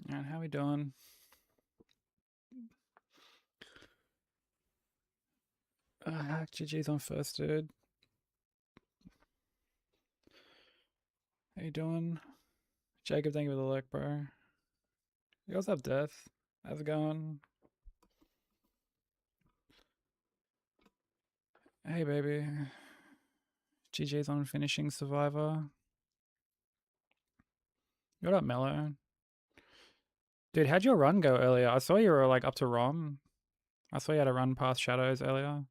And how we doing? GG's on first, dude. How you doing? Jacob, thank you for the like, bro. You guys have death. How's it going? Hey, baby. GG's on finishing Survivor. What up, Mello? Dude, how'd your run go earlier? I saw you were like up to Rom. I saw you had a run past Shadows earlier.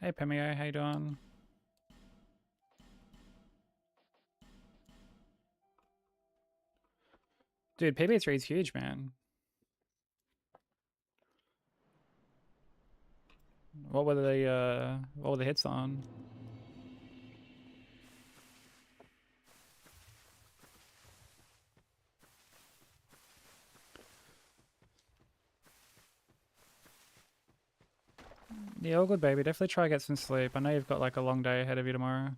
Hey, Pemio, how you doing? Dude, PB3 is huge, man. What were the hits on? Yeah, all good, baby. Definitely try to get some sleep. I know you've got like a long day ahead of you tomorrow.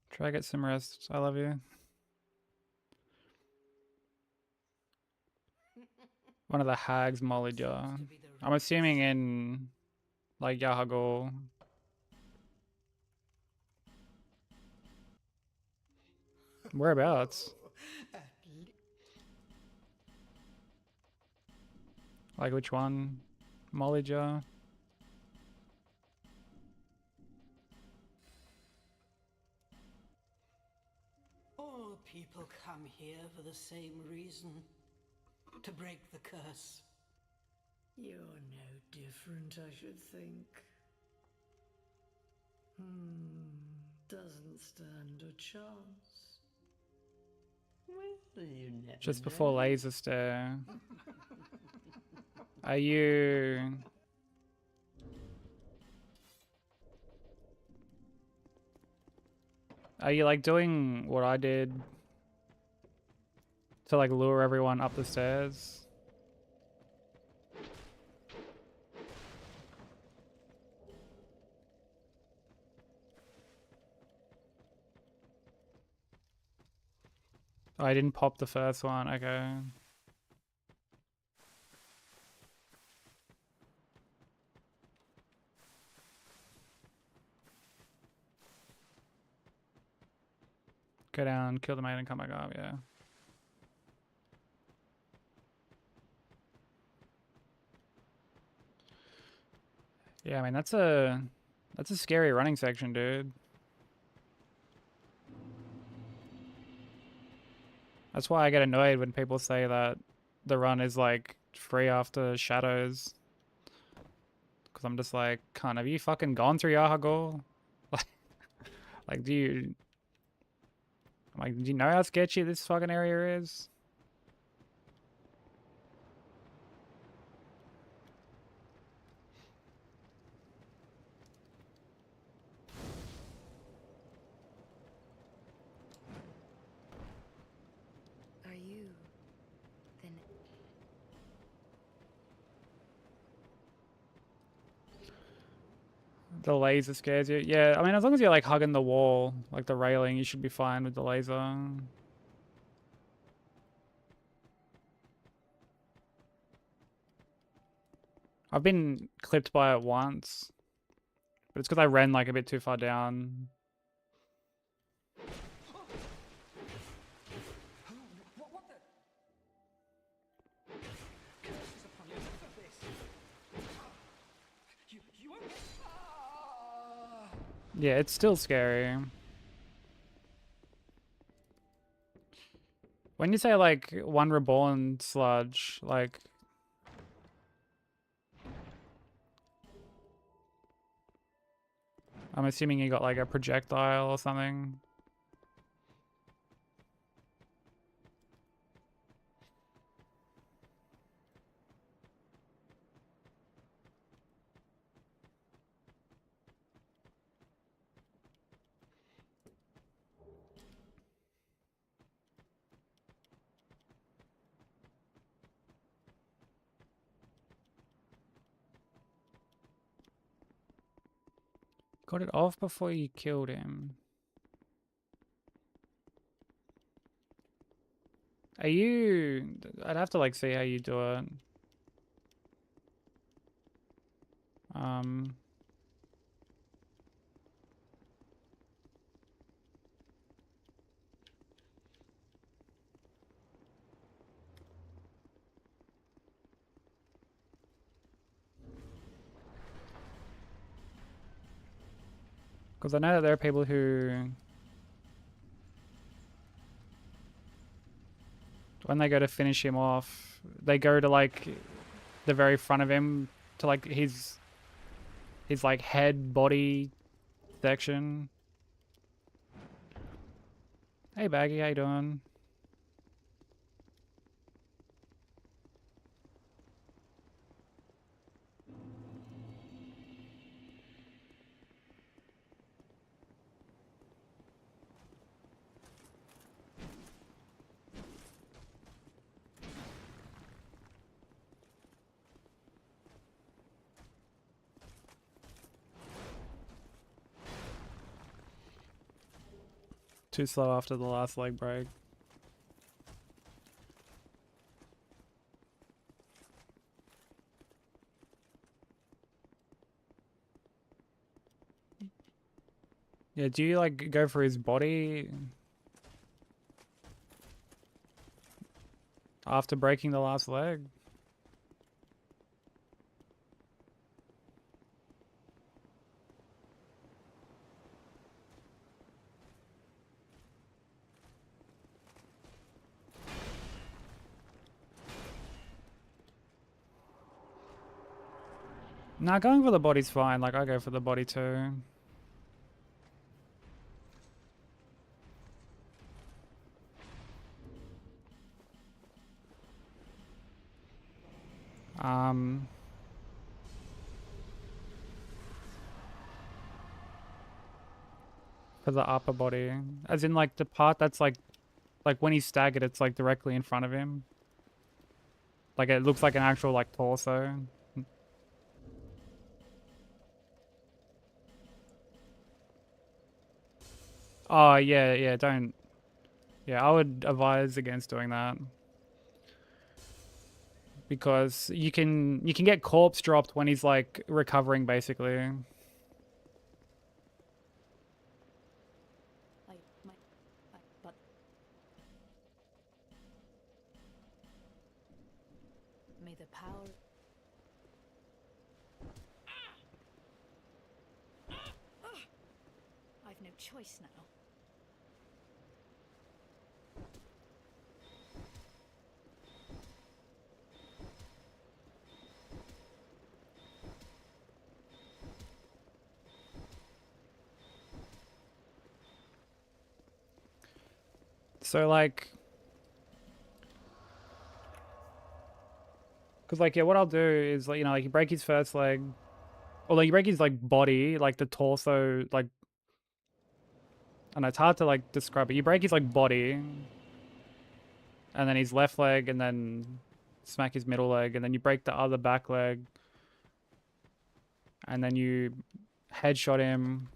Try to get some rest. I love you. One of the hags mollied ya. I'm assuming in like Yahago. Whereabouts? Like which one? Mollied ya? All people come here for the same reason. To break the curse. You're no different, I should think. Doesn't stand a chance. Well, you never Just know. before laser stare. Are you... Are you like doing what I did to like lure everyone up the stairs? Oh, I didn't pop the first one. Okay. Go down, kill the mate, and come back up. Yeah. Yeah, I mean that's a scary running section, dude. That's why I get annoyed when people say that the run is like free after shadows. Because I'm just like, cunt, have you fucking gone through Yahago? Like, do you... Like, do you know how sketchy this fucking area is? Are you then? The laser scares you? Yeah, I mean, as long as you're like hugging the wall, like the railing, you should be fine with the laser. I've been clipped by it once, but it's because I ran like a bit too far down. Yeah, it's still scary. When you say like one reborn sludge, like... I'm assuming you got like a projectile or something. Got it off before you killed him. Are you... I'd have to like see how you do it. Because I know that there are people who, when they go to finish him off, they go to like the very front of him to like his like head body section. Hey Baggy, how you doing? Too slow after the last leg break. Yeah, do you like go for his body after breaking the last leg? Nah, going for the body's fine. Like, I go for the body too. For the upper body. As in, like, the part that's like when he's staggered, it's like directly in front of him. Like, it looks like an actual, like, torso. Oh, yeah, yeah, don't... Yeah, I would advise against doing that. Because you can get corpse dropped when he's, like, recovering, basically. But may the power... I've no choice now. So, like... Because, like, yeah, what I'll do is, like, you know, like, you break his first leg. Or, like, you break his, like, body, like, the torso, like... And it's hard to, like, describe it. You break his, like, body. And then his left leg, and then smack his middle leg. And then you break the other back leg. And then you headshot him.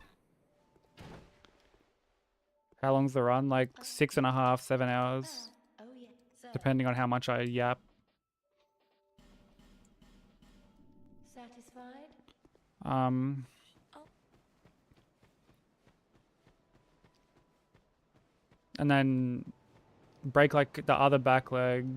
How long's the run? Like 6.5, 7 hours. Oh yeah, sir. Depending on how much I yap. Satisfied? And then break like the other back leg.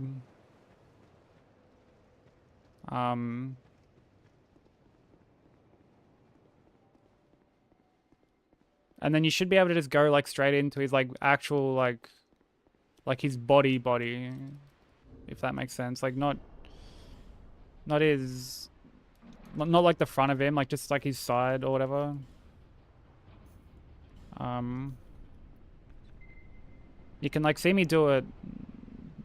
And then you should be able to just go like straight into his like actual like his body, if that makes sense. Like not his, not like the front of him, like just like his side or whatever. You can like see me do it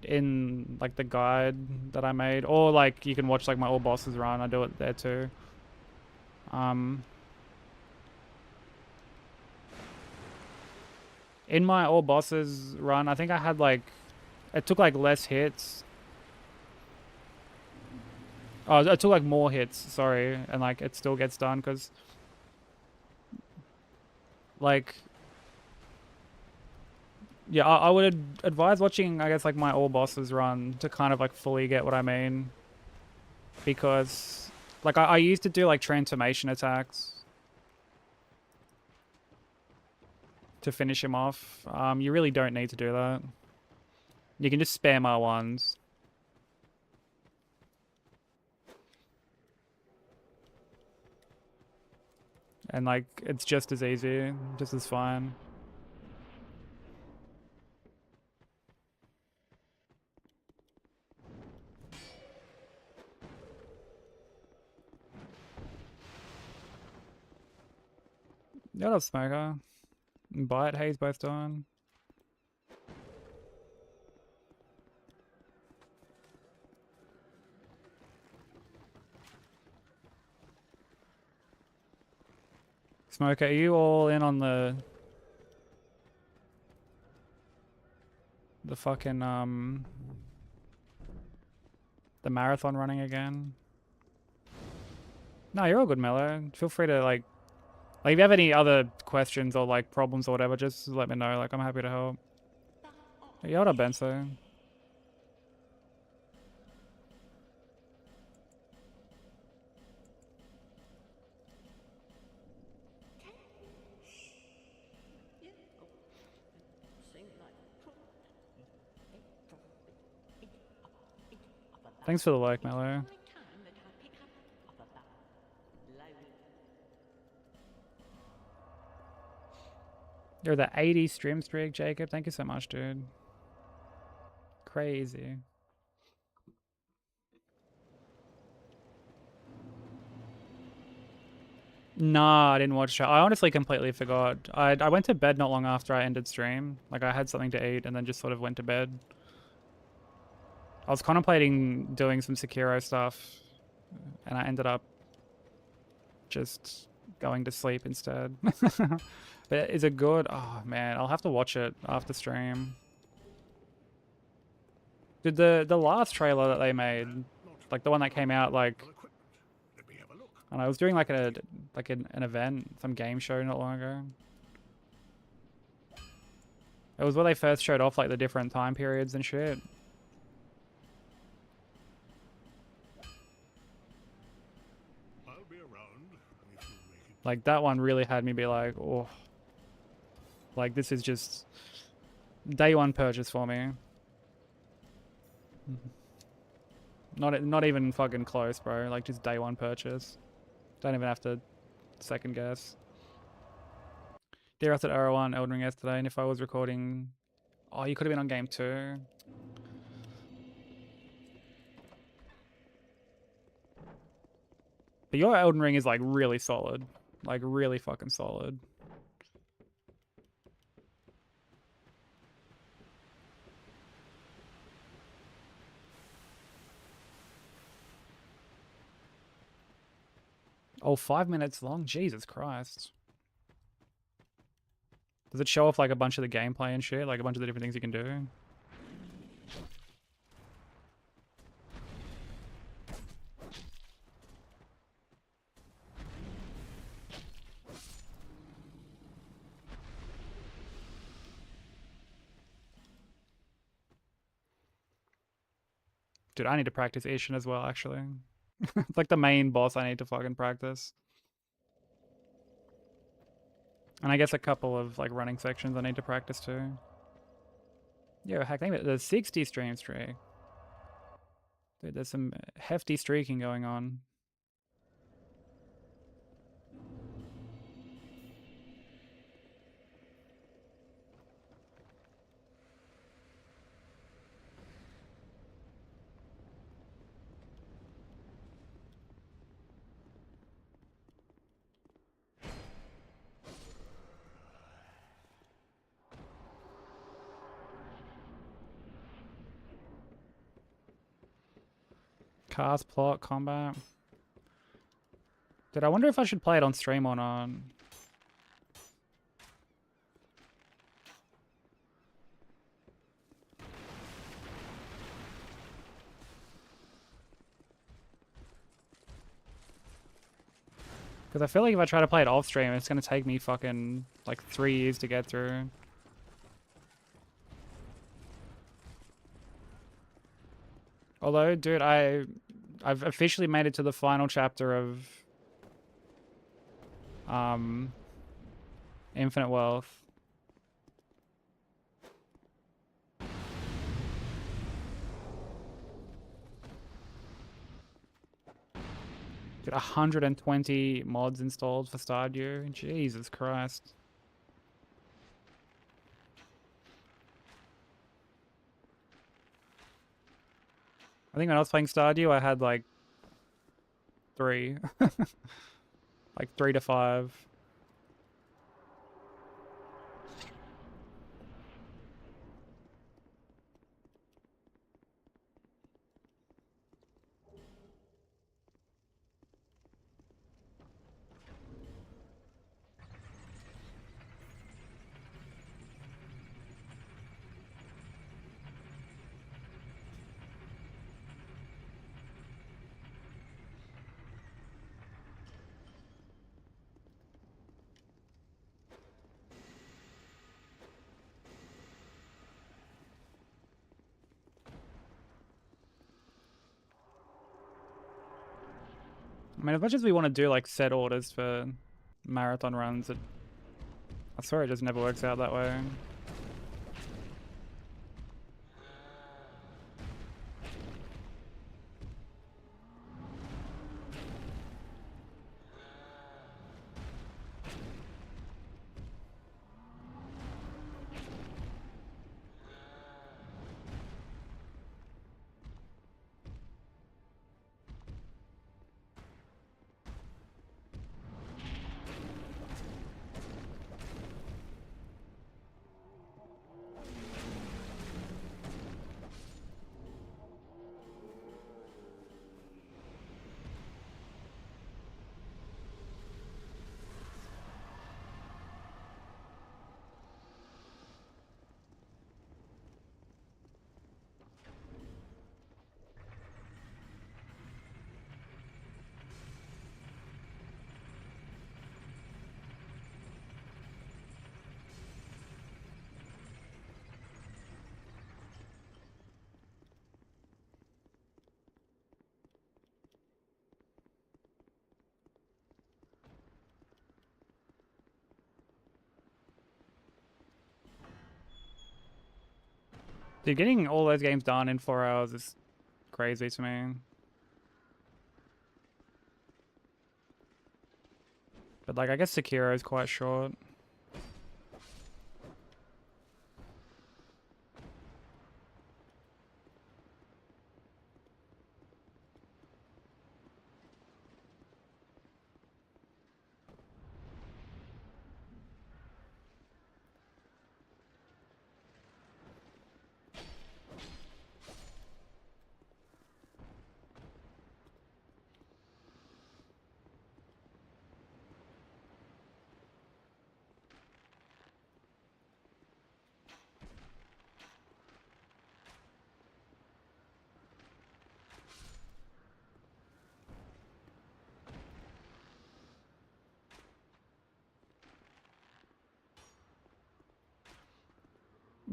in like the guide that I made, or like you can watch like my all bosses run. I do it there too. In my all bosses run, I think I had like, it took like less hits. Oh, it took like more hits, sorry, and like it still gets done because Like, yeah, I would advise watching, I guess, like my all bosses run to kind of like fully get what I mean. Because, like, I used to do like transformation attacks to finish him off. You really don't need to do that. You can just spam R1s. And like, it's just as easy, just as fine. Yeah, that's Smoker. Bite, Haze both doing. Smoker, are you all in on the fucking the marathon running again? No, you're all good, Mello. Feel free to like if you have any other questions or like problems or whatever, just let me know. Like I'm happy to help. Yeah, what up, Benzo? Thanks for the like, Mello. You're the 80 stream streak, Jacob. Thank you so much, dude. Crazy. Nah, I didn't watch it. I honestly completely forgot. I went to bed not long after I ended stream. Like I had something to eat and then just sort of went to bed. I was contemplating doing some Sekiro stuff and I ended up just going to sleep instead. But is it good? Oh man, I'll have to watch it after stream. Did the last trailer that they made, like the one that came out like, and I was doing like an event, some game show not long ago. It was where they first showed off like the different time periods and shit. Like that one really had me be like, oh, like this is just day one purchase for me. Not even fucking close, bro. Like just day one purchase. Don't even have to second guess. Dear, I said R1 Elden Ring yesterday, and if I was recording, oh, you could have been on game 2. But your Elden Ring is like really solid, like really fucking solid. Oh, 5 minutes long? Jesus Christ. Does it show off like a bunch of the gameplay and shit? Like a bunch of the different things you can do? Dude, I need to practice Ishin as well, actually. It's like the main boss I need to fucking practice. And I guess a couple of like running sections I need to practice too. Yo, heck, think about the 60 stream streak. Dude, there's some hefty streaking going on. Cast, plot, combat. Dude, I wonder if I should play it on stream or not. Because I feel like if I try to play it off stream, it's going to take me fucking like 3 years to get through. Although, dude, I've officially made it to the final chapter of Infinite Wealth. Dude, 120 mods installed for Stardew. Jesus Christ. I think when I was playing Stardew, I had like 3. Like 3 to 5. I mean, as much as we want to do like set orders for marathon runs, I swear it just never works out that way. Dude, getting all those games done in 4 hours is crazy to me. But like, I guess Sekiro is quite short.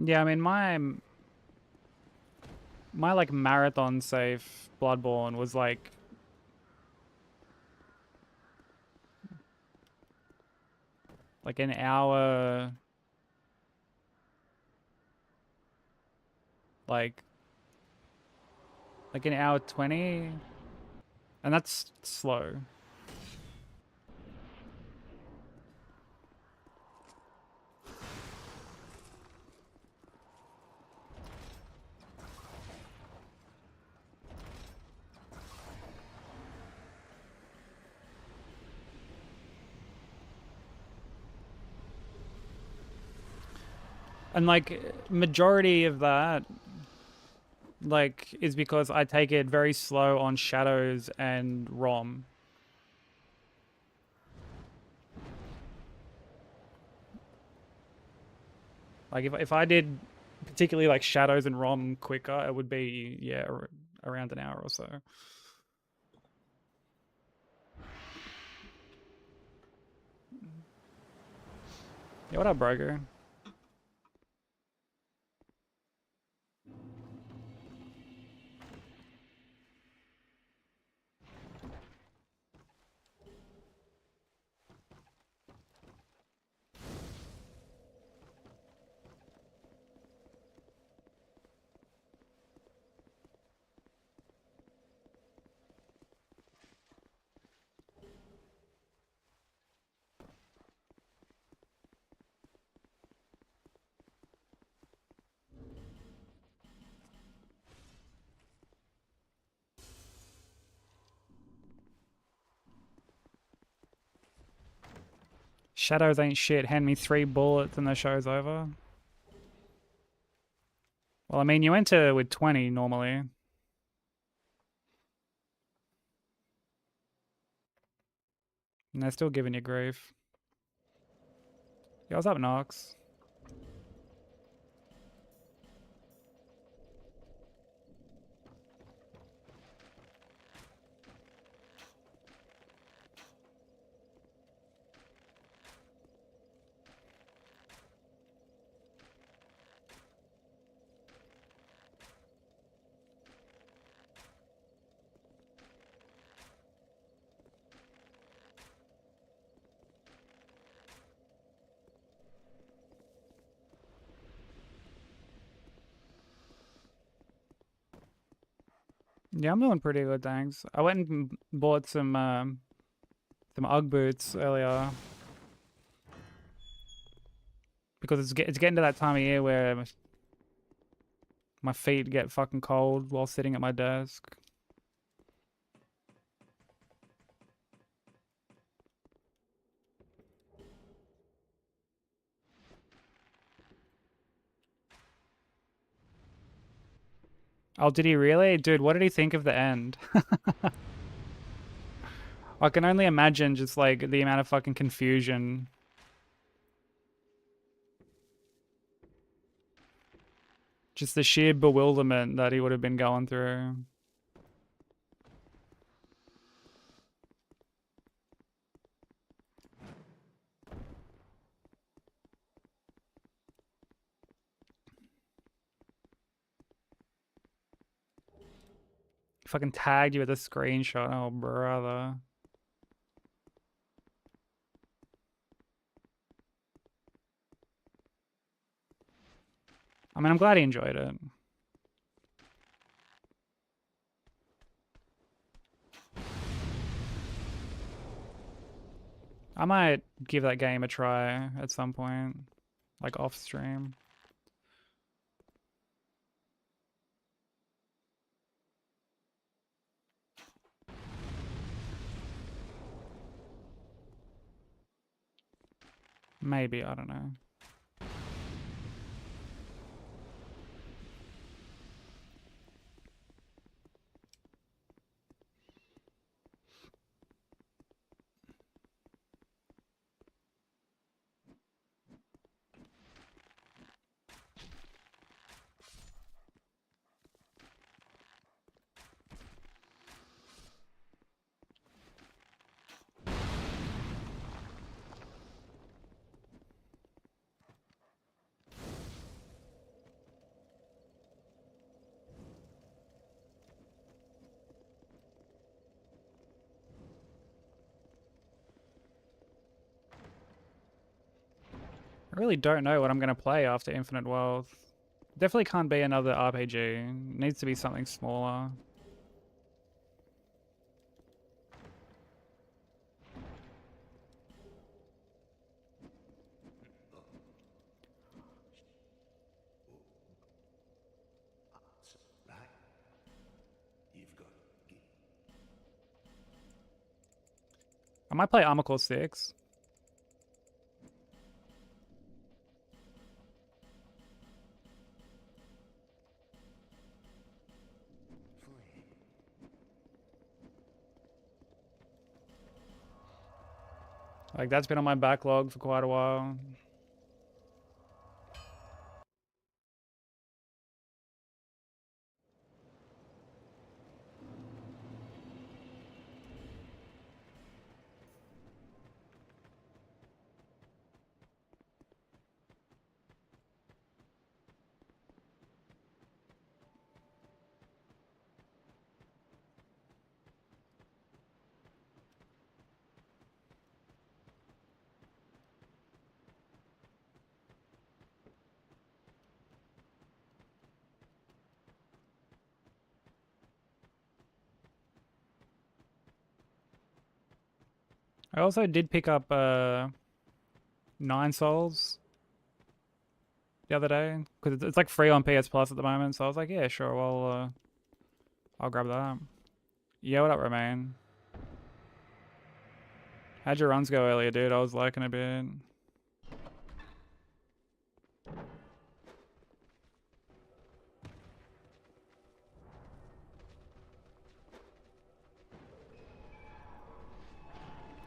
Yeah, I mean, my like marathon safe Bloodborne was like an hour, like an hour 20, and that's slow. And like majority of that like is because I take it very slow on shadows and ROM. Like if I did particularly like shadows and ROM quicker, it would be, yeah, around an hour or so. Yeah, what up, broker? Shadows ain't shit. Hand me 3 bullets and the show's over. Well, I mean, you enter with 20 normally. And they're still giving you grief. Yo, what's up, Nox? Yeah, I'm doing pretty good, thanks. I went and bought some UGG boots earlier because it's getting to that time of year where my feet get fucking cold while sitting at my desk. Oh, did he really? Dude, what did he think of the end? I can only imagine just like the amount of fucking confusion. Just the sheer bewilderment that he would have been going through. Fucking tagged you with a screenshot. Oh, brother. I mean, I'm glad he enjoyed it. I might give that game a try at some point, like off stream. Maybe, I don't know. I really don't know what I'm going to play after Infinite Wealth. Definitely can't be another RPG. It needs to be something smaller. I might play Armor Core 6. Like, that's been on my backlog for quite a while. I also did pick up 9 souls the other day because it's like free on PS Plus at the moment. So I was like, yeah, sure, well, I'll grab that. Yeah, what up, Romain? How'd your runs go earlier, dude? I was liking a bit.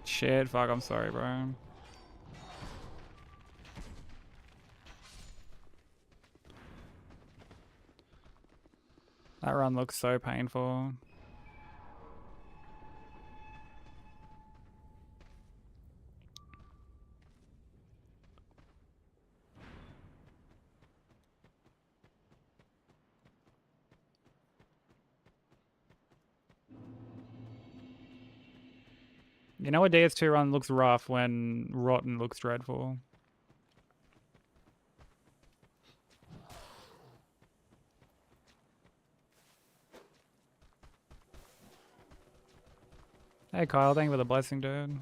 Shit, fuck, I'm sorry, bro. That run looks so painful. You know a DS2 run looks rough when Rotten looks dreadful. Hey Kyle, thank you for the blessing, dude.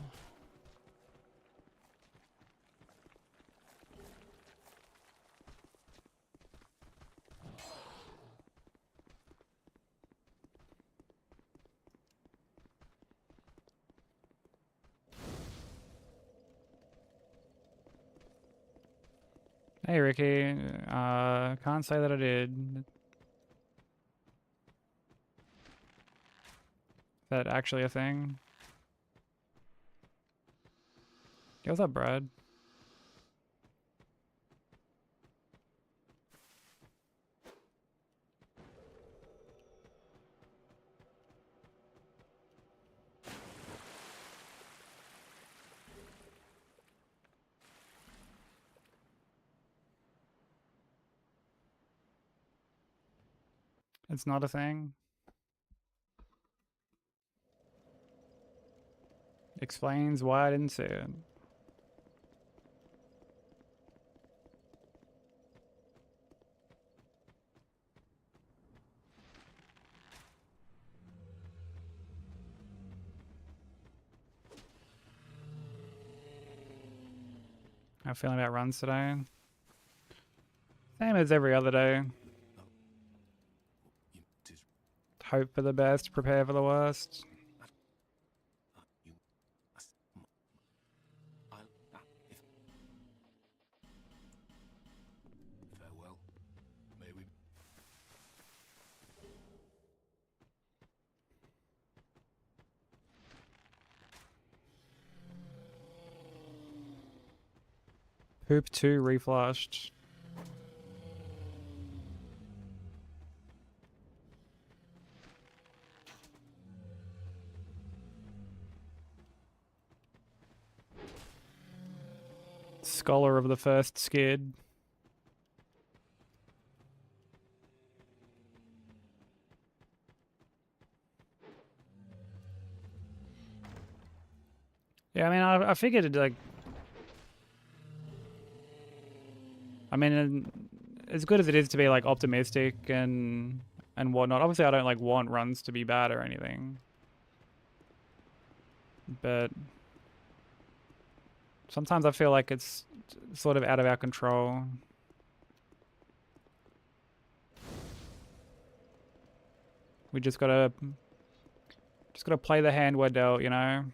Hey Ricky, can't say that I did. Is that actually a thing? Yeah, what's up, Brad? It's not a thing. Explains why I didn't see it. How you feeling about runs today? Same as every other day. Hope for the best, prepare for the worst. Farewell. May we. Hoop 2 reflushed. Scholar of the first skid. Yeah, I mean, I figured it, like... I mean, as good as it is to be, like, optimistic and whatnot, obviously I don't, like, want runs to be bad or anything. But... sometimes I feel like it's sort of out of our control. We just gotta play the hand we're dealt, you know?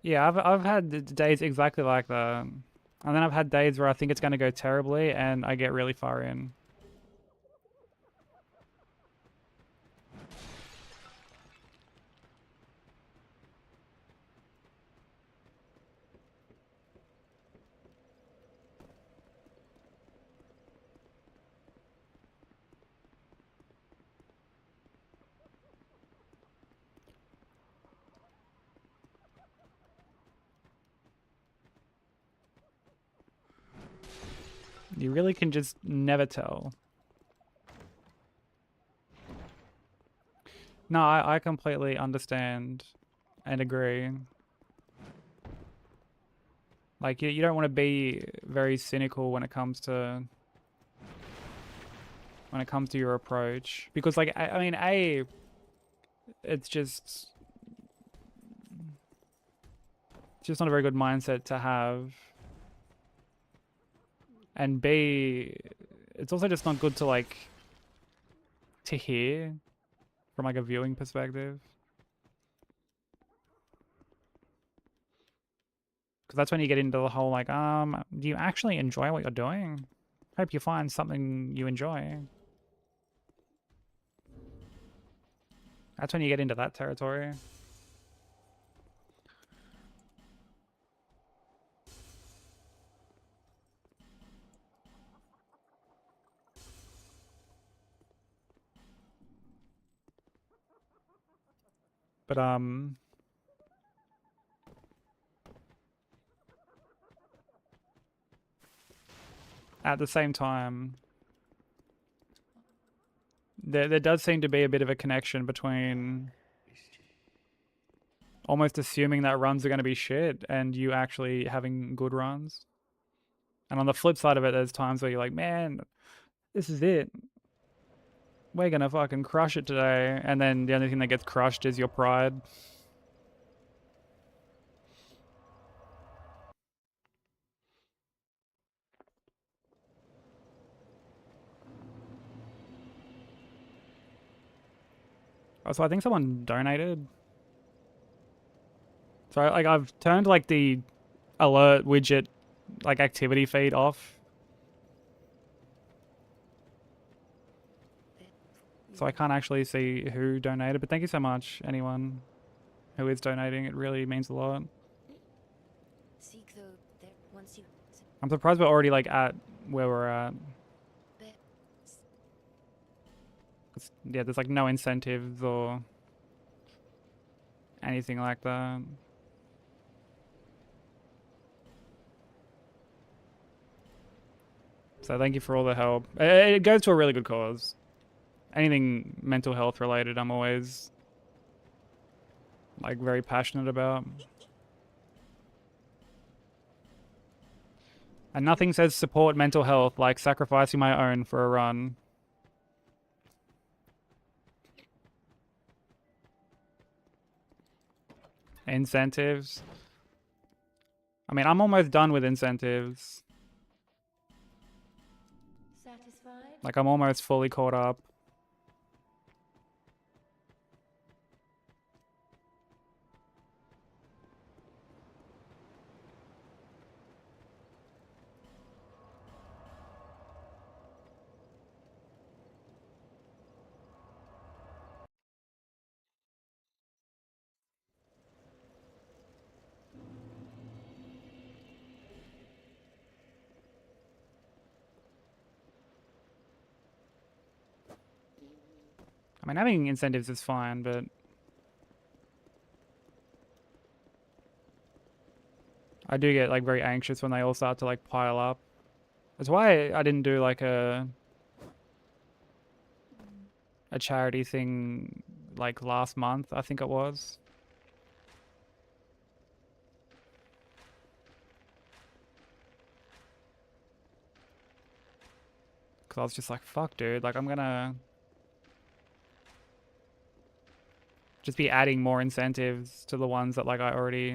Yeah, I've had days exactly like that. And then I've had days where I think it's going to go terribly and I get really far in. You really can just never tell. No, I completely understand and agree. Like you don't want to be very cynical when it comes to your approach, because like I mean, it's just not a very good mindset to have, and B, it's also just not good to like to hear from like a viewing perspective, because that's when you get into the whole like, do you actually enjoy what you're doing? Hope you find something you enjoy. That's when you get into that territory. But at the same time, there does seem to be a bit of a connection between almost assuming that runs are going to be shit and you actually having good runs. And on the flip side of it, there's times where you're like, man, this is it. We're going to fucking crush it today. And then the only thing that gets crushed is your pride. So I think someone donated. So like I've turned like the alert widget like activity feed off. So I can't actually see who donated, but thank you so much, anyone who is donating. It really means a lot. Seek though there once you I'm surprised we're already like at where we're at. Yeah, there's like no incentives or anything like that. So thank you for all the help. It goes to a really good cause. Anything mental health related, I'm always like very passionate about. And nothing says support mental health like sacrificing my own for a run. Incentives. I mean, I'm almost done with incentives. satisfied? Like, I'm almost fully caught up. I mean, having incentives is fine, but I do get like very anxious when they all start to like pile up. That's why I didn't do like a charity thing like last month, I think it was. Cause I was just like, fuck dude, like I'm gonna just be adding more incentives to the ones that like I already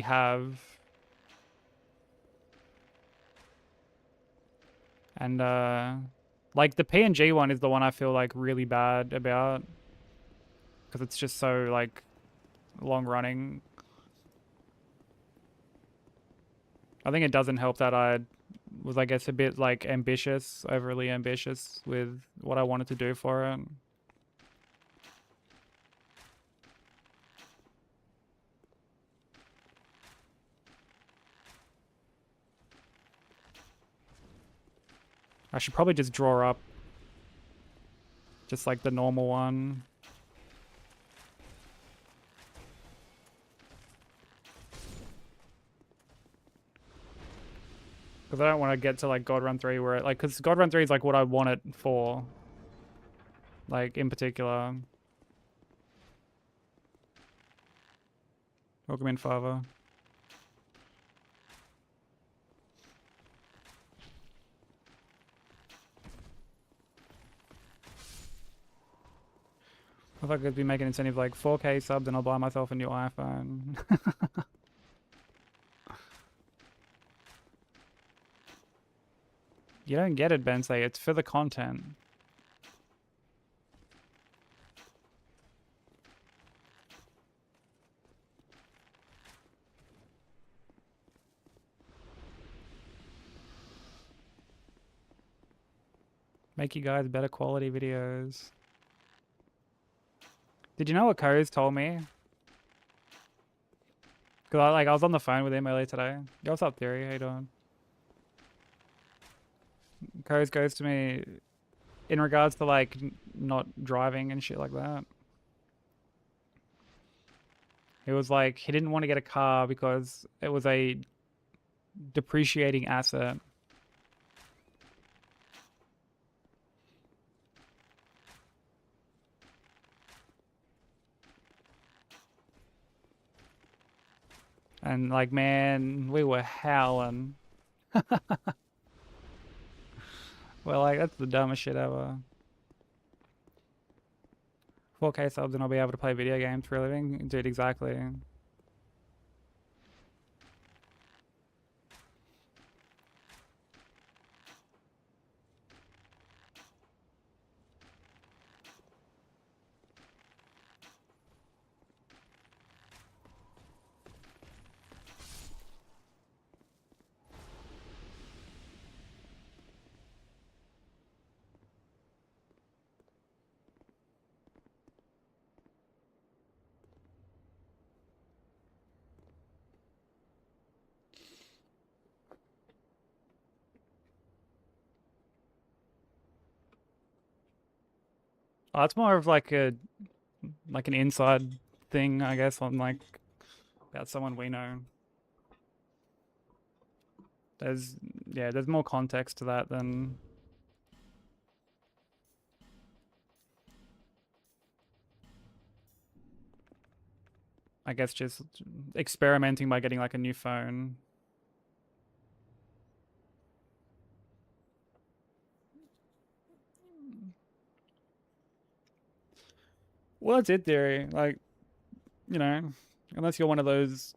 have. And like the PNG one is the one I feel like really bad about, because it's just so like long running. I think it doesn't help that I was, I guess, a bit like ambitious, overly ambitious with what I wanted to do for it. I should probably just draw up just like the normal one. Because I don't want to get to like God Run 3 where it, like, because God Run 3 is like what I want it for. Like, in particular. Welcome in, Father. If I could be making incentive like 4K subs and I'll buy myself a new iPhone. You don't get it, Bensei. It's for the content. Make you guys better quality videos. Did you know what Coase told me? Cause I was on the phone with him earlier today. Yo, what's up, Theory? How you doing? Coase goes to me in regards to like not driving and shit like that. It was like he didn't want to get a car because it was a depreciating asset. And like, man, we were howling. Well, like, that's the dumbest shit ever. 4K subs and I'll be able to play video games for a living? Dude, exactly. Oh, it's more of like an inside thing, I guess, on like about someone we know. There's there's more context to that than I guess just experimenting by getting like a new phone. Well, that's it, theory. Like, you know, unless you're one of those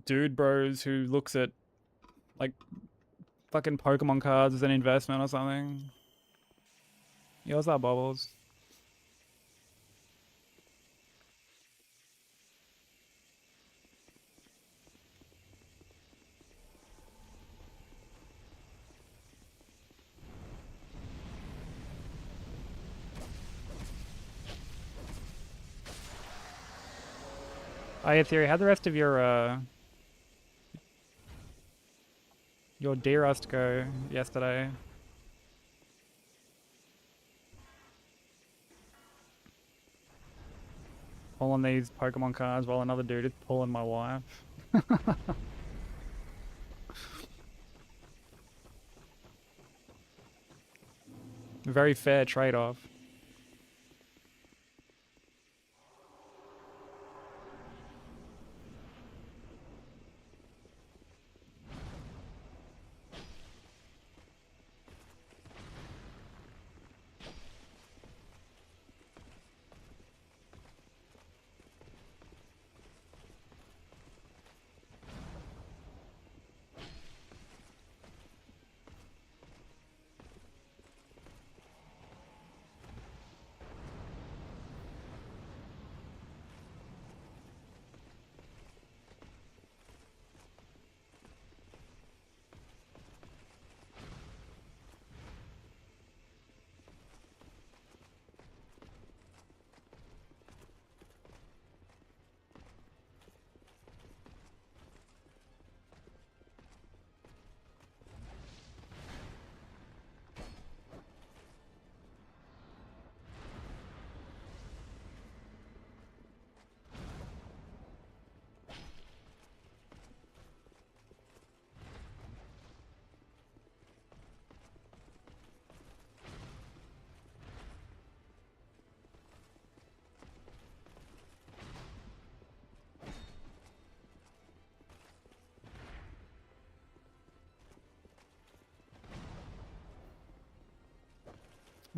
dude bros who looks at like fucking Pokemon cards as an investment or something. Yeah, what's that, Bubbles? Oh yeah, theory. How'd the rest of your D-Rust go yesterday? Pulling these Pokemon cards while another dude is pulling my wife. Very fair trade-off.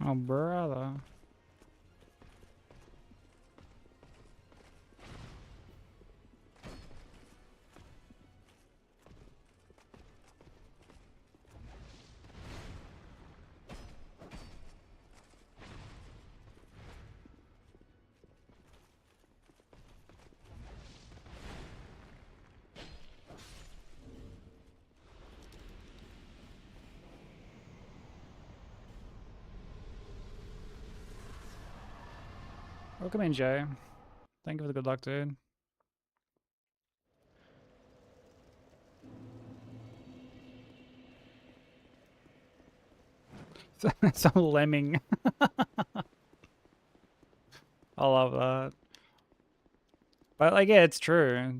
Oh, brother. Welcome in, Jay. Thank you for the good luck, dude. Some lemming. I love that. But like, yeah, it's true.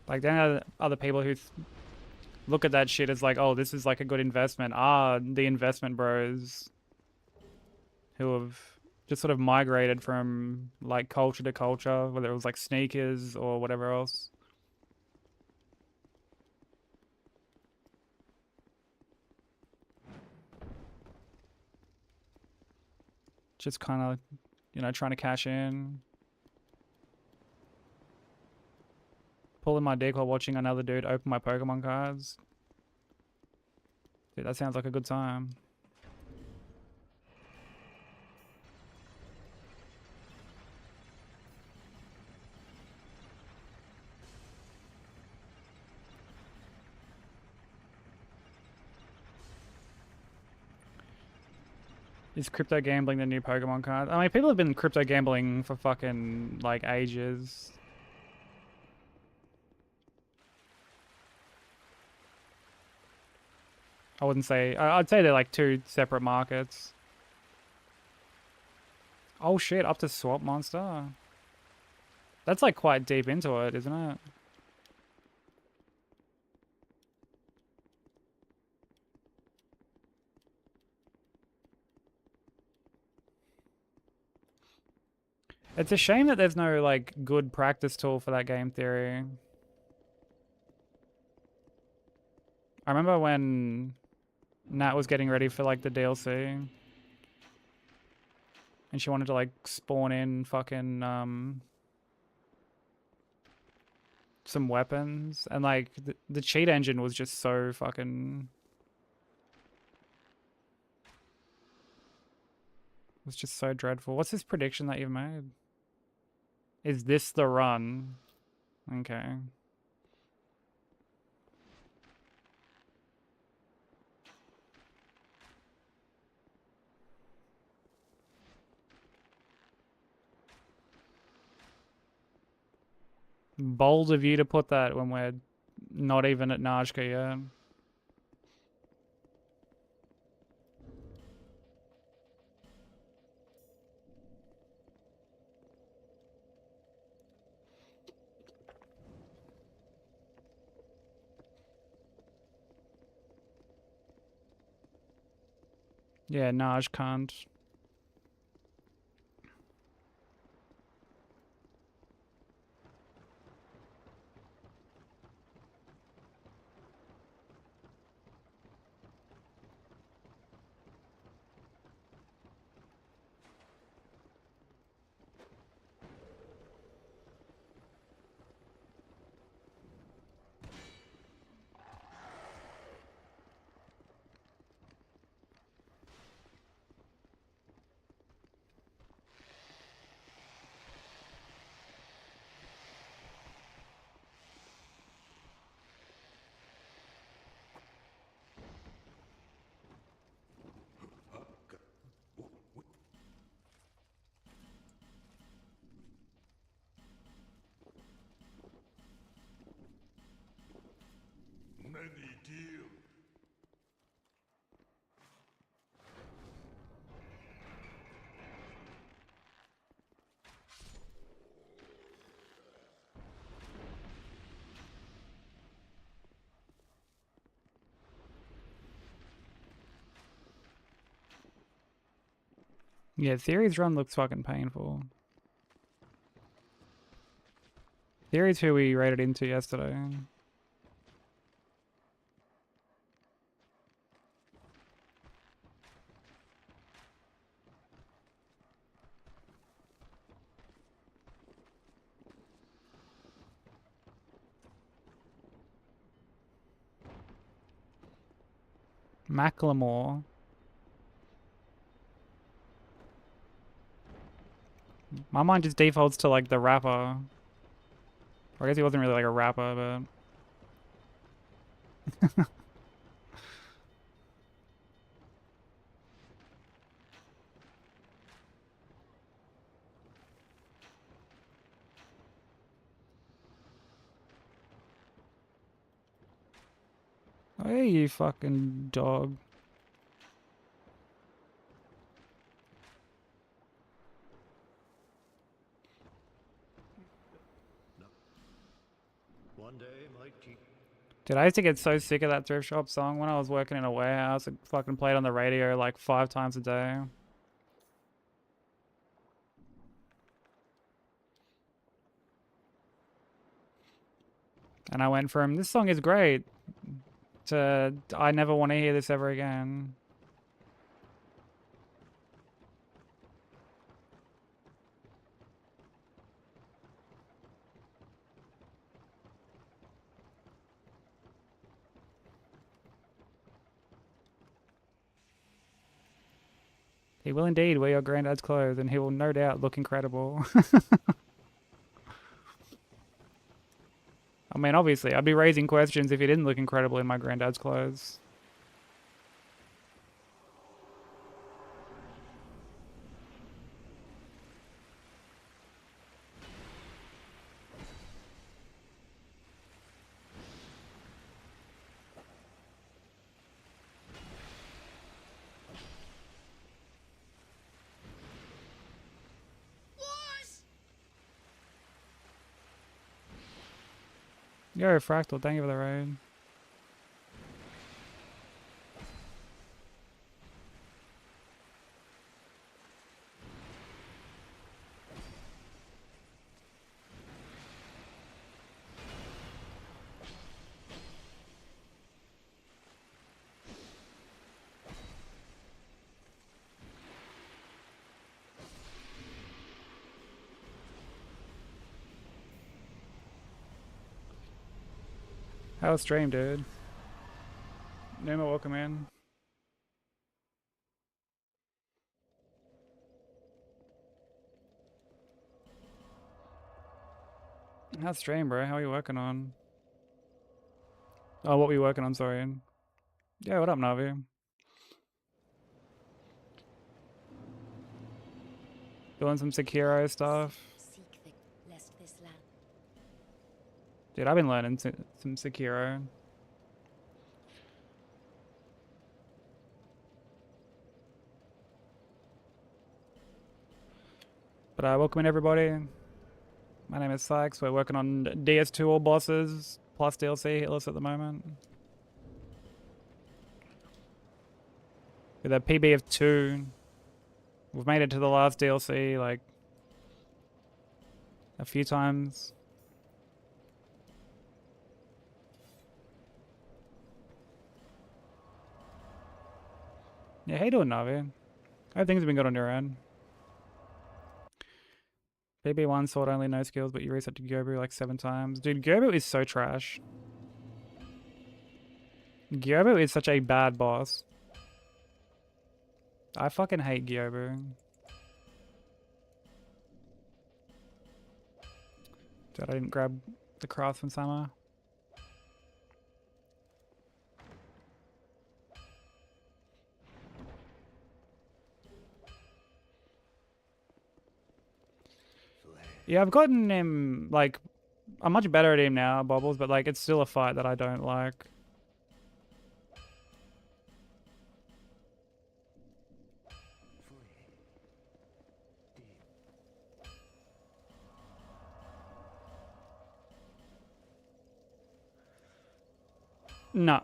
Like, then other people who look at that shit as like, oh, this is like a good investment. Ah, the investment bros who have just sort of migrated from like culture to culture, whether it was like sneakers or whatever else. Just kind of, you know, trying to cash in. Pulling my dick while watching another dude open my Pokemon cards. Dude, that sounds like a good time. Is crypto gambling the new Pokemon card? I mean, people have been crypto gambling for fucking, like, ages. I wouldn't say... I'd say they're, like, two separate markets. Oh, shit, up to Swap Monster? That's, like, quite deep into it, isn't it? It's a shame that there's no, like, good practice tool for that game theory. I remember when Nat was getting ready for, like, the DLC. And she wanted to, like, spawn in fucking, some weapons. And, like, the cheat engine was just so fucking... It was just so dreadful. What's this prediction that you've made? Is this the run? Okay. Bold of you to put that when we're not even at Najka yet. Yeah, Naj can't. Yeah, Theory's run looks fucking painful. Theory's who we raided into yesterday. Macklemore. My mind just defaults to like the rapper. Or I guess he wasn't really like a rapper, but hey, you fucking dog. One day might keep. Dude, I used to get so sick of that thrift shop song when I was working in a warehouse. It fucking played on the radio like 5 times a day. And I went from, this song is great, to, I never want to hear this ever again. He will indeed wear your granddad's clothes, and he will no doubt look incredible. I mean, obviously, I'd be raising questions if he didn't look incredible in my granddad's clothes. Yo, Fractal, thank you for the raid. How was stream, dude? Numa, welcome in. How's stream, bro? How are you working on? Oh, what were you working on? Sorry. Yeah, what up, Navi? Doing some Sekiro stuff. Seek the lest this land. Dude, I've been learning some Sekiro. But welcome in, everybody. My name is Sykes. We're working on DS2 all bosses plus DLC Hitless at the moment. With a PB of 2. We've made it to the last DLC like a few times. Yeah, how you doing, Navi? I hope things have been good on your end. BB1 sword only, no skills, but you reset to Gyobu like 7 times. Dude, Gyobu is so trash. Gyobu is such a bad boss. I fucking hate Gyobu. Dude, I didn't grab the Craftsman Summer. Yeah, I've gotten him, like, I'm much better at him now, Bobbles, but, like, it's still a fight that I don't like. No.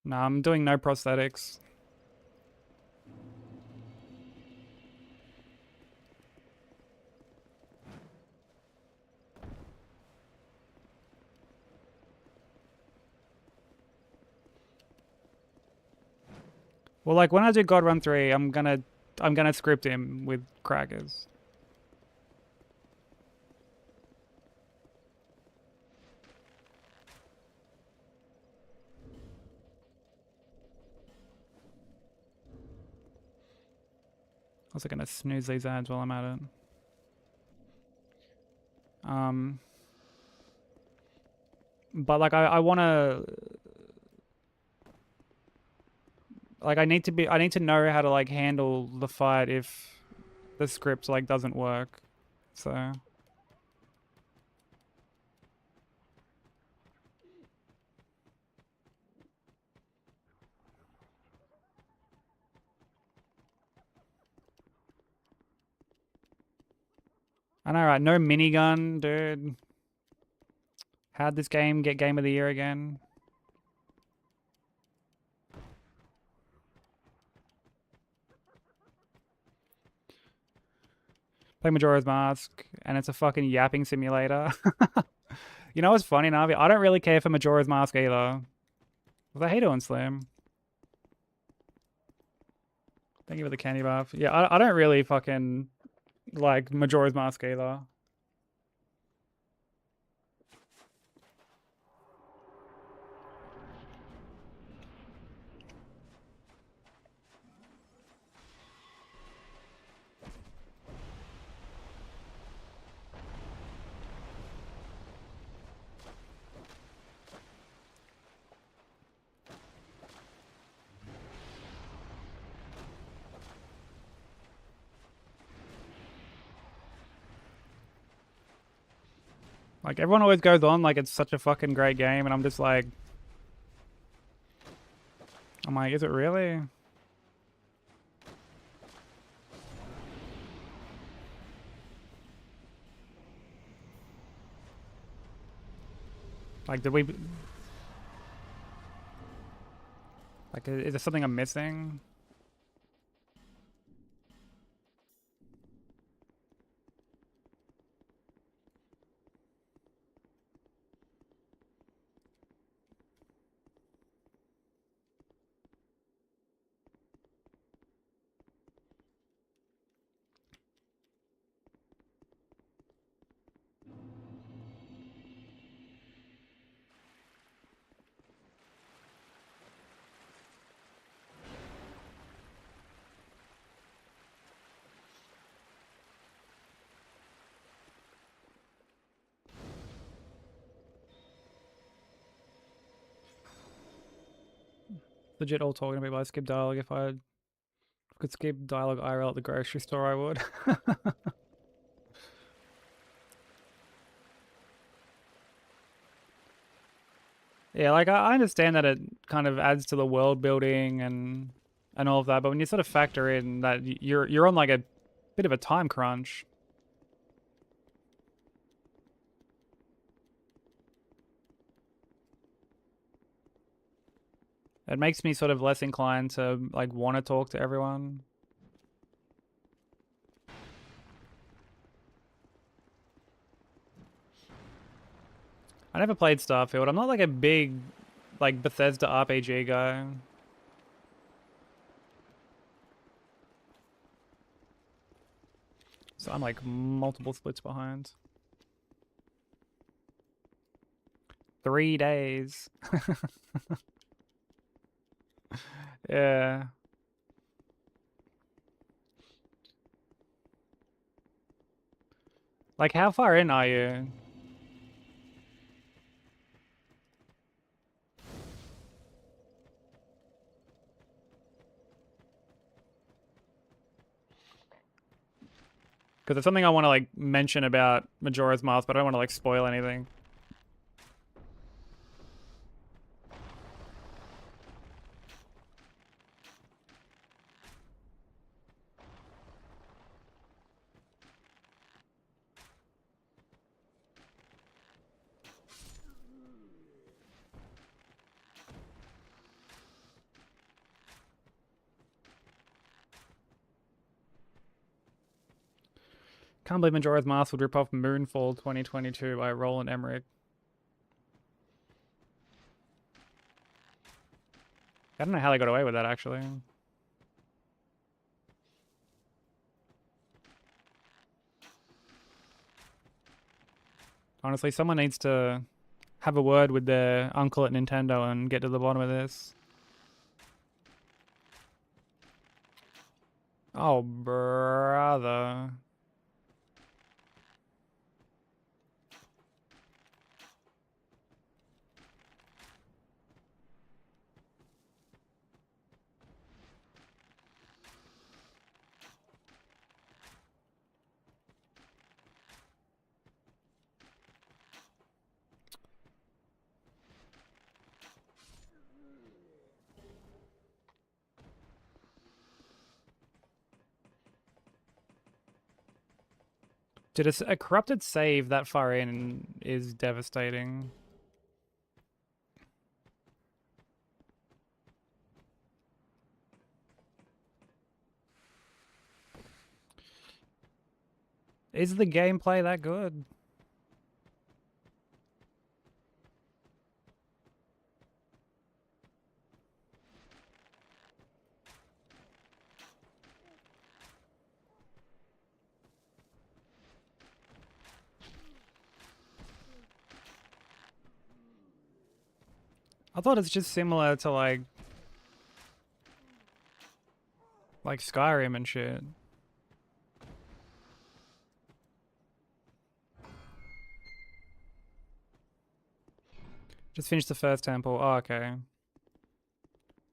No, I'm doing no prosthetics. Well, like when I do God Run 3, I'm gonna script him with crackers. Also gonna snooze these ads while I'm at it. But like I wanna, like I need to know how to like handle the fight if the script like doesn't work. So I know, right? No minigun, dude. How'd this game get Game of the Year again? Play Majora's Mask, and it's a fucking yapping simulator. You know what's funny, Navi? I don't really care for Majora's Mask either. How you doing, Slim? Thank you for the candy buff. Yeah, I don't really fucking like Majora's Mask either. Like everyone always goes on like it's such a fucking great game, and I'm just like, is it really? Like, did we? Like, is there something I'm missing? Legit all talking about. I skip dialogue. If I could skip dialogue IRL at the grocery store, I would. Yeah, like I understand that it kind of adds to the world building and all of that, but when you sort of factor in that you're on like a bit of a time crunch. It makes me sort of less inclined to like want to talk to everyone. I never played Starfield. I'm not like a big like Bethesda RPG guy. So I'm like multiple splits behind. 3 days. Yeah. Like how far in are you? Because there's something I want to like mention about Majora's Mask, but I don't want to like spoil anything. Can't believe Majora's Mask would rip off Moonfall 2022 by Roland Emmerich. I don't know how they got away with that, actually. Honestly, someone needs to have a word with their uncle at Nintendo and get to the bottom of this. Oh, brother. Dude, a corrupted save that far in is devastating. Is the gameplay that good? I thought it's just similar to like Skyrim and shit. Just finished the first temple. Oh, okay.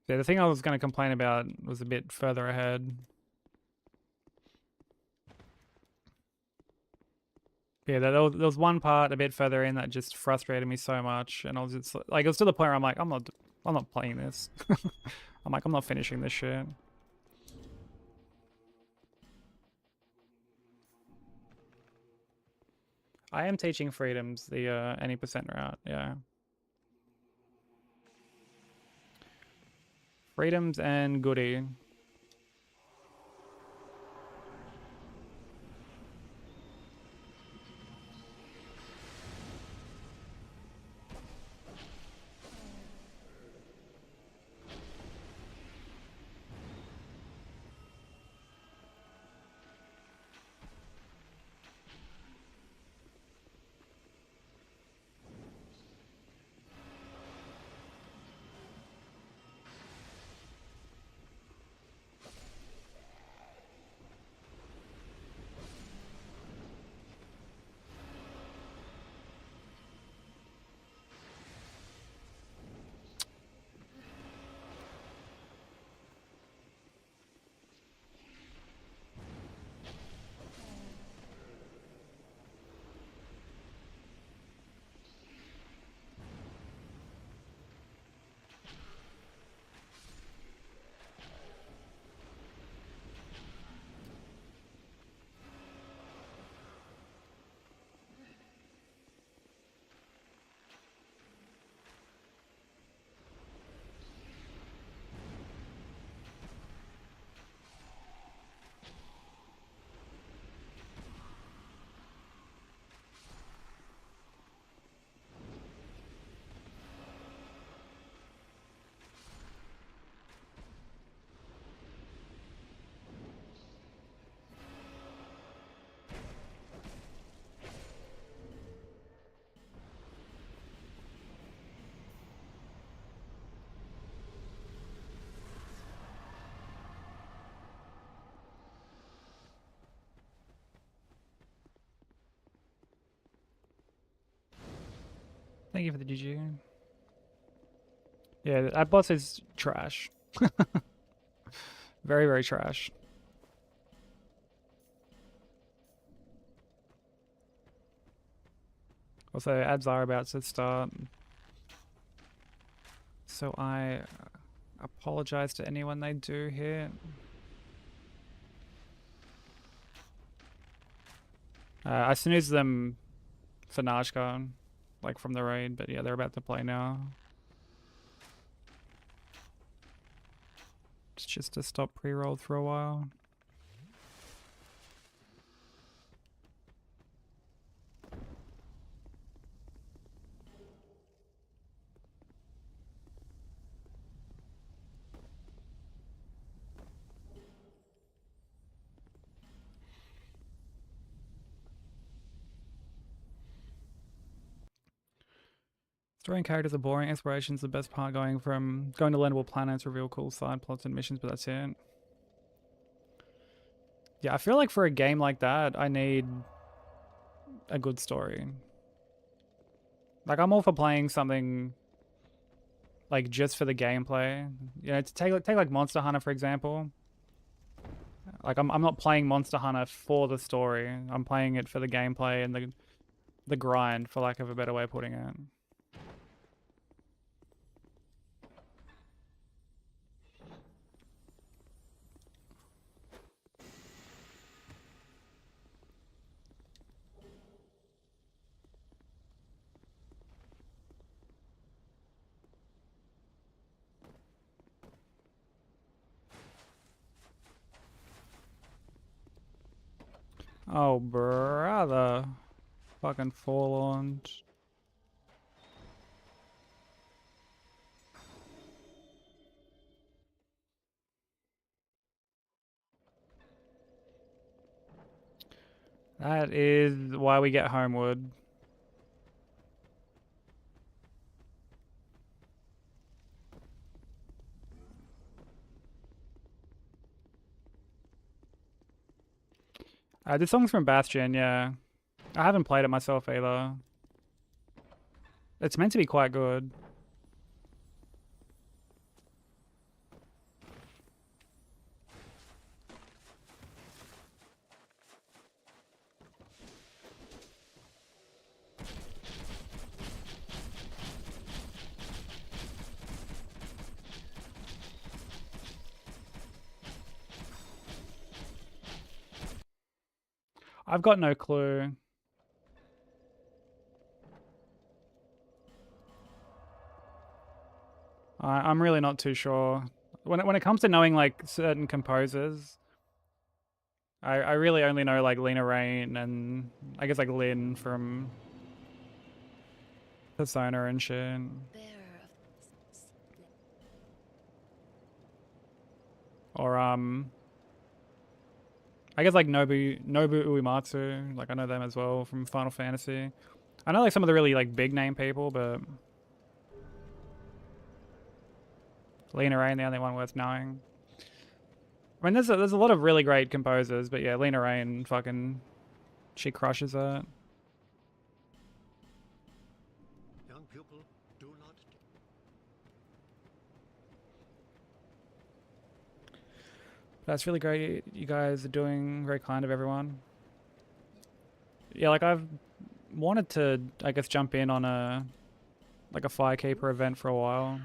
Yeah, the thing I was going to complain about was a bit further ahead. Yeah, there was one part a bit further in that just frustrated me so much, and I was just like, it was to the point where I'm like, I'm not playing this. I'm like, I'm not finishing this shit. I am teaching Freedoms the any percent route, yeah. Freedoms and Goody. Thank you for the GG. Yeah, that boss is trash. Very, very trash. Also, ads are about to start. So I apologize to anyone they do hit. I snoozed them for Najka, like from the raid, but yeah, they're about to play now. It's just to stop pre-roll for a while. Story and characters are boring. Exploration's the best part. Going to learnable planets, reveal cool side plots and missions, but that's it. Yeah, I feel like for a game like that, I need a good story. Like, I'm all for playing something like just for the gameplay. You know, to take like Monster Hunter for example. Like, I'm not playing Monster Hunter for the story. I'm playing it for the gameplay and the grind, for lack of a better way of putting it. Oh, brother. Fucking forlorns. That is why we get Homewood. This song's from Bastion, yeah. I haven't played it myself either. It's meant to be quite good. I've got no clue. I'm really not too sure. When it comes to knowing like certain composers, I really only know like Lena Raine and I guess like Lynn from Persona and shit. Bearer of Or I guess like Nobu Uematsu, like I know them as well from Final Fantasy. I know like some of the really like big name people, but Lena Raine, the only one worth knowing. I mean, there's a lot of really great composers, but yeah, Lena Raine, fucking, she crushes it. Young people, do not. That's really great. You guys are doing very kind of everyone. Yeah, like I've wanted to, I guess, jump in on a Firekeeper event for a while.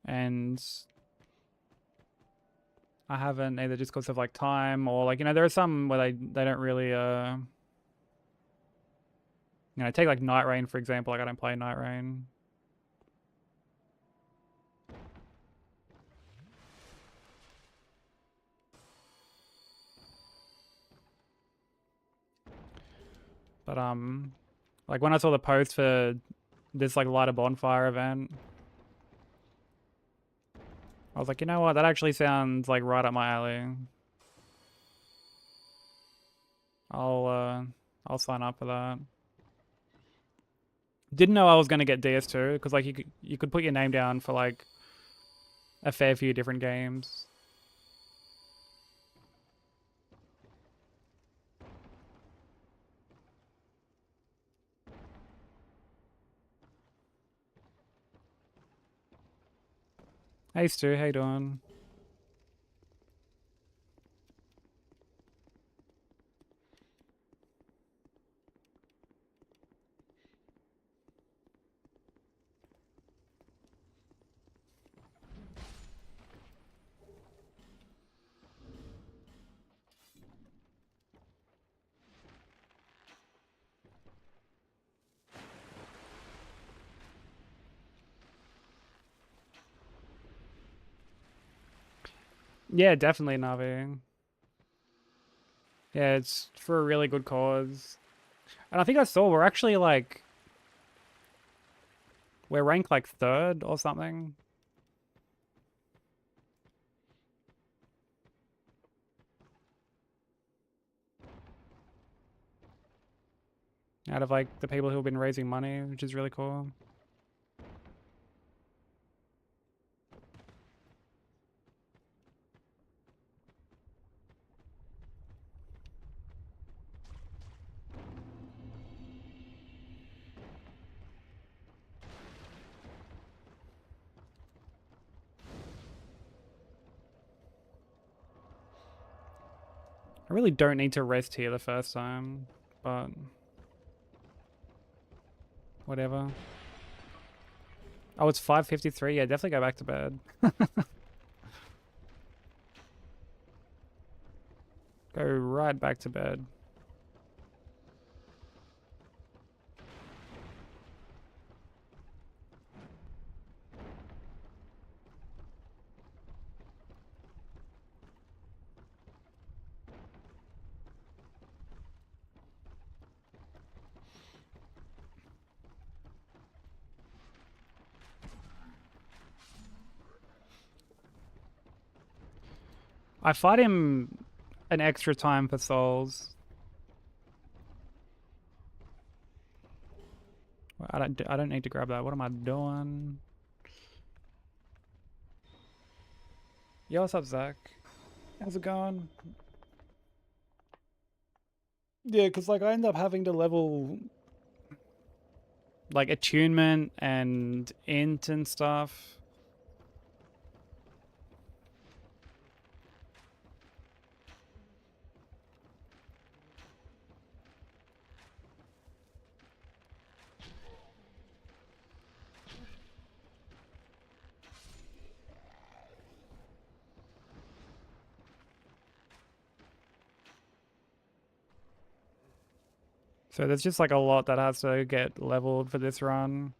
And I haven't, either just because of like time or like, you know, there are some where they don't really you know, take like Night Rain for example, like I don't play Night Rain. But like when I saw the post for this like light a bonfire event, I was like, you know what, that actually sounds like right up my alley. I'll sign up for that. Didn't know I was gonna get DS2 because like you could put your name down for like a fair few different games. Hey Stu, how you doing? Yeah, definitely Navi. Yeah, it's for a really good cause. And I think I saw we're actually like we're ranked like 3rd or something. out of like the people who've been raising money, which is really cool. I really don't need to rest here the first time, but whatever. Oh, it's 5:53. Yeah, definitely go back to bed. Go right back to bed. I fight him an extra time for souls. I don't need to grab that. What am I doing? Yo, what's up, Zach? How's it going? Yeah, because like I end up having to level like attunement and int and stuff. So there's just like a lot that has to get leveled for this run.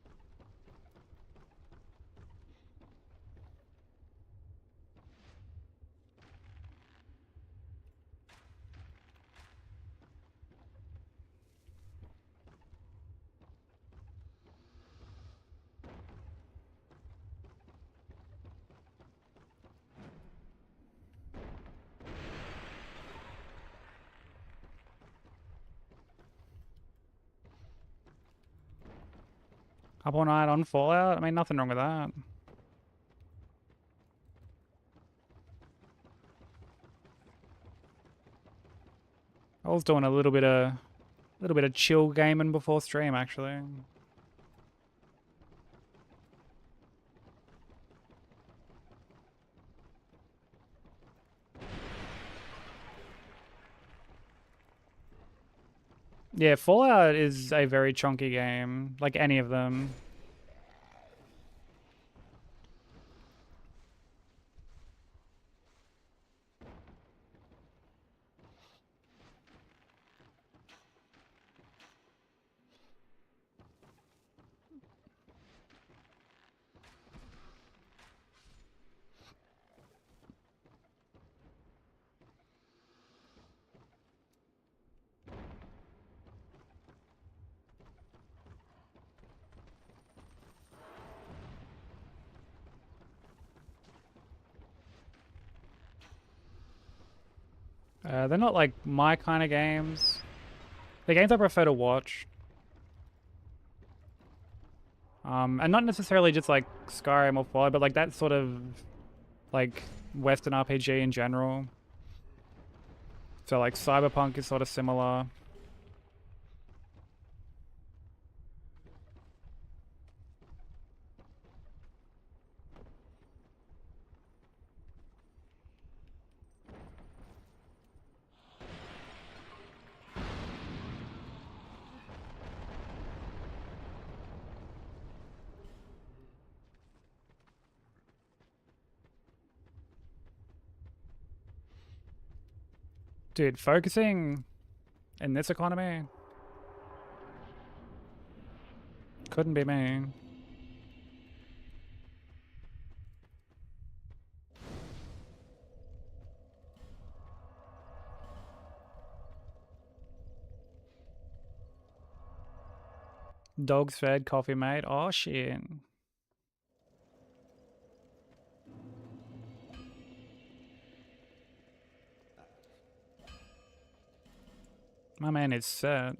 Up all night on Fallout? I mean, nothing wrong with that. I was doing a little bit of chill gaming before stream, actually. Yeah, Fallout is a very chunky game, like any of them. They're not like my kind of games. The games I prefer to watch. And not necessarily just like Skyrim or Fallout, but like that sort of like Western RPG in general. So like Cyberpunk is sort of similar. Dude, focusing in this economy couldn't be me. Dogs fed, coffee mate. Oh shit. My man is set.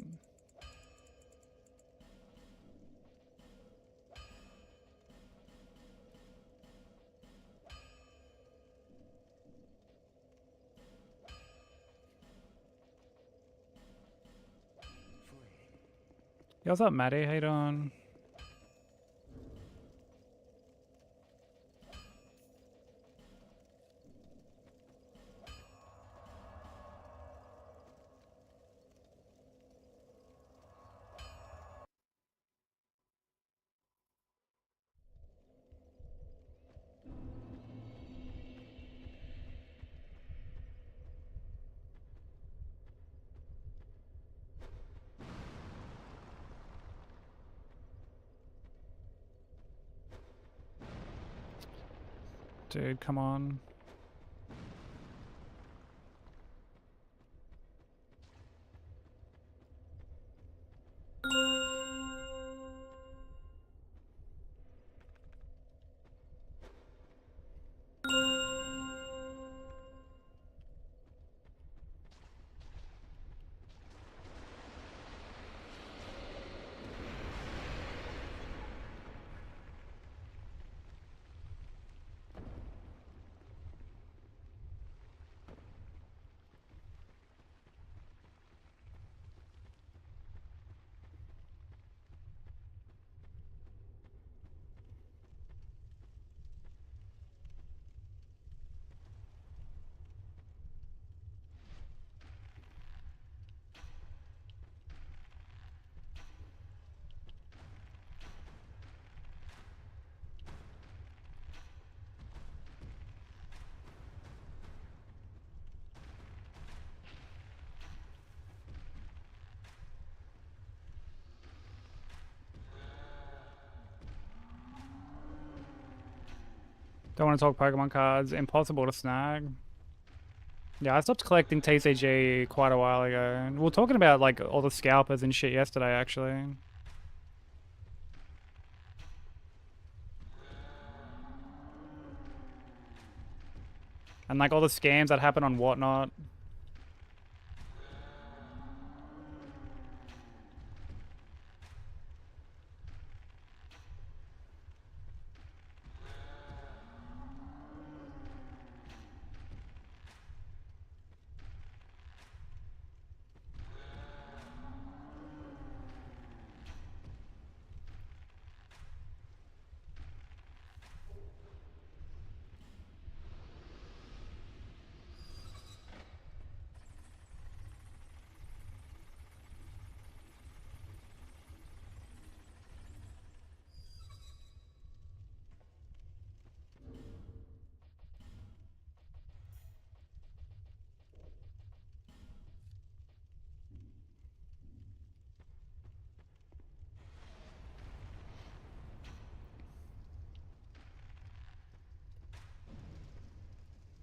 Yo, what's up, Maddie? How you doing? Dude, come on. Don't want to talk Pokemon cards. Impossible to snag. Yeah, I stopped collecting TCG quite a while ago. We were talking about like all the scalpers and shit yesterday, actually. And like all the scams that happen on Whatnot.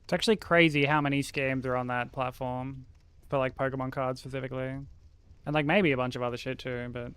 It's actually crazy how many scams are on that platform for like Pokemon cards specifically. And like maybe a bunch of other shit too, but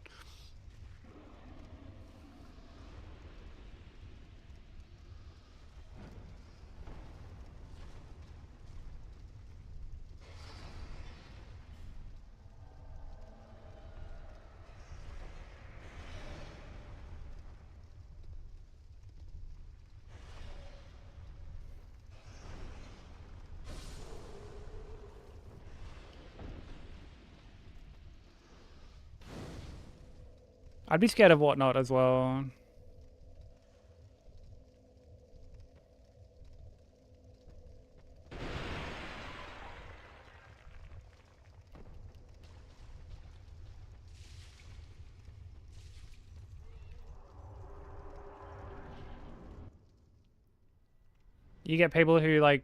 I'd be scared of Whatnot as well. You get people who like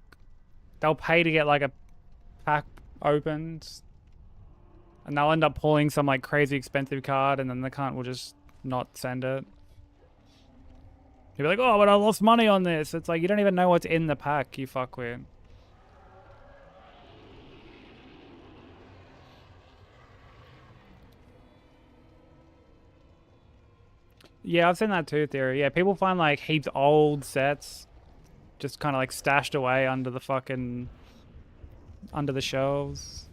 they'll pay to get like a pack opened and they'll end up pulling some like crazy expensive card and then the cunt will just not send it. You'll be like, oh, but I lost money on this. It's like you don't even know what's in the pack, you fuckwit. Yeah, I've seen that too, theory. Yeah, people find like heaps old sets just kind of like stashed away under the fucking under the shelves.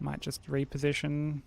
Might just reposition.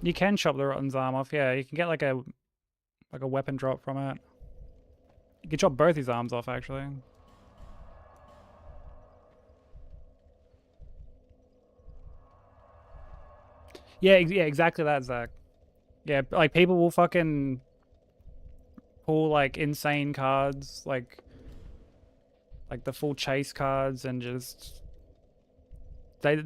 You can chop the Rotten's arm off, yeah. You can get like a weapon drop from it. You can chop both his arms off, actually. Yeah, yeah, exactly that, Zach. Yeah, like people will fucking pull like insane cards, like the full chase cards, and just they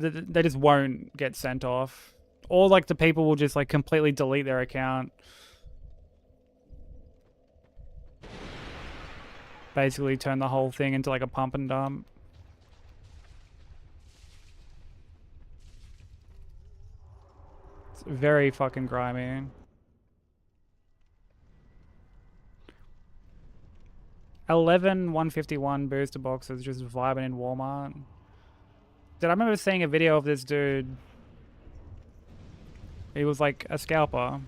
just won't get sent off. Or like the people will just like completely delete their account. Basically turn the whole thing into like a pump and dump. It's very fucking grimy. 11 151 booster boxes just vibing in Walmart. Dude, I remember seeing a video of this dude. He was like a scalper.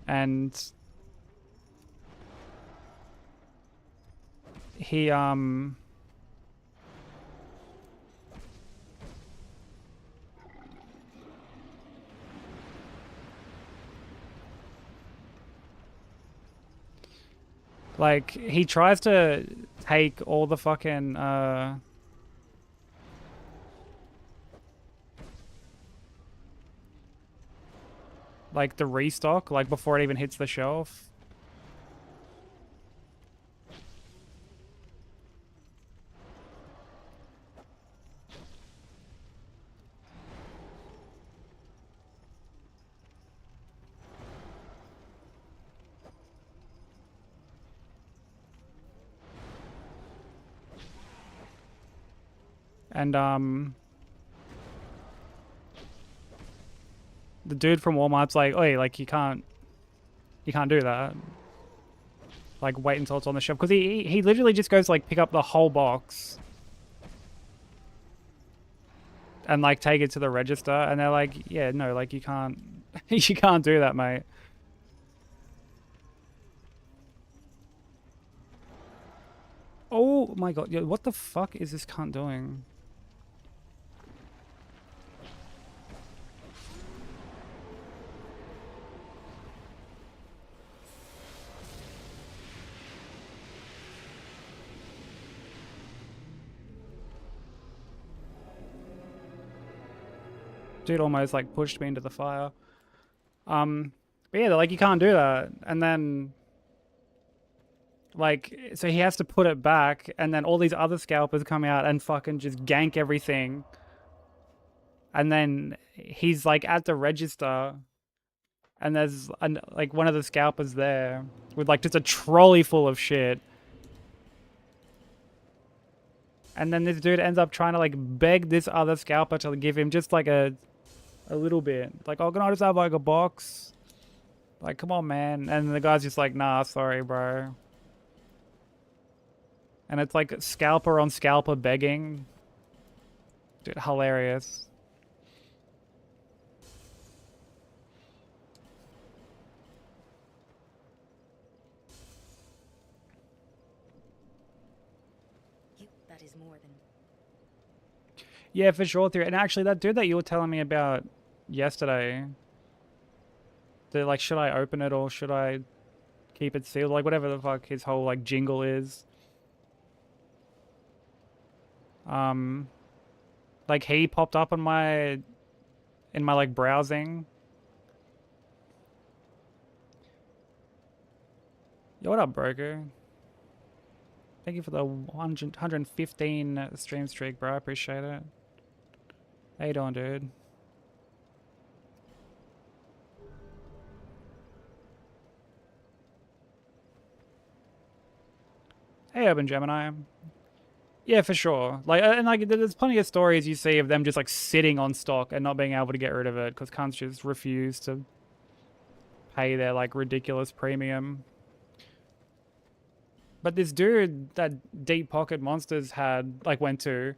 And he like he tries to take all the fucking like the restock, like before it even hits the shelf. And the dude from Walmart's like, "Oi, like you can't do that. Like wait until it's on the shelf." Because he literally just goes like pick up the whole box and like take it to the register, and they're like, "Yeah, no, like you can't you can't do that, mate." Oh my god, yo, what the fuck is this cunt doing? Dude almost like pushed me into the fire. But yeah, they're like, you can't do that. And then like, so he has to put it back, and then all these other scalpers come out and fucking just gank everything. And then he's like at the register, and there's like one of the scalpers there with like just a trolley full of shit. And then this dude ends up trying to like beg this other scalper to give him just like a little bit. Like, oh, can I just have like a box? Like, come on, man. And the guy's just like, nah, sorry, bro. And it's like scalper on scalper begging. Dude, hilarious. That is more than... Yeah, for sure, Theory. And actually, that dude that you were telling me about yesterday, they're like, should I open it or should I keep it sealed? Like, whatever the fuck his whole like jingle is. Like he popped up on my like browsing. Yo, what up, broker? Thank you for the 115 stream streak, bro. I appreciate it. How you doing, dude? Hey, Urban Gemini. Yeah, for sure. Like, and like, there's plenty of stories you see of them just like sitting on stock and not being able to get rid of it because cunts just refuse to pay their like ridiculous premium. But this dude that Deep Pocket Monsters had like went to,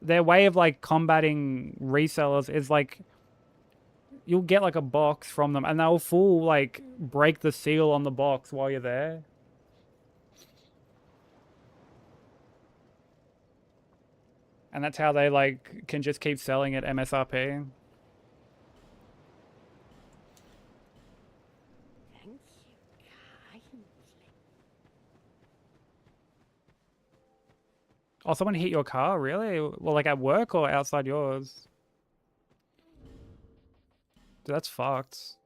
their way of like combating resellers is like you'll get like a box from them and they'll full like break the seal on the box while you're there. And that's how they like can just keep selling at MSRP. Thank you kindly. Oh, someone hit your car? Really? Well, like at work or outside yours? Dude, that's fucked.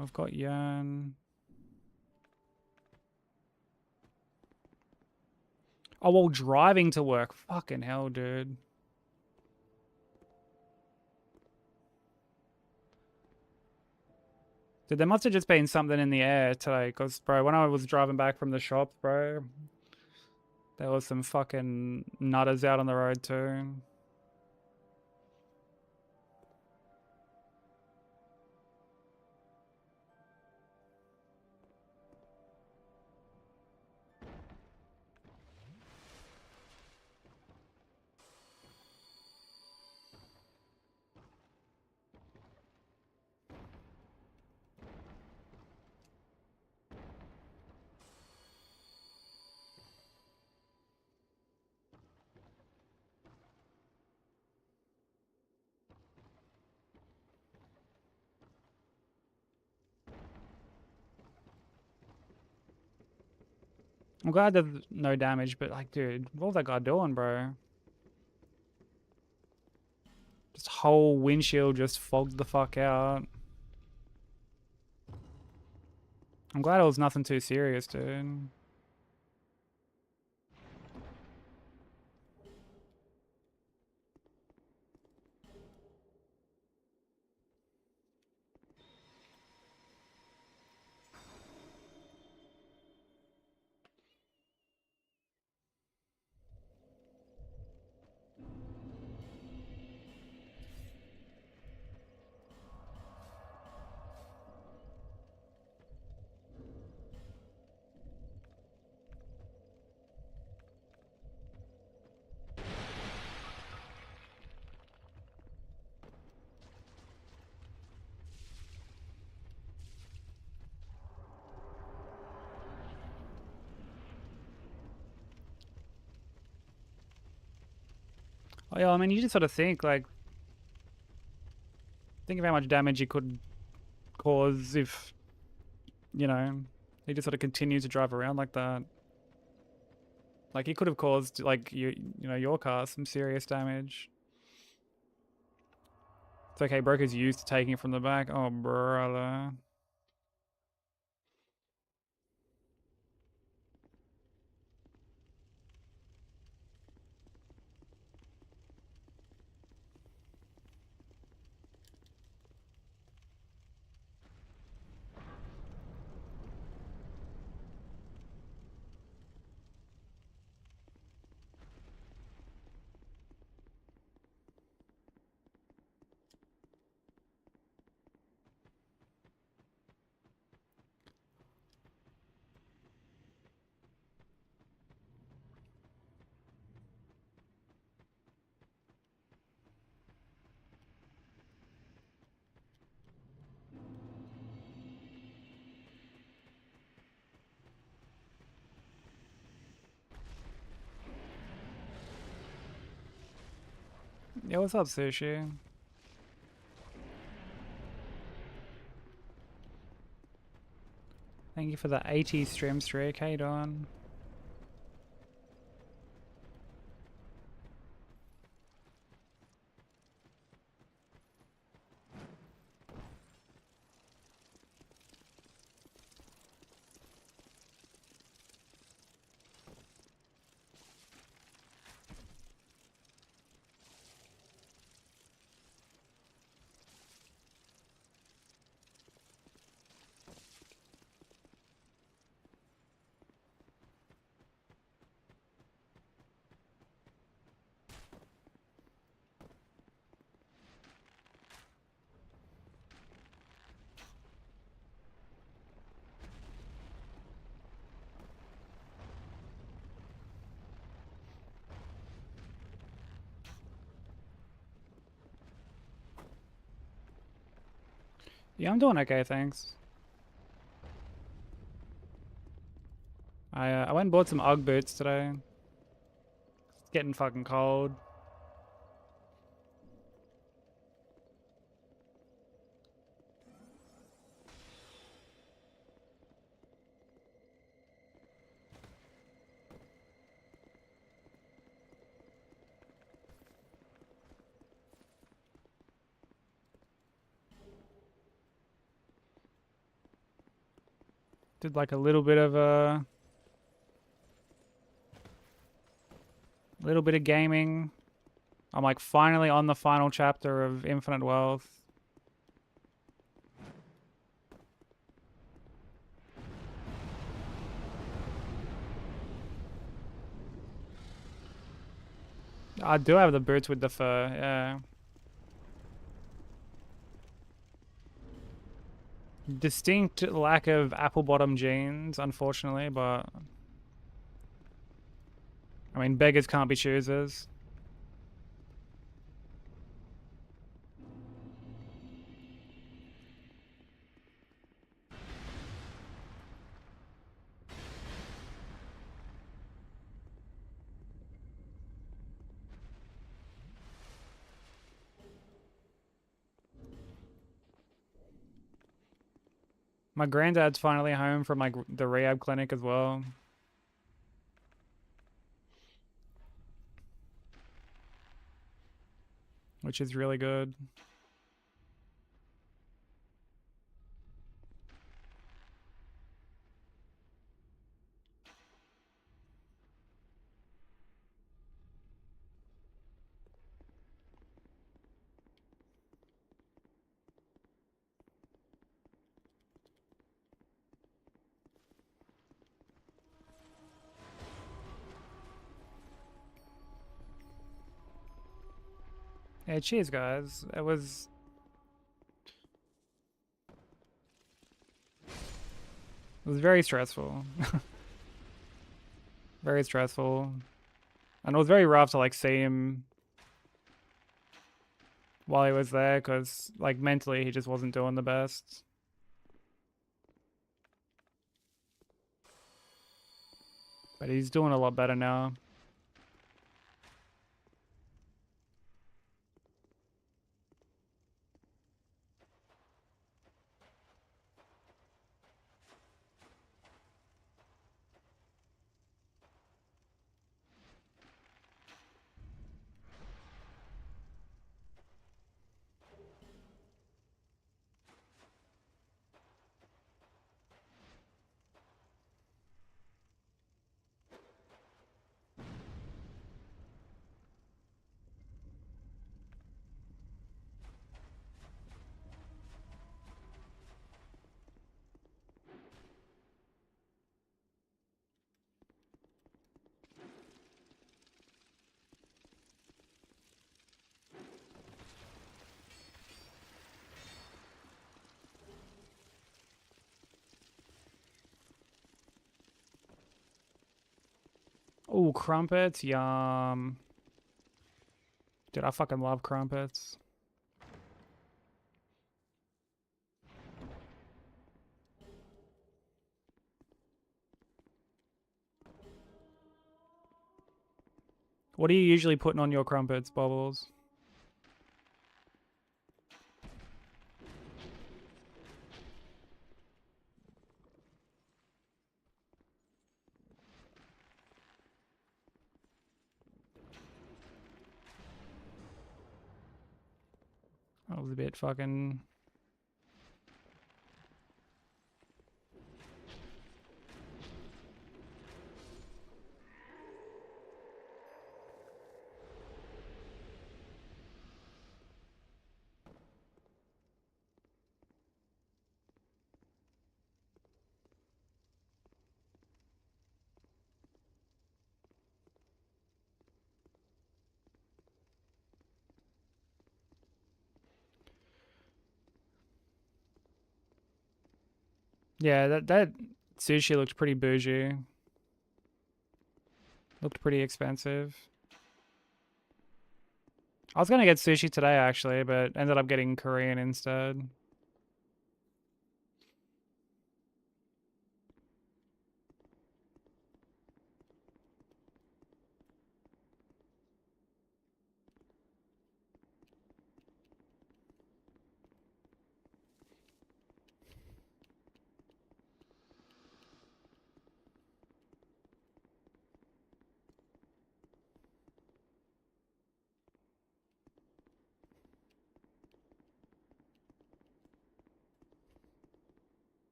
We've got Yearn. Oh, well, driving to work. Fucking hell, dude. Dude, there must have just been something in the air today, because, bro, when I was driving back from the shop, bro, there was some fucking nutters out on the road, too. I'm glad there's no damage, but, like, dude, what was that guy doing, bro? Just whole windshield just fogged the fuck out. I'm glad it was nothing too serious, dude. Oh, yeah, I mean, you just sort of think, like, think of how much damage you could cause if, you know, he just sort of continues to drive around like that. Like, he could have caused, like, you know, your car some serious damage. It's okay, Broker's used to taking it from the back. Oh, brother. Yeah, what's up, Sushi? Thank you for the 80 stream streak. How you doing? Yeah, I'm doing okay, thanks. I went and bought some UGG boots today. It's getting fucking cold. Did like a little bit of gaming. I'm like finally on the final chapter of Infinite Wealth. I do have the boots with the fur, yeah. Distinct lack of apple bottom jeans, unfortunately, but I mean, beggars can't be choosers. My granddad's finally home from like the rehab clinic as well. Which is really good. Hey, cheers, guys. It was very stressful. Very stressful. And it was very rough to like see him while he was there because like mentally he just wasn't doing the best. But he's doing a lot better now. Oh, crumpets, yum. Dude, I fucking love crumpets. What are you usually putting on your crumpets, Bubbles? That was a bit fucking... Yeah, that sushi looked pretty bougie. Looked pretty expensive. I was gonna get sushi today actually, but ended up getting Korean instead.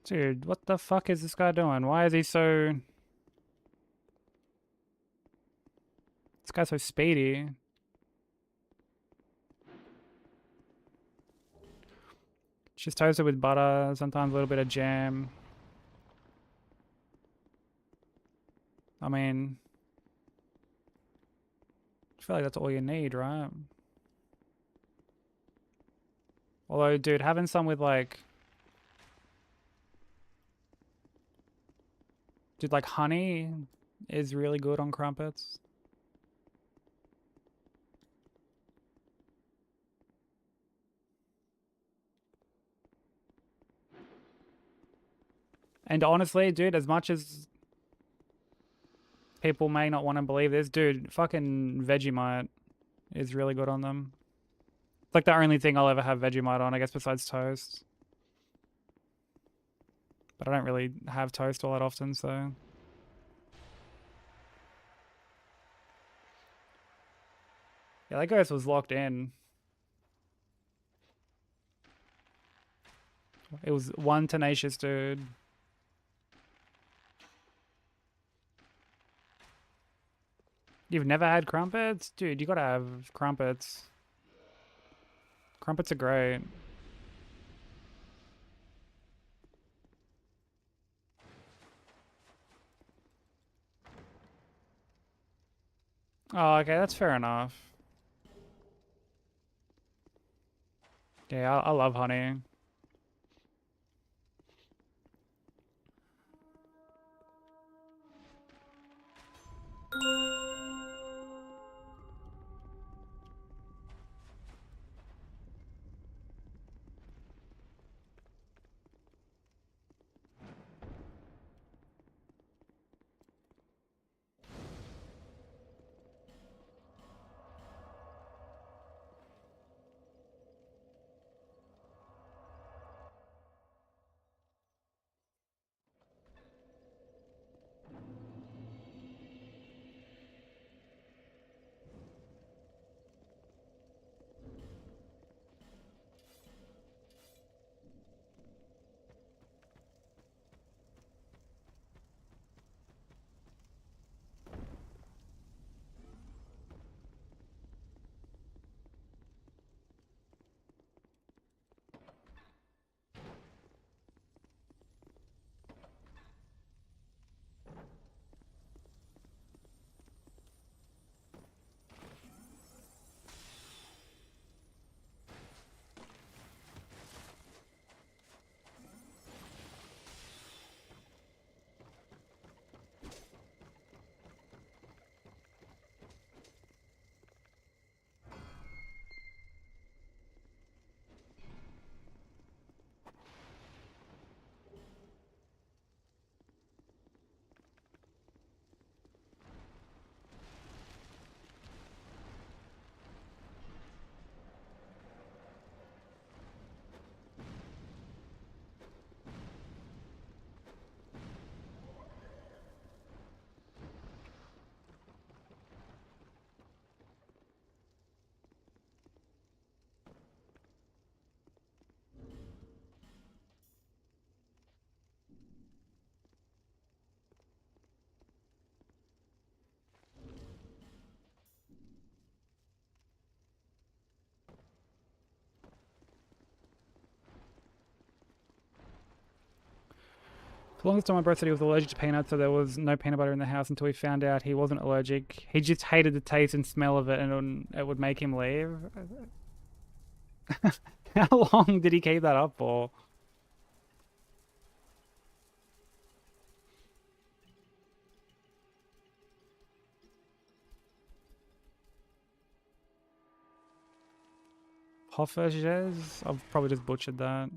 Dude, what the fuck is this guy doing? Why is he so... This guy's so speedy. Just toasted with butter, sometimes a little bit of jam. I mean... I feel like that's all you need, right? Although, dude, having some with like... Dude, like honey is really good on crumpets. And honestly, dude, as much as people may not want to believe this, dude, fucking Vegemite is really good on them. It's like the only thing I'll ever have Vegemite on, I guess, besides toast. But I don't really have toast all that often, so... Yeah, that ghost was locked in. It was one tenacious dude. You've never had crumpets? Dude, you gotta have crumpets. Crumpets are great. Oh, okay, that's fair enough. Yeah, I love honey. For the longest time, my brother said he was allergic to peanuts, so there was no peanut butter in the house until we found out he wasn't allergic. He just hated the taste and smell of it, and it would make him leave. How long did he keep that up for? Hoffages? I've probably just butchered that.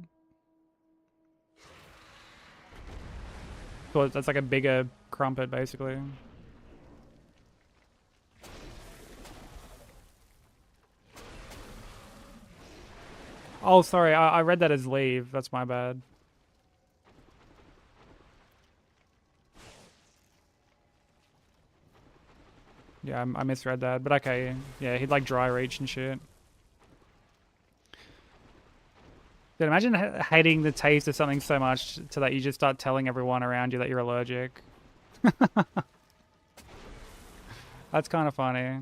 Well, that's like a bigger crumpet, basically. Oh, sorry, I read that as leave. That's my bad. Yeah, I misread that, but okay. Yeah, he'd like dry reach and shit. Dude, imagine hating the taste of something so much to that you just start telling everyone around you that you're allergic. That's kind of funny.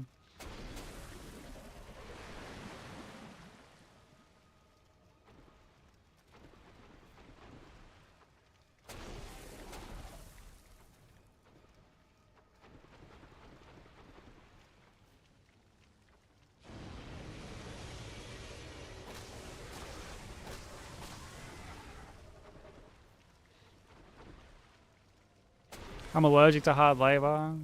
I'm allergic to hard labor.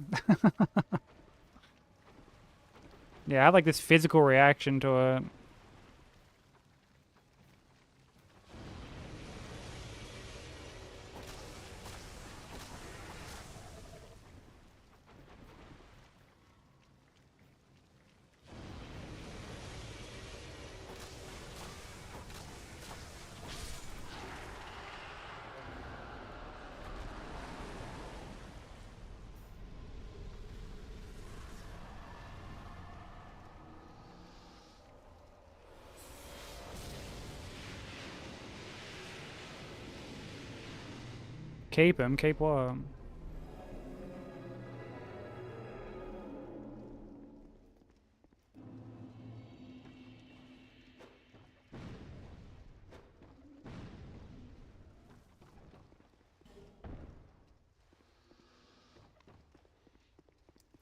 Yeah, I have like this physical reaction to it. Keep him, keep what?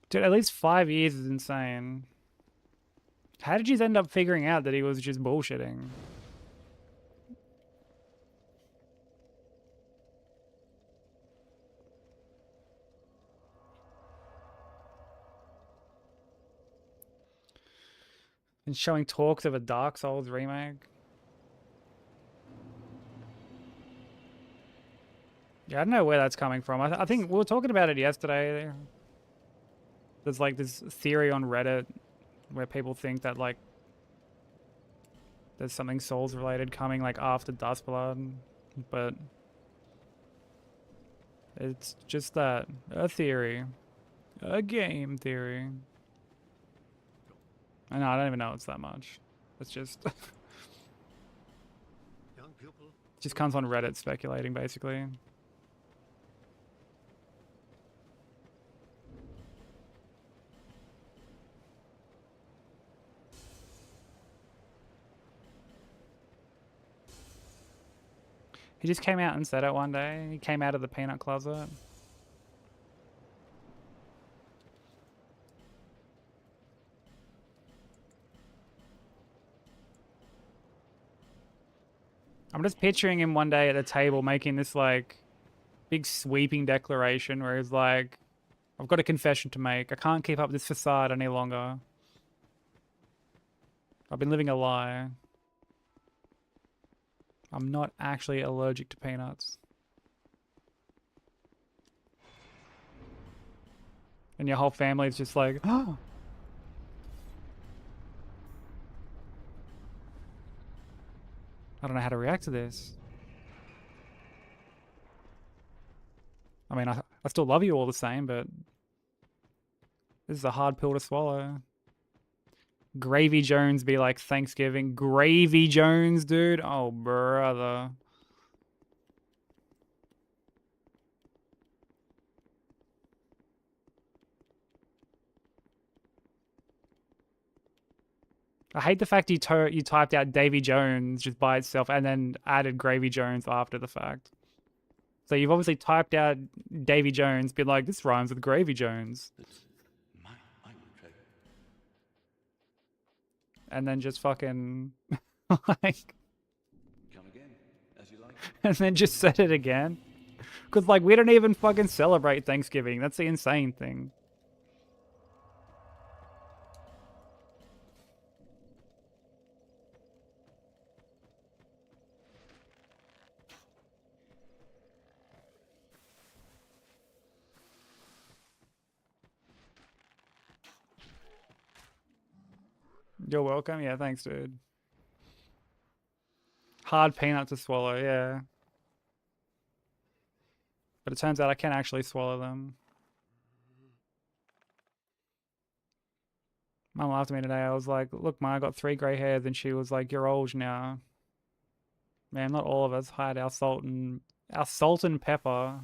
Dude, at least 5 years is insane. How did you end up figuring out that he was just bullshitting? And showing talks of a Dark Souls remake? Yeah, I don't know where that's coming from. I think we were talking about it yesterday. There's like this theory on Reddit where people think that like there's something Souls related coming like after Dustblood, but it's just that a theory, a game theory. I know, I don't even know it's that much. It's just Young pupil, just comes on Reddit speculating basically. He just came out and said it one day. He came out of the peanut closet. I'm just picturing him one day at a table making this like big sweeping declaration where he's like, I've got a confession to make. I can't keep up this facade any longer. I've been living a lie. I'm not actually allergic to peanuts. And your whole family's just like, oh. I don't know how to react to this. I mean, I still love you all the same, but this is a hard pill to swallow. Gravy Jones be like Thanksgiving. Gravy Jones, dude. Oh, brother. I hate the fact you typed out Davy Jones just by itself and then added Gravy Jones after the fact. So you've obviously typed out Davy Jones, been like, this rhymes with Gravy Jones. And then just fucking like Come again, as you like. and then just said it again. Cause like we don't even fucking celebrate Thanksgiving. That's the insane thing. You're welcome. Yeah, thanks, dude. Hard peanut to swallow, yeah. But it turns out I can actually swallow them. Mum laughed at me today. I was like, look, Ma, I got 3 grey hairs. And she was like, you're old now. Man, not all of us hide our salt and pepper.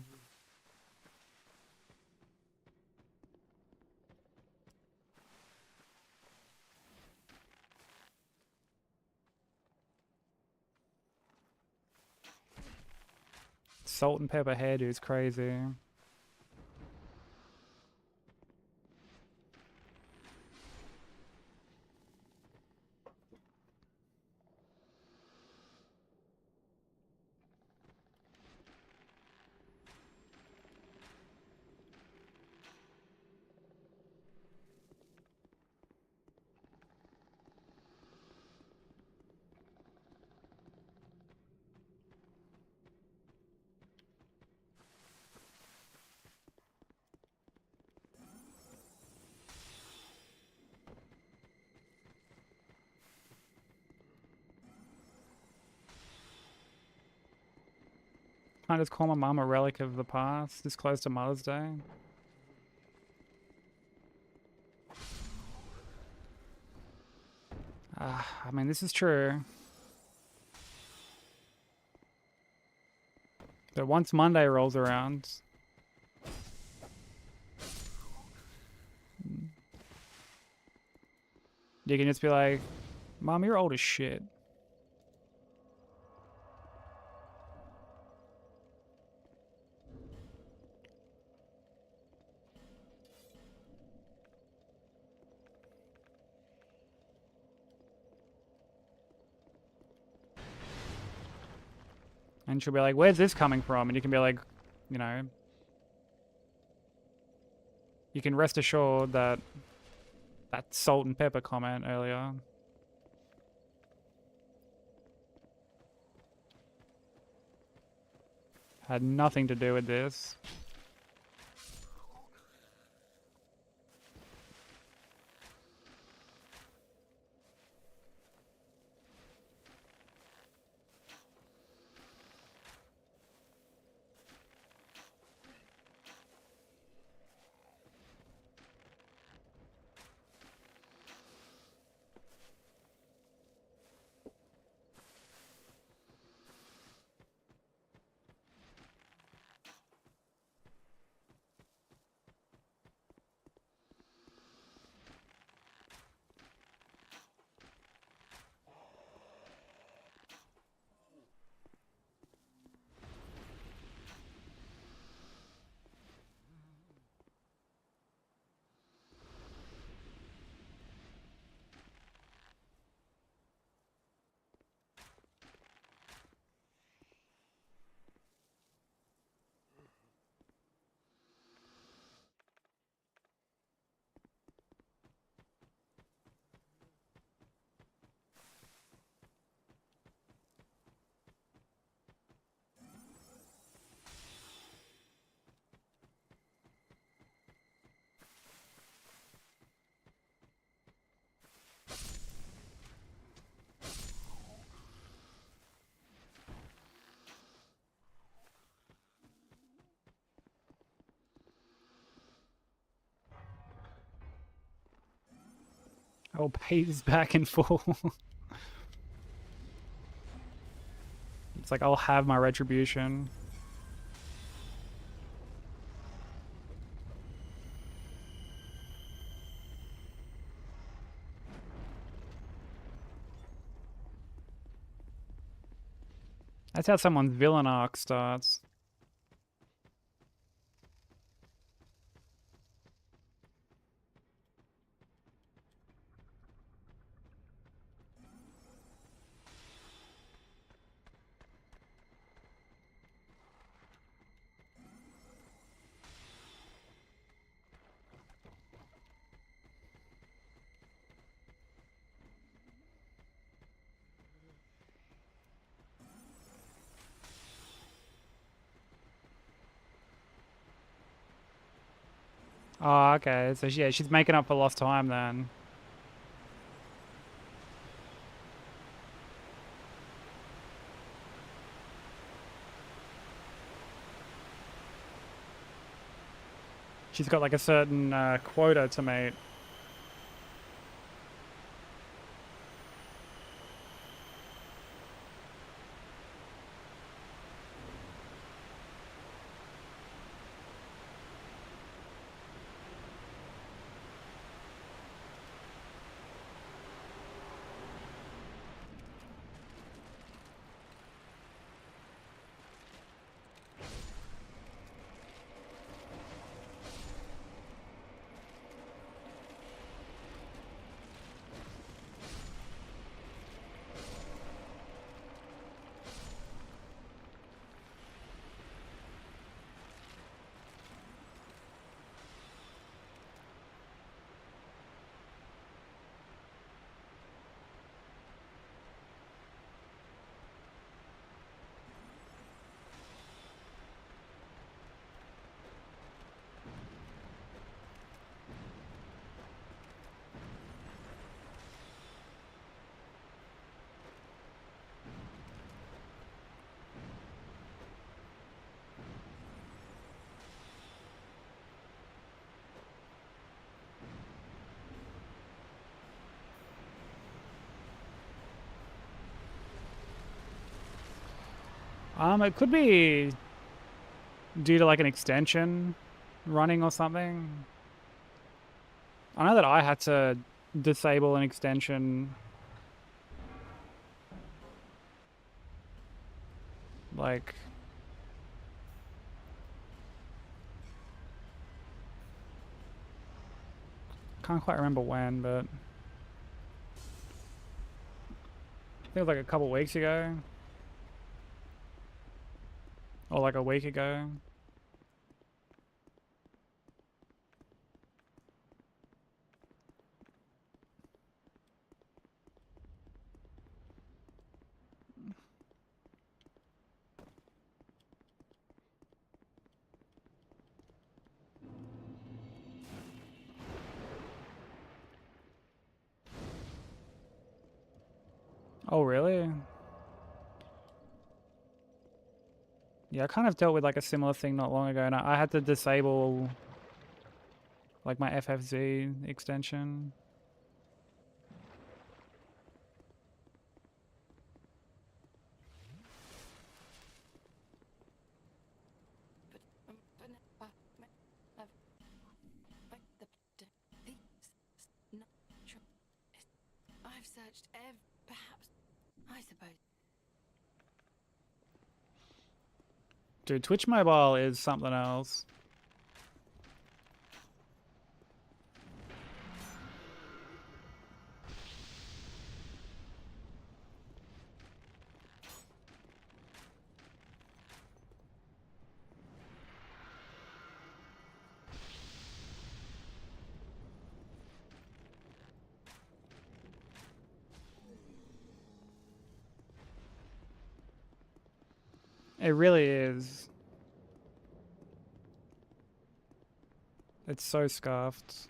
Salt and pepper hairdo is crazy. Can't just call my mum a relic of the past this close to Mother's Day. I mean, this is true. But once Monday rolls around, you can just be like, Mom, you're old as shit. And she'll be like, where's this coming from? And you can be like, you know, you can rest assured that that salt and pepper comment earlier had nothing to do with this. Oh, Paige's back in full. It's like, I'll have my retribution. That's how someone's villain arc starts. Oh, okay. So yeah, she's making up for lost time then. She's got like a certain quota to meet. It could be due to like an extension running or something. I know that I had to disable an extension like can't quite remember when, but I think it was like a couple weeks ago or like a week ago. Oh, really? Yeah, I kind of dealt with like a similar thing not long ago, and I had to disable like my FFZ extension. I've searched perhaps, I suppose. Dude, Twitch Mobile is something else. It really is. It's so scuffed.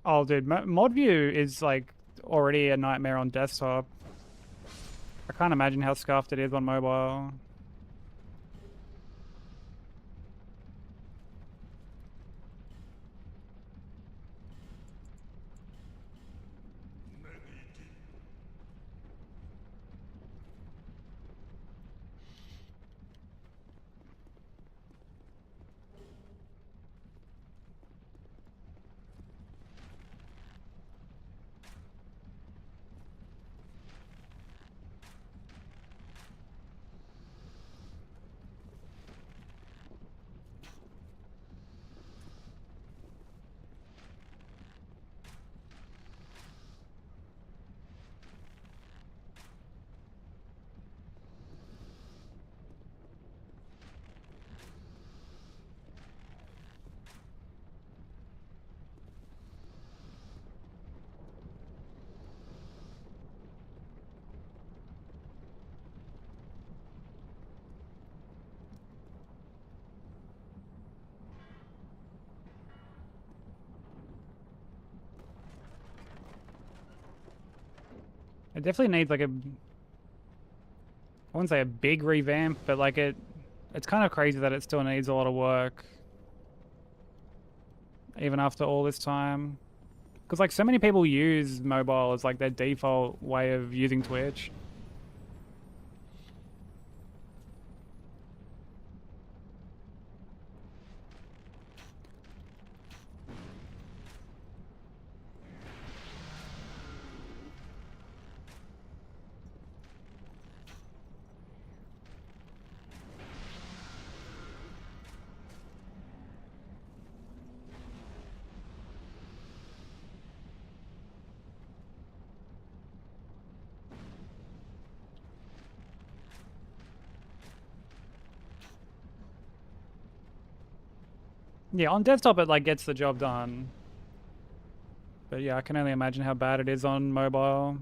Oh, dude, mod view is like already a nightmare on desktop. I can't imagine how scuffed it is on mobile. It definitely needs like a, I wouldn't say a big revamp, but like it's kind of crazy that it still needs a lot of work. Even after all this time. Because like so many people use mobile as like their default way of using Twitch. Yeah, on desktop it like gets the job done. But yeah, I can only imagine how bad it is on mobile.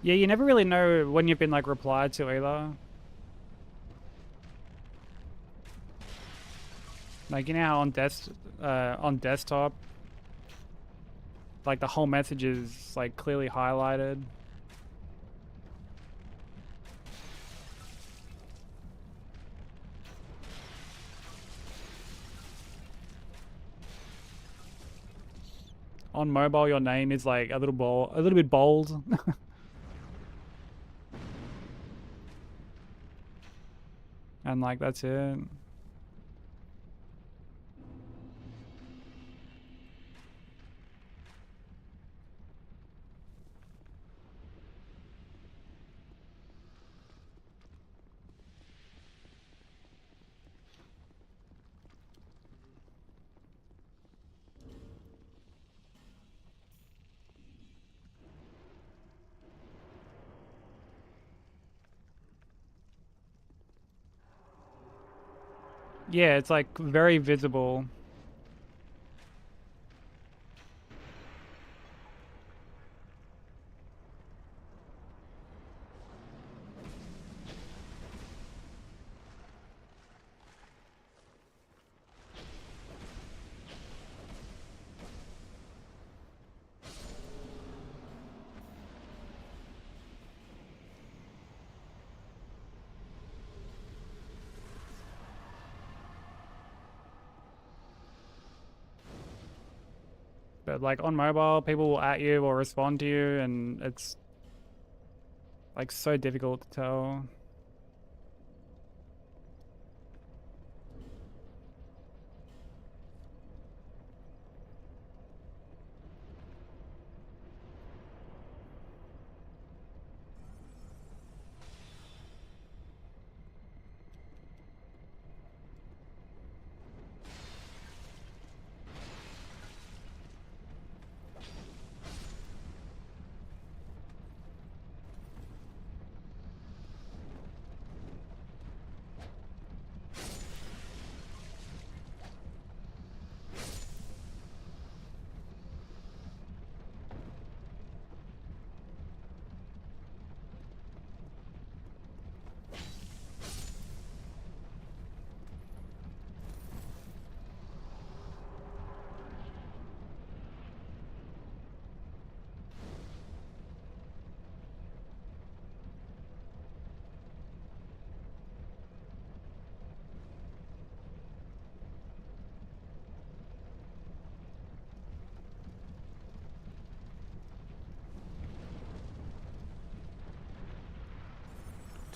Yeah, you never really know when you've been like replied to either. Like, you know how on desktop, like the whole message is like clearly highlighted. On mobile, your name is like a little bit bold. And like that's it. Yeah, it's like very visible. But like on mobile, people will at you or respond to you, and it's like so difficult to tell.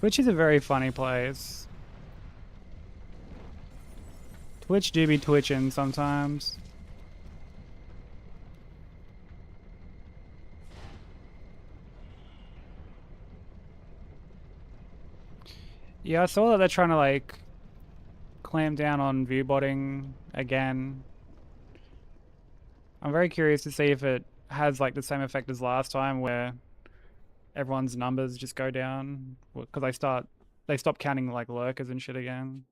Twitch is a very funny place. Twitch do be twitching sometimes. Yeah, I saw that they're trying to like clamp down on viewbotting again. I'm very curious to see if it has like the same effect as last time where everyone's numbers just go down because they stop counting like lurkers and shit again.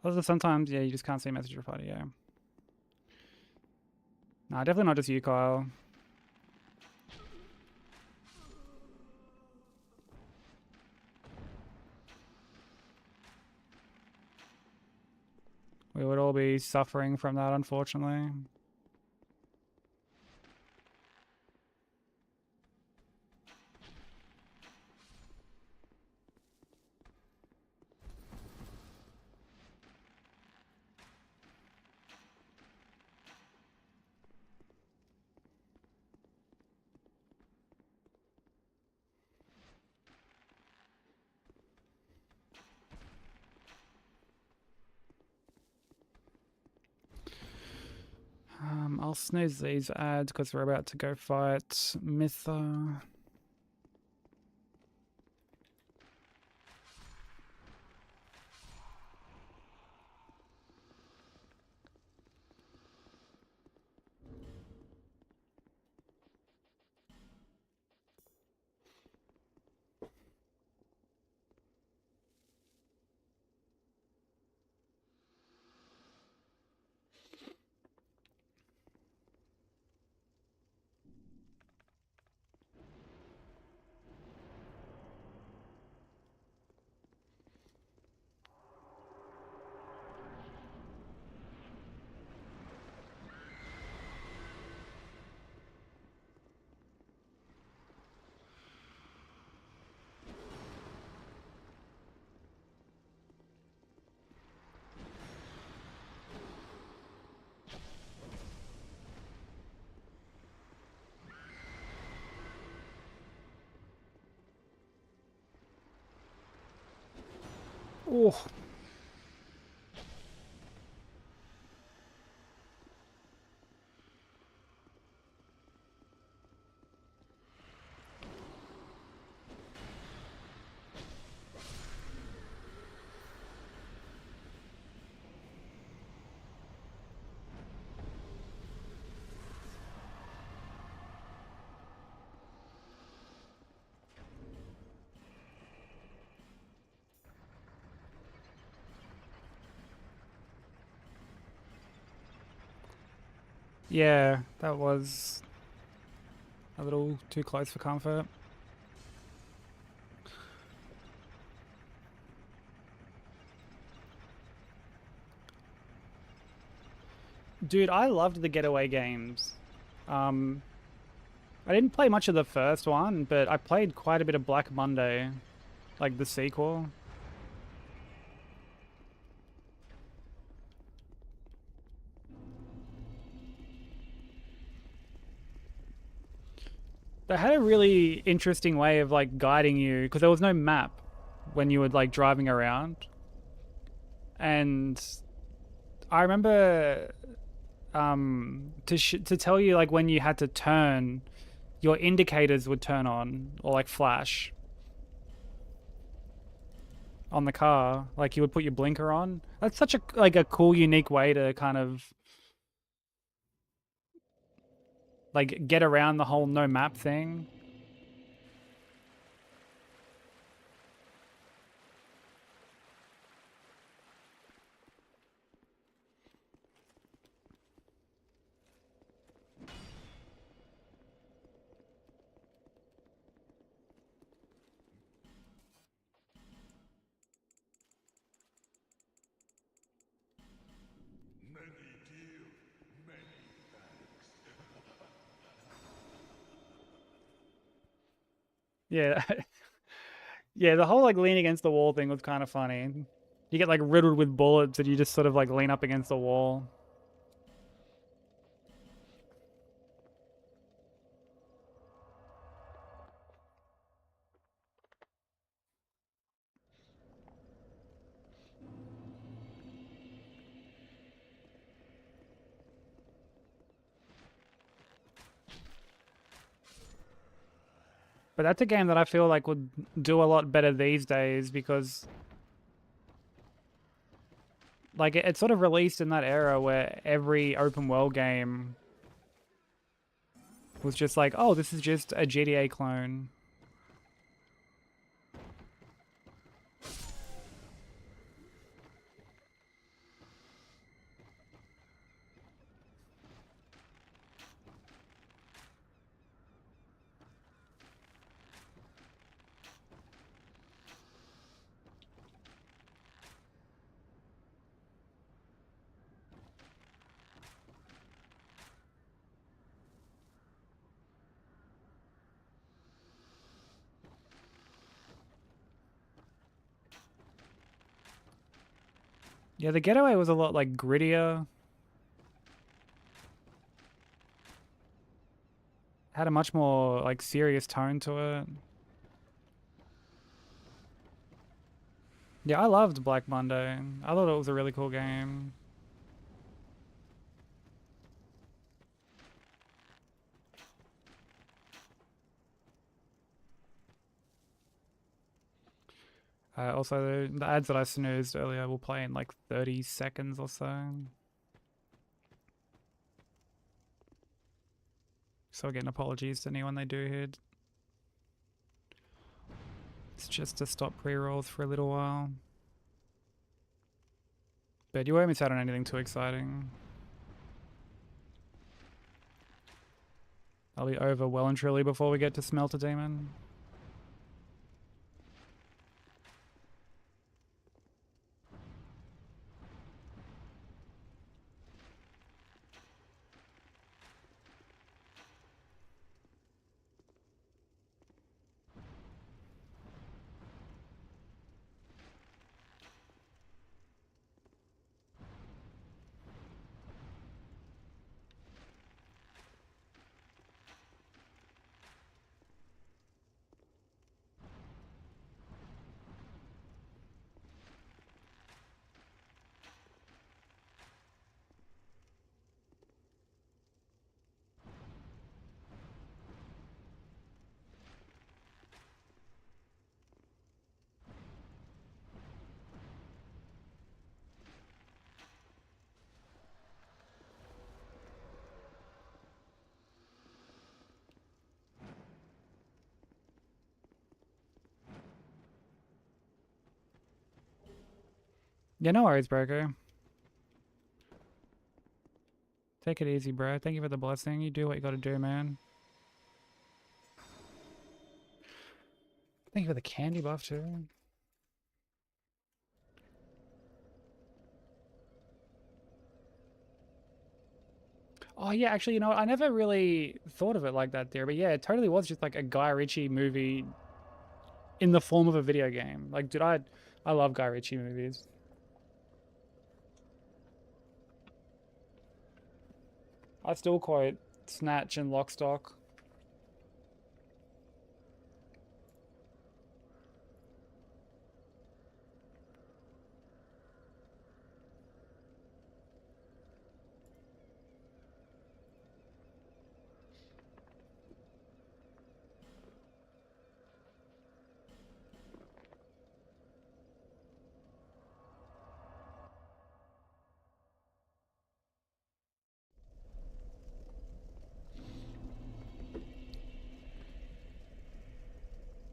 Also, sometimes, yeah, you just can't see message reply, yeah. Nah, definitely not just you, Kyle. We would all be suffering from that, unfortunately. I'll snooze these ads because we're about to go fight Mytha. Oh. Yeah, that was a little too close for comfort. Dude, I loved the Getaway games. I didn't play much of the first one, but I played quite a bit of Black Monday, like the sequel. They had a really interesting way of like guiding you because there was no map when you were like driving around. And I remember to tell you like when you had to turn, your indicators would turn on or like flash on the car. Like you would put your blinker on. That's such a cool, unique way to kind of like get around the whole no map thing. Yeah. Yeah, the whole like lean against the wall thing was kind of funny. You get like riddled with bullets and you just sort of like lean up against the wall. But that's a game that I feel like would do a lot better these days because like it's sort of released in that era where every open world game was just like, oh, this is just a GTA clone. Yeah, the Getaway was a lot like grittier. Had a much more like serious tone to it. Yeah, I loved Black Monday. I thought it was a really cool game. Also, the ads that I snoozed earlier will play in like 30 seconds or so. So again, apologies to anyone they do hit. It's just to stop pre-rolls for a little while. But you won't miss out on anything too exciting. I'll be over well and truly before we get to Smelter Demon. Yeah, no worries, Broker. Take it easy, bro. Thank you for the blessing. You do what you gotta do, man. Thank you for the candy buff, too. Oh, yeah, actually, you know what? I never really thought of it like that there. But yeah, it totally was just like a Guy Ritchie movie in the form of a video game. Like, dude, I love Guy Ritchie movies. I still quote Snatch and Lockstock.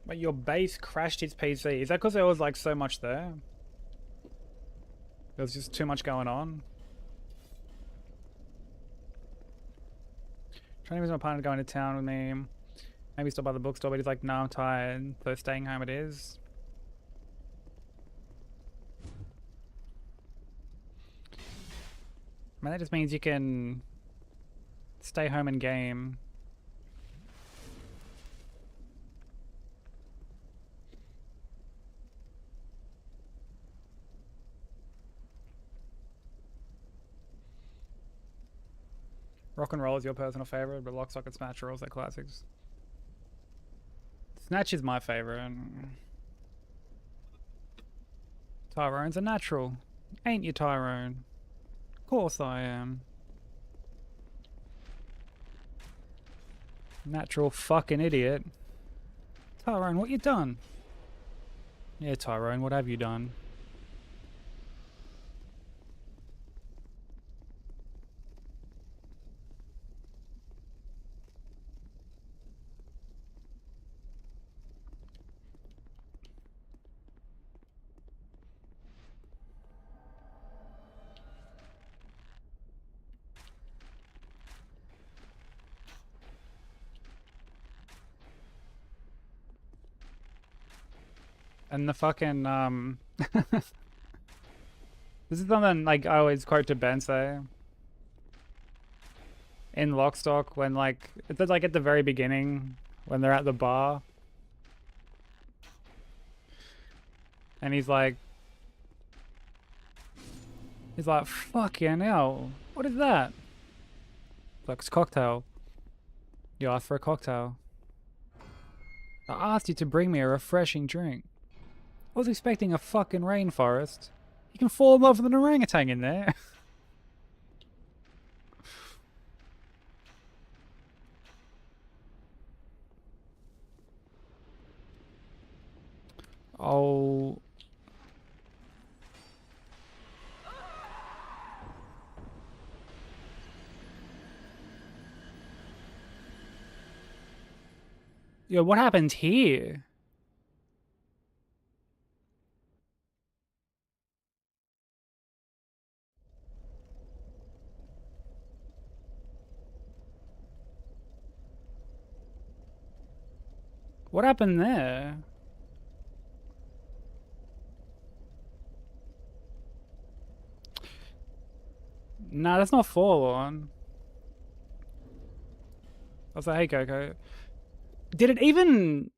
But your base crashed his PC. Is that because there was like so much there? There was just too much going on. Trying to use my partner to go into town with me. Maybe stop by the bookstore, but he's like, no, I'm tired. So staying home it is. Man, that just means you can stay home and game. Rock and roll is your personal favorite, but Lock, Stock, and Smash are also classics. Snatch is my favorite. Tyrone's a natural. Ain't you, Tyrone? Of course I am. Natural fucking idiot. Tyrone, what you done? Yeah, Tyrone, what have you done? And the fucking, this is something, like, I always quote to Ben say. In Lockstock, when, like, it's like at the very beginning, when they're at the bar. And he's like, fucking hell, what is that? Like, it's a cocktail. You asked for a cocktail. I asked you to bring me a refreshing drink. I was expecting a fucking rainforest. You can fall in love with an orangutan in there. Oh, Yo, what happened here? What happened there? Nah, that's not Forlorn. I was like, hey, Coco. Did it even...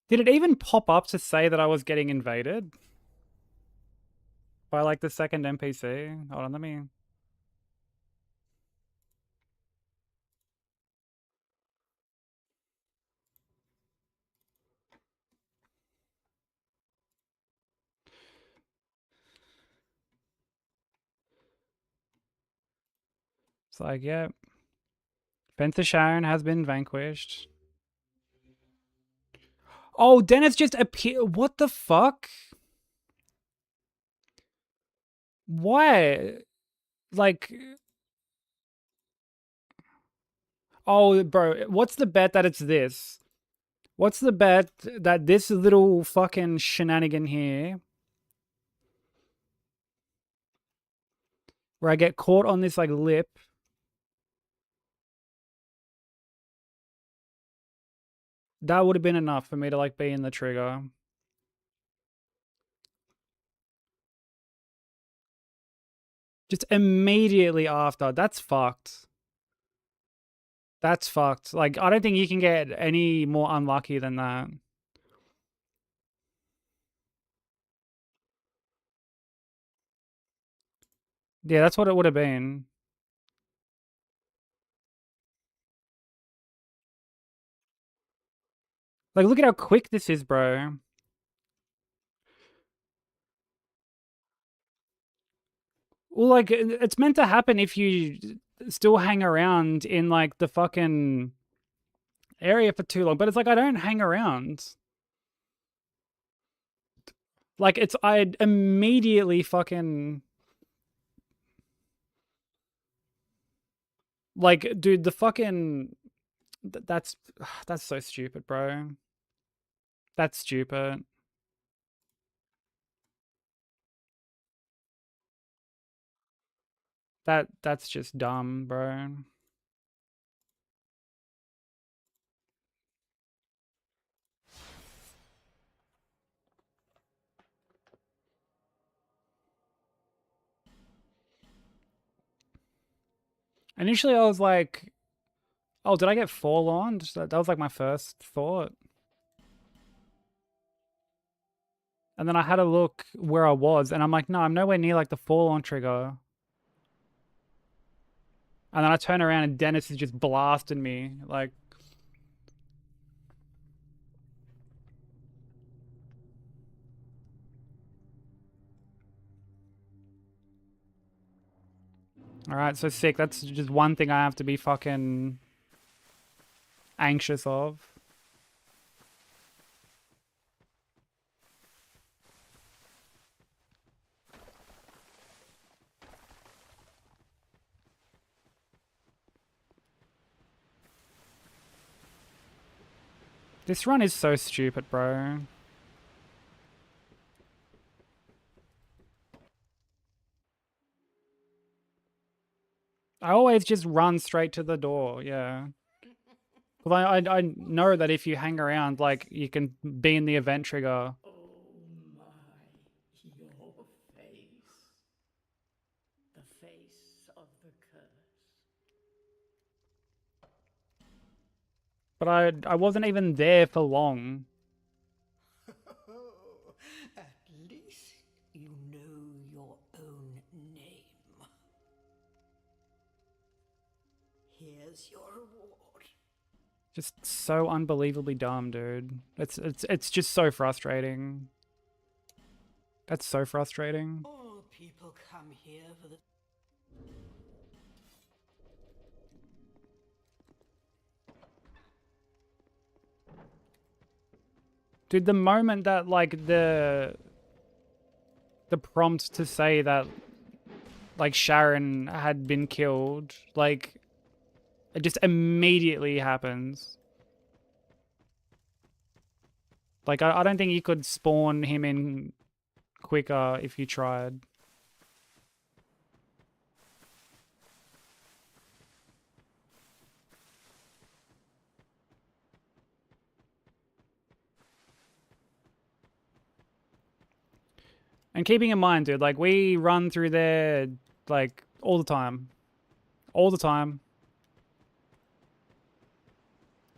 Did it even pop up to say that I was getting invaded? By, like, the second NPC? Hold on, let me... It's like, yeah. Fencer Sharon has been vanquished. Oh, Dennis just appeared. What the fuck? Why? Like, oh, bro, what's the bet that it's this? What's the bet that this little fucking shenanigan here, where I get caught on this, like, lip, that would have been enough for me to, like, be in the trigger. Just immediately after. That's fucked. That's fucked. Like, I don't think you can get any more unlucky than that. Yeah, that's what it would have been. Like, look at how quick this is, bro. Well, like, it's meant to happen if you still hang around in, like, the fucking area for too long. But it's like, I don't hang around. Like, it's, I immediately fucking... Like, dude, the fucking... That's so stupid, bro. That's stupid. That's just dumb, bro. Initially, I was like, oh, did I get forlorn? That was like my first thought. And then I had a look where I was, and I'm like, no, I'm nowhere near like the forlorn trigger. And then I turn around and Dennis is just blasting me. Like, all right, so sick. That's just one thing I have to be fucking anxious of. This run is so stupid, bro. I always just run straight to the door, yeah. Well, I know that if you hang around, like, you can be in the event trigger. Oh my, your face. The face of the curse. But I wasn't even there for long. At least you know your own name. Here's your reward. Just so unbelievably dumb, dude. It's just so frustrating. That's so frustrating. All people come here for the... Dude, the moment that, like, the prompt to say that, like, Sharon had been killed, like, It just immediately happens. Like, I don't think you could spawn him in quicker if you tried. And keeping in mind, dude, like, we run through there, like, all the time. All the time.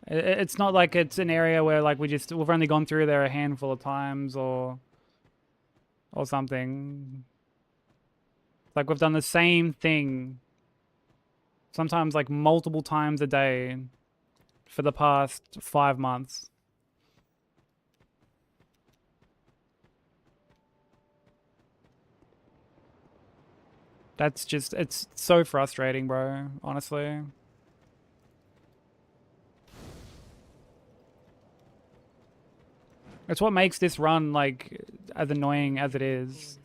It's not like it's an area where, like, we've only gone through there a handful of times or something. Like, we've done the same thing sometimes, like, multiple times a day for the past 5 months. That's just, it's so frustrating, bro, honestly. It's what makes this run, like, as annoying as it is.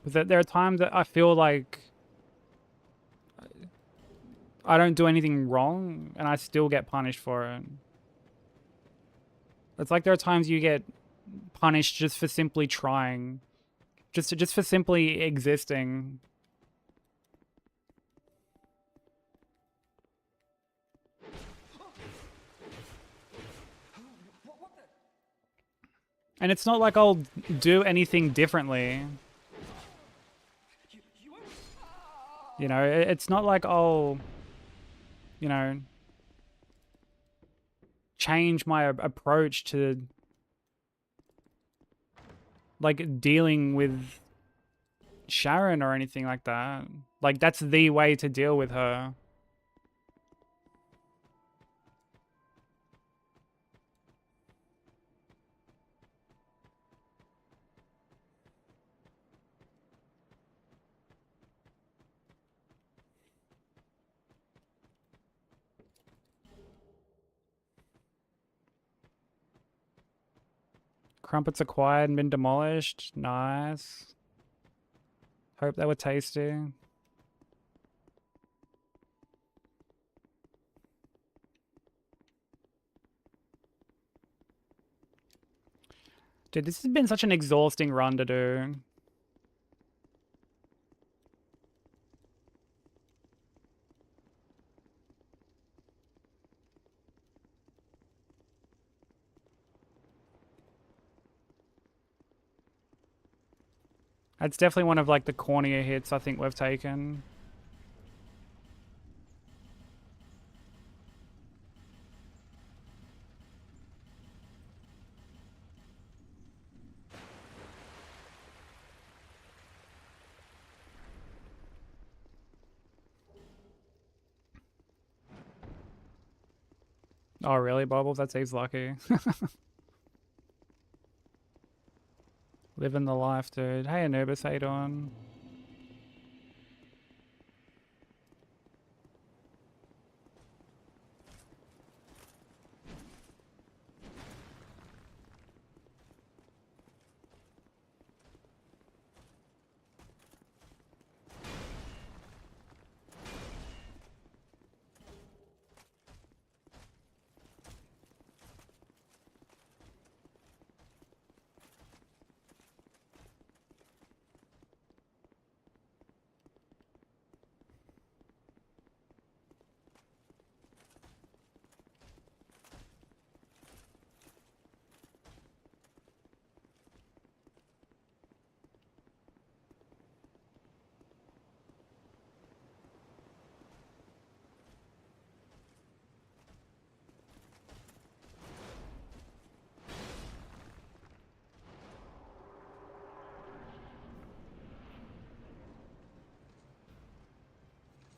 That there are times that I feel like I don't do anything wrong and I still get punished for it. It's like there are times you get punished just for simply trying. Just for simply existing. And it's not like I'll do anything differently. You know, it's not like I'll, you know, change my approach to, like, dealing with Sharon or anything like that. Like, that's the way to deal with her. Crumpets acquired and been demolished. Nice. Hope they were tasty. Dude, this has been such an exhausting run to do. It's definitely one of, like, the cornier hits I think we've taken. Oh, really, Bubbles? That seems lucky. Living the life, dude. Hey, Anubis, how you doing?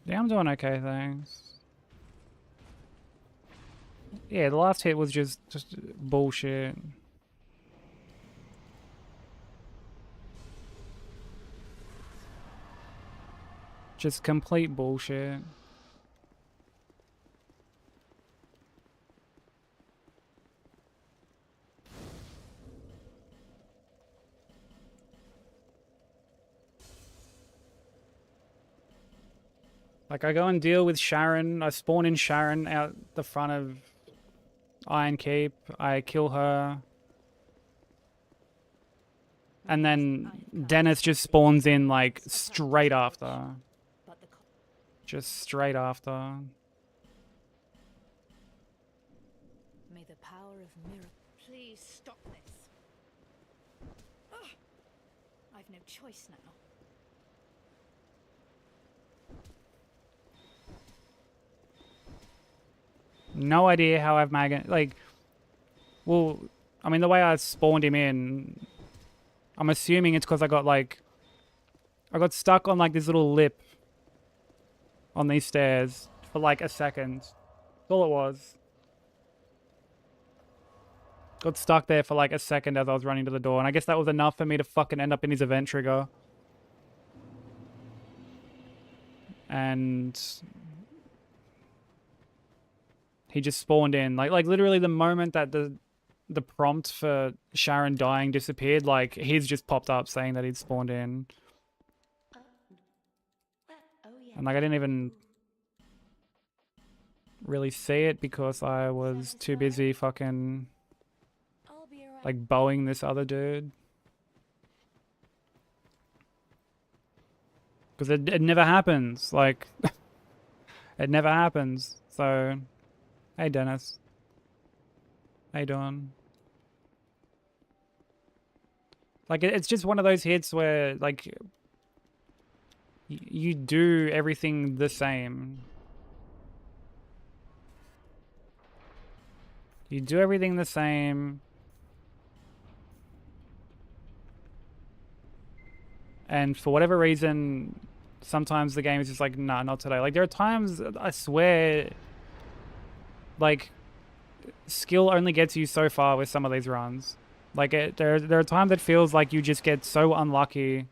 Yeah, I'm doing okay, thanks. Yeah, the last hit was just bullshit. Just complete bullshit. Like, I go and deal with Sharon. I spawn in Sharon out the front of Iron Keep. I kill her. And then Dennis just spawns in, like, straight after. Just straight after. May the power of mirror. Please stop this. Ugh. I've no choice now. No idea how I've like, well, I mean, the way I spawned him in, I'm assuming it's because I got stuck on, like, this little lip on these stairs for, like, a second. That's all it was. Got stuck there for, like, a second as I was running to the door, and I guess that was enough for me to fucking end up in his event trigger. And he just spawned in. Like literally the moment that the prompt for Sharon dying disappeared, like, he's just popped up saying that he'd spawned in. And, like, I didn't even really see it because I was too busy fucking, like, bowing this other dude. Because it never happens. Like, it never happens. So, hey, Dennis. How you doing? Like, it's just one of those hits where, like, you do everything the same. You do everything the same. And for whatever reason, sometimes the game is just like, nah, not today. Like, there are times, I swear, like, skill only gets you so far with some of these runs. Like, there are times it feels like you just get so unlucky.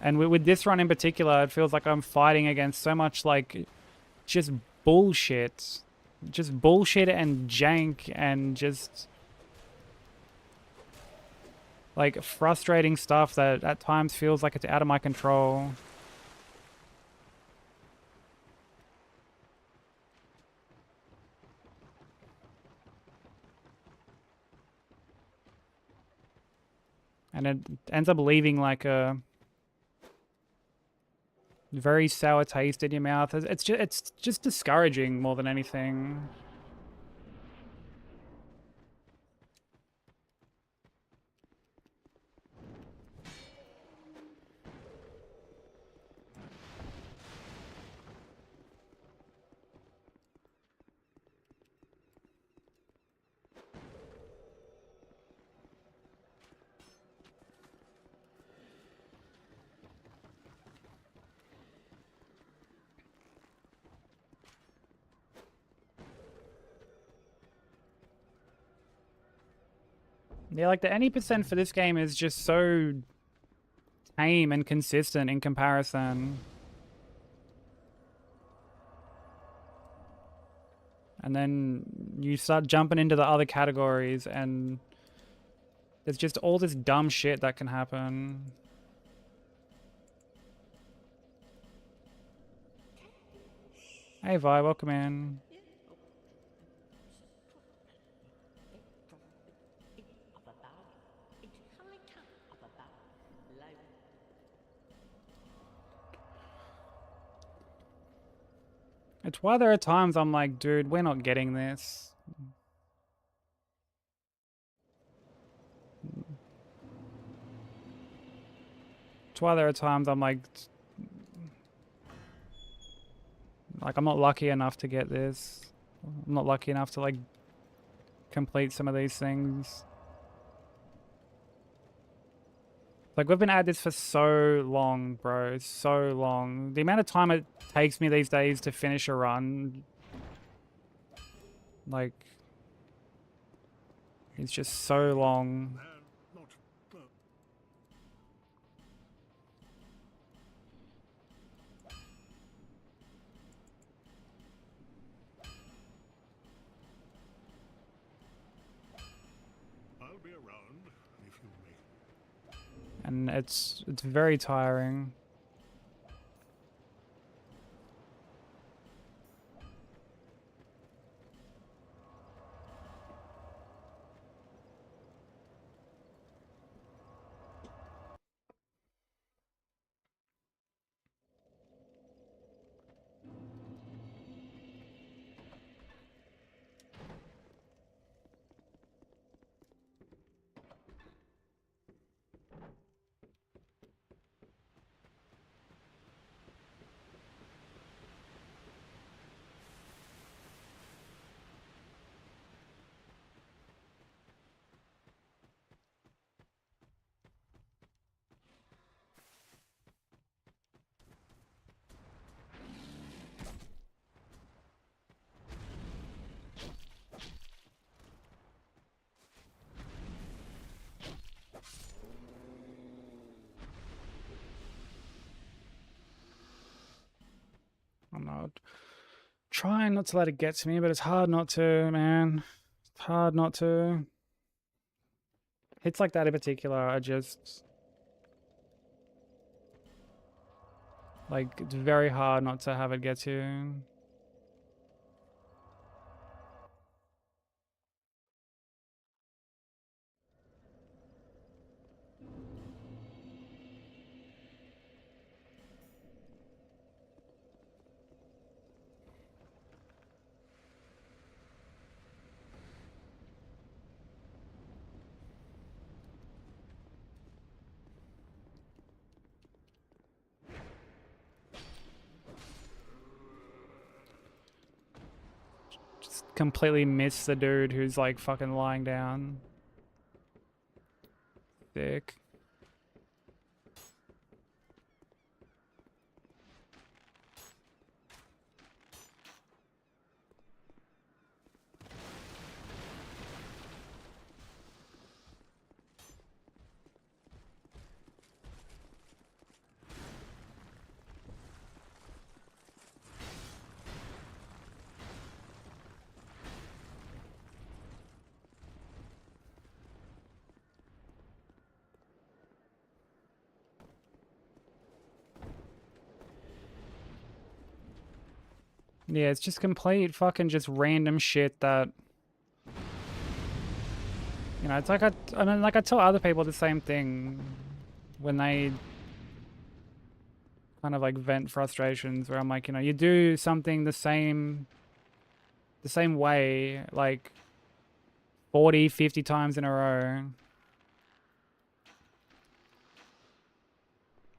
And with this run in particular, it feels like I'm fighting against so much, like, just bullshit. Just bullshit and jank and just, like, frustrating stuff that at times feels like it's out of my control. And it ends up leaving, like, a very sour taste in your mouth. It's just discouraging more than anything. Yeah, like, the any percent for this game is just so tame and consistent in comparison. And then you start jumping into the other categories and there's just all this dumb shit that can happen. Hey Vi, welcome in. It's why there are times I'm like, dude, we're not getting this. It's why there are times I'm like, I'm not lucky enough to get this. I'm not lucky enough to, like, complete some of these things. Like, we've been at this for so long, bro. So long. The amount of time it takes me these days to finish a run, like, it's just so long. I'll be around if you make And it's very tiring. I'm not trying not to let it get to me, but it's hard not to, man. It's hard not to. Hits like that in particular are just like, it's very hard not to have it get to you. Just completely miss the dude who's like fucking lying down. Sick. Yeah, it's just complete fucking just random shit that, you know, it's like I mean, like I tell other people the same thing when they kind of like vent frustrations, where I'm like, you know, you do something the same way like 40, 50 times in a row.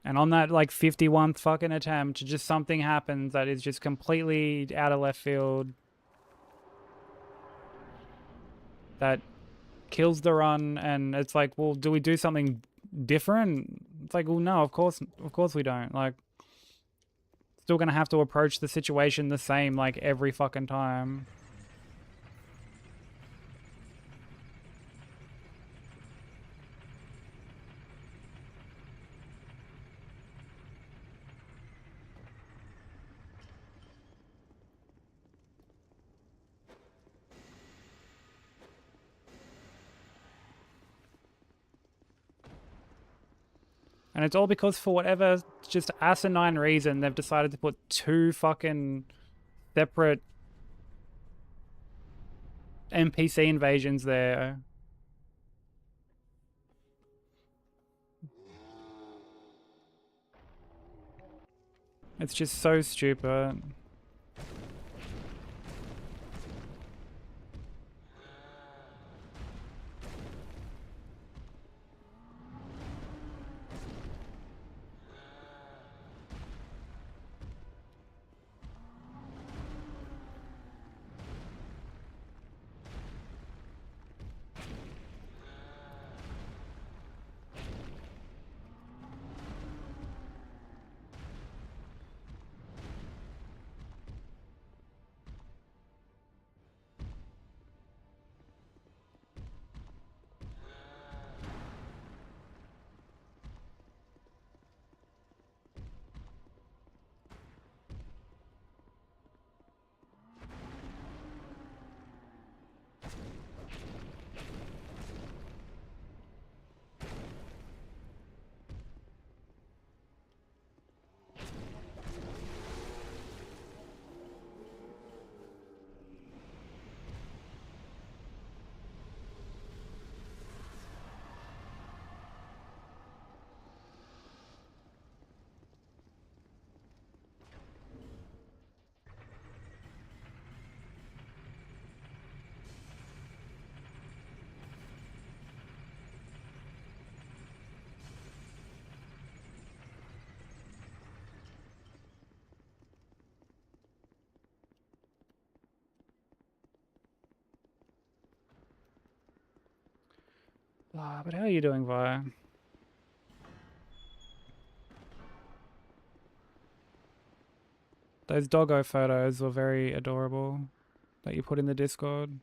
And on that like 51st fucking attempt, just something happens that is just completely out of left field. That kills the run, and it's like, well, do we do something different? It's like, well, no, of course we don't. Like, still gonna have to approach the situation the same like every fucking time. And it's all because for whatever just asinine reason, they've decided to put two fucking separate NPC invasions there. It's just so stupid. Ah, but how are you doing, Vi? Those doggo photos were very adorable that you put in the Discord.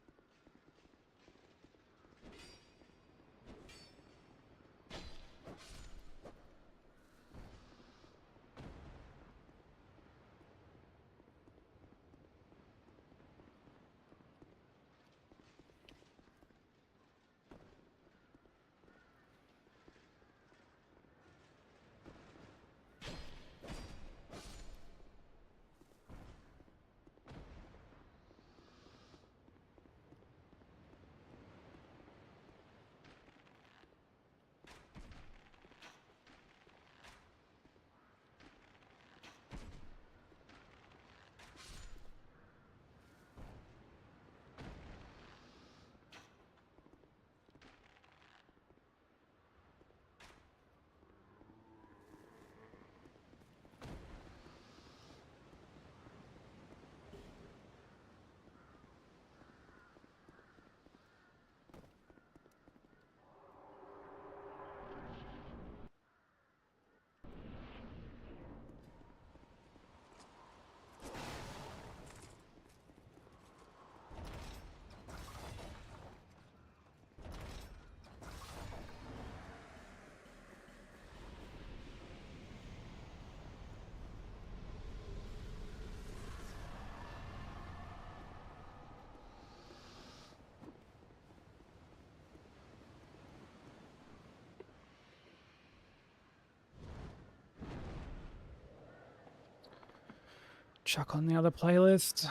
Chuck on the other playlist.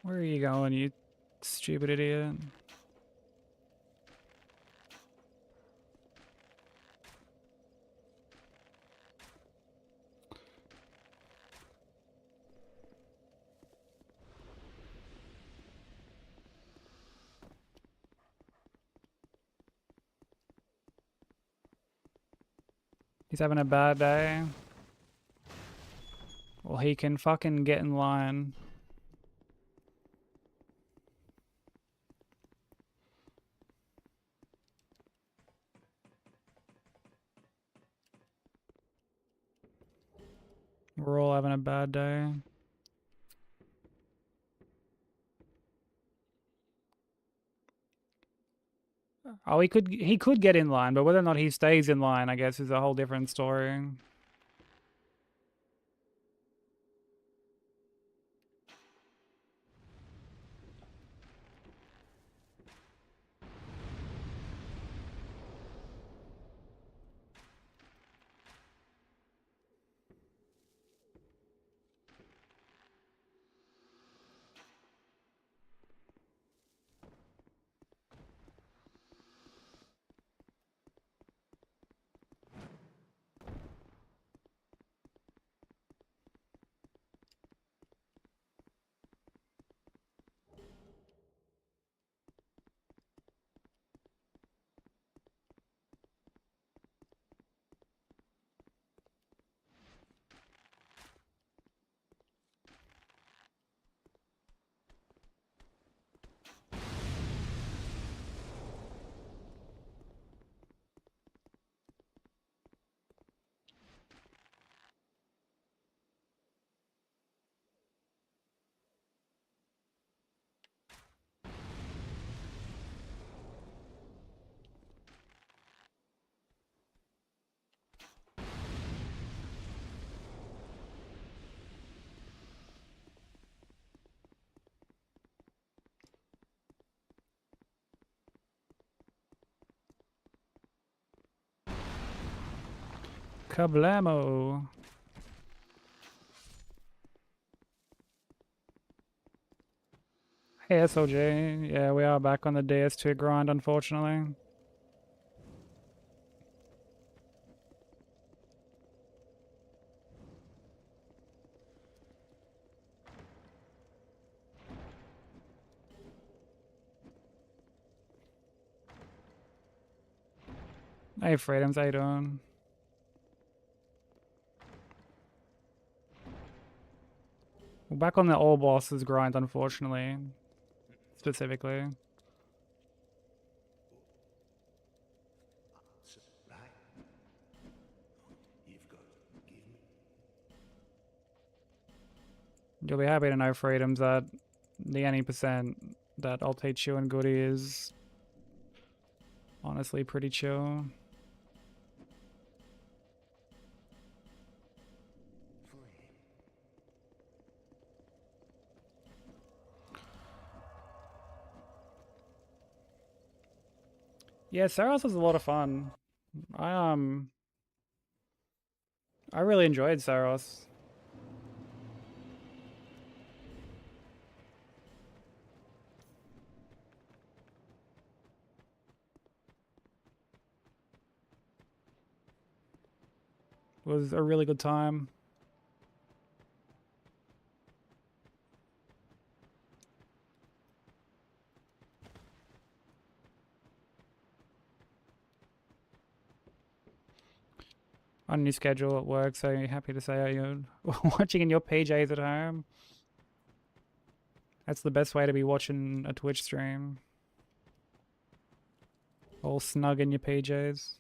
Where are you going, you stupid idiot? He's having a bad day. Well, he can fucking get in line. We're all having a bad day. Oh, he could get in line, but whether or not he stays in line, I guess, is a whole different story. Kablamo. Hey SLJ, yeah, we are back on the DS2 grind, unfortunately. Hey Freedoms, how you doing? We're back on the all bosses grind, unfortunately. Specifically. Right. You've got to give me. You'll be happy to know, Freedoms, that the any percent that I'll teach you in Goody is honestly pretty chill. Yeah, Saros was a lot of fun. I I really enjoyed Saros. It was a really good time. On a new schedule at work, so happy to say you're watching in your PJs at home. That's the best way to be watching a Twitch stream. All snug in your PJs.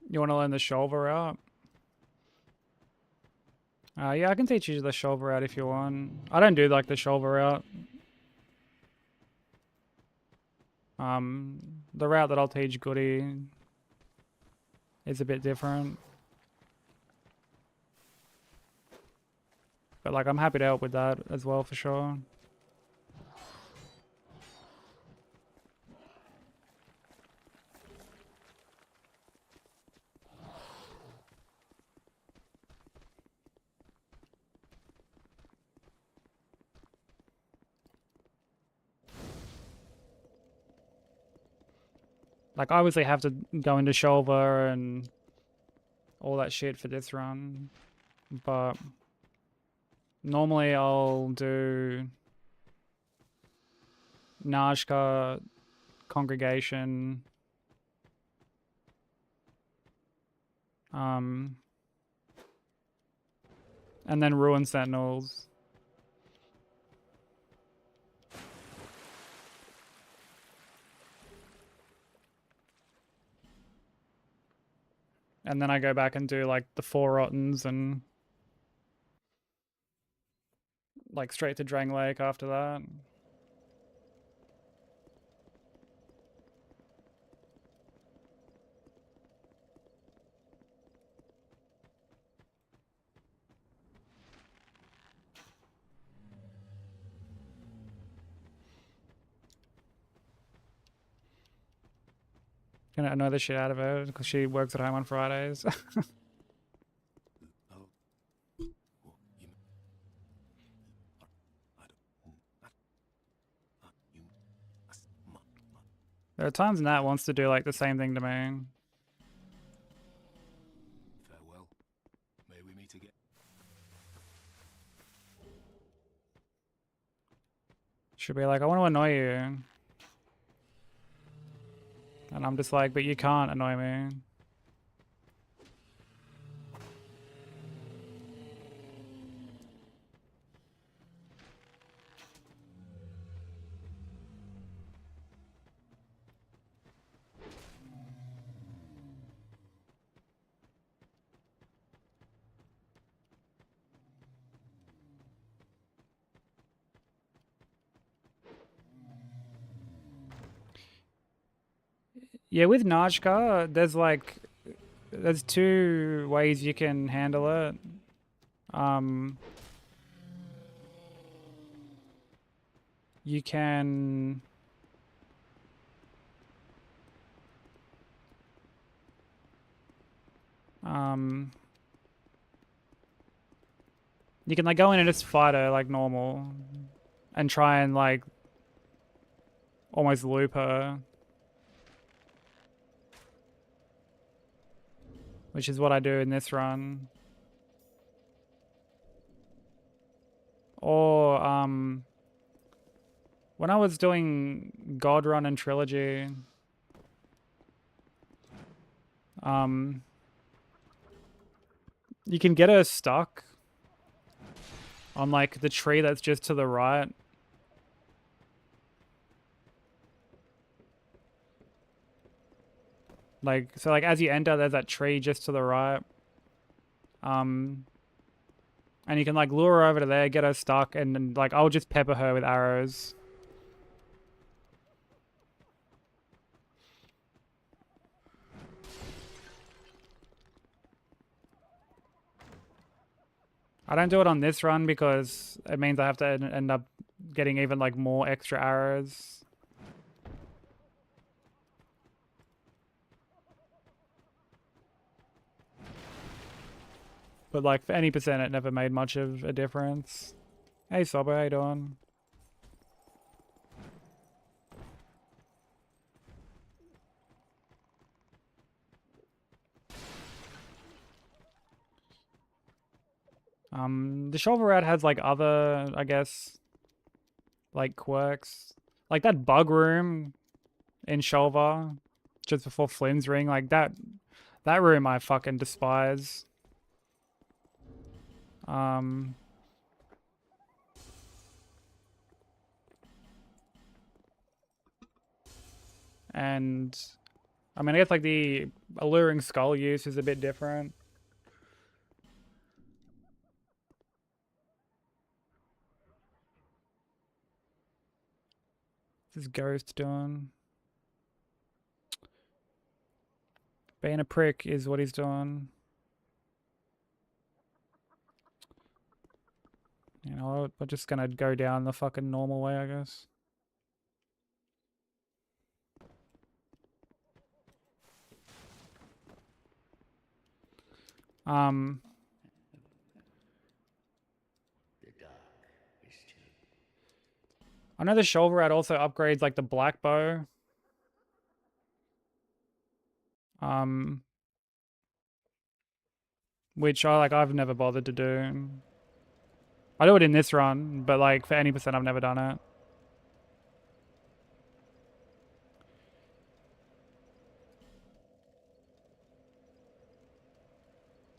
You want to learn the shoulder route? Yeah, I can teach you the shoulder route if you want. I don't do like the shoulder route. The route that I'll teach Goody is a bit different. But like, I'm happy to help with that as well for sure. Like, I obviously have to go into shoulder and all that shit for this run, but normally I'll do Nashka, Congregation, and then Ruin Sentinels. And then I go back and do like the Four Rottens and like straight to Drang Lake after that. Gonna annoy the shit out of her because she works at home on Fridays. Oh. Well, you. I don't. You. There are times Nat wants to do like the same thing to me. Farewell. May we meet again. She'll be like, I want to annoy you. And I'm just like, but you can't annoy me. Yeah, with Najka, there's two ways you can handle it. You can you can like go in and just fight her like normal and try and like almost loop her, which is what I do in this run. Or when I was doing God Run and Trilogy, you can get her stuck on like the tree that's just to the right. Like, so like as you enter, there's that tree just to the right. And you can like lure her over to there, get her stuck, and then like I'll just pepper her with arrows. I don't do it on this run because it means I have to end up getting even like more extra arrows. But like for any percent, it never made much of a difference. Hey Sobo, how you doing? The shovel rat has like other, I guess, like quirks. Like that bug room in Shulva, just before Flynn's ring, like that room I fucking despise. And I mean, I guess like the alluring skull use is a bit different. What's this ghost doing? Being a prick is what he's doing. You know, we're just gonna go down the fucking normal way, I guess. I know the shoulder rat also upgrades like the black bow. Which I've never bothered to do. I do it in this run, but like for any percent I've never done it.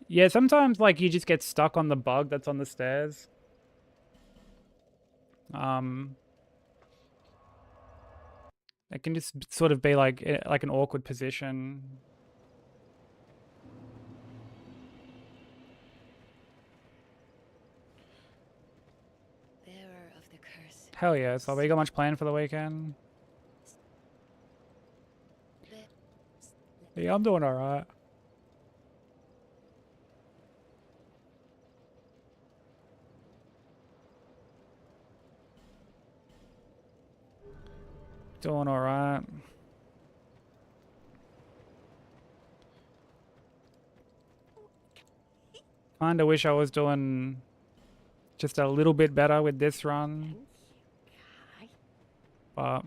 Yeah, sometimes like you just get stuck on the bug that's on the stairs. It can just sort of be like an awkward position. Bearer of the curse. Hell yeah, so you got much planned for the weekend? Yeah, I'm doing alright. Doing alright. Kinda wish I was doing just a little bit better with this run. But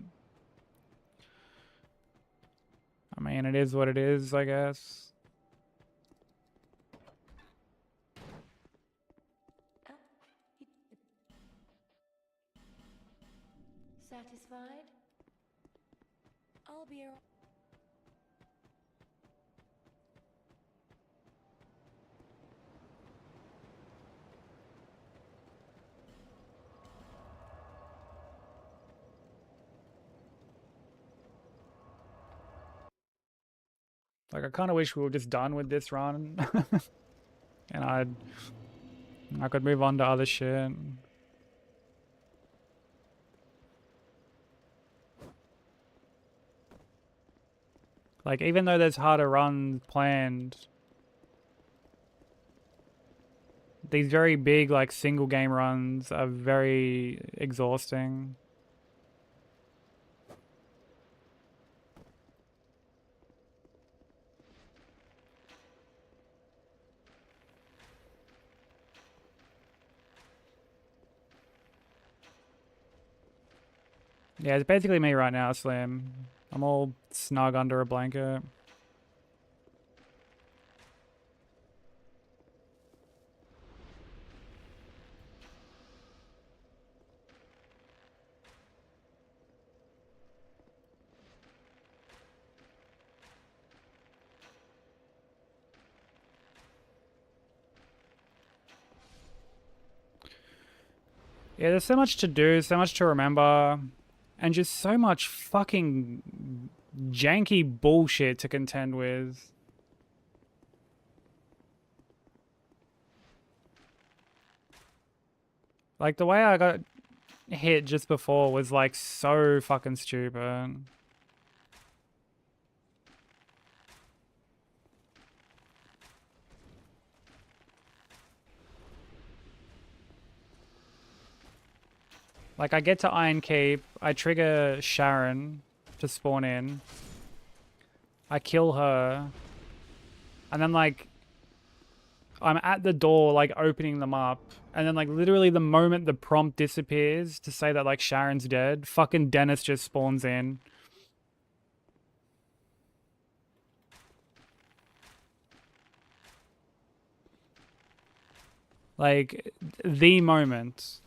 I mean, it is what it is, I guess. Satisfied? I'll be around. Like, I kind of wish we were just done with this run. And I could move on to other shit. Like, even though there's harder runs planned, these very big, like, single game runs are very exhausting. Yeah, it's basically me right now, Slim. I'm all snug under a blanket. Yeah, there's so much to do, so much to remember, and just so much fucking janky bullshit to contend with. Like, the way I got hit just before was, like, so fucking stupid. Like, I get to Iron Keep, I trigger Sharon to spawn in, I kill her, and then, like, I'm at the door, like, opening them up, and then, like, literally the moment the prompt disappears to say that, like, Sharon's dead, fucking Dennis just spawns in. Like, the moment.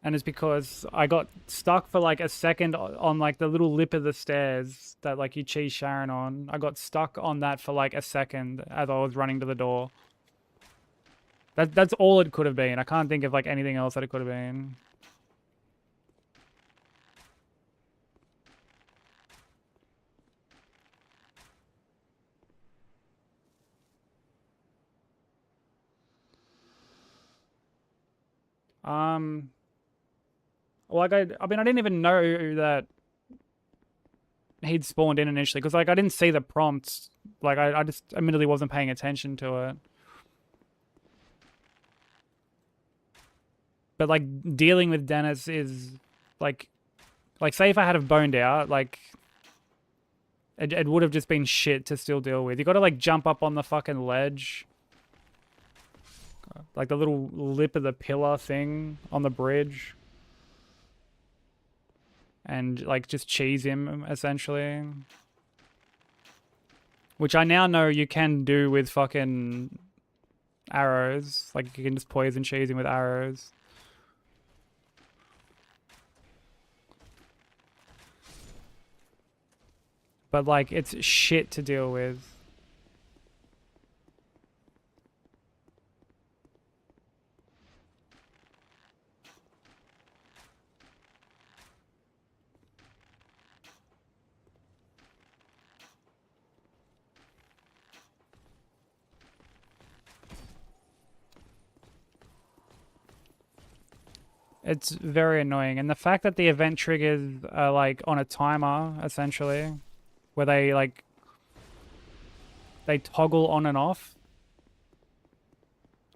And it's because I got stuck for like a second on like the little lip of the stairs that like you cheese Sharon on. I got stuck on that for like a second as I was running to the door. That's all it could have been. I can't think of like anything else that it could have been. Well, like I mean, I didn't even know that he'd spawned in initially because like I didn't see the prompts. Like I just admittedly wasn't paying attention to it. But like dealing with Dennis is like say if I had have boned out, like it would have just been shit to still deal with. You got to like jump up on the fucking ledge, like the little lip of the pillar thing on the bridge, and like just cheese him essentially. Which I now know you can do with fucking arrows. Like you can just poison cheese him with arrows. But like it's shit to deal with. It's very annoying. And the fact that the event triggers are like on a timer, essentially, where they toggle on and off,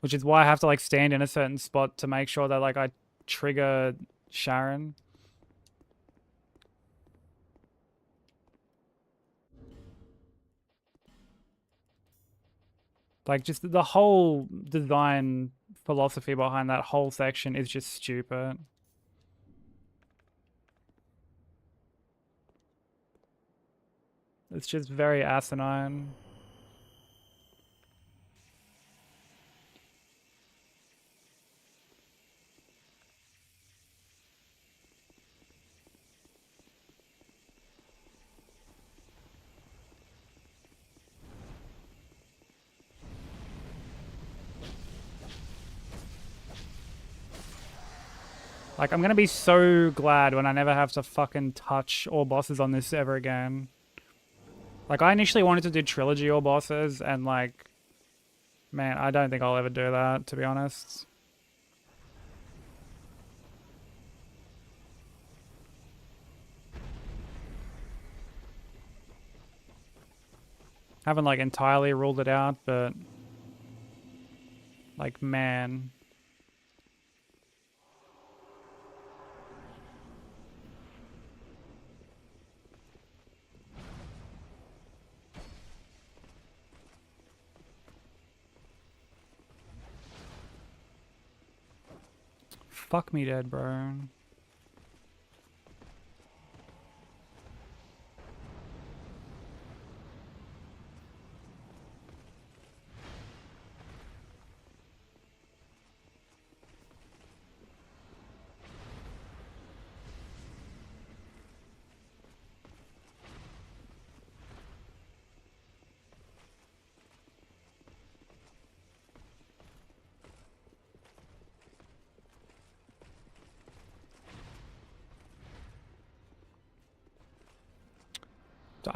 which is why I have to like stand in a certain spot to make sure that like I trigger Sharon. Like just the whole design philosophy behind that whole section is just stupid. It's just very asinine. Like, I'm gonna be so glad when I never have to fucking touch all bosses on this ever again. Like, I initially wanted to do trilogy all bosses, and like, man, I don't think I'll ever do that, to be honest. Haven't like entirely ruled it out, but like man. Fuck me dead, bro.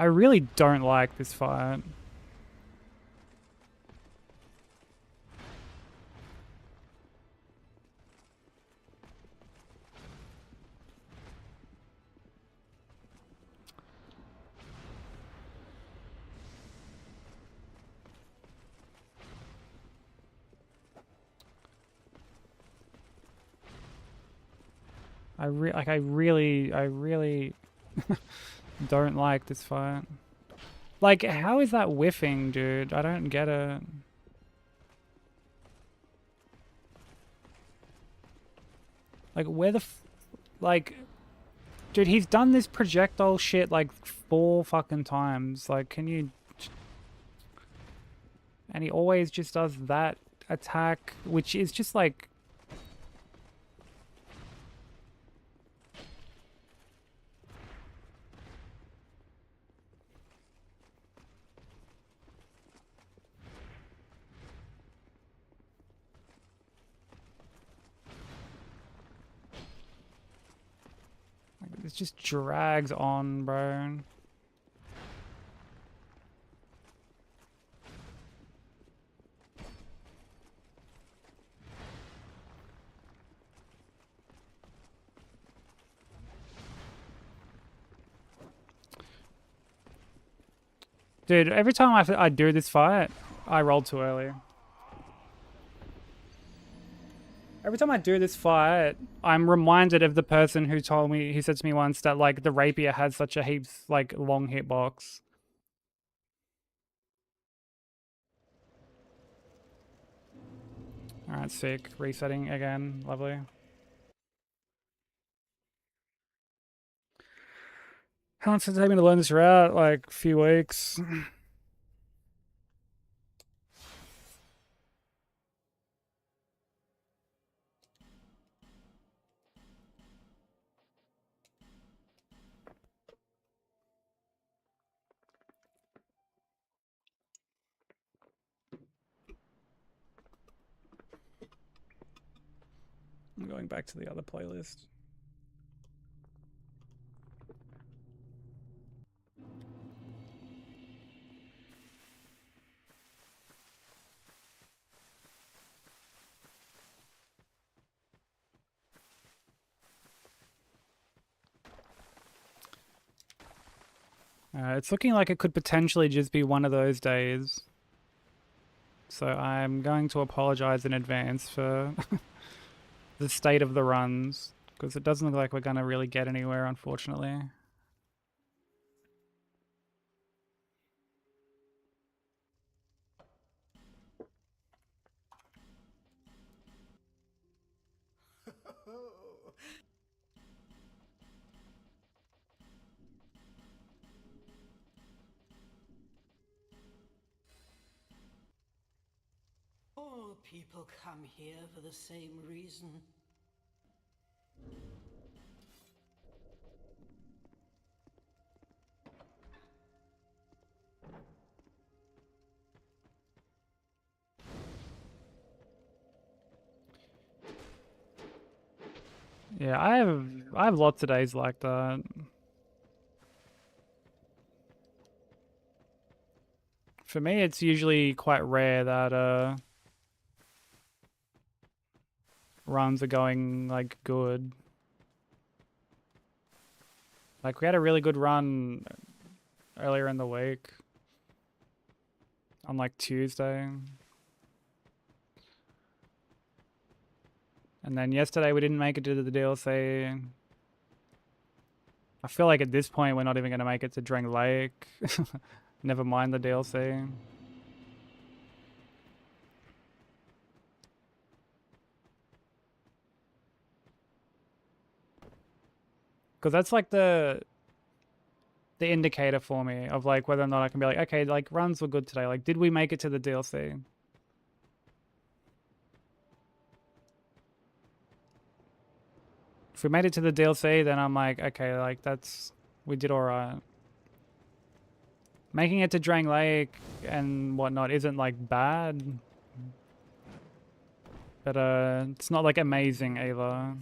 I really don't like this fight. I really don't like this fight. Like, how is that whiffing, dude? I don't get it. Like, where the like, dude, he's done this projectile shit like 4 fucking times. Like, can you... And he always just does that attack, which is just like... It just drags on, bro. Dude, every time I do this fight, I roll too early. Every time I do this fight, I'm reminded of the person who told me, who said to me once that like the rapier has such a heaps like long hitbox. Alright, sick. Resetting again. Lovely. How long does it take me to learn this route? Like a few weeks. I'm going back to the other playlist. It's looking like it could potentially just be one of those days. So I'm going to apologize in advance for the state of the runs, because it doesn't look like we're going to really get anywhere, unfortunately. All people come here for the same reason. Yeah, I have lots of days like that. For me, it's usually quite rare that runs are going like good. Like we had a really good run earlier in the week. on like Tuesday. And then yesterday we didn't make it to the DLC. I feel like at this point we're not even going to make it to Drang Lake. Never mind the DLC. Because that's like the indicator for me of like whether or not I can be like, okay, like runs were good today. Like, did we make it to the DLC? If we made it to the DLC, then I'm like, okay, like we did all right. Making it to Drang Lake and whatnot isn't like bad, but it's not like amazing either.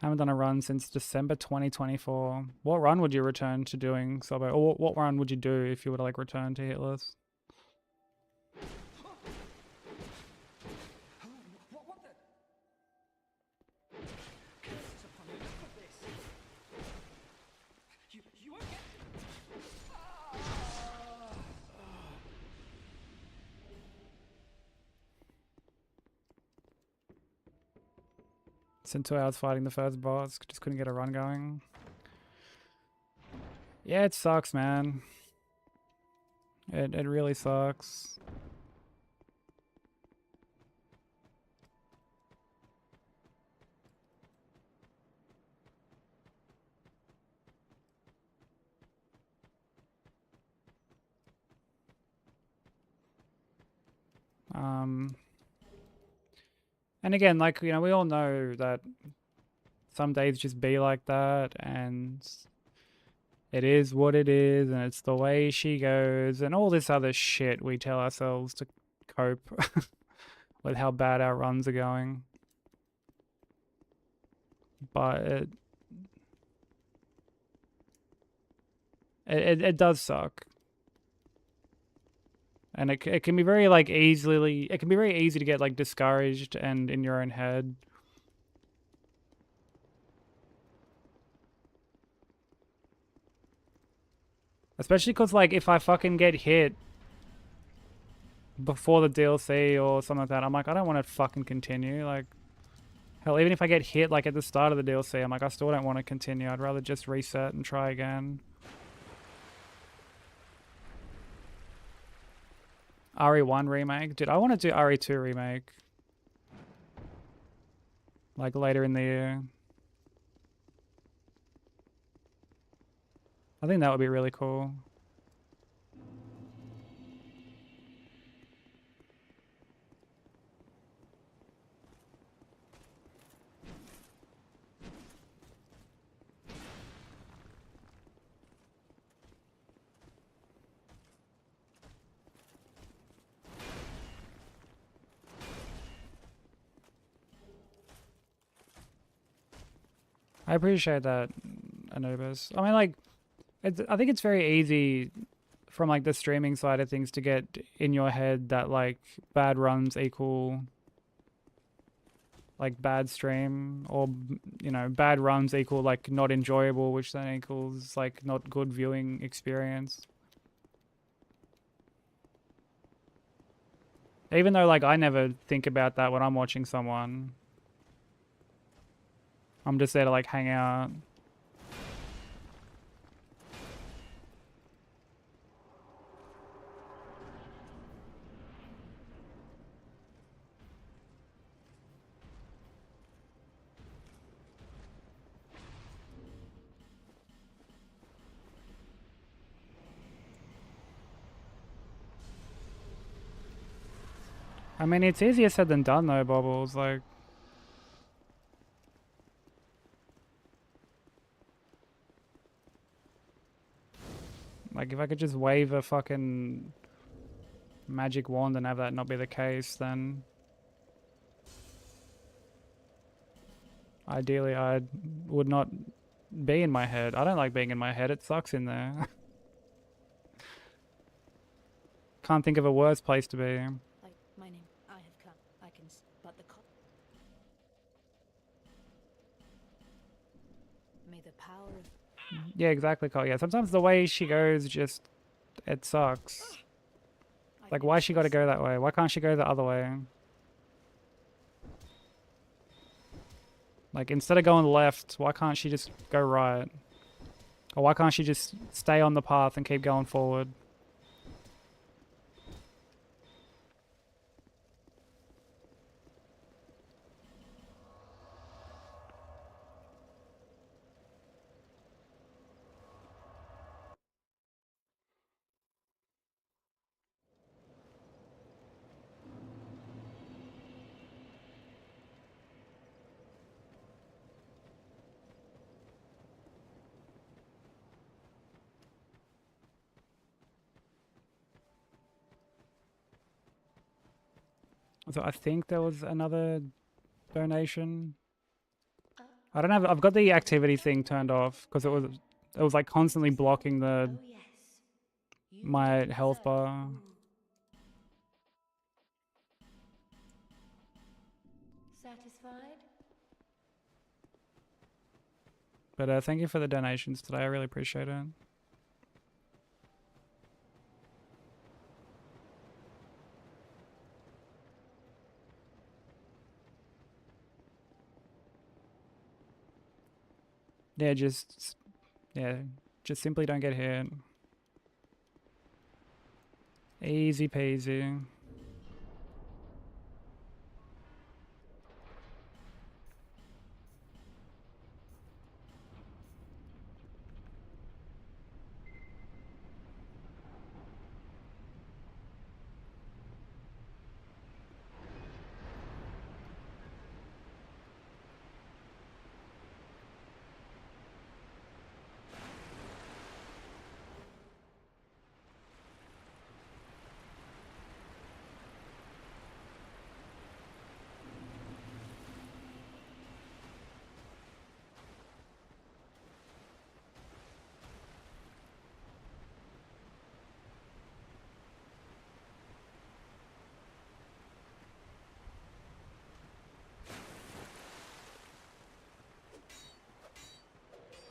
I haven't done a run since December 2024. What run would you return to doing, Sobo? Or what run would you do if you were to like return to Hitless? Spent 2 hours fighting the first boss, just couldn't get a run going. Yeah, it sucks, man. It really sucks. And again, like, you know, we all know that some days just be like that, and it is what it is, and it's the way she goes, and all this other shit we tell ourselves to cope with how bad our runs are going. But it does suck. And it can be very like it can be very easy to get like discouraged and in your own head. Especially because like if I fucking get hit before the DLC or something like that, I'm like, I don't want to fucking continue. Like, hell, even if I get hit like at the start of the DLC, I'm like, I still don't want to continue. I'd rather just reset and try again. RE1 remake? Dude, I want to do RE2 remake. Like later in the year. I think that would be really cool. I appreciate that, Anubis. I mean, like, I think it's very easy from, like, the streaming side of things to get in your head that, like, bad runs equal, like, bad stream, or, you know, bad runs equal, like, not enjoyable, which then equals, like, not good viewing experience. Even though, like, I never think about that when I'm watching someone. I'm just there to like hang out. I mean, it's easier said than done though, Bobbles. Like if I could just wave a fucking magic wand and have that not be the case, then ideally I would not be in my head. I don't like being in my head. It sucks in there. Can't think of a worse place to be. Like Yeah, exactly, Cole. Yeah, sometimes the way she goes just, it sucks. I've Like, no why she gotta choice go now. that way? Why can't she go the other way? Like, instead of going left, why can't she just go right? Or why can't she just stay on the path and keep going forward? So I think there was another donation. I don't have. I've got the activity thing turned off because it was like constantly blocking the Oh yes. You my do health deserve bar. it. Satisfied? But thank you for the donations today. I really appreciate it. Yeah, just simply don't get hit. Easy peasy.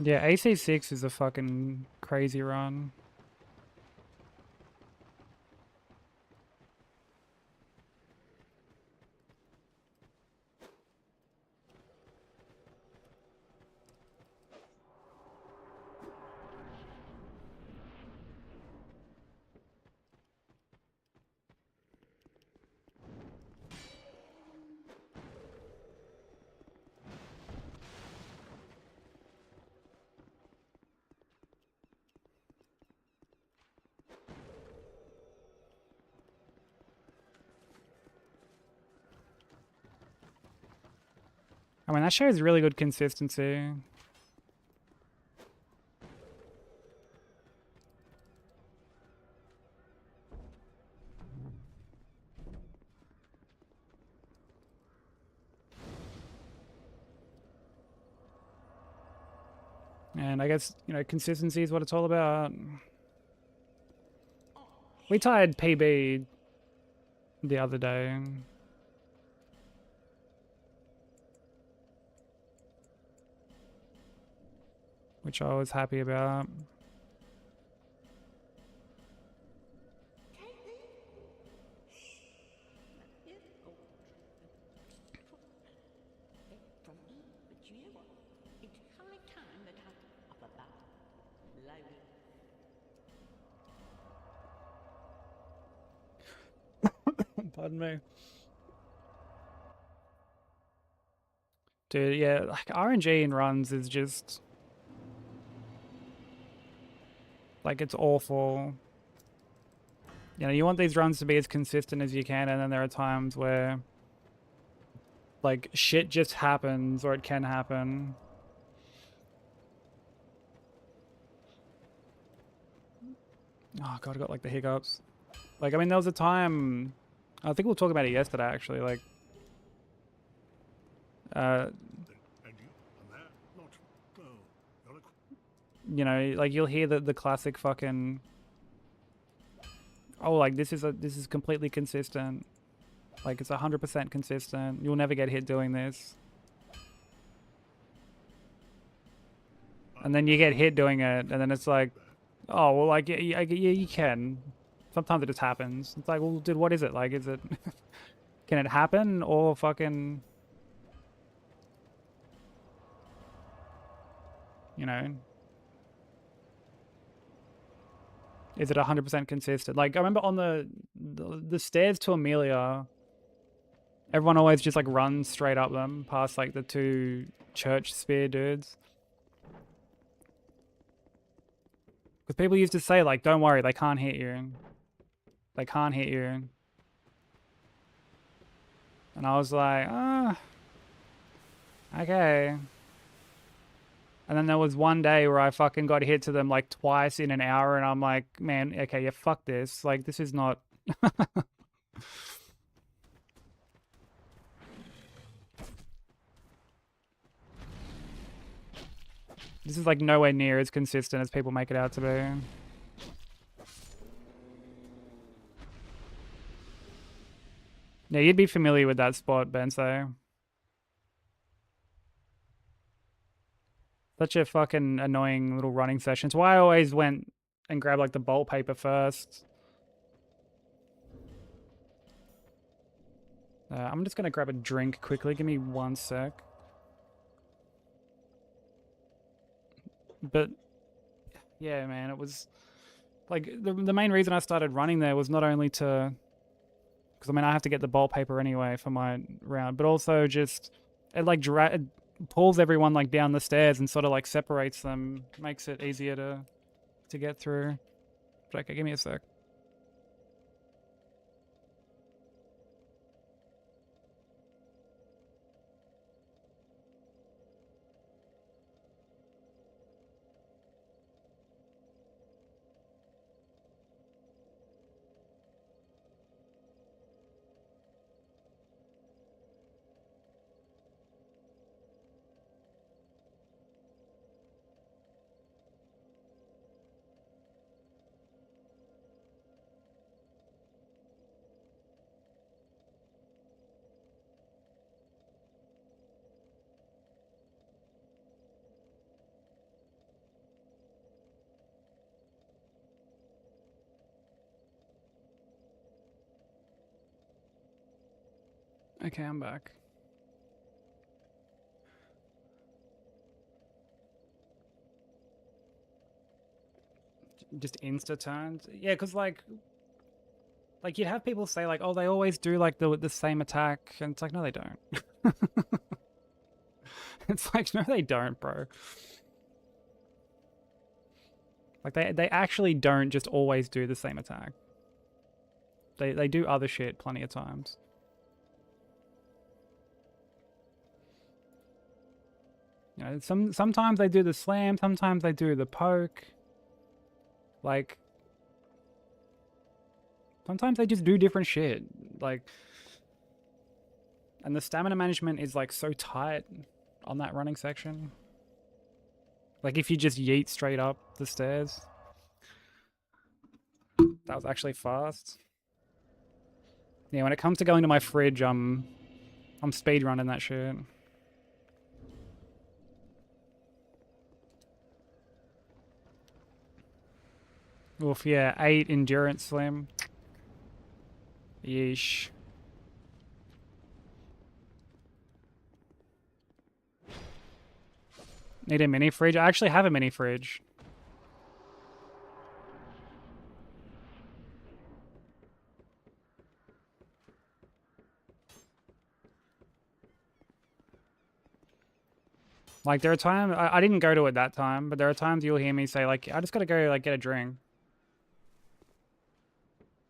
Yeah, AC6 is a fucking crazy run. I mean, that shows really good consistency. And I guess, consistency is what it's all about. We tied PB the other day. Which I was happy about. From me, but you know what? It's high time that I up about low. Pardon me. Dude, yeah, like RNG in runs is just like it's awful. You want these runs to be as consistent as you can, and then there are times where like shit just happens or it can happen. Oh god, I got like the hiccups. Like, I mean, there was a time, I think we were talking about it yesterday actually, like And you? And there? Not. Oh, you're a... like you'll hear the classic fucking, oh, like this is completely consistent. Like it's 100% consistent. You'll never get hit doing this. And then you get hit doing it, and then it's like, oh, well, like, yeah, you can. Sometimes it just happens. It's like, well, dude, what is it? Like, is it... Can it happen, or fucking... You know... Is it 100% consistent? Like, I remember on the stairs to Amelia, everyone always just, like, runs straight up them, past, like, the 2 church spear dudes. Because people used to say, like, don't worry, they can't hit you. They can't hit you. And I was like, okay. And then there was one day where I fucking got hit to them like twice in an hour, and I'm like, man, okay, yeah, fuck this. Like, this is not... This is like nowhere near as consistent as people make it out to be. Yeah, you'd be familiar with that spot, Benso. Such a fucking annoying little running session. It's why I always went and grabbed like the bolt paper first. I'm just gonna grab a drink quickly. Give me 1 sec. But yeah, man, it was like the main reason I started running there was not only to, because I mean I have to get the bolt paper anyway for my round, but also just it like it pulls everyone like down the stairs and sort of like separates them, makes it easier to get through. But okay, give me a sec. Okay, I'm back. Just insta turns. Yeah, because like you'd have people say like, oh, they always do like the same attack, and it's like, no, they don't. It's like, no, they don't, bro. Like they actually don't just always do the same attack. They do other shit plenty of times. You know, sometimes they do the slam, sometimes they do the poke. Like, sometimes they just do different shit. Like, and the stamina management is like so tight on that running section. Like if you just yeet straight up the stairs. That was actually fast. Yeah, when it comes to going to my fridge, I'm speed running that shit. Oof, yeah, 8 endurance slim. Yeesh. Need a mini fridge? I actually have a mini fridge. Like there are times, I didn't go to it that time, but there are times you'll hear me say like, I just gotta go like get a drink.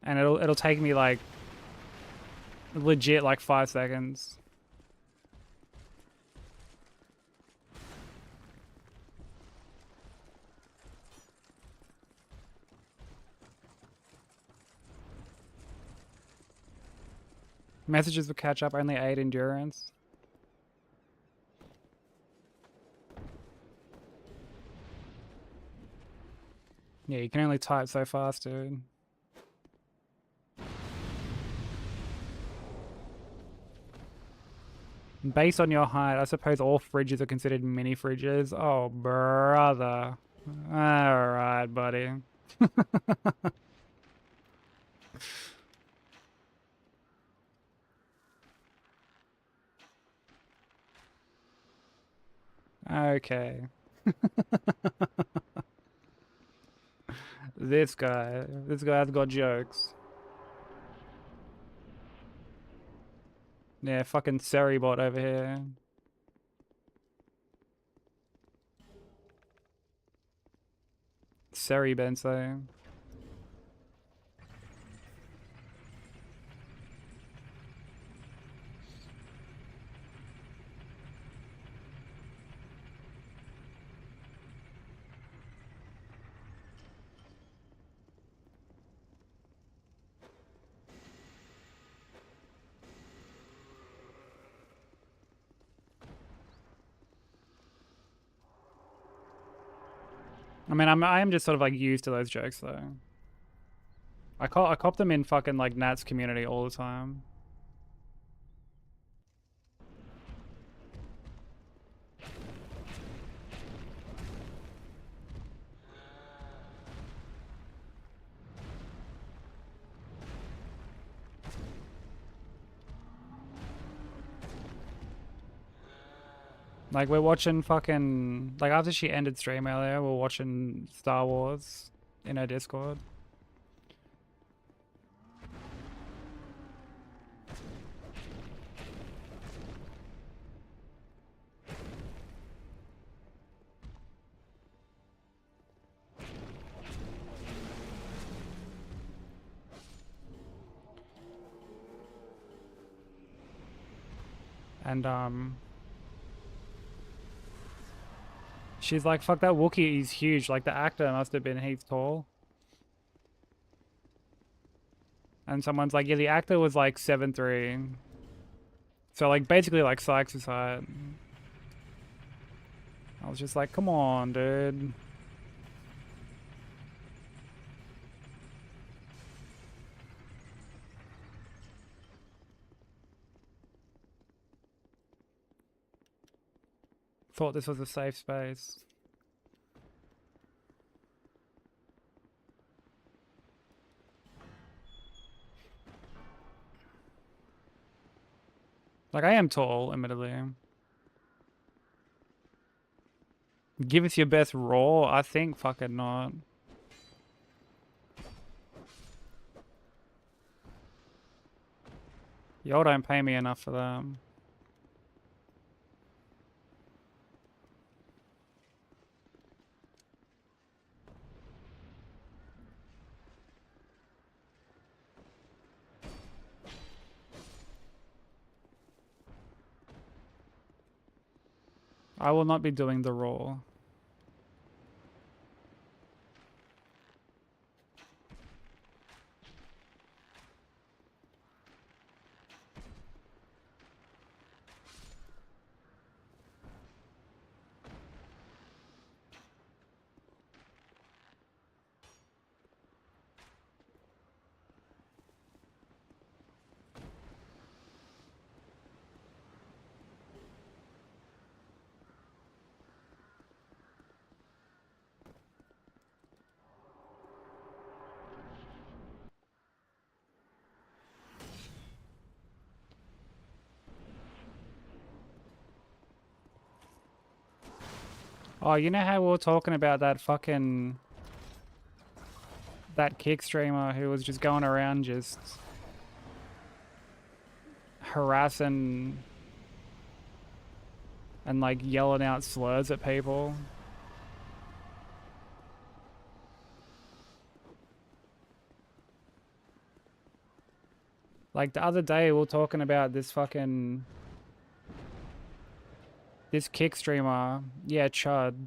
And it'll take me like legit like 5 seconds. Messages will catch up, only 8 endurance. Yeah, you can only type so fast, dude. Based on your height, I suppose all fridges are considered mini fridges. Oh, brother. Alright, buddy. Okay. This guy's got jokes. Yeah, fucking Seribot over here. Seri Benso. I mean, I am just sort of like used to those jokes though. I cop them in fucking like Nat's community all the time. Like we're watching fucking like after she ended stream earlier, we're watching Star Wars in her Discord. And she's like, fuck that Wookiee, he's huge. Like the actor must have been heaps tall. And someone's like, yeah, the actor was like 7'3". So like basically like Sykes' height. I was just like, come on, dude. Thought this was a safe space. Like I am tall, admittedly. Give us your best raw? I think fucking not. Y'all don't pay me enough for that. I will not be doing the raw. Oh, you know how we were talking about that fucking... that kick streamer who was just going around just... harassing... and like yelling out slurs at people? Like the other day we were talking about this fucking... this kick streamer, yeah, Chud.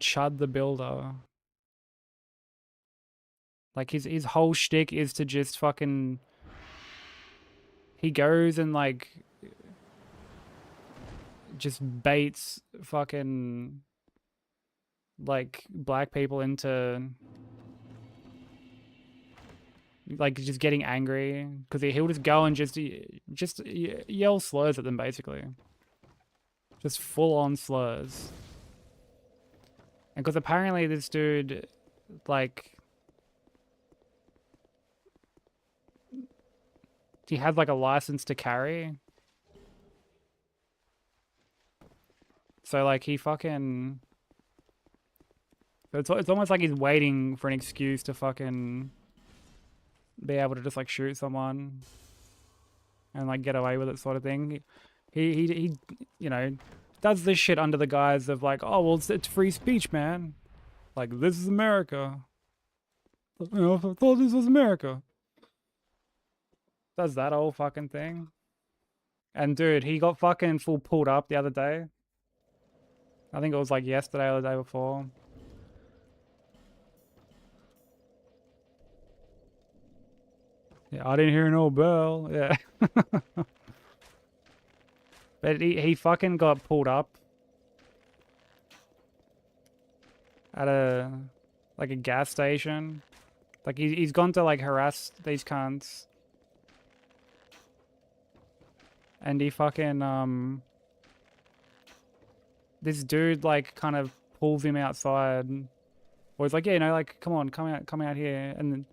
Chud the Builder. Like his whole shtick is to just fucking... he goes and like... just baits fucking... like black people into... like just getting angry because he'll just go and just yell slurs at them basically, just full on slurs. And because apparently this dude, like, he had like a license to carry. So like he fucking, it's almost like he's waiting for an excuse to fucking be able to just like shoot someone and like get away with it, sort of thing. He you know, does this shit under the guise of like, oh well, it's free speech, man. Like, this is America. You know, I thought this was America. Does that whole fucking thing. And dude, he got fucking full pulled up the other day. I think it was like yesterday or the day before. Yeah, I didn't hear no bell. Yeah. But he fucking got pulled up at a like a gas station. Like he's gone to like harass these cunts. And he fucking this dude like kind of pulls him outside. Or he's like, yeah, you know, like come on, come out here. And then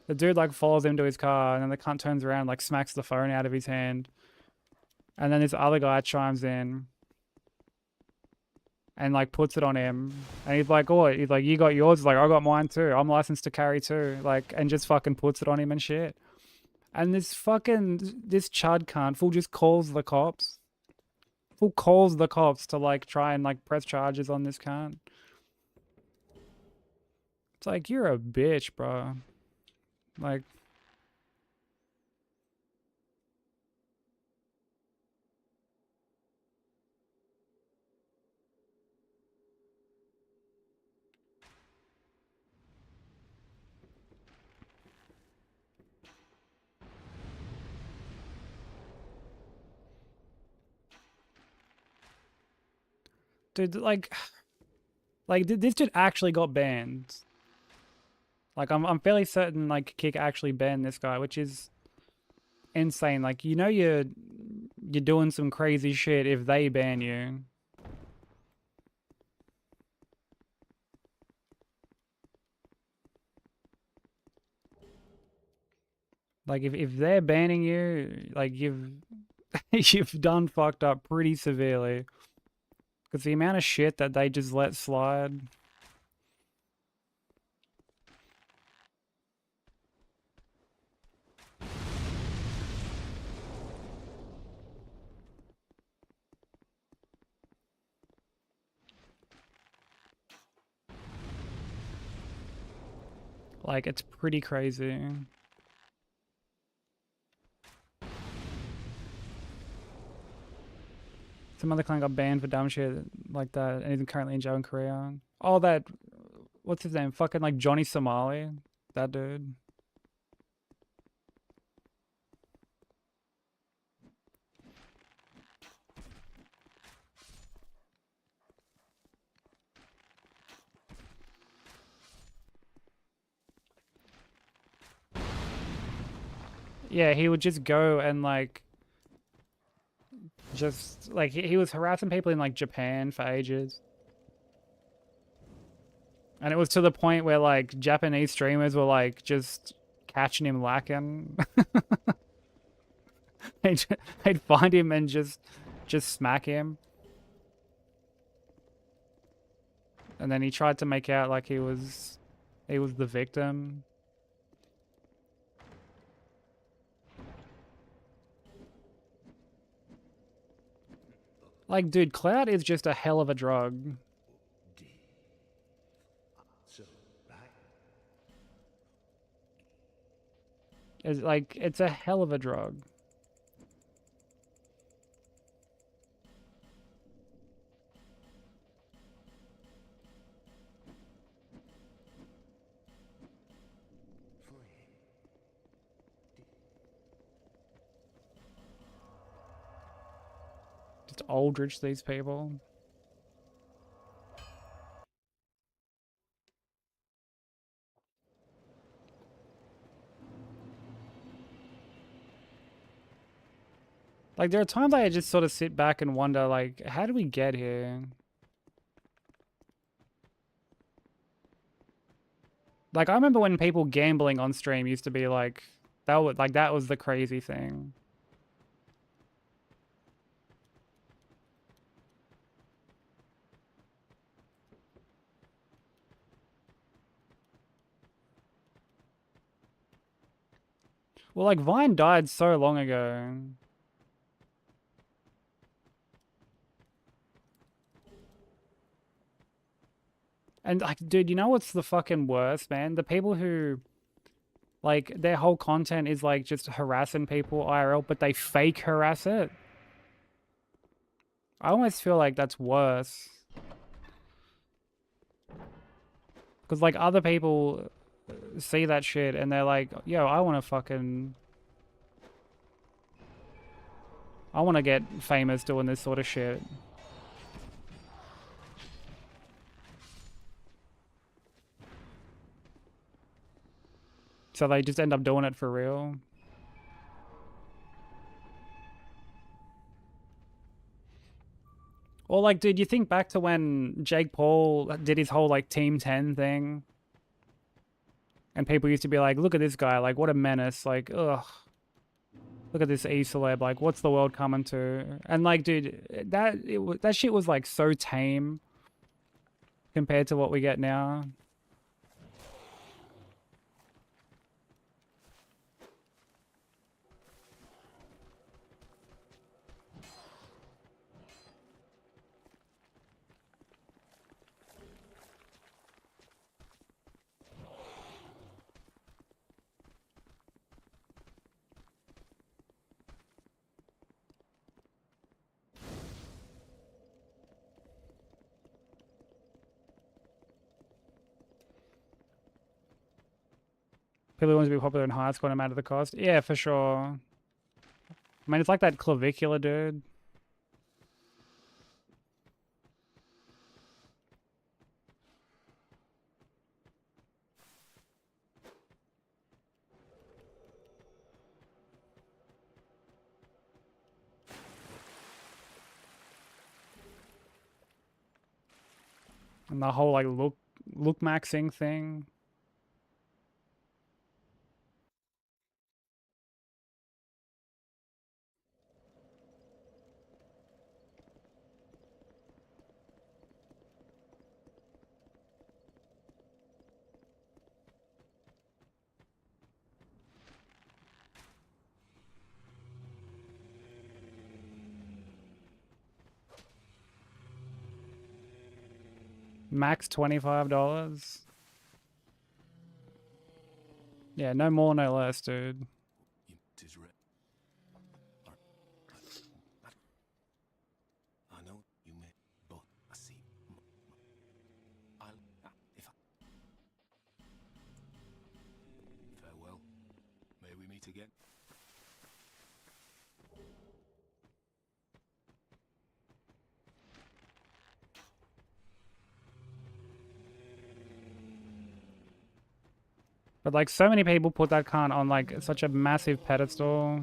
the dude like follows him to his car, and then the cunt turns around, like smacks the phone out of his hand. And then this other guy chimes in and like puts it on him. And he's like, oh, he's like, you got yours? He's like, I got mine too. I'm licensed to carry too. Like, and just fucking puts it on him and shit. And this chud cunt full just calls the cops. Full calls the cops to like try and like press charges on this cunt. It's like, you're a bitch, bro. Like, dude, like this dude actually got banned. Like, I'm fairly certain like Kick actually banned this guy, which is insane. Like, you know, you're doing some crazy shit if they ban you. Like, if they're banning you, like you've you've done fucked up pretty severely. Because the amount of shit that they just let slide. Like, it's pretty crazy. Some other clan got banned for dumb shit like that, and he's currently in jail in Korea. Oh, that, what's his name? Fucking like Johnny Somali, that dude. Yeah, he would just go and like, just like he was harassing people in like Japan for ages. And it was to the point where like Japanese streamers were like just catching him lacking. they'd find him and just smack him. And then he tried to make out like he was the victim. Like, dude, clout is just a hell of a drug. It's like, it's a hell of a drug. Just Aldrich, these people. Like, there are times I just sort of sit back and wonder, like, how did we get here? Like, I remember when people gambling on stream used to be like, that was the crazy thing. Well, like, Vine died so long ago. And, like, dude, you know what's the fucking worst, man? The people who, like, their whole content is, like, just harassing people IRL, but they fake harass it. I almost feel like that's worse. Because, like, other people see that shit and they're like, yo, I want to get famous doing this sort of shit. So they just end up doing it for real. Or like, dude, you think back to when Jake Paul did his whole like Team 10 thing? And people used to be like, look at this guy, like what a menace, like, ugh. Look at this E-celeb, like what's the world coming to? And like, dude, that shit was like so tame compared to what we get now. People want to be popular in high school no matter the cost. Yeah, for sure. I mean, it's like that clavicular dude. And the whole like look maxing thing. Max $25. Yeah, no more, no less, dude. I know you may, but I see. If I farewell, may we meet again. But like so many people put that cunt on like such a massive pedestal.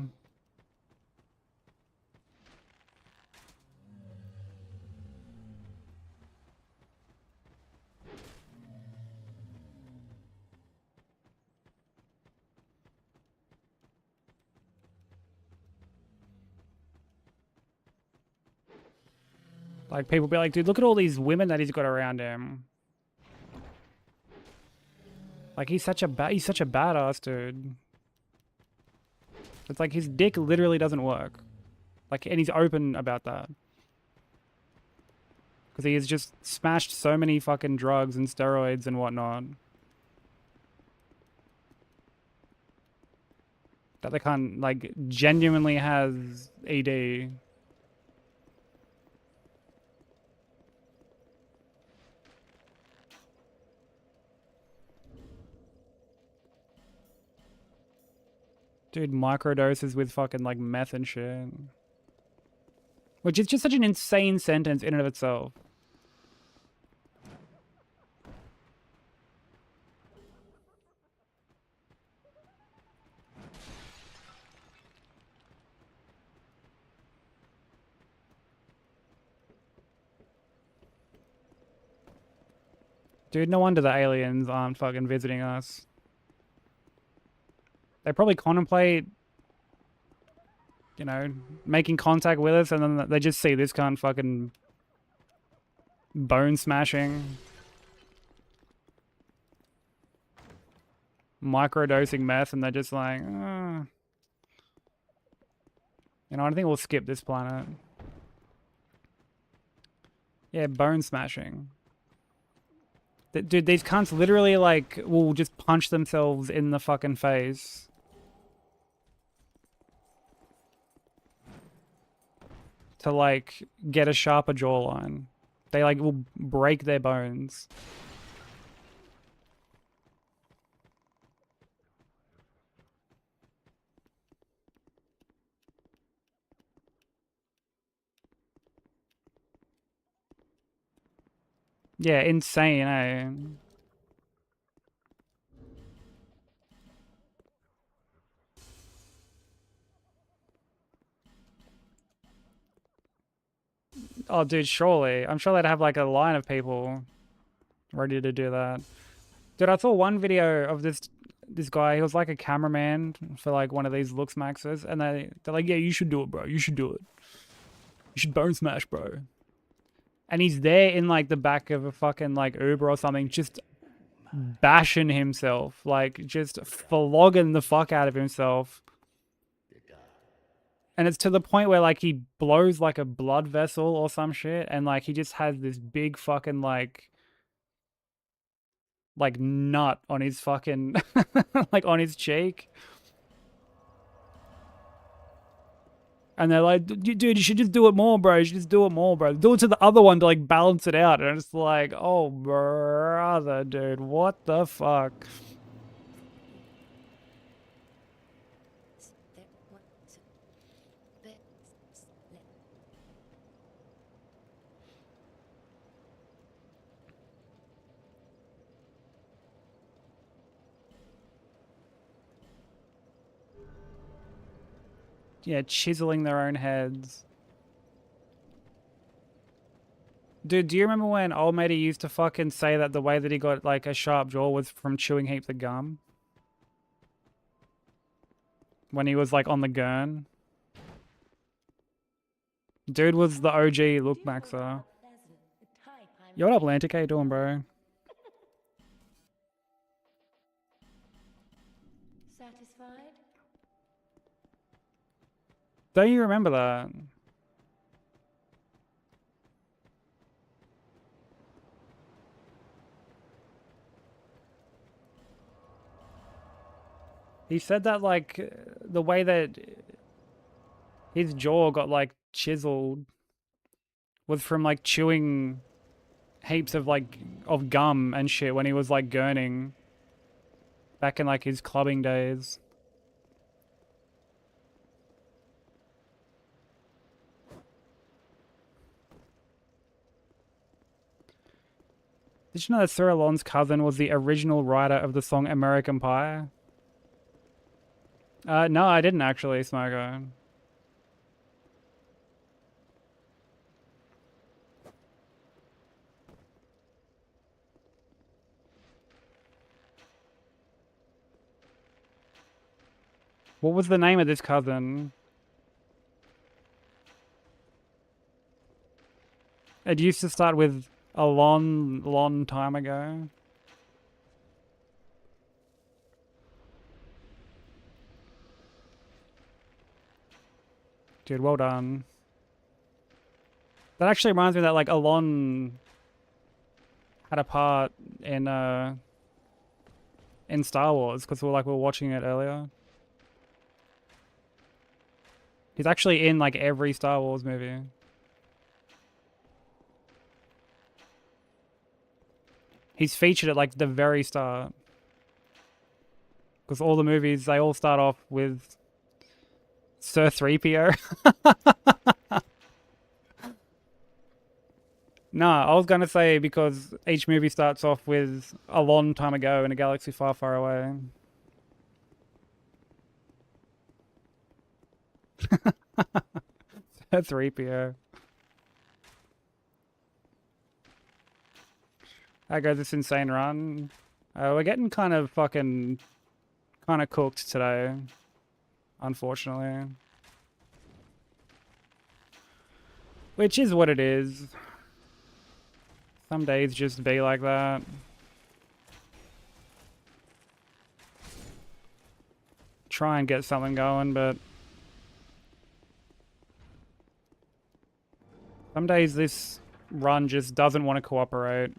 Like people be like, dude, look at all these women that he's got around him. Like he's such a badass, dude. It's like his dick literally doesn't work. Like, and he's open about that. Because he has just smashed so many fucking drugs and steroids and whatnot. That they can't, like, genuinely has ED. Dude, microdoses with fucking, like, meth and shit. Which is just such an insane sentence in and of itself. Dude, no wonder the aliens aren't fucking visiting us. They probably contemplate, you know, making contact with us, and then they just see this cunt fucking bone smashing, microdosing meth, and they're just like, you know, I think we'll skip this planet. Yeah, bone smashing. Dude, these cunts literally, like, will just punch themselves in the fucking face. To, like, get a sharper jawline. They, like, will break their bones. Yeah, insane, eh? Oh, dude, surely. I'm sure they'd have, like, a line of people ready to do that. Dude, I saw one video of this guy. He was, like, a cameraman for, like, one of these Looks Maxes. And they're like, yeah, you should do it, bro. You should do it. You should bone smash, bro. And he's there in, like, the back of a fucking, like, Uber or something, just bashing himself. Like, just flogging the fuck out of himself. And it's to the point where, like, he blows, like, a blood vessel or some shit. And, like, he just has this big fucking, like nut on his fucking, like, on his cheek. And they're like, dude, you should just do it more, bro. You should just do it more, bro. Do it to the other one to, like, balance it out. And it's like, oh, brother, dude, what the fuck? Yeah, chiseling their own heads. Dude, do you remember when old matey used to fucking say that the way that he got, like, a sharp jaw was from chewing heaps of gum? When he was, like, on the gurn? Dude was the OG Look Maxer. Yo, what up, Lantic? How you doing, bro? Satisfied? Don't you remember that? He said that, like, the way that his jaw got, like, chiseled was from, like, chewing heaps of, like, of gum and shit when he was, like, gurning back in, like, his clubbing days. Did you know that Sarah Lon's cousin was the original writer of the song American Pie? No, I didn't actually, Smoker. What was the name of this cousin? It used to start with a long, long time ago. Dude, well done. That actually reminds me that, like, Alon had a part in Star Wars because we were watching it earlier. He's actually in, like, every Star Wars movie. He's featured at, like, the very start. Because all the movies, they all start off with Sir 3PO. Nah, I was gonna say because each movie starts off with a long time ago in a galaxy far, far away. Sir 3PO. I go this insane run. We're getting kind of cooked today, unfortunately. Which is what it is. Some days just be like that. Try and get something going, but some days this run just doesn't want to cooperate.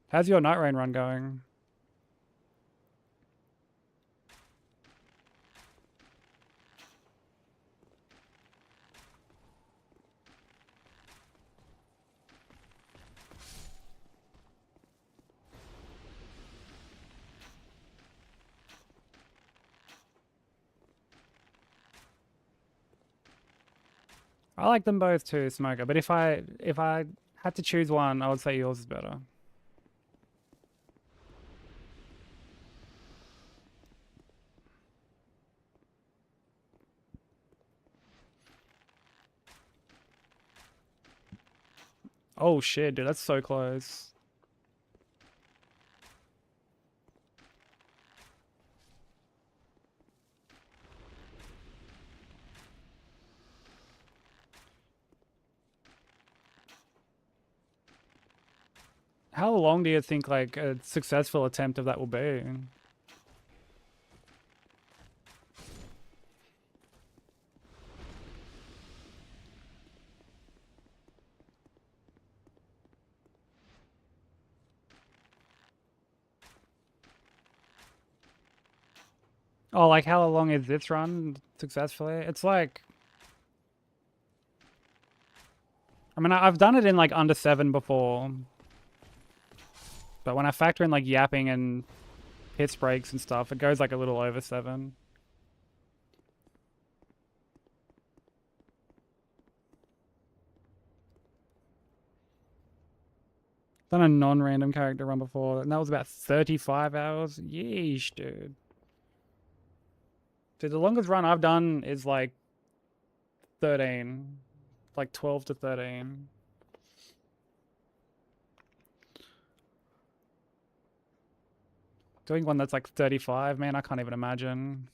How's your Night Rain run going? I like them both too, Smoker, but if I had to choose one, I would say yours is better. Oh shit, dude, that's so close. How long do you think like a successful attempt of that will be? Oh, like how long is this run successfully? It's like, I mean, I've done it in like under 7 before. But when I factor in like yapping and piss breaks and stuff, it goes like a little over 7. Done a non-random character run before, and that was about 35 hours. Yeesh, dude. Dude, the longest run I've done is like 13. Like 12 to 13. Doing one that's like 35, man, I can't even imagine.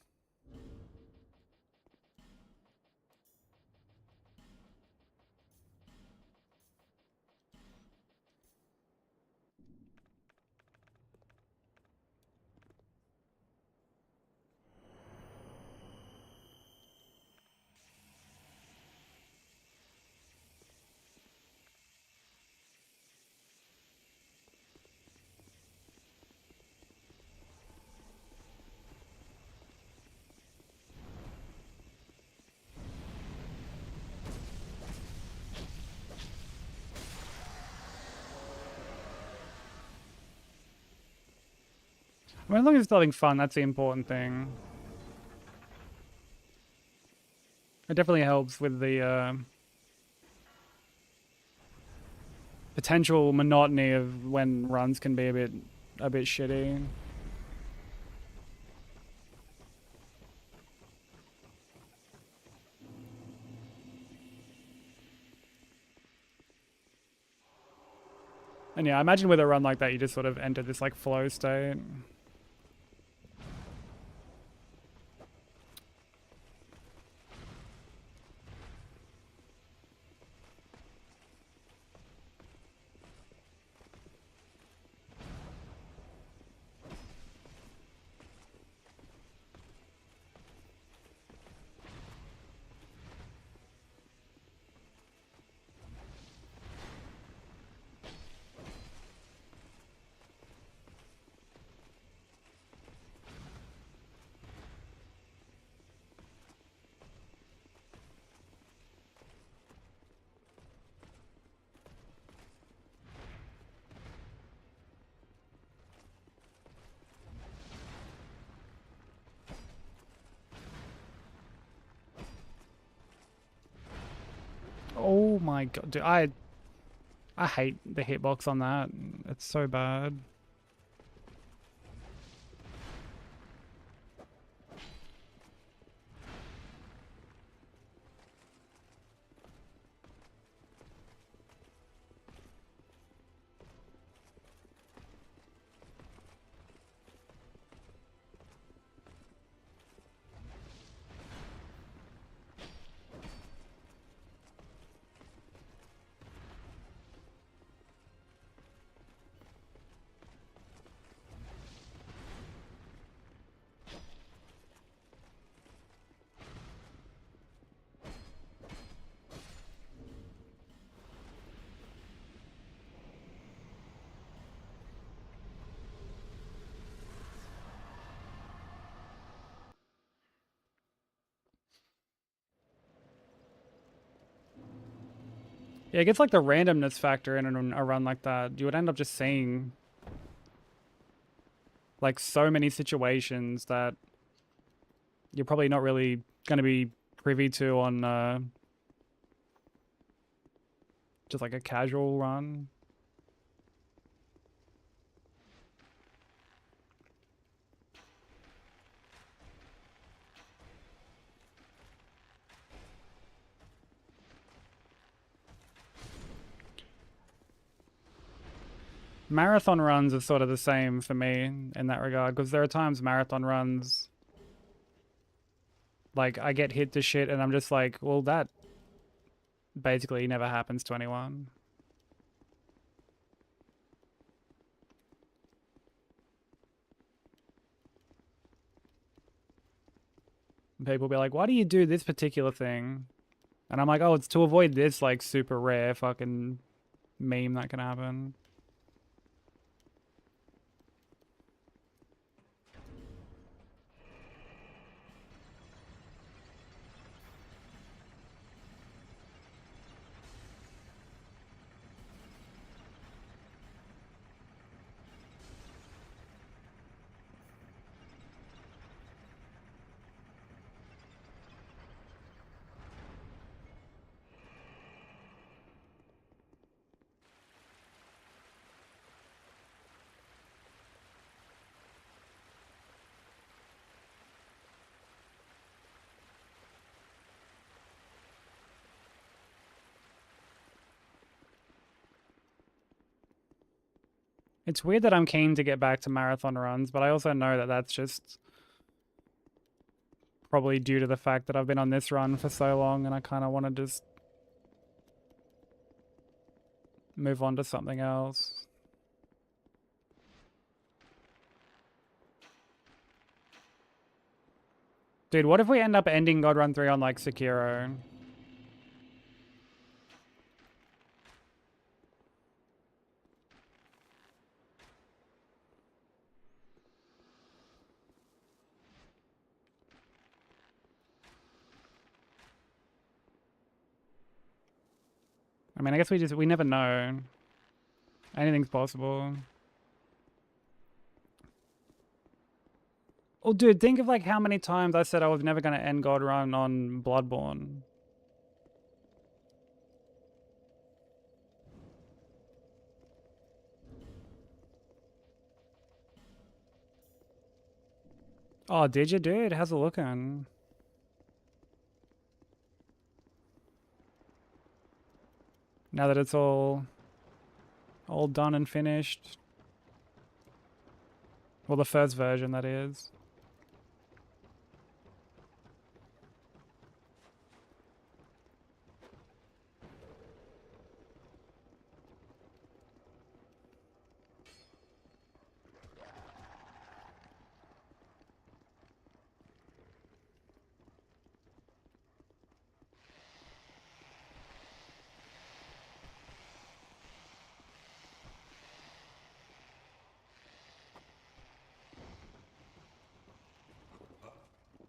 I mean, as long as it's having fun, that's the important thing. It definitely helps with the potential monotony of when runs can be a bit shitty. And yeah, I imagine with a run like that, you just sort of enter this like flow state. Oh my god, dude, I hate the hitbox on that. It's so bad. Yeah, it gets like the randomness factor in a run like that. You would end up just seeing like so many situations that you're probably not really going to be privy to on just like a casual run. Marathon runs are sort of the same for me in that regard, because there are times marathon runs, like, I get hit to shit and I'm just like, well, that basically never happens to anyone. And people be like, why do you do this particular thing? And I'm like, oh, it's to avoid this, like, super rare fucking meme that can happen. It's weird that I'm keen to get back to marathon runs, but I also know that that's just probably due to the fact that I've been on this run for so long and I kind of want to just move on to something else. Dude, what if we end up ending God Run 3 on like Sekiro? I mean, I guess we never know. Anything's possible. Oh, dude, think of like how many times I said I was never going to end God Run on Bloodborne. Oh, did you, dude? How's it looking? Now that it's all done and finished. Well, the first version, that is.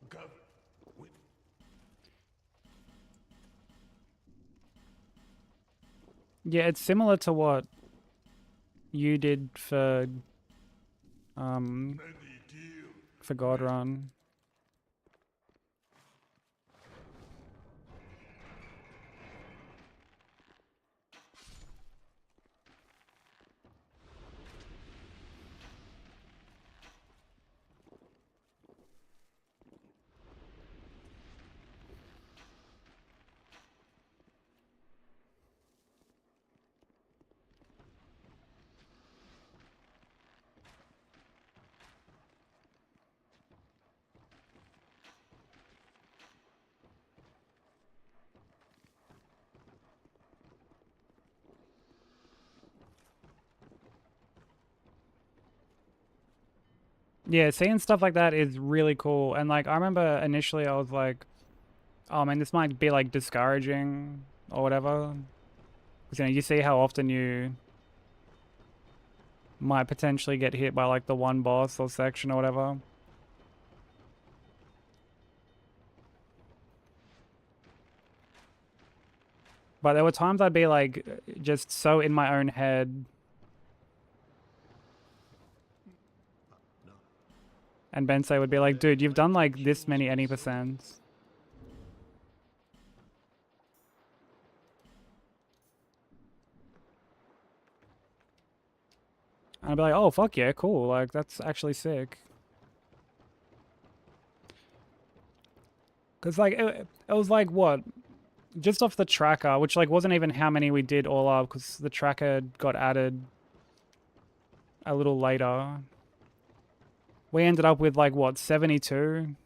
Go. With Yeah, it's similar to what you did for many deal. God Run. Yeah, seeing stuff like that is really cool. And like, I remember initially I was like, oh man, this might be like discouraging or whatever. Because, you know, you see how often you might potentially get hit by like the one boss or section or whatever. But there were times I'd be like just so in my own head. No. And Bensei would be like, dude, you've done like this many any percents. And I'd be like, oh, fuck yeah, cool. Like, that's actually sick. Because, like, it was like, what? Just off the tracker, which, like, wasn't even how many we did all up, because the tracker got added a little later. We ended up with, like, what, 72?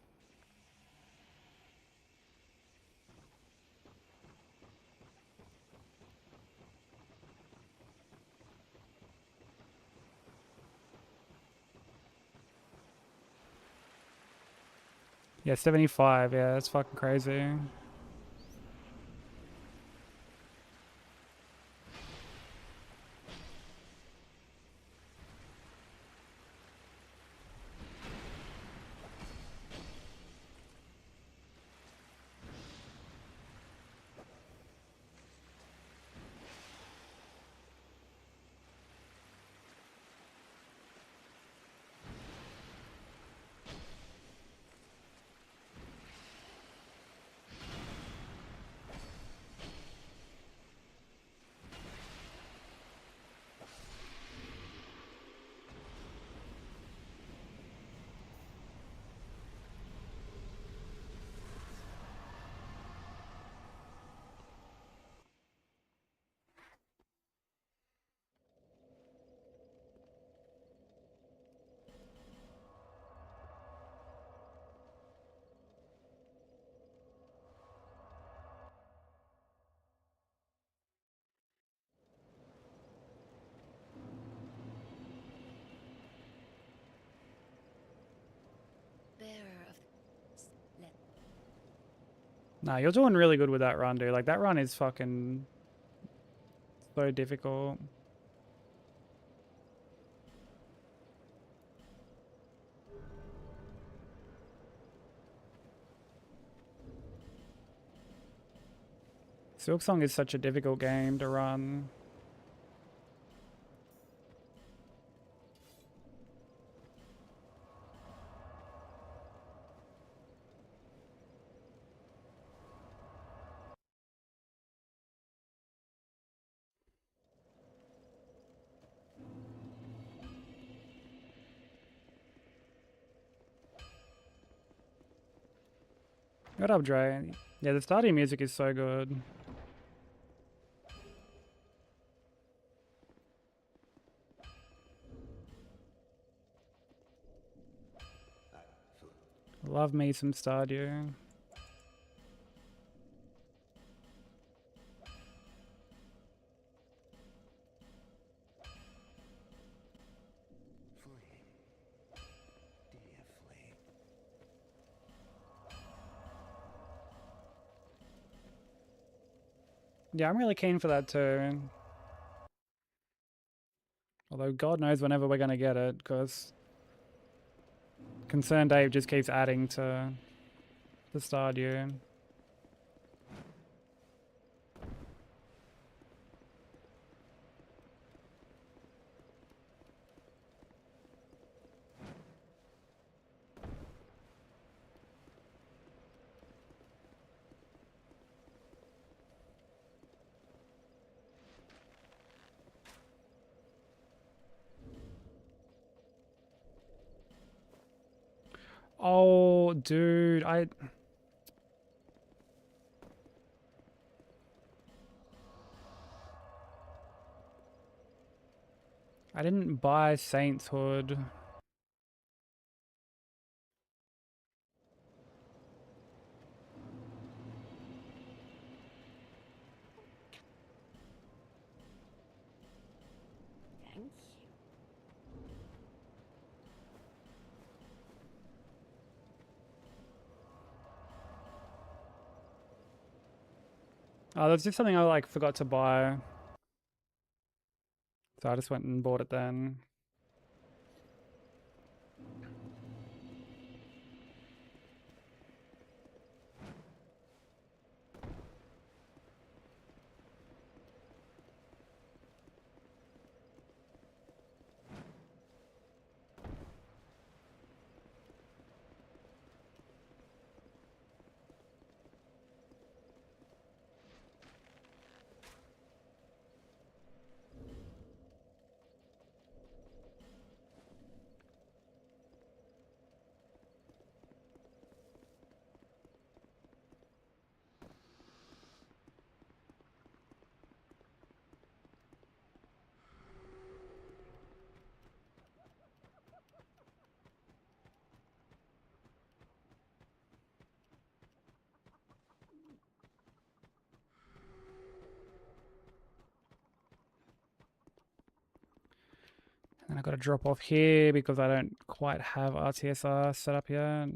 Yeah, 75. Yeah, that's fucking crazy. Bearer of let Nah, you're doing really good with that run, dude. Like, that run is fucking so difficult. Silksong is such a difficult game to run. What up, Dre? Yeah, the starting music is so good. Love me some Stardew. Flame. Dear flame. Yeah, I'm really keen for that too. Although God knows whenever we're gonna get it, because Concerned Dave just keeps adding to the Stardew. Oh, dude, I didn't buy Saintshood. Thank you. Oh, that's just something I like forgot to buy. So I just went and bought it then. And I got to drop off here because I don't quite have RTSR set up yet.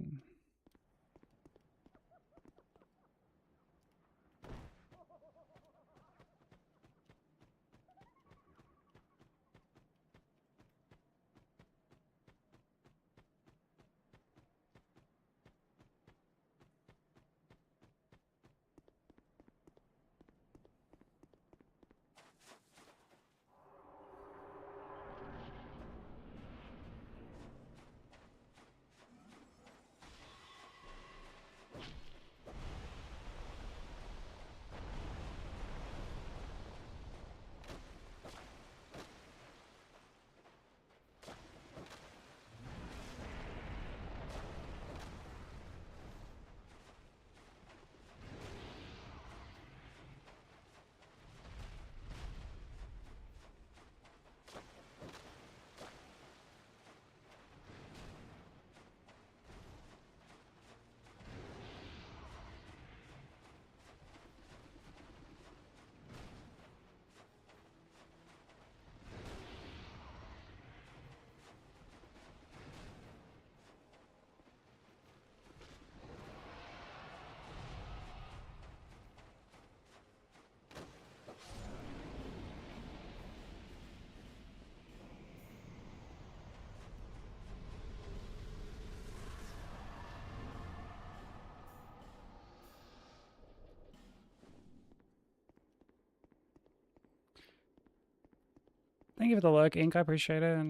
Thank you for the lurk, Ink. I appreciate it.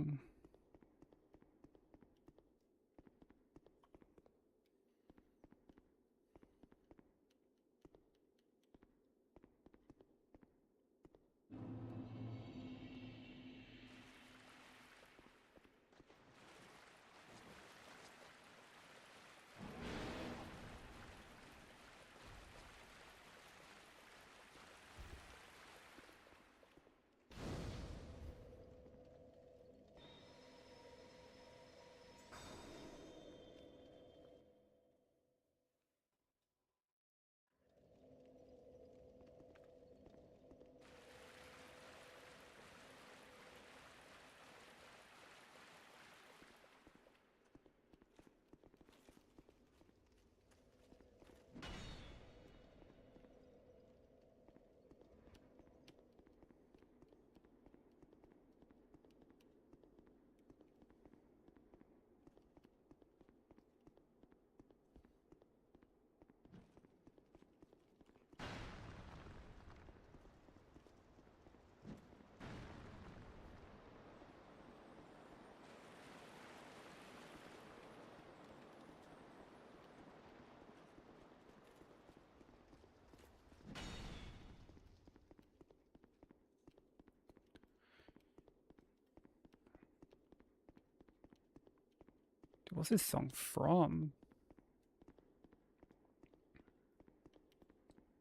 What's this song from?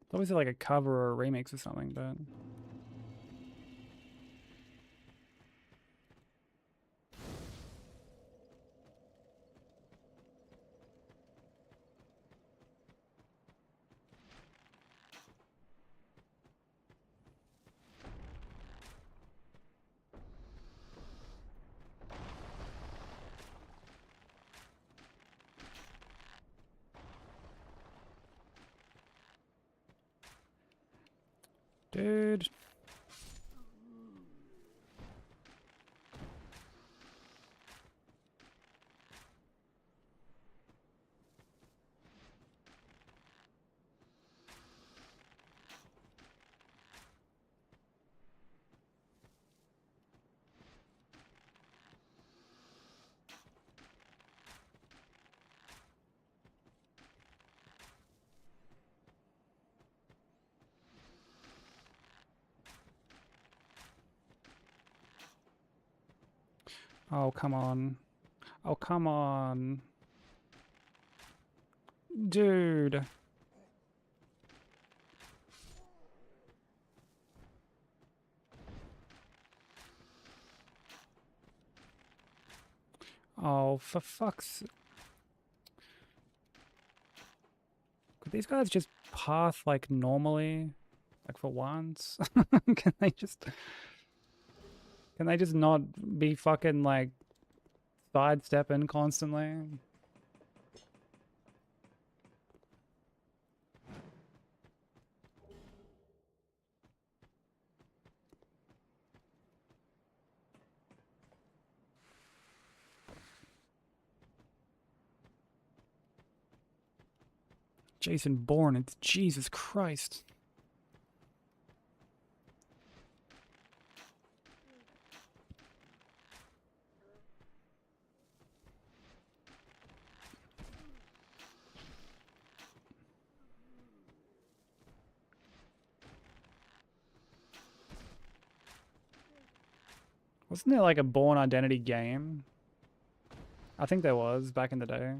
It's obviously like a cover or a remix or something, but... Dude. Oh, come on. Oh, come on. Dude. Oh, for fuck's... Could these guys just path, like, normally? Like, for once? Can they just... Can they just not be fucking like sidestepping constantly? Jason Bourne, it's Jesus Christ. Wasn't there like a Bourne Identity game? I think there was back in the day.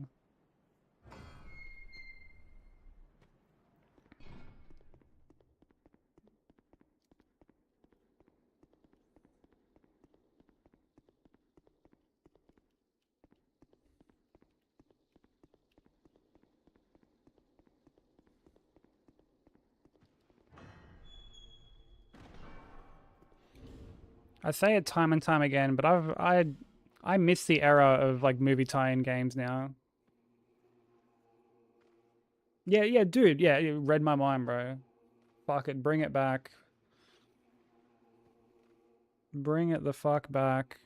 I say it time and time again, but I miss the era of like movie tie-in games now. Yeah, dude, yeah, you read my mind, bro. Fuck it, bring it back. Bring it the fuck back.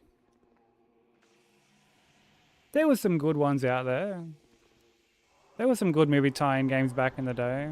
There was some good ones out there. There were some good movie tie-in games back in the day.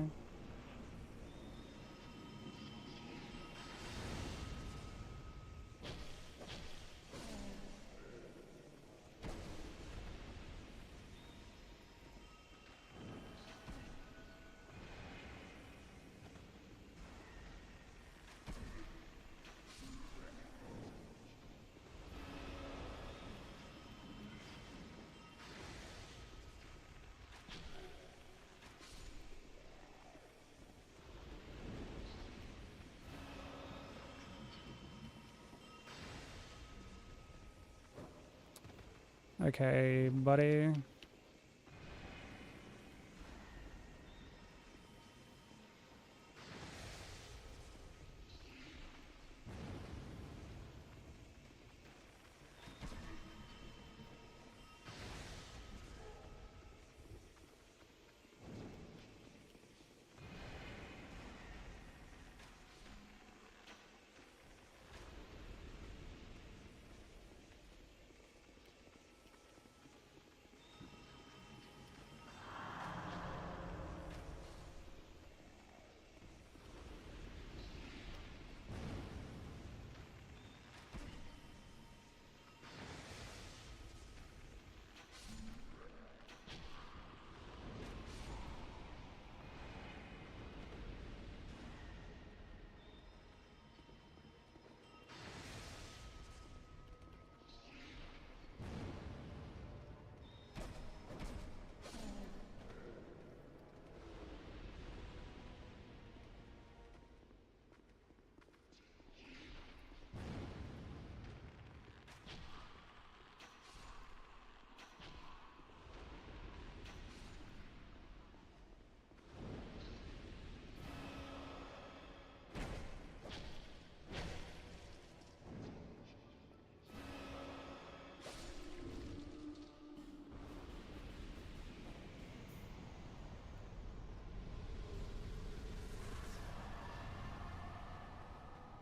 Okay, buddy.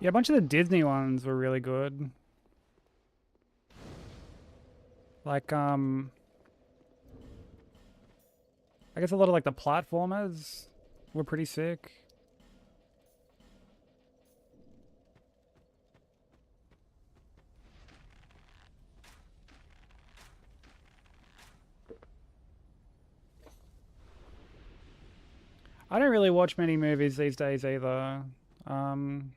Yeah, a bunch of the Disney ones were really good. Like, I guess a lot of like the platformers were pretty sick. I don't really watch many movies these days either. Um,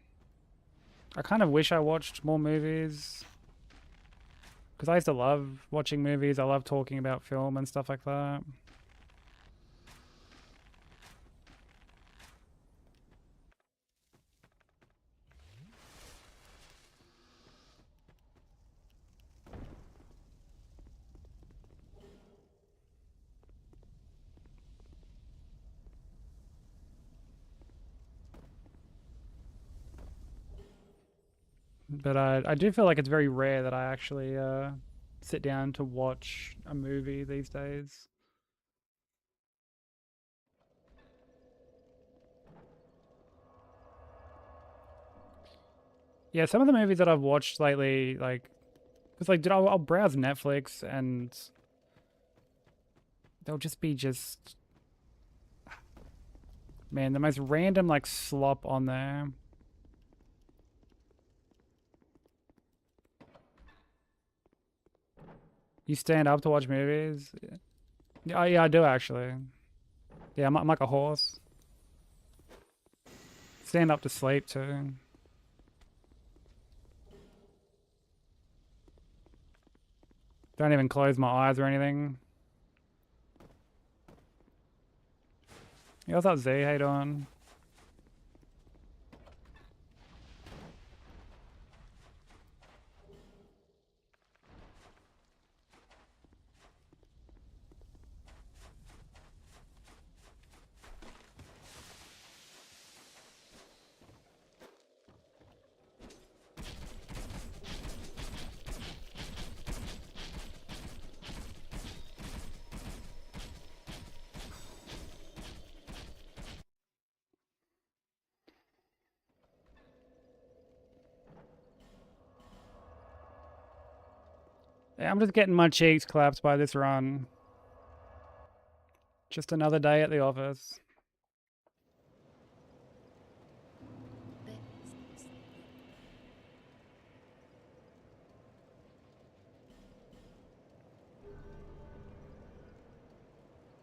I kind of wish I watched more movies. Because I used to love watching movies. I love talking about film and stuff like that. But I do feel like it's very rare that I actually sit down to watch a movie these days. Yeah, some of the movies that I've watched lately, like, it's like, dude, I'll browse Netflix and they'll just be man, the most random like slop on there. You stand up to watch movies? Oh, yeah, I do actually. Yeah, I'm like a horse. Stand up to sleep too. Don't even close my eyes or anything. Yeah, what's up, Z? How you doing? Yeah, I'm just getting my cheeks clapped by this run. Just another day at the office.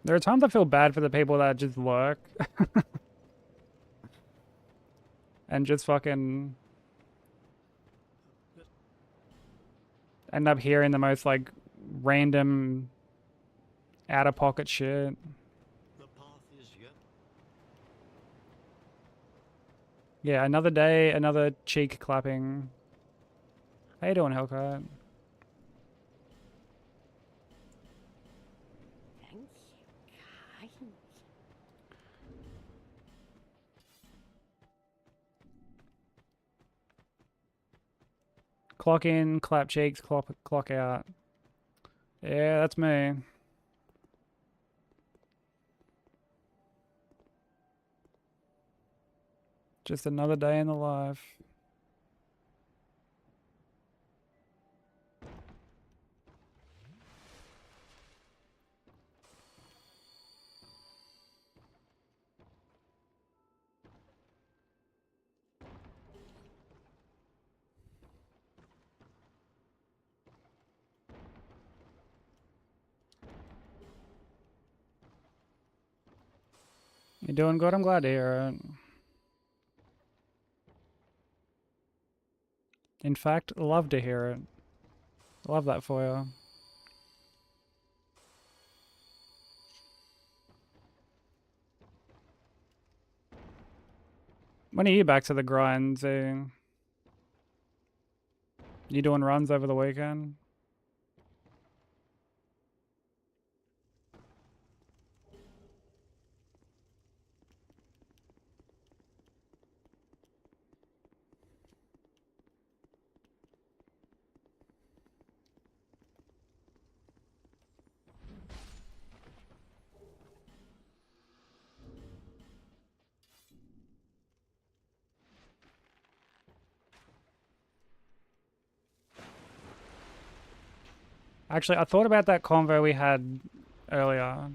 There are times I feel bad for the people that just lurk. And just fucking end up hearing the most like random out of pocket shit. The path is yet. Yeah, another day, another cheek clapping. How you doing, Hellcat? Thank you, kind. Clock in, clap cheeks, clock out. Yeah, that's me. Just another day in the life. You doing good? I'm glad to hear it. In fact, love to hear it. Love that for you. When are you back to the grind, Z? You doing runs over the weekend? Actually, I thought about that convo we had earlier.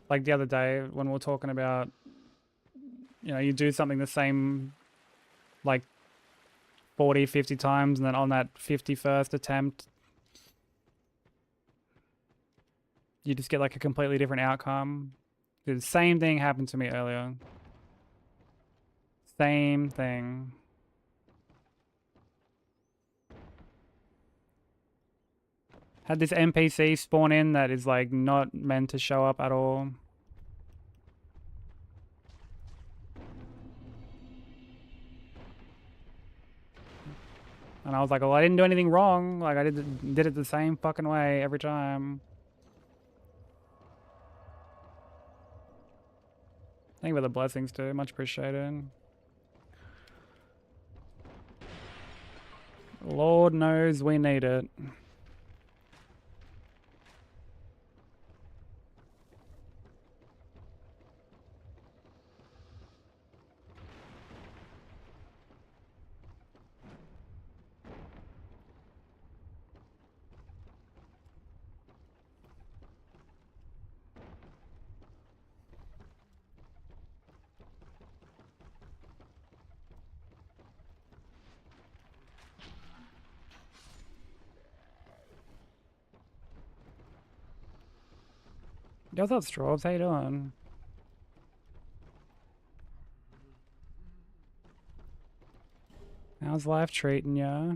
Like the other day when we were talking about, you know, you do something the same like 40, 50 times and then on that 51st attempt, you just get like a completely different outcome. The same thing happened to me earlier. Same thing. Had this NPC spawn in that is like not meant to show up at all. And I was like, well, I didn't do anything wrong. Like I did it the same fucking way every time. Thank you for the blessings too. Much appreciated. Lord knows we need it. Yo, what's up, Straws? How you doing? How's life treating ya?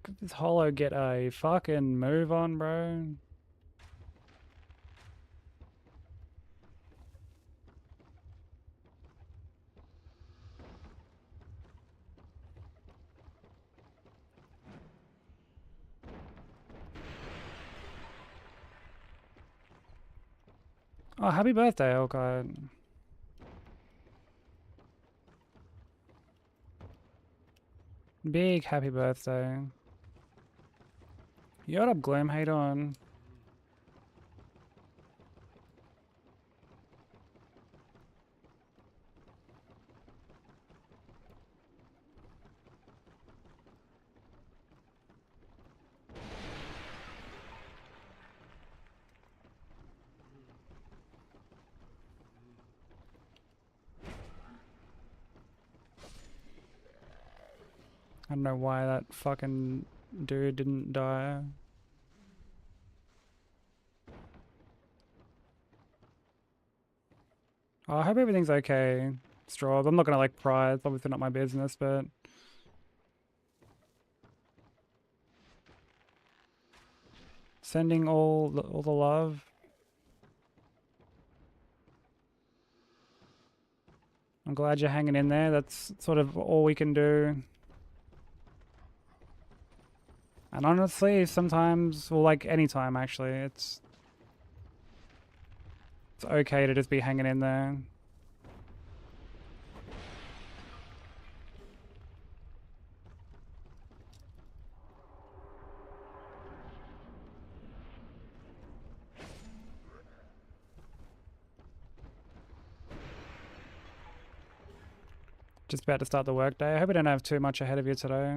Could this Hollow get a fucking move on, bro? Oh, happy birthday, Elkite. Big happy birthday. Yo, what up, Gloom? How you doing? I don't know why that fucking dude didn't die. Oh, I hope everything's okay, Straws. I'm not gonna like pry, it's obviously not my business, but sending all the love. I'm glad you're hanging in there. That's sort of all we can do. And honestly, sometimes, well, like anytime actually, it's okay to just be hanging in there. Just about to start the workday. I hope I don't have too much ahead of you today.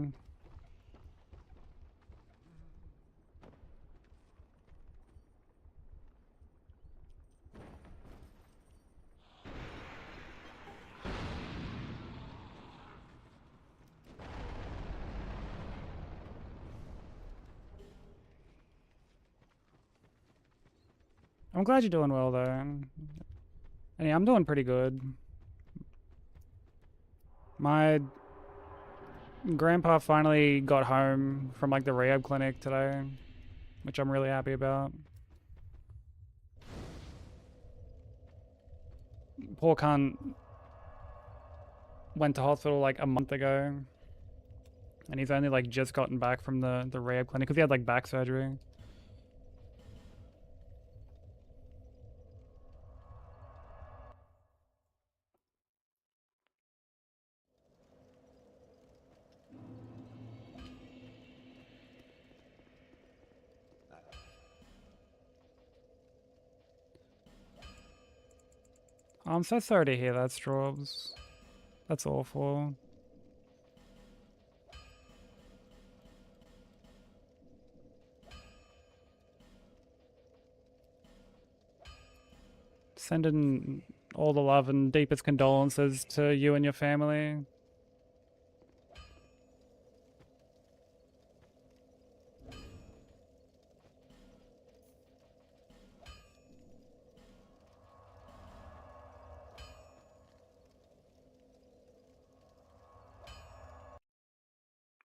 I'm glad you're doing well though. And yeah, I'm doing pretty good. My grandpa finally got home from like the rehab clinic today, which I'm really happy about. Poor cunt went to hospital like a month ago, and he's only like just gotten back from the rehab clinic because he had like back surgery. Oh, I'm so sorry to hear that, Straws. That's awful. Sending all the love and deepest condolences to you and your family.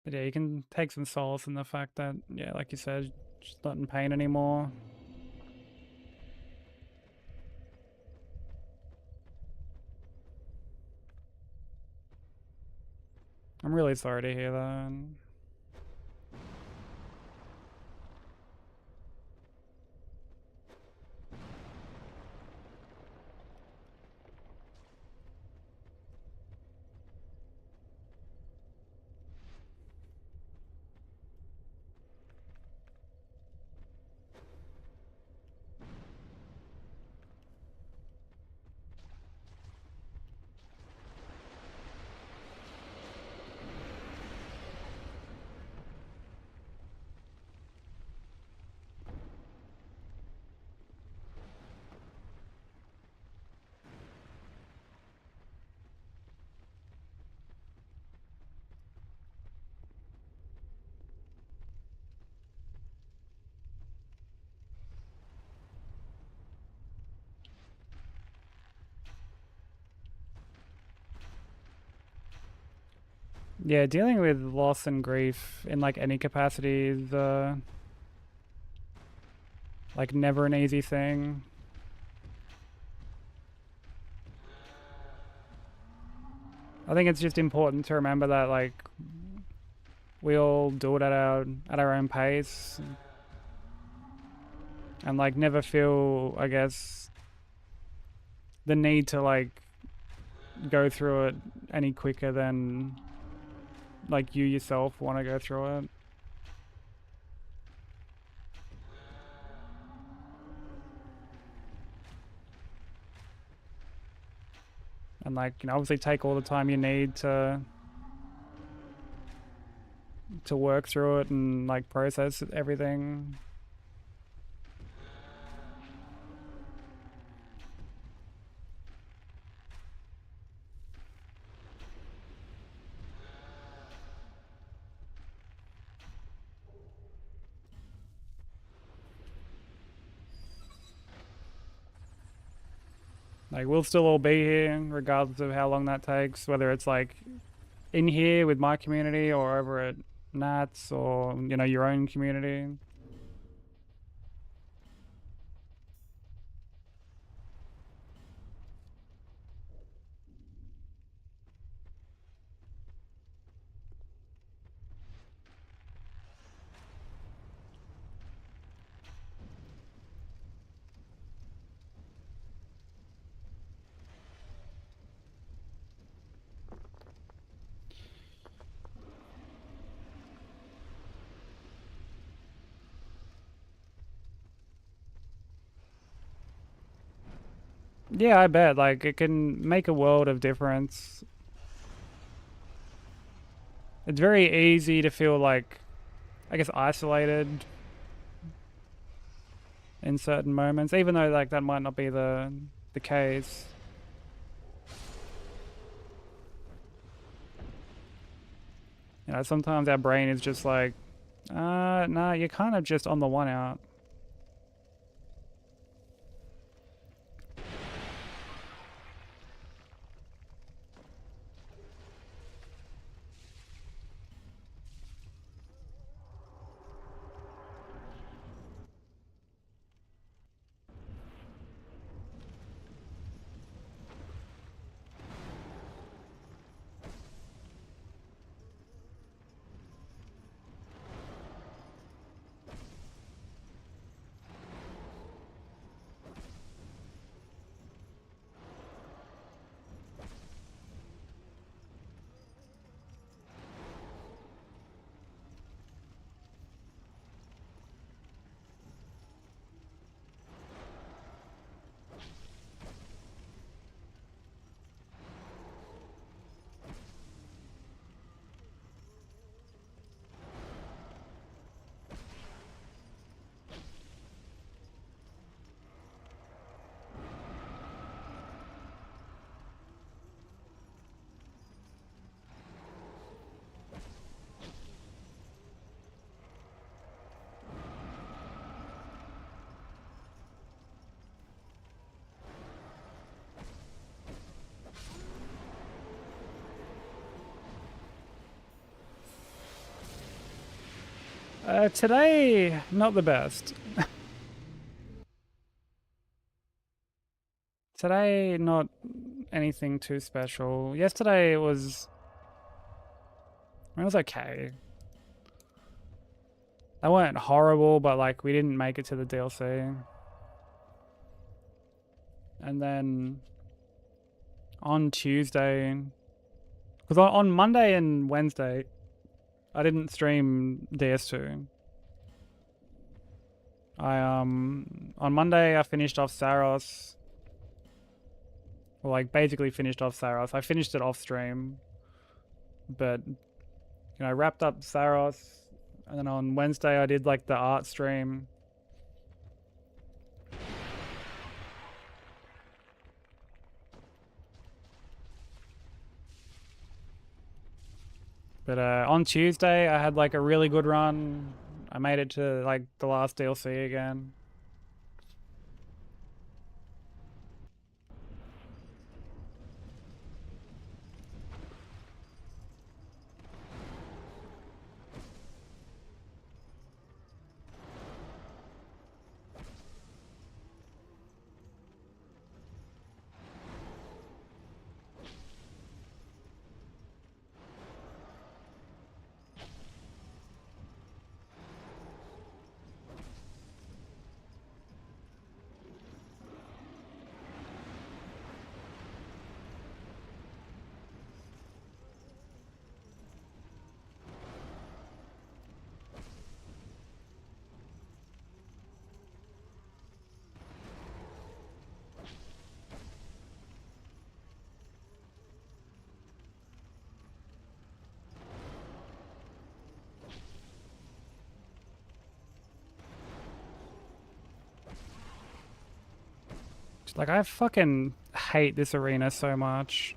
But yeah, you can take some solace in the fact that, yeah, like you said, she's not in pain anymore. I'm really sorry to hear that. Yeah, dealing with loss and grief in like any capacity is like never an easy thing. I think it's just important to remember that like we all do it at our own pace, and like never feel, I guess, the need to like go through it any quicker than like you yourself want to go through it. And like, you know, obviously take all the time you need to work through it and like process everything. Like we'll still all be here regardless of how long that takes, whether it's like in here with my community or over at Nats or, you know, your own community. Yeah, I bet. Like, it can make a world of difference. It's very easy to feel like, I guess, isolated in certain moments, even though like that might not be the case. You know, sometimes our brain is just like, nah, you're kind of just on the one out. Today, not the best. Today, not anything too special. Yesterday it was okay. They weren't horrible, but like we didn't make it to the DLC. And then on Tuesday, because on Monday and Wednesday, I didn't stream DS2. On Monday I finished off Saros. Well, like basically finished off Saros. I finished it off stream, but you know, wrapped up Saros. And then on Wednesday I did like the art stream. But on Tuesday I had like a really good run. I made it to like the last DLC again. Like, I fucking hate this arena so much.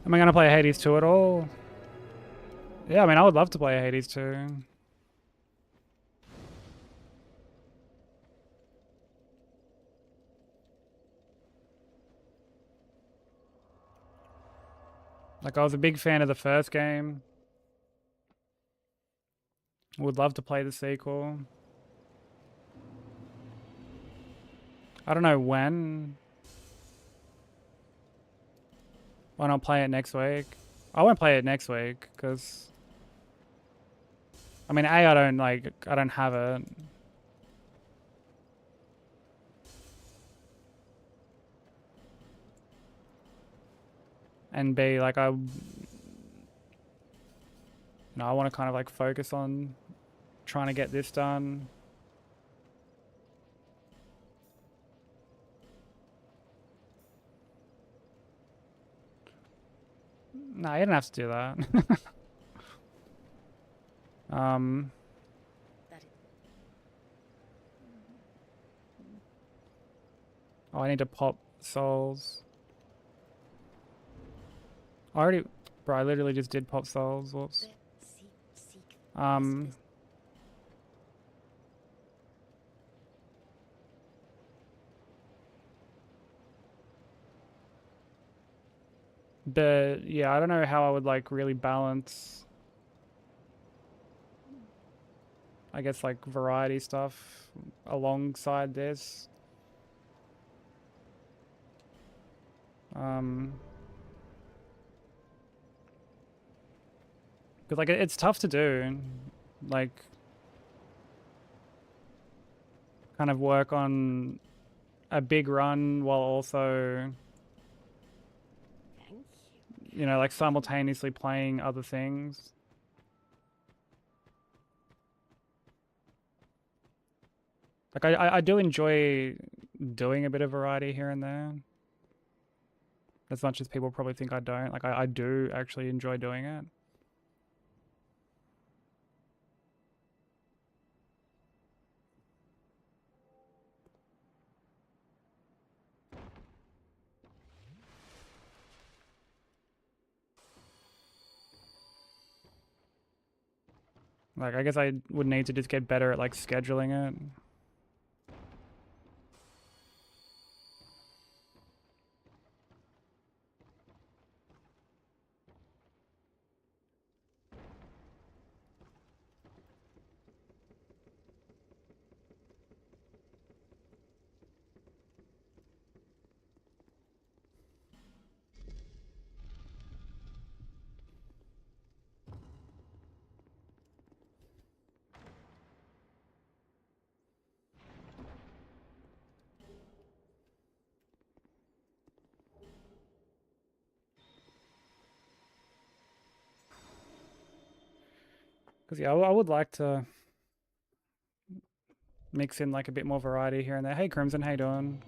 Am I gonna play Hades 2 at all? Yeah, I mean, I would love to play Hades 2. Like, I was a big fan of the first game. Would love to play the sequel. I don't know when. Why not play it next week? I won't play it next week, because... I mean, I don't have it. And B, like, I want to kind of like focus on trying to get this done. No, you don't have to do that. Oh, I need to pop souls. Bro, I literally just did pop souls. Whoops. But yeah, I don't know how I would like really balance, I guess, like variety stuff alongside this. Because like it's tough to do, like kind of work on a big run while also, you know, like simultaneously playing other things. Like I do enjoy doing a bit of variety here and there. As much as people probably think I don't. Like I do actually enjoy doing it. Like I guess I would need to just get better at like scheduling it. Because yeah, I would like to mix in like a bit more variety here and there. Hey Crimson, how you doing?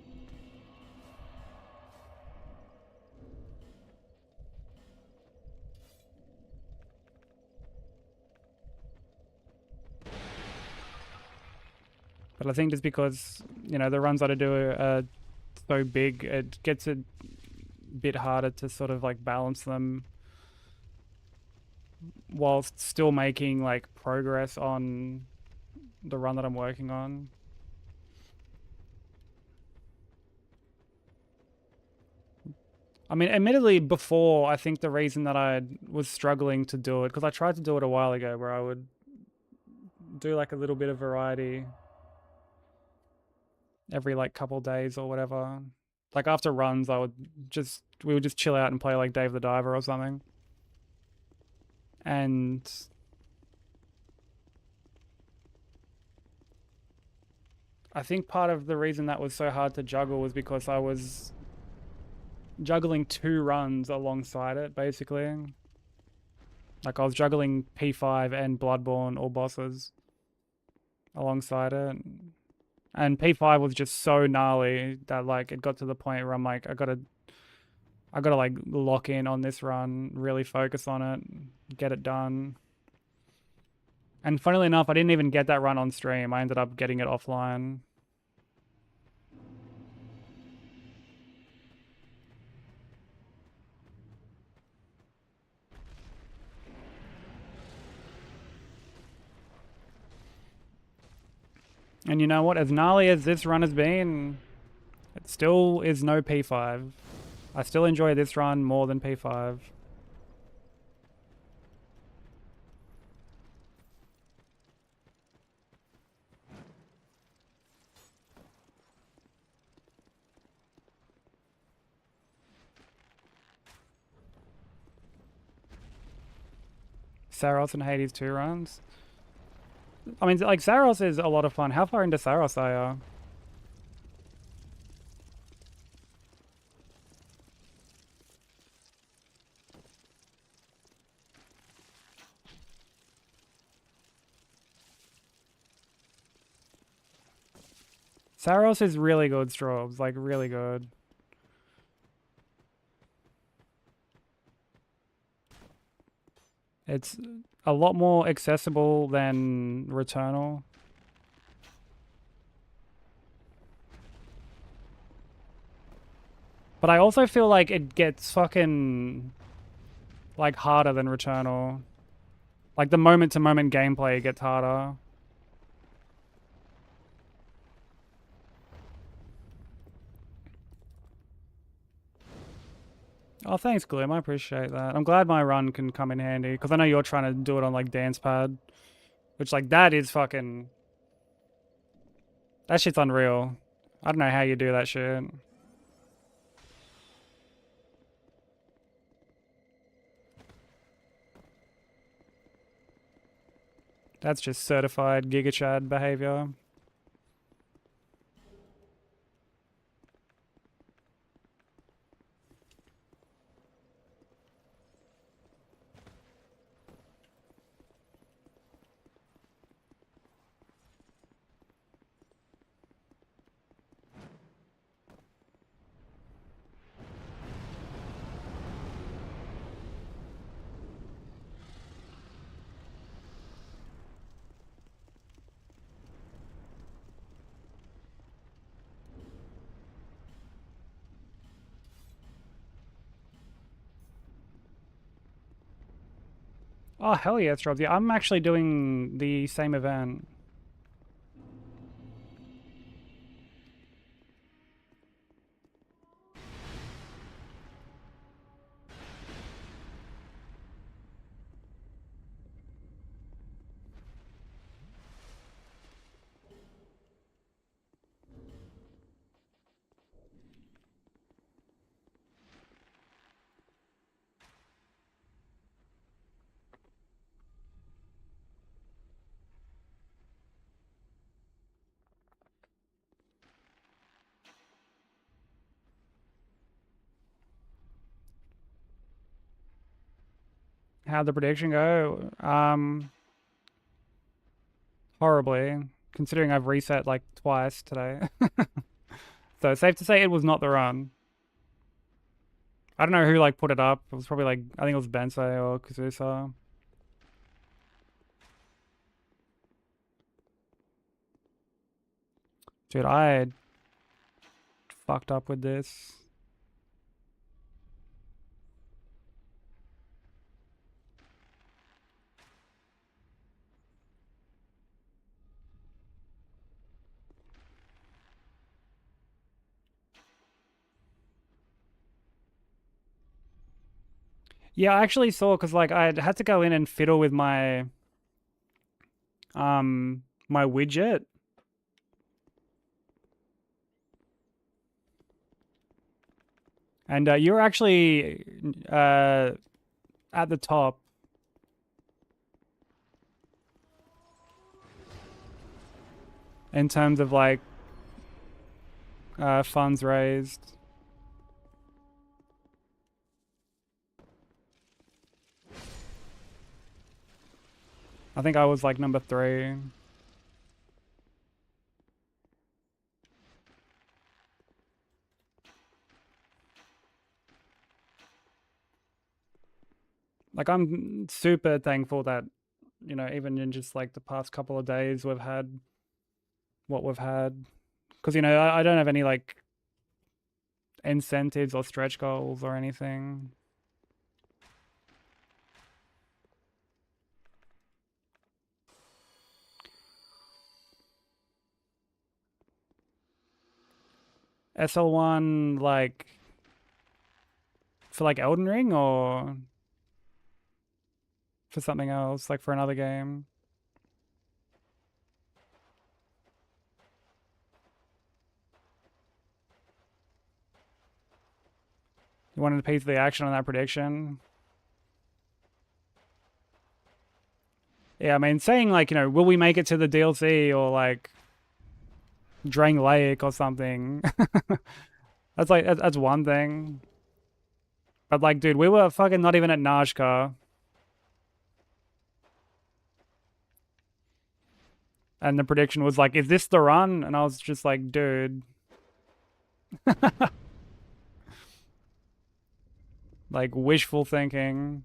But I think just because, you know, the runs that I do are so big, it gets a bit harder to sort of like balance them whilst still making like progress on the run that I'm working on. I mean, admittedly, before, I think the reason that I was struggling to do it, because I tried to do it a while ago where I would do like a little bit of variety every like couple days or whatever. Like after runs, we would just chill out and play like Dave the Diver or something. And I think part of the reason that was so hard to juggle was because I was juggling 2 runs alongside it, basically. Like I was juggling P5 and Bloodborne all bosses alongside it. And P5 was just so gnarly that like it got to the point where I'm like, I gotta like lock in on this run, really focus on it, get it done. And funnily enough, I didn't even get that run on stream. I ended up getting it offline. And you know what? As gnarly as this run has been, it still is no P5. I still enjoy this run more than P5. Saros and Hades 2 runs. I mean, like, Saros is a lot of fun. How far into Saros are you? Saros is really good, Strobes. Like, really good. It's a lot more accessible than Returnal. But I also feel like it gets fucking, like, harder than Returnal. Like, the moment-to-moment gameplay gets harder. Oh, thanks, Gloom. I appreciate that. I'm glad my run can come in handy, because I know you're trying to do it on, like, Dance Pad. Which, like, that is fucking... That shit's unreal. I don't know how you do that shit. That's just certified Giga Chad behavior. Oh, hell yes, Rob. Yeah, I'm actually doing the same event. How'd the prediction go? Horribly, considering I've reset like twice today. So it's safe to say it was not the run. I don't know who like put it up. It was probably like, I think it was Bensei or Kazusa. Dude, I fucked up with this. Yeah, I actually saw, because like I had to go in and fiddle with my my widget. And you're actually at the top. In terms of like funds raised. I think I was like number 3. Like I'm super thankful that, you know, even in just like the past couple of days we've had what we've had. Because, you know, I don't have any like incentives or stretch goals or anything. SL1 like for like Elden Ring or for something else, like for another game? You wanted a piece of the action on that prediction? Yeah, I mean, saying like, you know, will we make it to the DLC or like Drain Lake or something? That's like, that's one thing. But like, dude, we were fucking not even at Najka. And the prediction was like, is this the run? And I was just like, dude. Like, wishful thinking.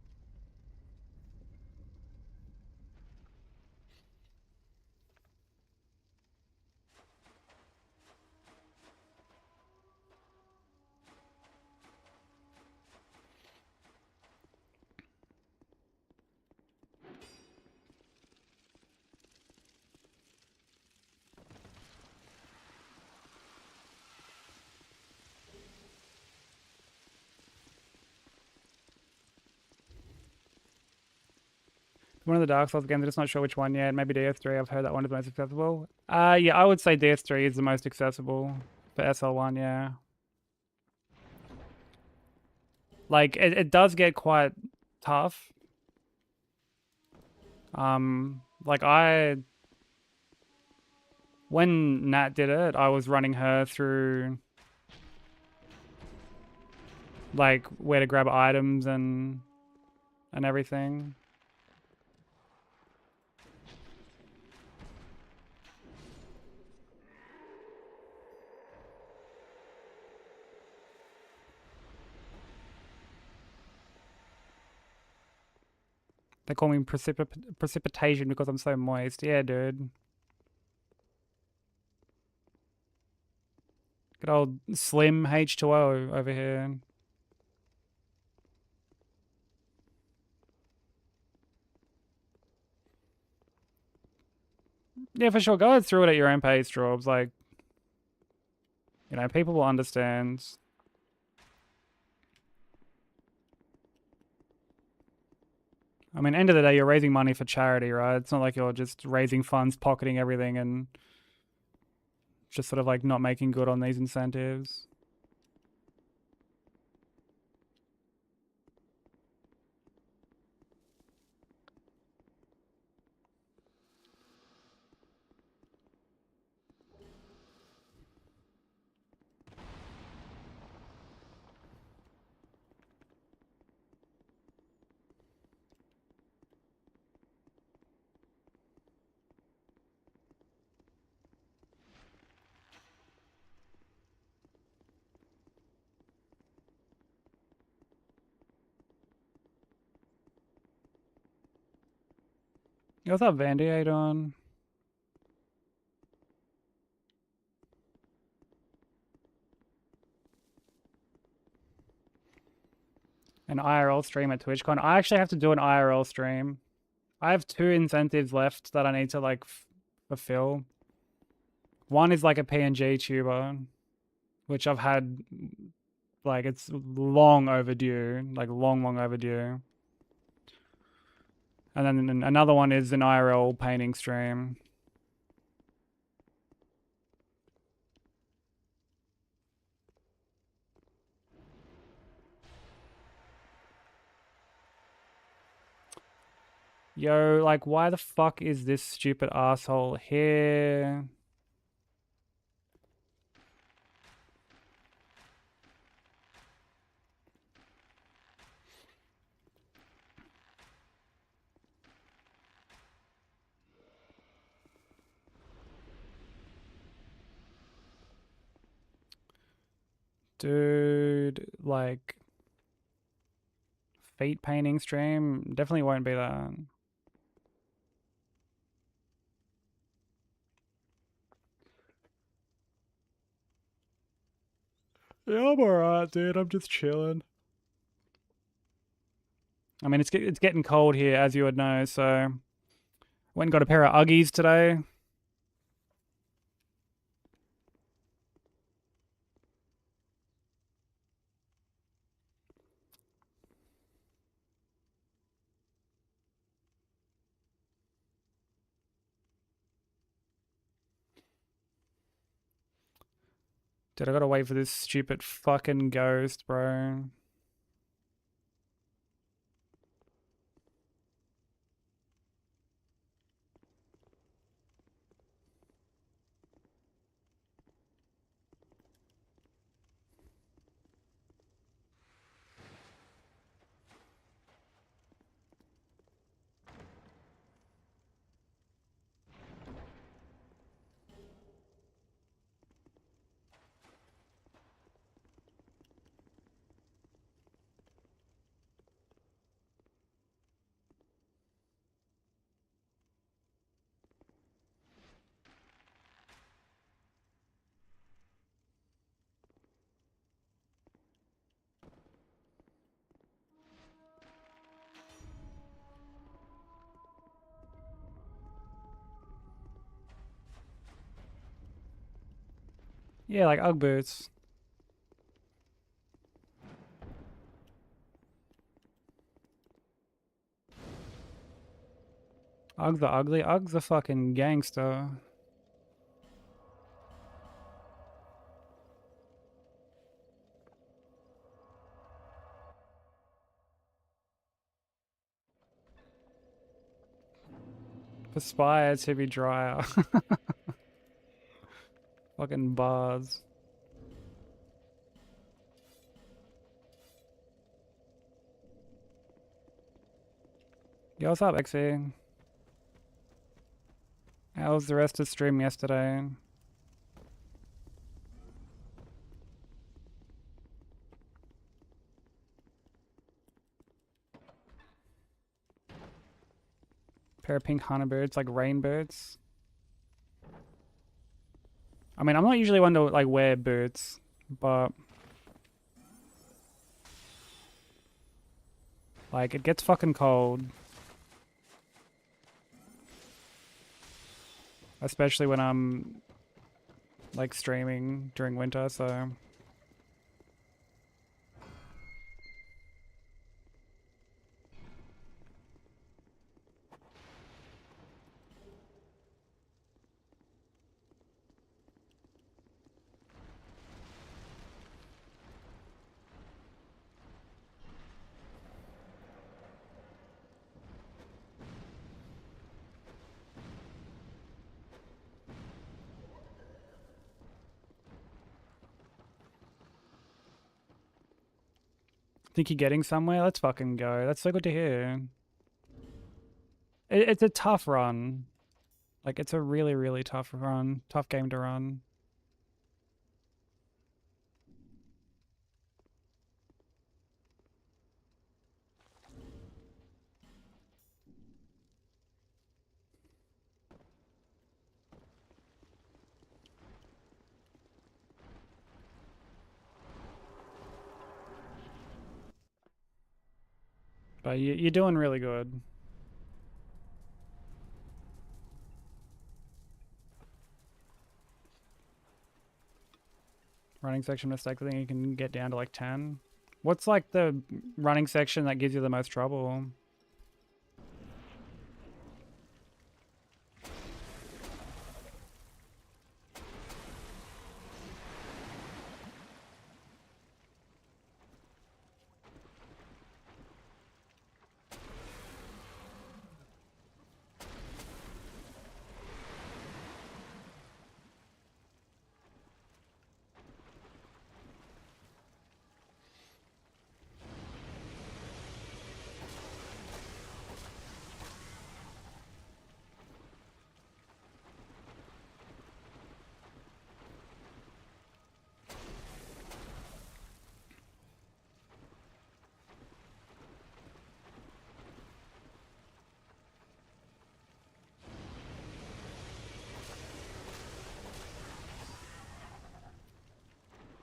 One of the Dark Souls games, I'm just not sure which one yet. Maybe DS3, I've heard that one is the most accessible. Yeah, I would say DS3 is the most accessible for SL1, yeah. Like, it does get quite tough. Like when Nat did it, I was running her through like where to grab items and everything. They call me precipitation because I'm so moist. Yeah, dude. Good old slim H2O over here. Yeah, for sure. Go through it at your own pace, Drorbs. Like, you know, people will understand. I mean, end of the day, you're raising money for charity, right? It's not like you're just raising funds, pocketing everything, and just sort of like not making good on these incentives. What's up, Vandy? How you doing? An IRL stream at TwitchCon. I actually have to do an IRL stream. I have 2 incentives left that I need to like fulfill. One is like a PNG tuber, which I've had, like, it's long overdue, like long overdue. And then another one is an IRL painting stream. Yo, like, why the fuck is this stupid asshole here? Dude, like, feet painting stream definitely won't be that. Yeah, I'm alright, dude. I'm just chilling. I mean, it's getting cold here, as you would know, so went and got a pair of Uggies today. Dude, I gotta wait for this stupid fucking ghost, bro. Yeah, like Ugg boots. Ugg the ugly. Ugg's a fucking gangster. Aspire to be drier. Fucking bars. Yo, what's up, XE? How was the rest of the stream yesterday? Pair of pink honeybirds, like rainbirds. I mean, I'm not usually one to like wear boots, but like it gets fucking cold. especially when I'm like streaming during winter, so think you're getting somewhere? Let's fucking go. That's so good to hear. It's a tough run. Like, it's a really, really tough run. Tough game to run. But you're doing really good. Running section mistake, I think you can get down to like 10. What's like the running section that gives you the most trouble?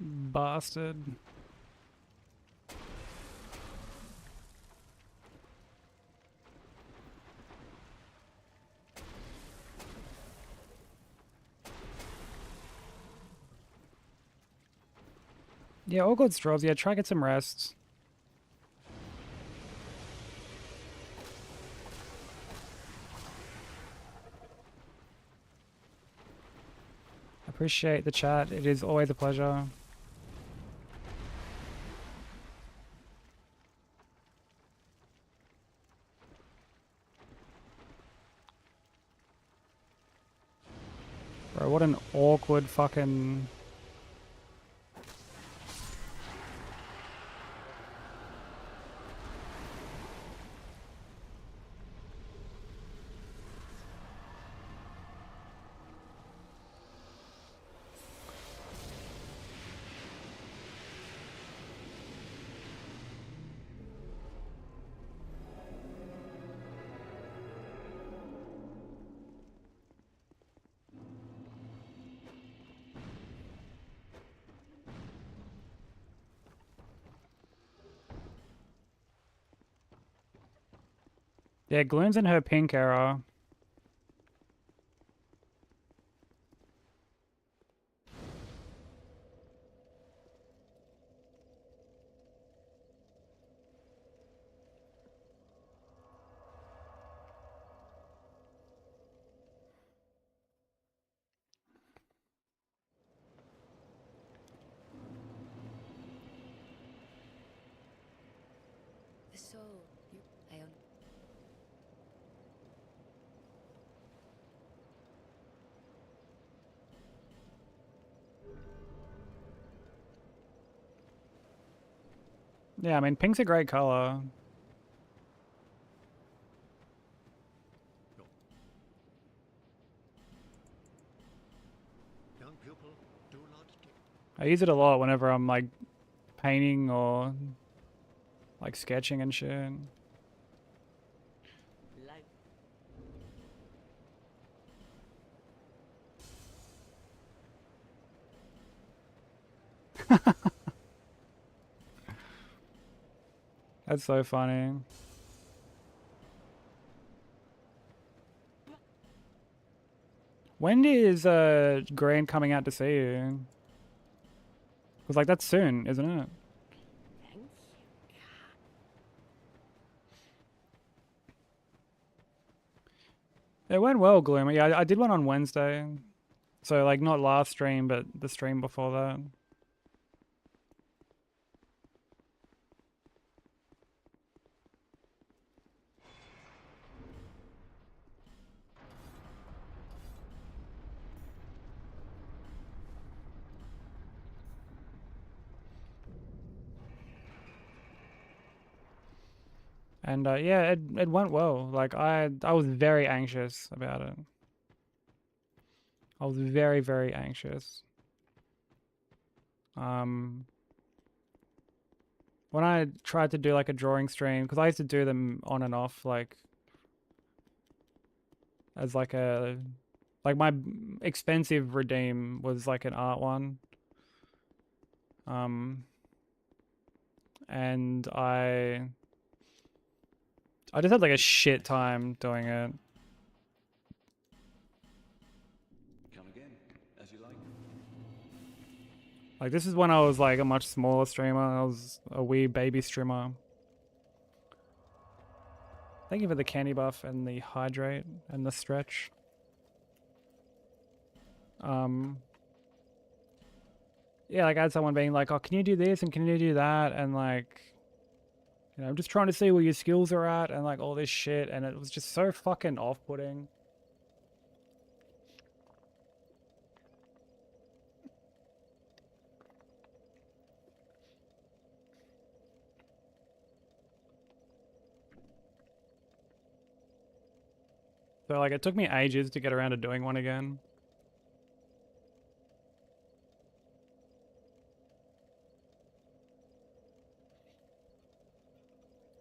Bastard. Yeah, all good straws. Yeah, try get some rest. Appreciate the chat. It is always a pleasure. Bro, what an awkward fucking... Yeah, Gloom's in her pink era. The soul. I own. Yeah, I mean, pink's a great color. Young pupil, do not take. I use it a lot whenever I'm like painting or like sketching and shit. Life. That's so funny. When is Grant coming out to see you? Because like that's soon, isn't it? Thank you. It went well, Gloomy. Yeah, I did one on Wednesday. So like not last stream, but the stream before that. And yeah, it went well. Like I was very anxious about it. I was very, very anxious. When I tried to do like a drawing stream, because I used to do them on and off, like as like my expensive redeem was like an art one. And I just had like a shit time doing it. Come again, as you like. Like this is when I was like a much smaller streamer. I was a wee baby streamer. Thank you for the candy buff and the hydrate and the stretch. Yeah, like I had someone being like, oh, can you do this and can you do that? And like, you know, I'm just trying to see where your skills are at and like all this shit. And it was just so fucking off-putting. So like it took me ages to get around to doing one again.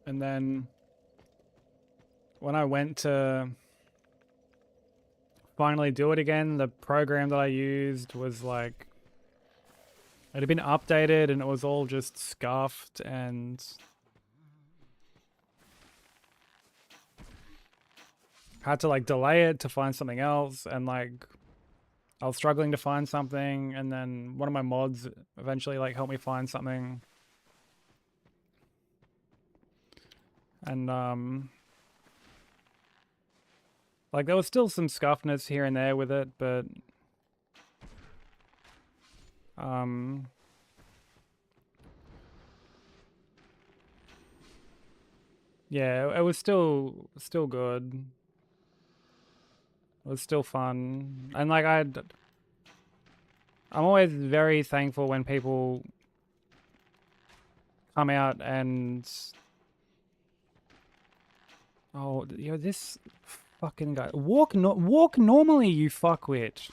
And then when I went to finally do it again, the program that I used was like, it had been updated and it was all just scuffed and had to like delay it to find something else. And like, I was struggling to find something. And then one of my mods eventually like helped me find something. And like there was still some scuffness here and there with it, but yeah, it was still good. It was still fun. And like I'm always very thankful when people come out and oh, yo, this fucking guy. Walk normally, you fuckwit.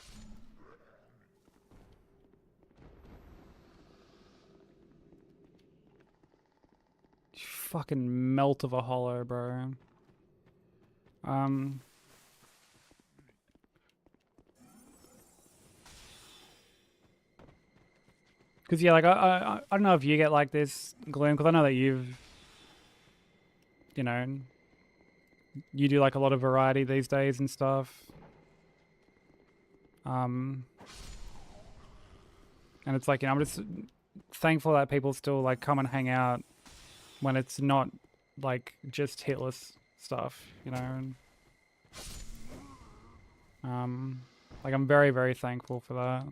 You fucking melt of a hollow, bro. Cause yeah, like I don't know if you get like this, Gloom, because I know that you know, you do like a lot of variety these days and stuff. And it's like, you know, I'm just thankful that people still like come and hang out when it's not like just hitless stuff, you know. And, like I'm very, very thankful for that.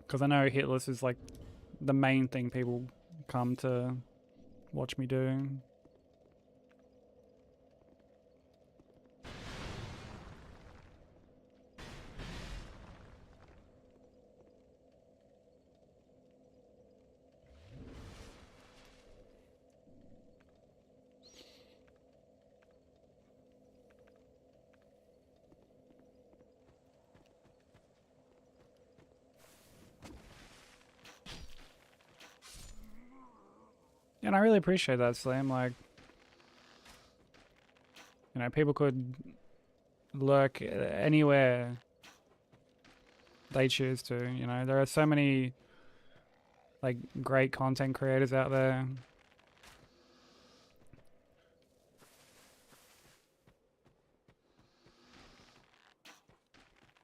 Because I know hitless is like the main thing people come to watch me do. And I really appreciate that, Slim. Like, you know, people could lurk anywhere they choose to, you know. There are so many, like, great content creators out there.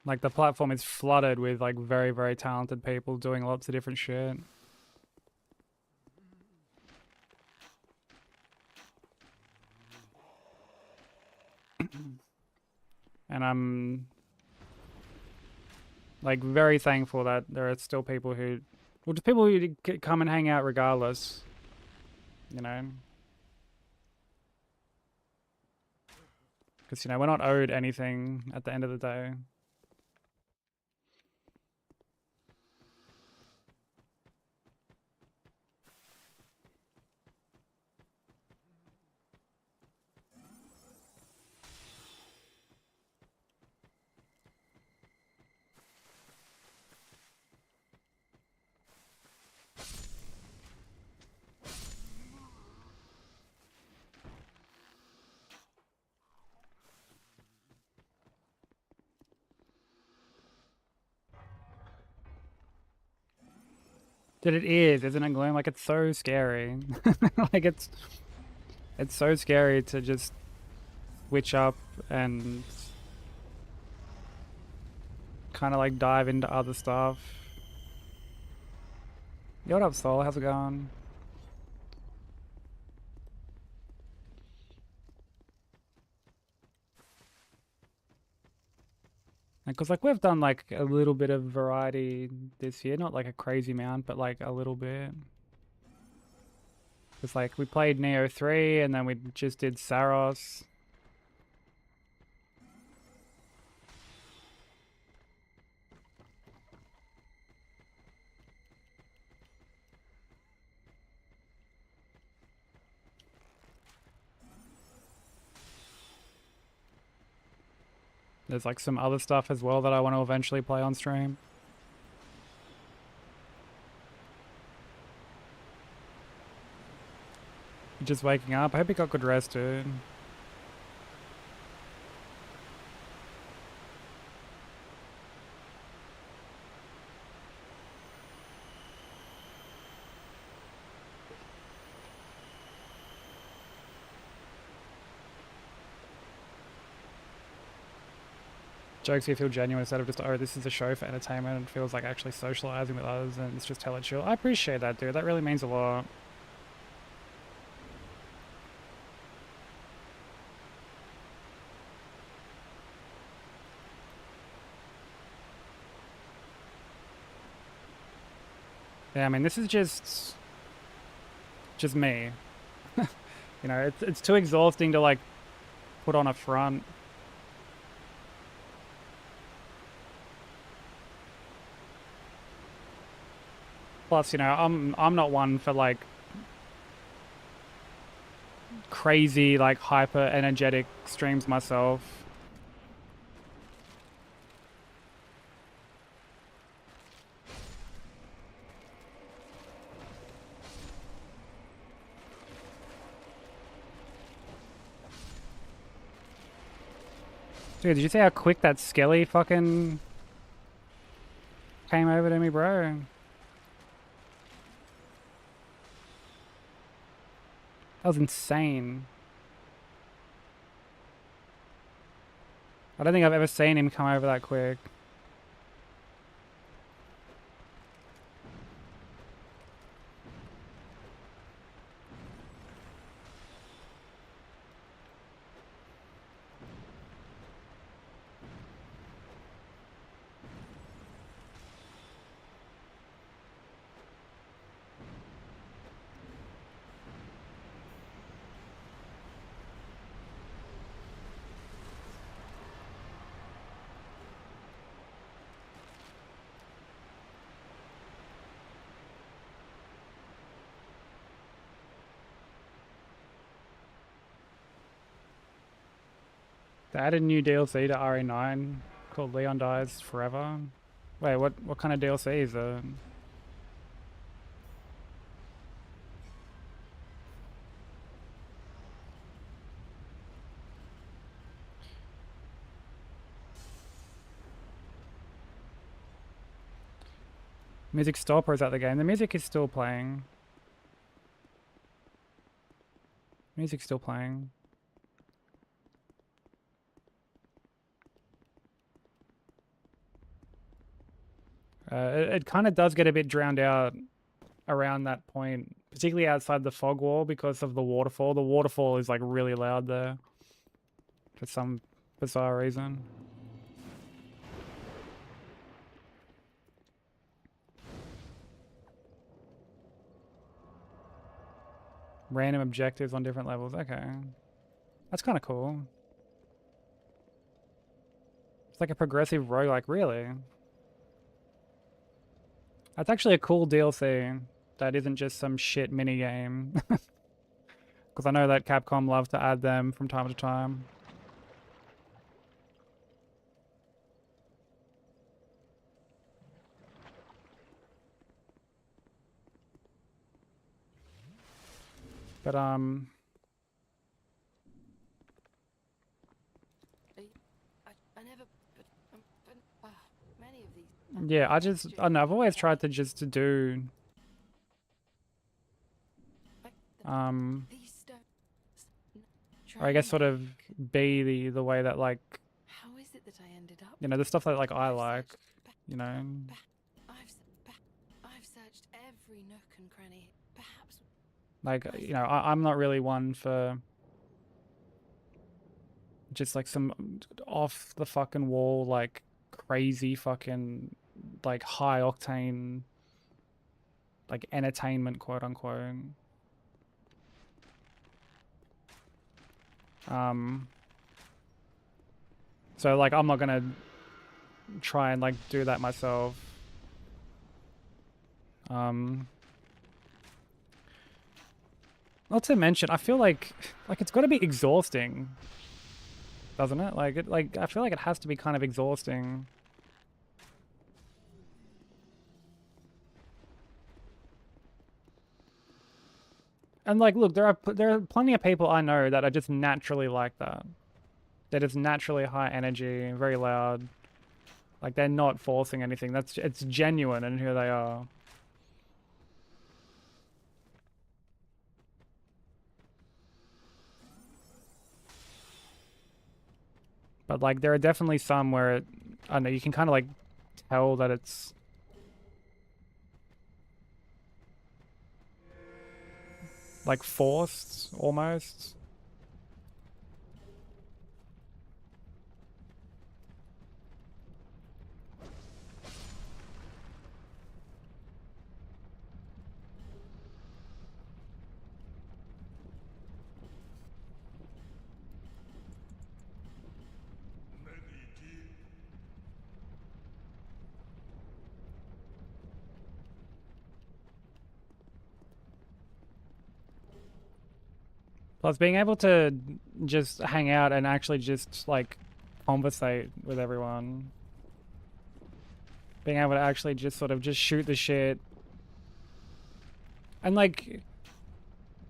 Like the platform is flooded with like very, very talented people doing lots of different shit. And I'm like very thankful that there are still people who, well, just people who come and hang out regardless, you know? Because, you know, we're not owed anything at the end of the day. Dude, it is, isn't it, Gloom? Like, it's so scary. Like, it's so scary to just switch up and kind of like dive into other stuff. Yo, what up, Soul? How's it going? Because like we've done like a little bit of variety this year, not like a crazy amount, but like a little bit. It's like we played Neo 3 and then we just did Saros. There's like some other stuff as well that I want to eventually play on stream. Just waking up. I hope you got good rest, dude. Jokes here feel genuine instead of just, oh, this is a show for entertainment. It feels like actually socializing with others and it's just hella chill. I appreciate that, dude. That really means a lot. Yeah, I mean, this is just me. You know, it's too exhausting to like put on a front. Plus, you know, I'm not one for like crazy, like hyper energetic streams myself. Dude, did you see how quick that Skelly fucking came over to me, bro? That was insane. I don't think I've ever seen him come over that quick. They added new DLC to RE9 called Leon Dies Forever. Wait, what kind of DLC is it? Music stop or is that the game? The music is still playing. Music's still playing. It kind of does get a bit drowned out around that point, particularly outside the fog wall because of the waterfall. The waterfall is like really loud there for some bizarre reason. Random objectives on different levels. Okay. That's kind of cool. It's like a progressive roguelike, really. That's actually a cool DLC that isn't just some shit minigame. Because I know that Capcom love to add them from time to time. But I never, but many of these. yeah, I don't know, I've always tried to just to do These stones. or I guess sort of be the way that like, How is it that I ended up? you know, the stuff that like I like, you know. I've searched every nook and cranny. Perhaps. Like, you know, I'm not really one for just like some off the fucking wall, like crazy fucking like high octane like entertainment, quote unquote. So like I'm not gonna try and like do that myself. Not to mention, I feel like it's got to be exhausting, doesn't it? I feel like it has to be kind of exhausting. And like, look, there are plenty of people I know that are just naturally like that. They're just naturally high energy, very loud. Like they're not forcing anything. It's genuine in who they are. But like there are definitely some where I don't know, you can kind of like tell that it's like forced almost. Plus being able to just hang out and actually just like conversate with everyone. Being able to actually just sort of just shoot the shit. And like,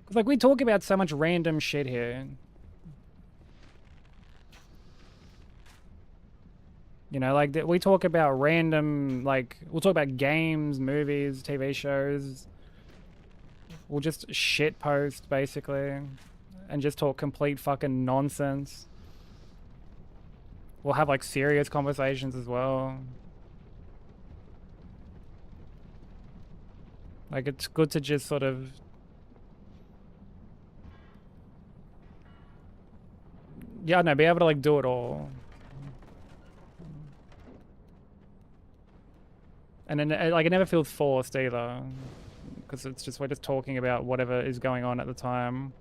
'cause like we talk about so much random shit here. You know, like we talk about random, like we'll talk about games, movies, TV shows. We'll just shit post basically. And just talk complete fucking nonsense. We'll have like serious conversations as well. Like it's good to just sort of yeah, no, be able to like do it all. And then like it never feels forced either. Because it's just we're just talking about whatever is going on at the time.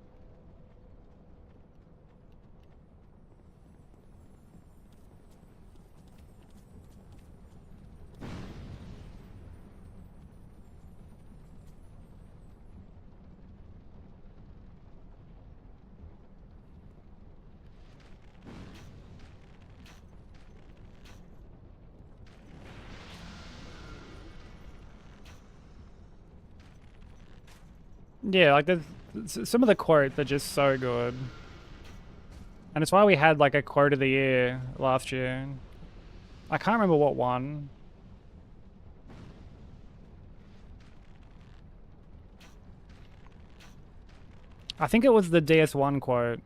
Yeah, like there's some of the quotes are just so good. And it's why we had like a quote of the year last year. I can't remember what one. I think it was the DS1 quote.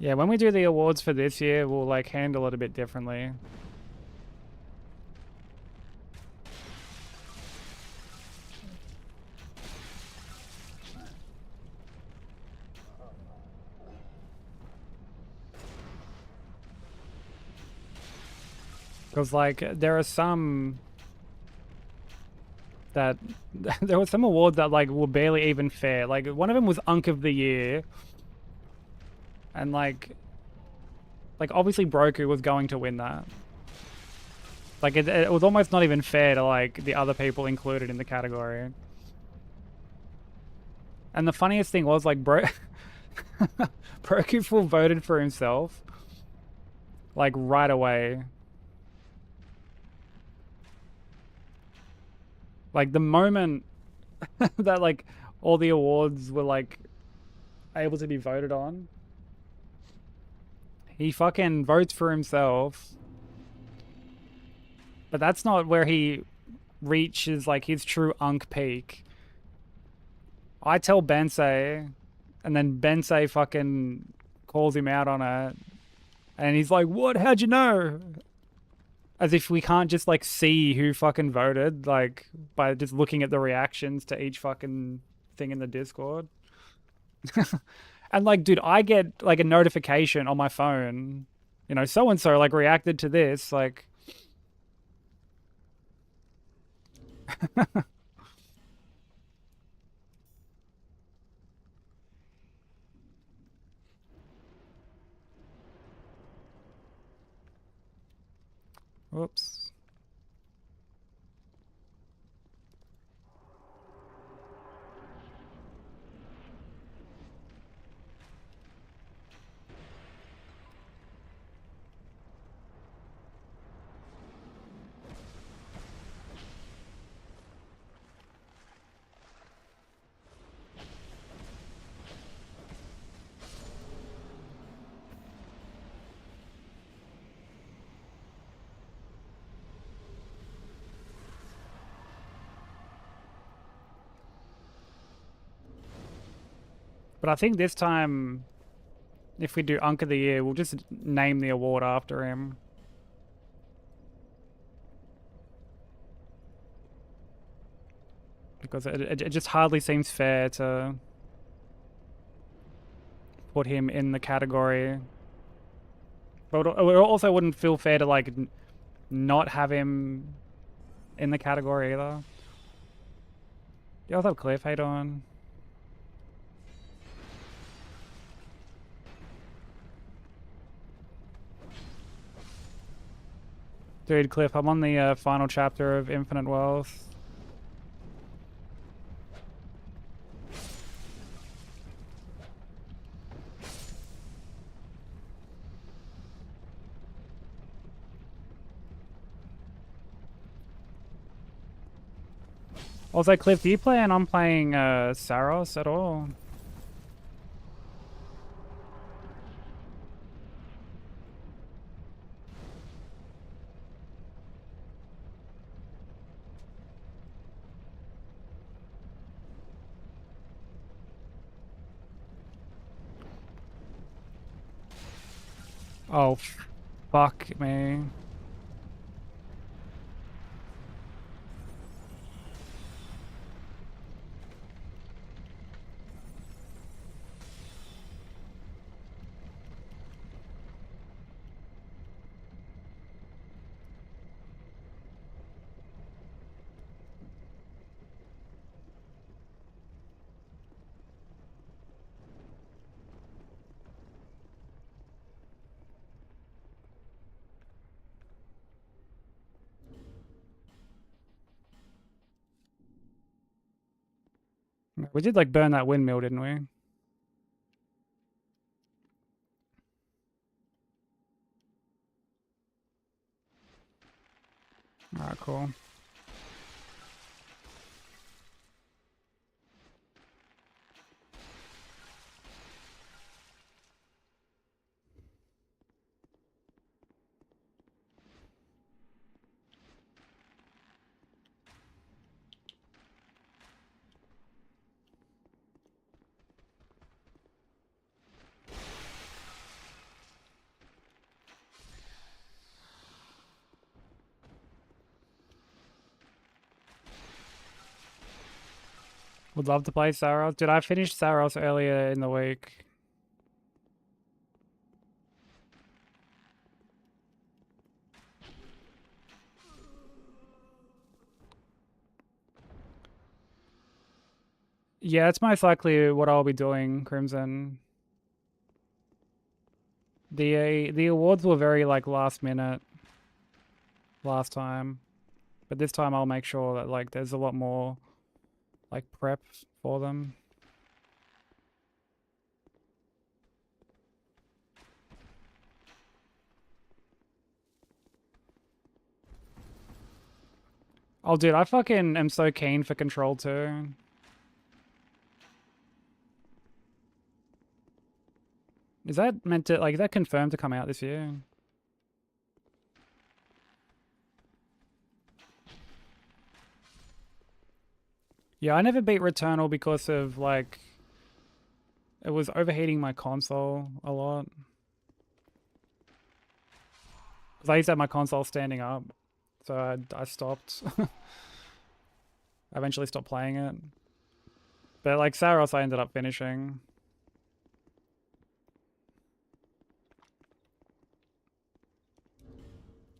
Yeah, when we do the awards for this year, we'll like handle it a bit differently. Because like there are some that there were some awards that like were barely even fair. Like one of them was Unk of the Year, and like obviously Broku was going to win that. Like it was almost not even fair to like the other people included in the category. And the funniest thing was like Broku full voted for himself like right away. Like the moment that like all the awards were like able to be voted on, he fucking votes for himself. But that's not where he reaches like his true Unk peak. I tell Bensei, and then Bensei fucking calls him out on it, and he's like, "What? How'd you know?" As if we can't just like see who fucking voted, like by just looking at the reactions to each fucking thing in the Discord. And like, dude, I get like a notification on my phone, you know, so and so like reacted to this, like. Whoops. But I think this time, if we do Unk of the Year, we'll just name the award after him. Because it just hardly seems fair to put him in the category. But it also wouldn't feel fair to like not have him in the category either. Do you also have Cliff? How you doing? Dude, Cliff, I'm on the final chapter of Infinite Wealth. Also, Cliff, do you plan on playing Saros at all? Oh, fuck me. We did like burn that windmill, didn't we? Alright, cool. Would love to play Saros. Dude, I finished Saros earlier in the week. Yeah, it's most likely what I'll be doing, Crimson. The awards were very like last minute last time, but this time I'll make sure that like there's a lot more like prep for them. Oh, dude, I fucking am so keen for Control 2. Is that meant to, like, is that confirmed to come out this year? Yeah, I never beat Returnal because of, like, it was overheating my console a lot. Because I used to have my console standing up, so I stopped. I eventually stopped playing it. But, like, Saros I ended up finishing.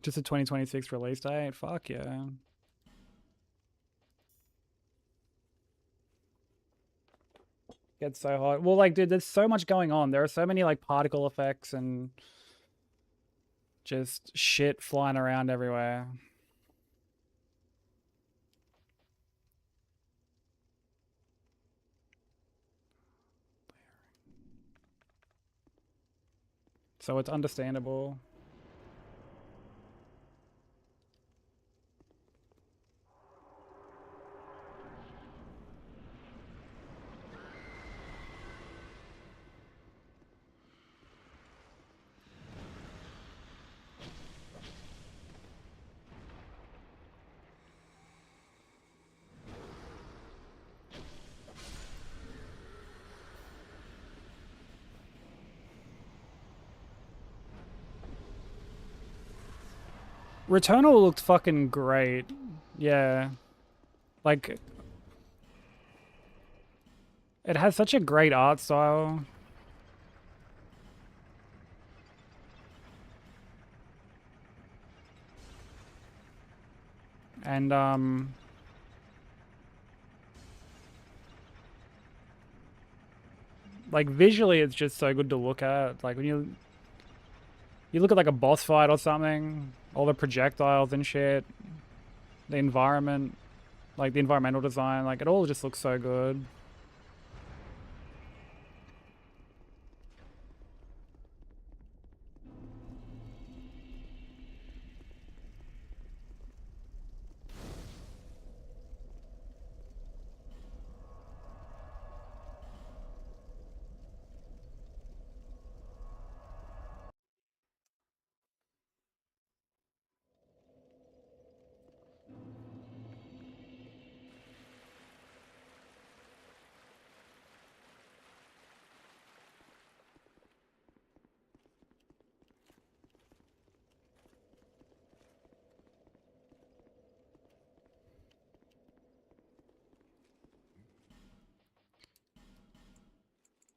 Just a 2026 release date? Fuck yeah. Gets so hot. Well, like, dude, there's so much going on. There are so many, like, particle effects and just shit flying around everywhere. So it's understandable. Returnal looked fucking great. Yeah. Like, it has such a great art style. And, like, visually it's just so good to look at. Like, when you look at, like, a boss fight or something, all the projectiles and shit, the environment, like, the environmental design, like, it all just looks so good.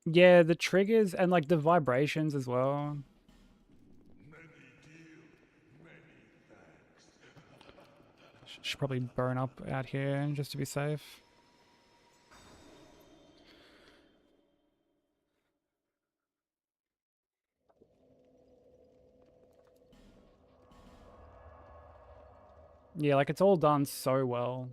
Yeah, the triggers and, like, the vibrations as well. Should probably burn up out here just to be safe. Yeah, like, it's all done so well.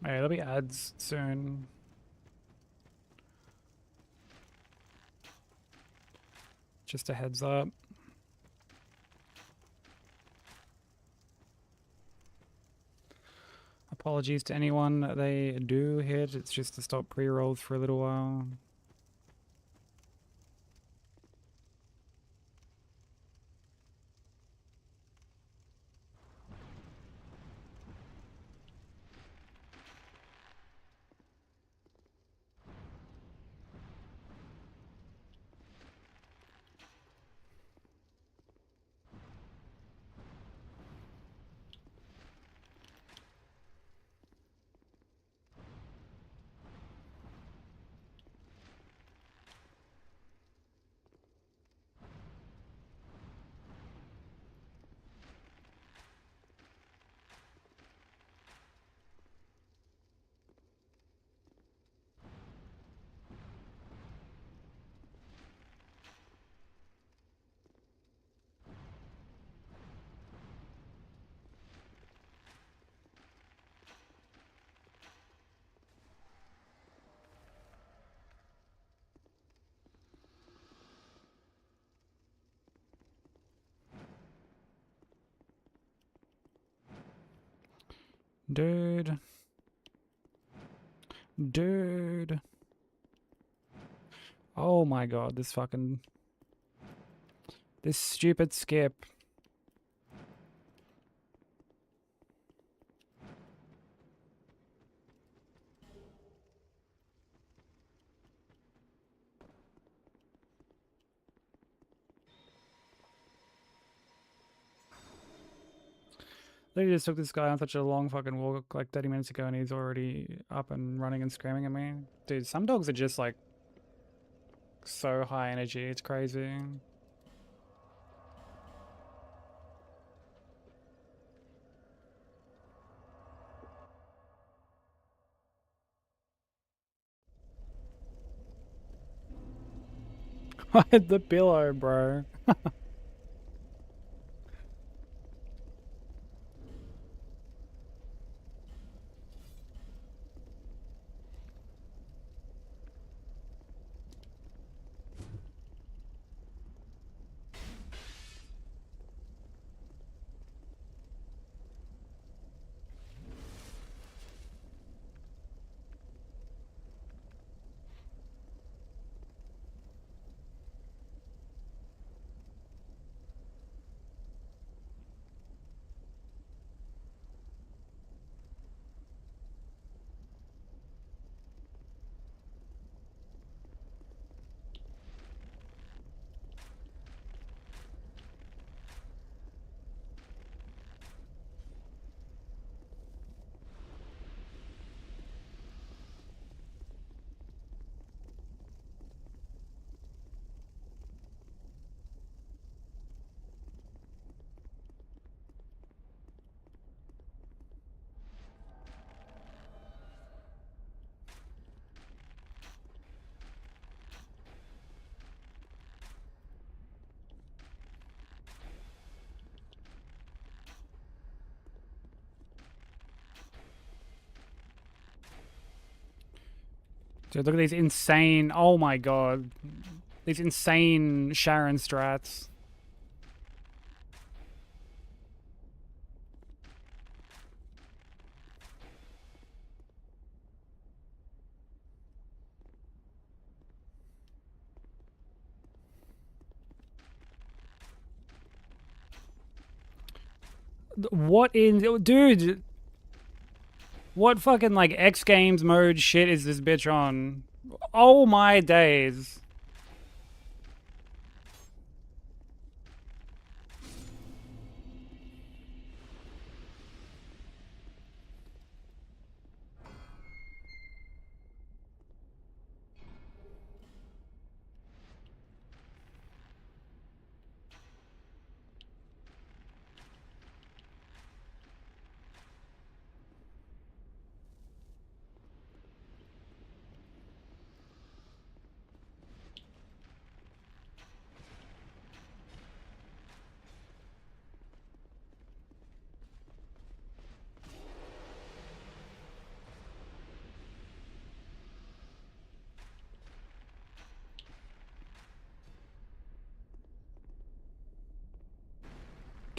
Hey, there'll be ads soon. Just a heads up. Apologies to anyone that they do hit. It's just to stop pre-rolls for a little while. Dude. Dude. Oh my god, this fucking... This stupid skip. Literally just took this guy on such a long fucking walk like 30 minutes ago and he's already up and running and screaming at me. Dude, some dogs are just like so high energy, it's crazy. I hit the pillow, bro. Dude, look at these insane, oh my god. These insane Sharon strats. What in, dude? What fucking like X Games mode shit is this bitch on? Oh my days.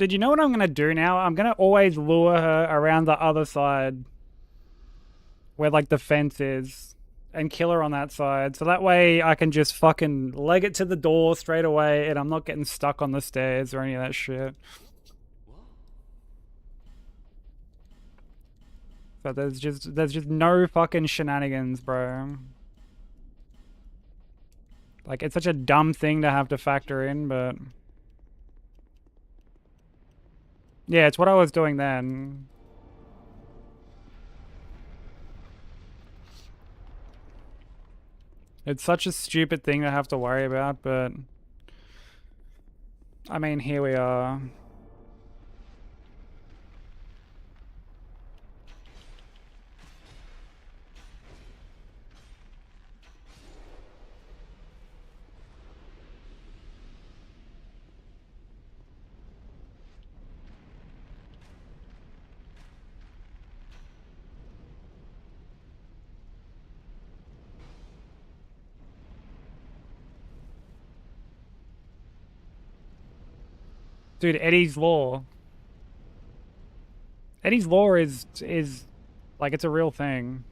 Dude, you know what I'm gonna do now? I'm gonna always lure her around the other side where like the fence is and kill her on that side. So that way I can just fucking leg it to the door straight away and I'm not getting stuck on the stairs or any of that shit. So there's just no fucking shenanigans, bro. Like, it's such a dumb thing to have to factor in, but yeah, it's what I was doing then. It's such a stupid thing to have to worry about, but I mean, here we are. Dude, Eddie's Law. Eddie's Law is like, it's a real thing.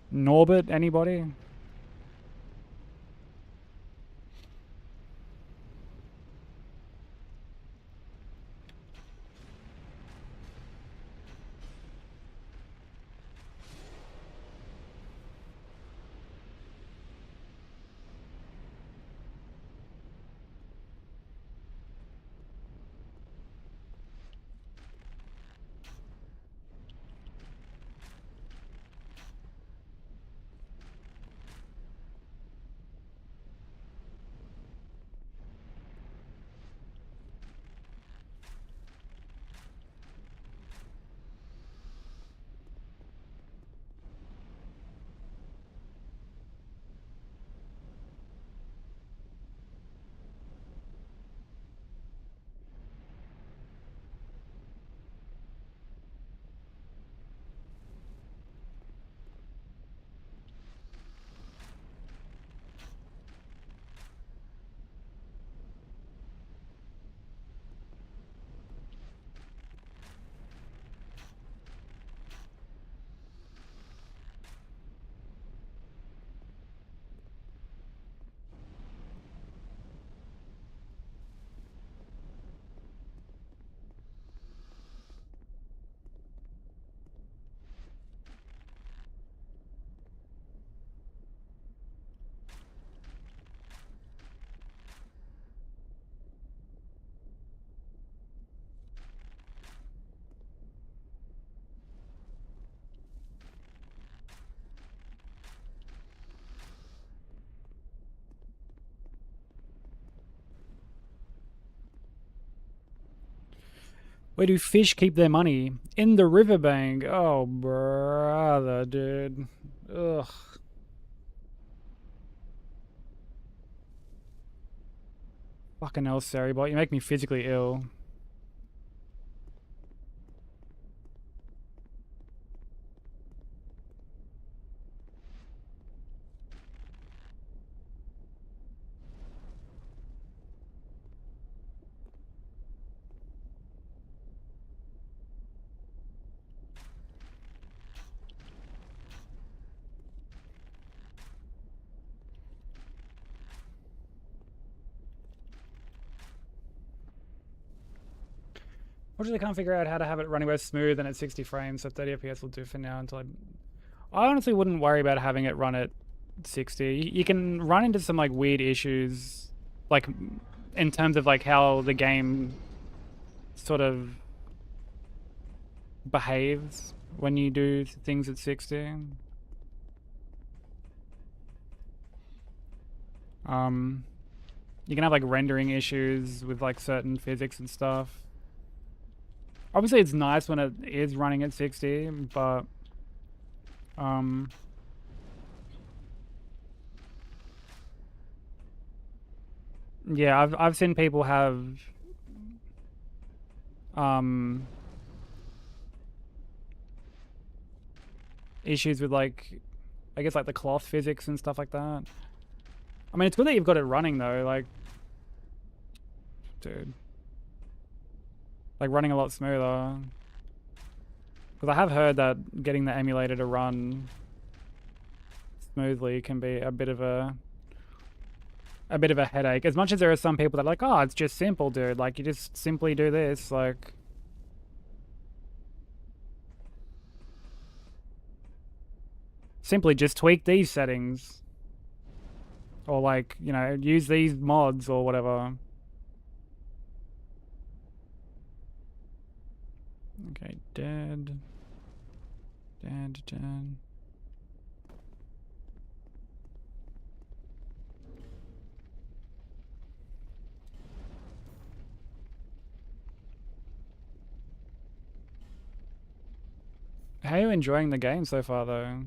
Norbert, anybody? Where do fish keep their money? In the riverbank. Oh, brother, dude. Ugh. Fucking hell, Saribot. You make me physically ill. Unfortunately, I can't figure out how to have it running both smooth and at 60 frames, so 30 FPS will do for now until I honestly wouldn't worry about having it run at 60. You can run into some like weird issues, like in terms of like how the game sort of behaves when you do things at 60. You can have like rendering issues with like certain physics and stuff. Obviously, it's nice when it is running at 60, but yeah, I've seen people have issues with like, I guess like the cloth physics and stuff like that. I mean, it's good that you've got it running though, like, dude. Like, running a lot smoother. Because I have heard that getting the emulator to run smoothly can be a bit of a headache. As much as there are some people that are like, oh, it's just simple, dude. Like, you just simply do this, like... Simply just tweak these settings. Or like, you know, use these mods or whatever. Okay, dead. Dead. How are you enjoying the game so far, though?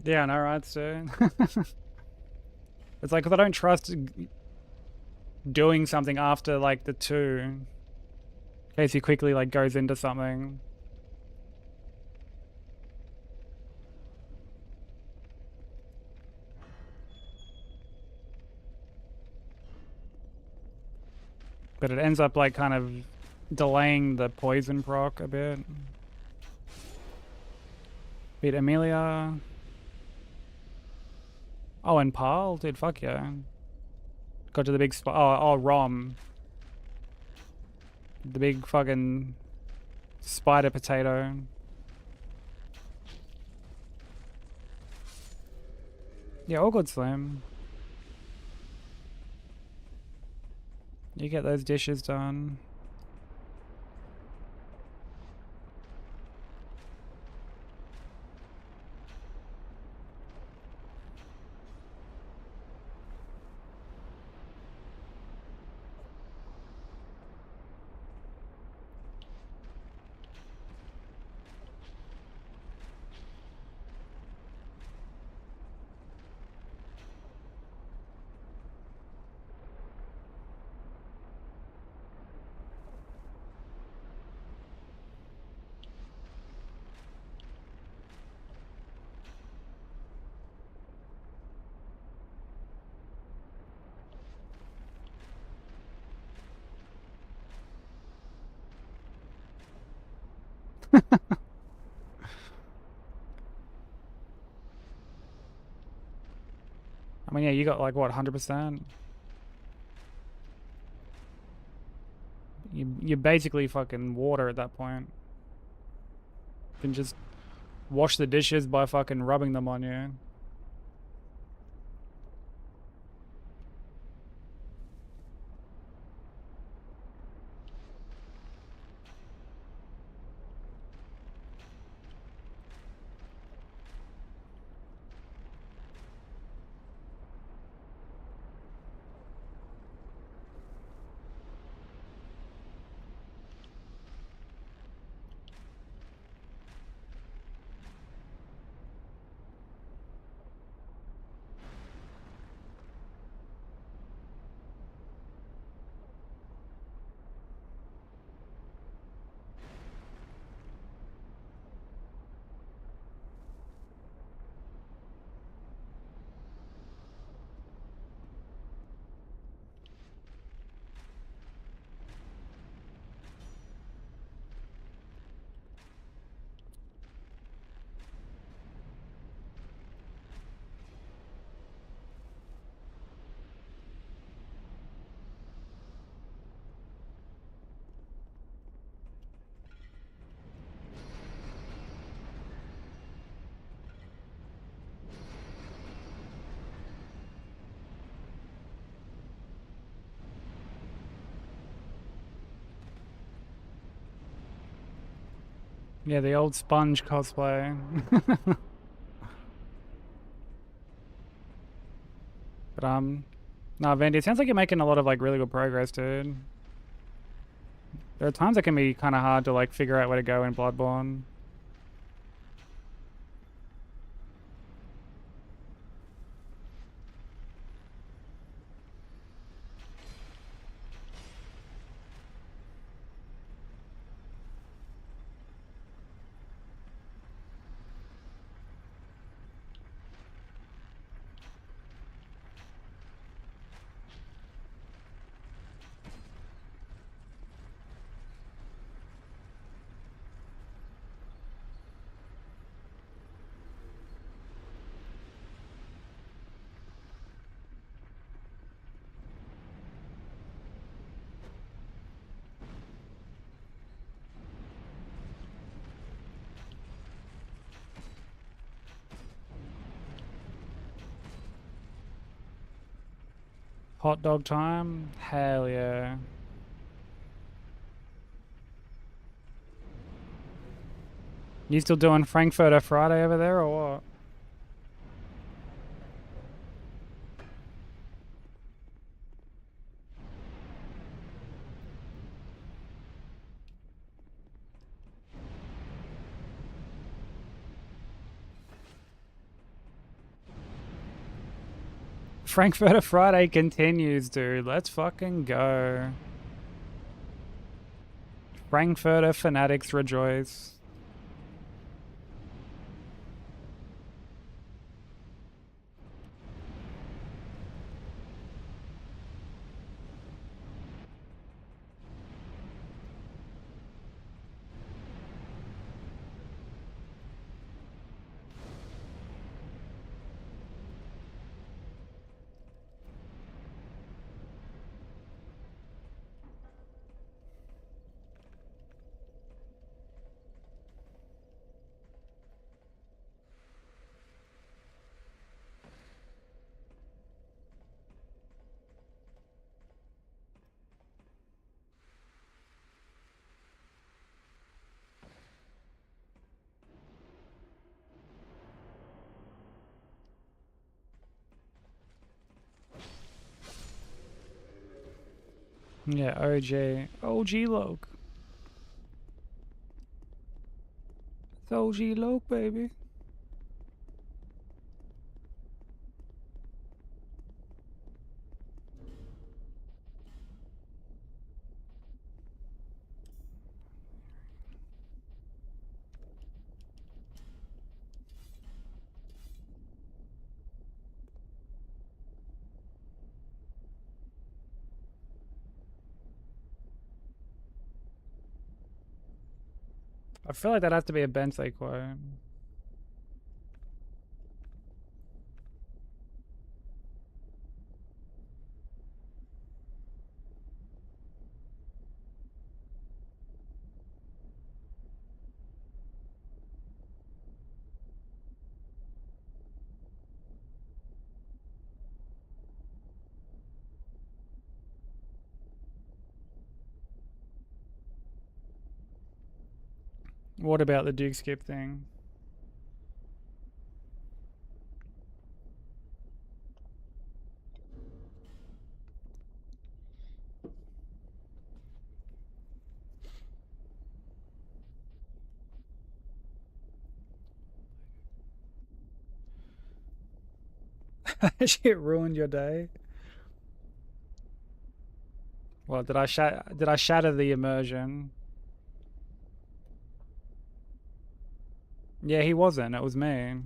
Yeah, no, right, so... It's like, because I don't trust doing something after, like, the 2. In case he quickly, like, goes into something. But it ends up, like, kind of delaying the poison proc a bit. Beat Amelia. Oh, and Parl? Dude, fuck yeah. Got to the big spot. Oh, Rom. The big fucking spider potato. Yeah, all good, Slim. You get those dishes done. I mean, yeah, you got like what, 100%? You're basically fucking water at that point. You can just wash the dishes by fucking rubbing them on you. Yeah, the old sponge cosplay. But no, Vandy, it sounds like you're making a lot of like really good progress, dude. There are times it can be kind of hard to like figure out where to go in Bloodborne. Hot dog time? Hell yeah. You still doing Frankfurter Friday over there or what? Frankfurter Friday continues, dude. Let's fucking go. Frankfurter fanatics rejoice. Yeah, OG Loke. It's OG Loke, baby. I feel like that has to be a Bentley quote. What about the Duke skip thing? Shit ruined your day. Well, did I shatter the immersion? Yeah, he wasn't. It was me.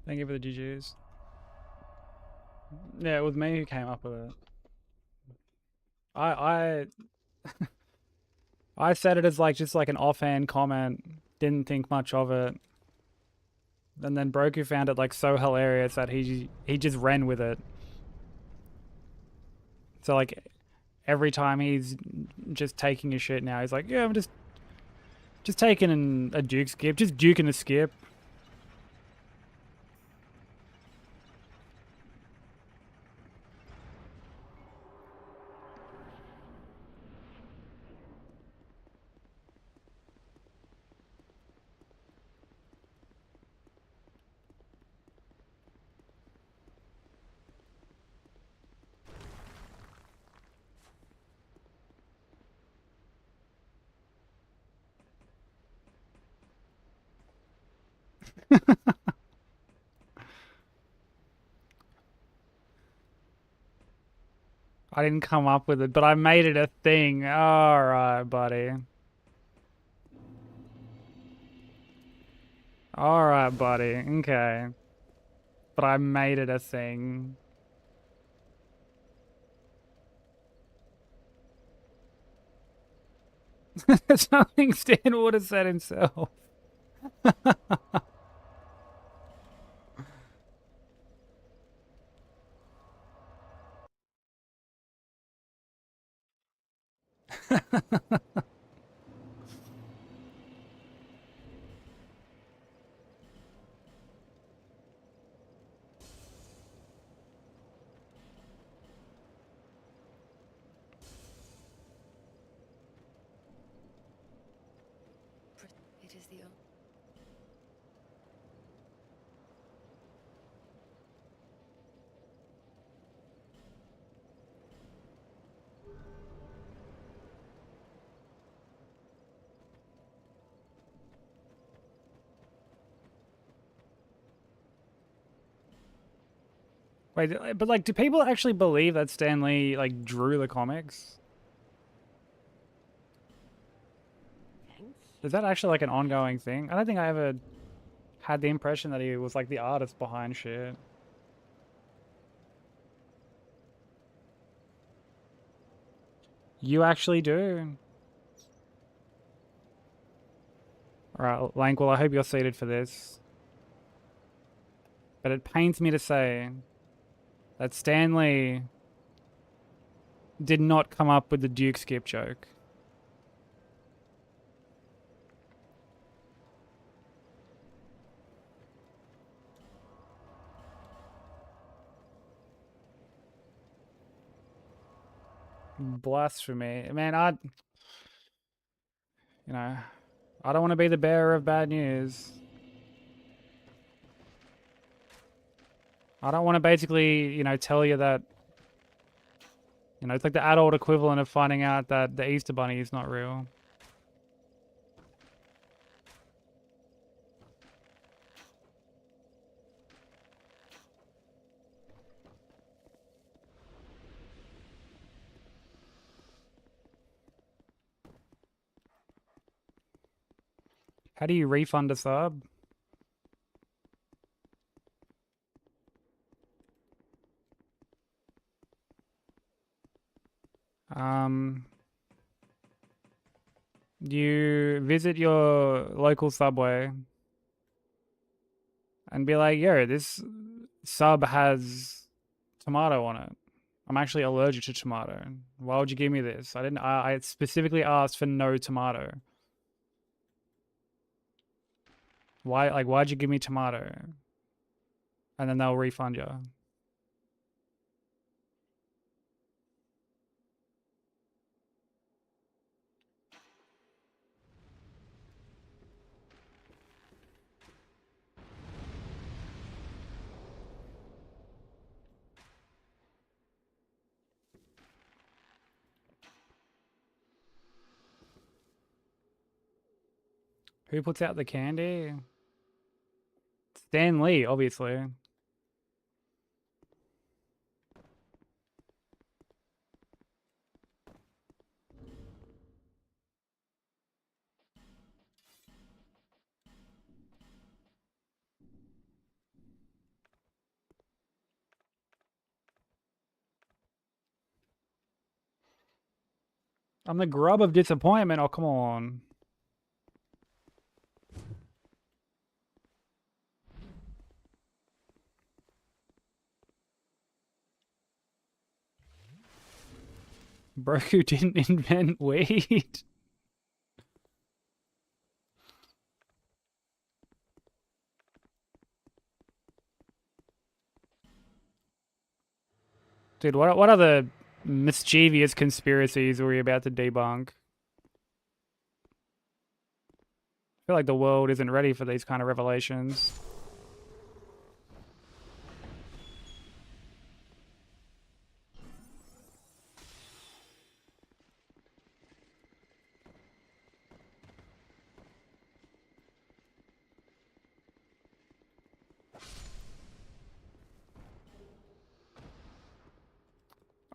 Thank you for the GGs. Yeah, it was me who came up with it. I I said it as like just like an offhand comment. Didn't think much of it. And then Broku found it like so hilarious that he just ran with it. So like every time he's just taking a shit now, he's like, yeah, I'm just taking a Duke skip, just duking a skip. I didn't come up with it, but I made it a thing. All right, buddy. All right, buddy. Okay. But I made it a thing. Something Stan would have said himself. It is the Wait, but like, do people actually believe that Stan Lee like drew the comics? Thanks. Is that actually like an ongoing thing? I don't think I ever had the impression that he was like the artist behind shit. You actually do. Alright, Lank, well, I hope you're seated for this. But it pains me to say that Stan Lee did not come up with the Duke skip joke. Blasphemy. Man, I don't want to be the bearer of bad news. I don't want to basically, tell you that, it's like the adult equivalent of finding out that the Easter Bunny is not real. How do you refund a sub? You visit your local Subway and be like, yo, this sub has tomato on it. I'm actually allergic to tomato. Why would you give me this? I specifically asked for no tomato. Why'd you give me tomato? And then they'll refund you. Who puts out the candy? Stan Lee, obviously. I'm the grub of disappointment. Oh, come on. Broku didn't invent weed. Dude, what other mischievous conspiracies were we about to debunk? I feel like the world isn't ready for these kind of revelations.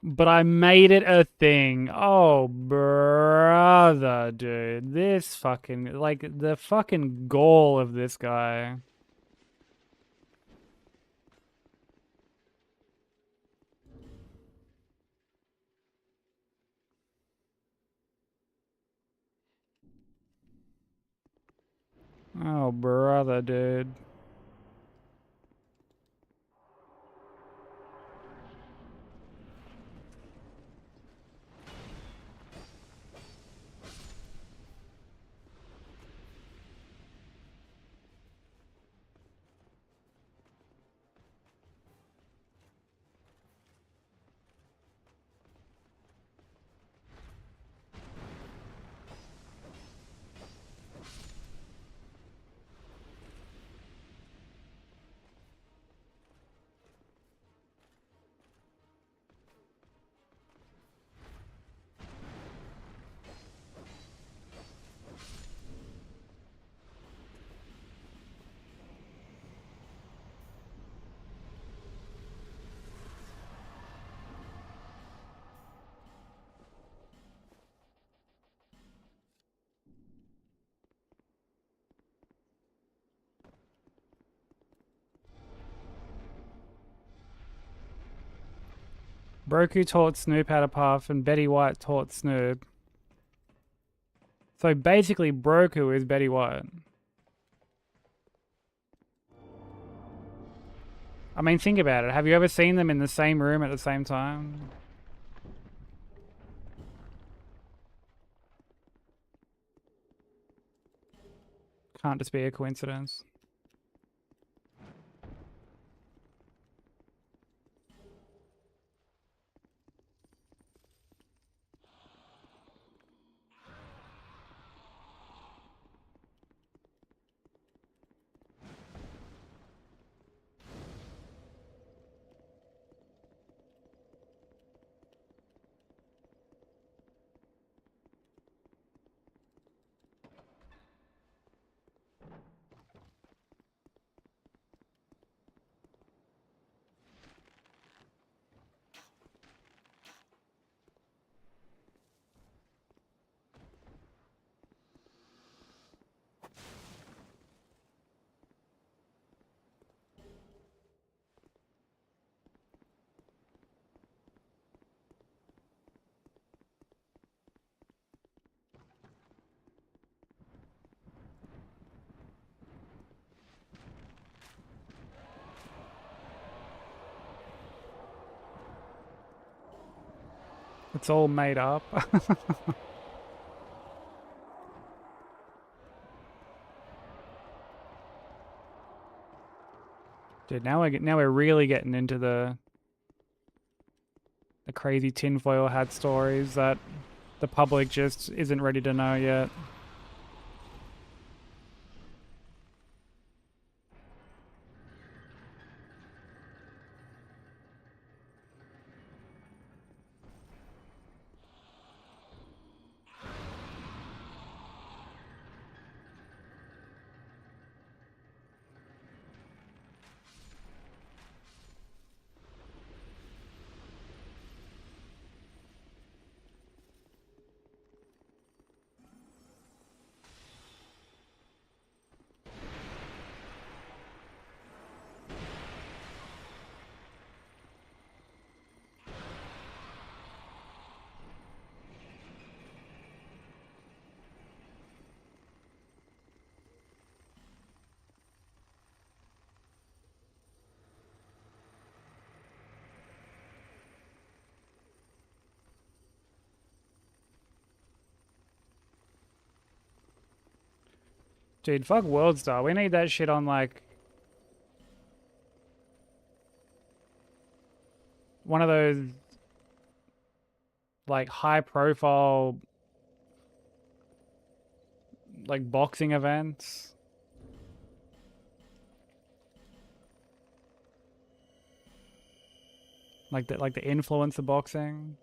But I made it a thing. Oh, brother, dude. This fucking, like, the fucking gall of this guy. Oh, brother, dude. Broku taught Snoop how to puff, and Betty White taught Snoop. So basically, Broku is Betty White. I mean, think about it. Have you ever seen them in the same room at the same time? Can't just be a coincidence. It's all made up. Dude, now we're really getting into the crazy tinfoil hat stories that the public just isn't ready to know yet. Dude, fuck World Star. We need that shit on like one of those like high profile like boxing events. Like the influencer boxing.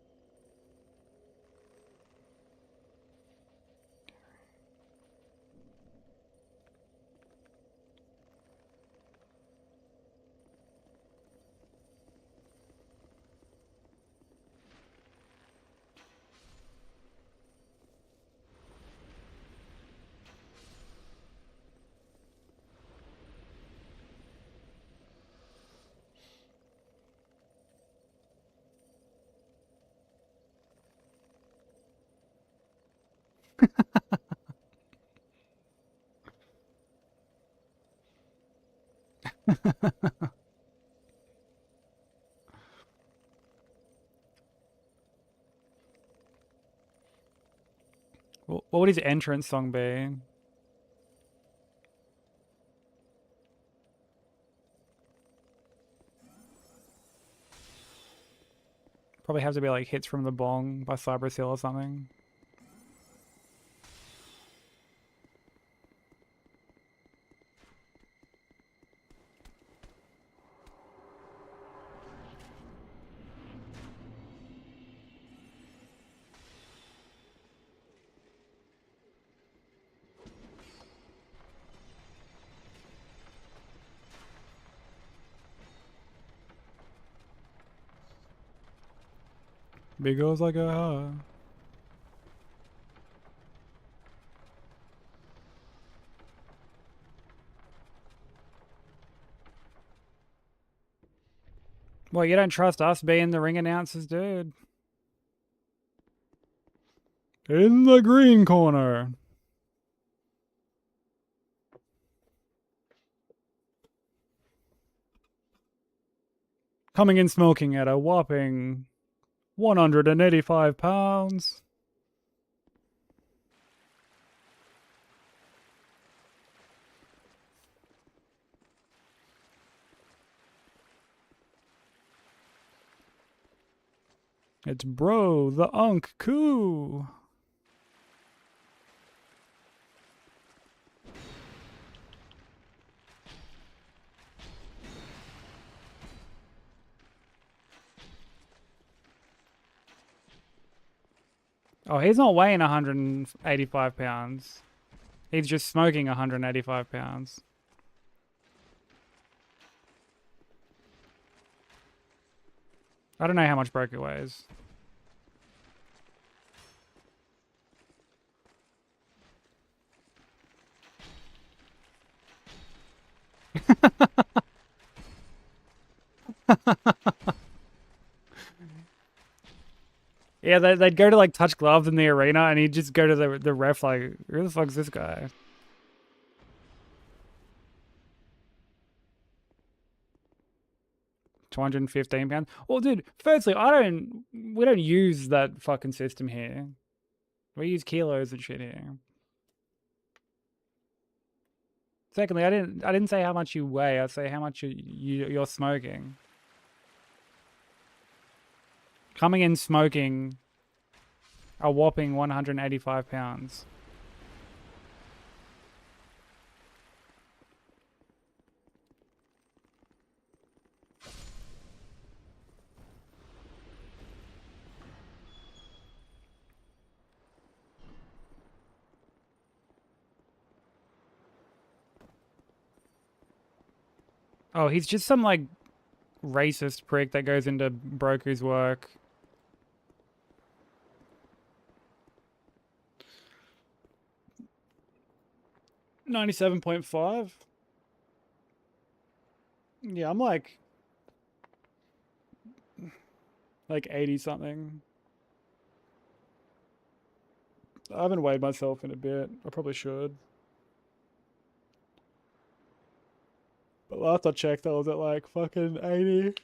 What would his entrance song be? Probably have to be like Hits from the Bong by Cypress Hill or something. Because I go high. Well, you don't trust us being the ring announcers, dude. In the green corner. Coming in smoking at a whopping 185 pounds. It's bro, the Unk Coup. Oh, he's not weighing 185 pounds. He's just smoking 185 pounds. I don't know how much Broker weighs. Yeah, they'd go to like touch gloves in the arena, and he'd just go to the ref like, who the fuck's this guy? £215. Well, dude, firstly, we don't use that fucking system here. We use kilos and shit here. Secondly, I didn't say how much you weigh. I say how much you're smoking. Coming in smoking a whopping 185 pounds. Oh, he's just some like racist prick that goes into Broku's work. $97.5. Yeah, I'm like 80 something. I haven't weighed myself in a bit. I probably should. But last I checked, I was at like fucking 80.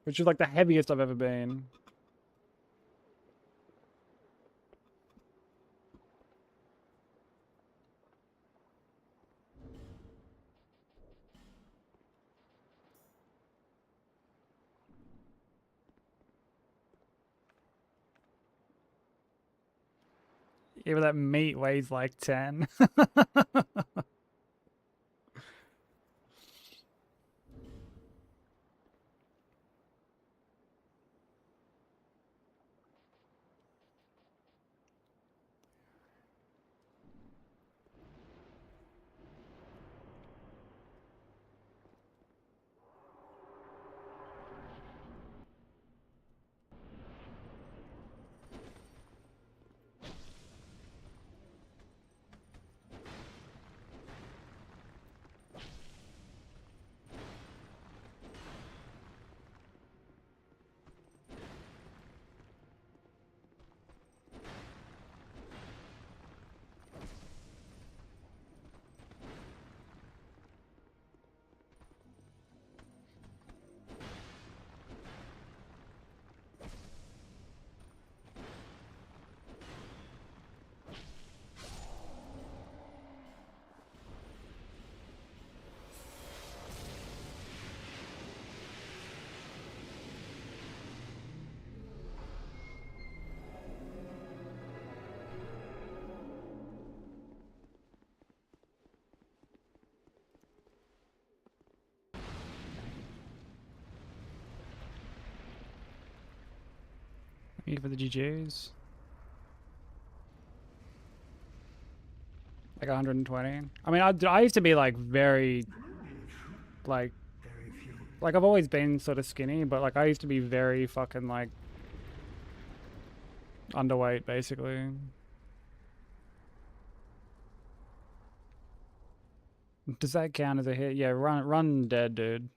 Which is like the heaviest I've ever been. Yeah, but that meat weighs like 10. Thank you for the GGs. Like 120. I mean, I used to be like very, like I've always been sort of skinny, but like I used to be very fucking like underweight basically. Does that count as a hit? Yeah, run dead, dude.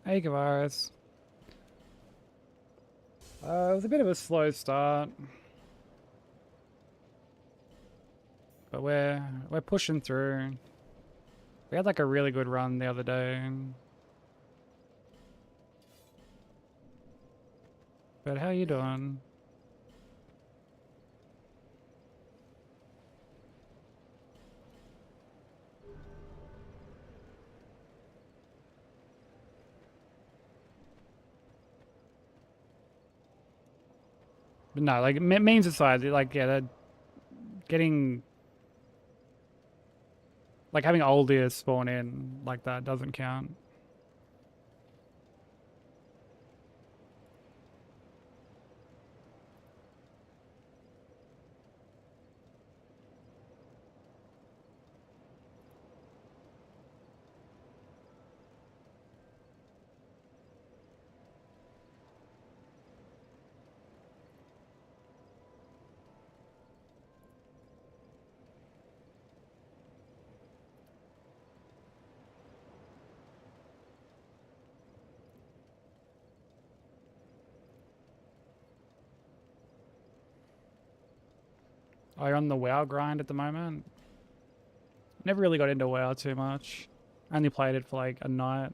Hey, Gavaris. It was a bit of a slow start, but we're pushing through. We had like a really good run the other day. But how you doing? But no, like memes aside, like yeah, they're getting like having old ears spawn in like that doesn't count. Are you on the WoW grind at the moment? Never really got into WoW too much. Only played it for like a night.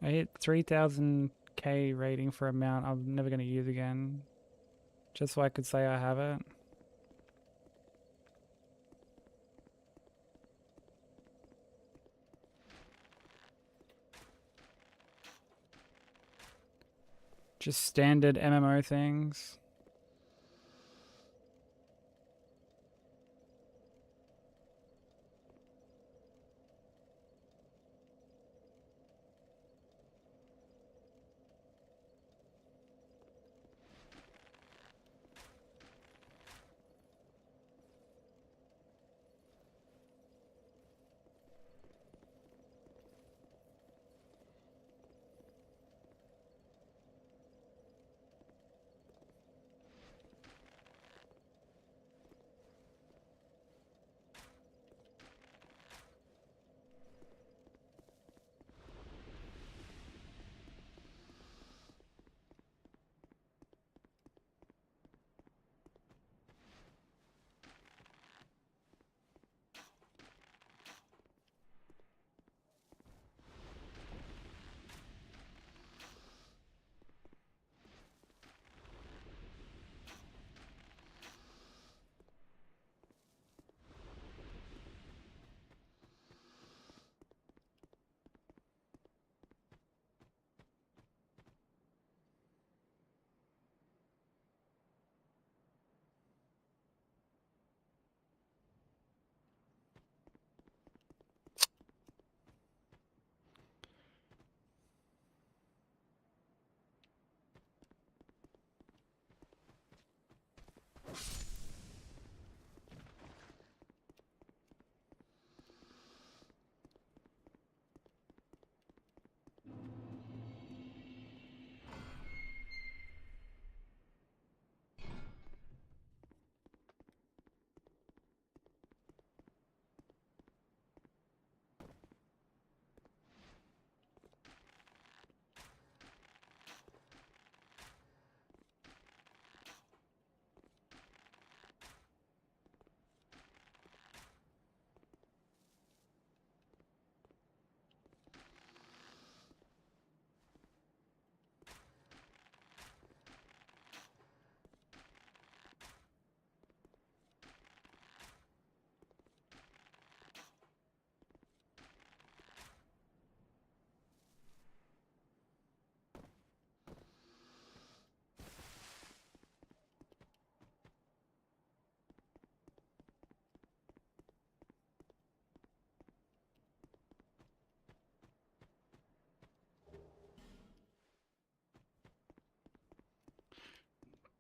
I hit 3000k rating for a mount I'm never going to use again. Just so I could say I have it. Just standard MMO things.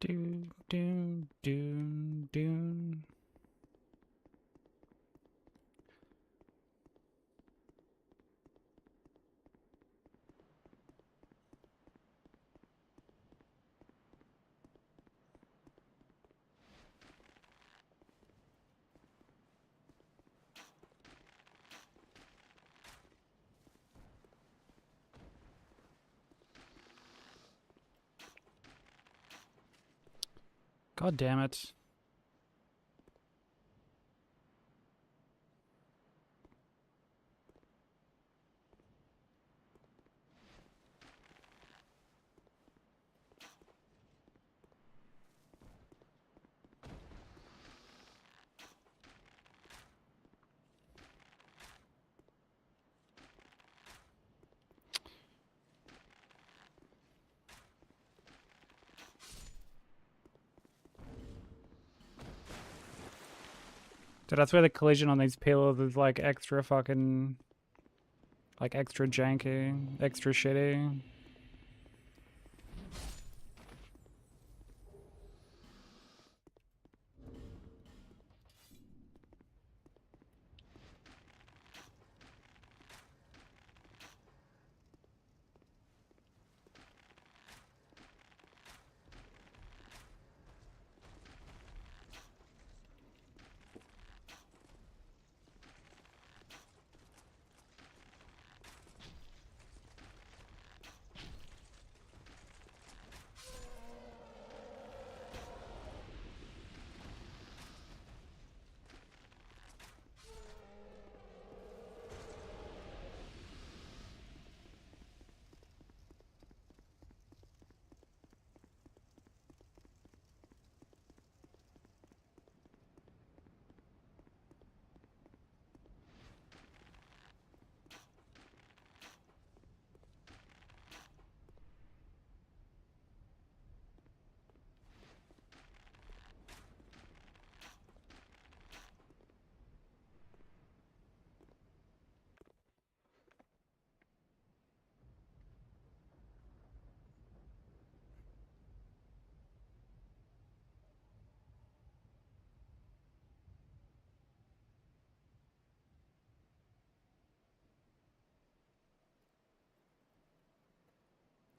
Do, do, do, do. God damn it. Dude, that's where the collision on these pillars is like extra fucking, like extra janky, extra shitty.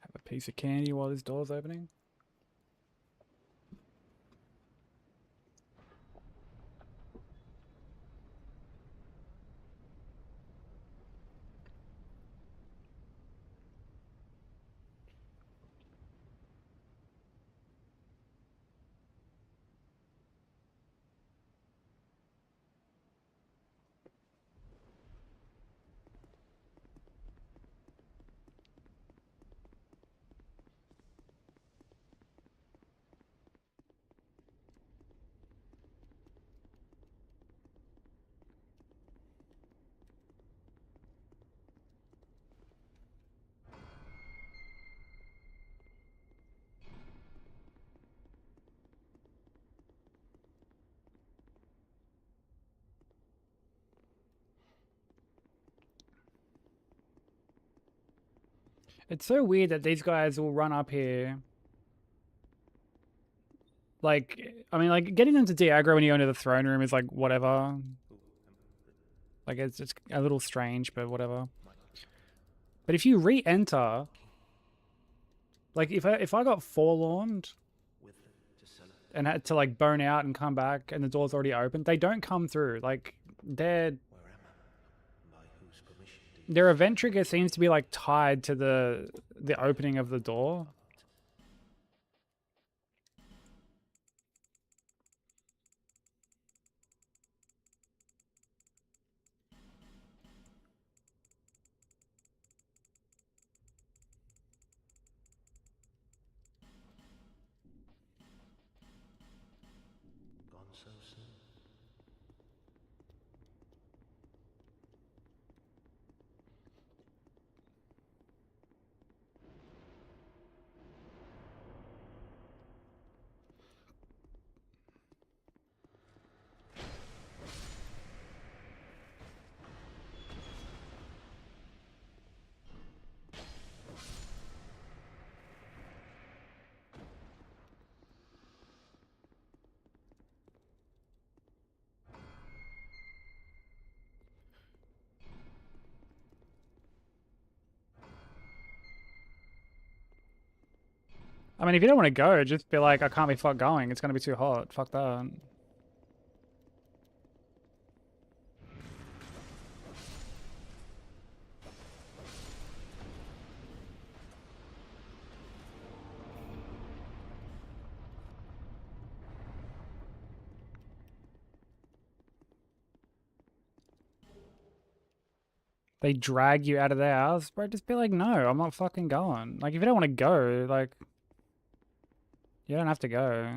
Have a piece of candy while this door's opening. It's so weird that these guys will run up here. Like, I mean, like, getting them to de-aggro when you go into the throne room is like, whatever. Like, it's just a little strange, but whatever. But if you re-enter, like, if I got forlorned and had to, like, bone out and come back and the door's already open, they don't come through. Like, their event trigger seems to be, like, tied to the opening of the door. Gone so soon. I mean, if you don't want to go, just be like, I can't be fucked going. It's going to be too hot. Fuck that. They drag you out of their house, bro, just be like, no, I'm not fucking going. Like, if you don't want to go, like, you don't have to go.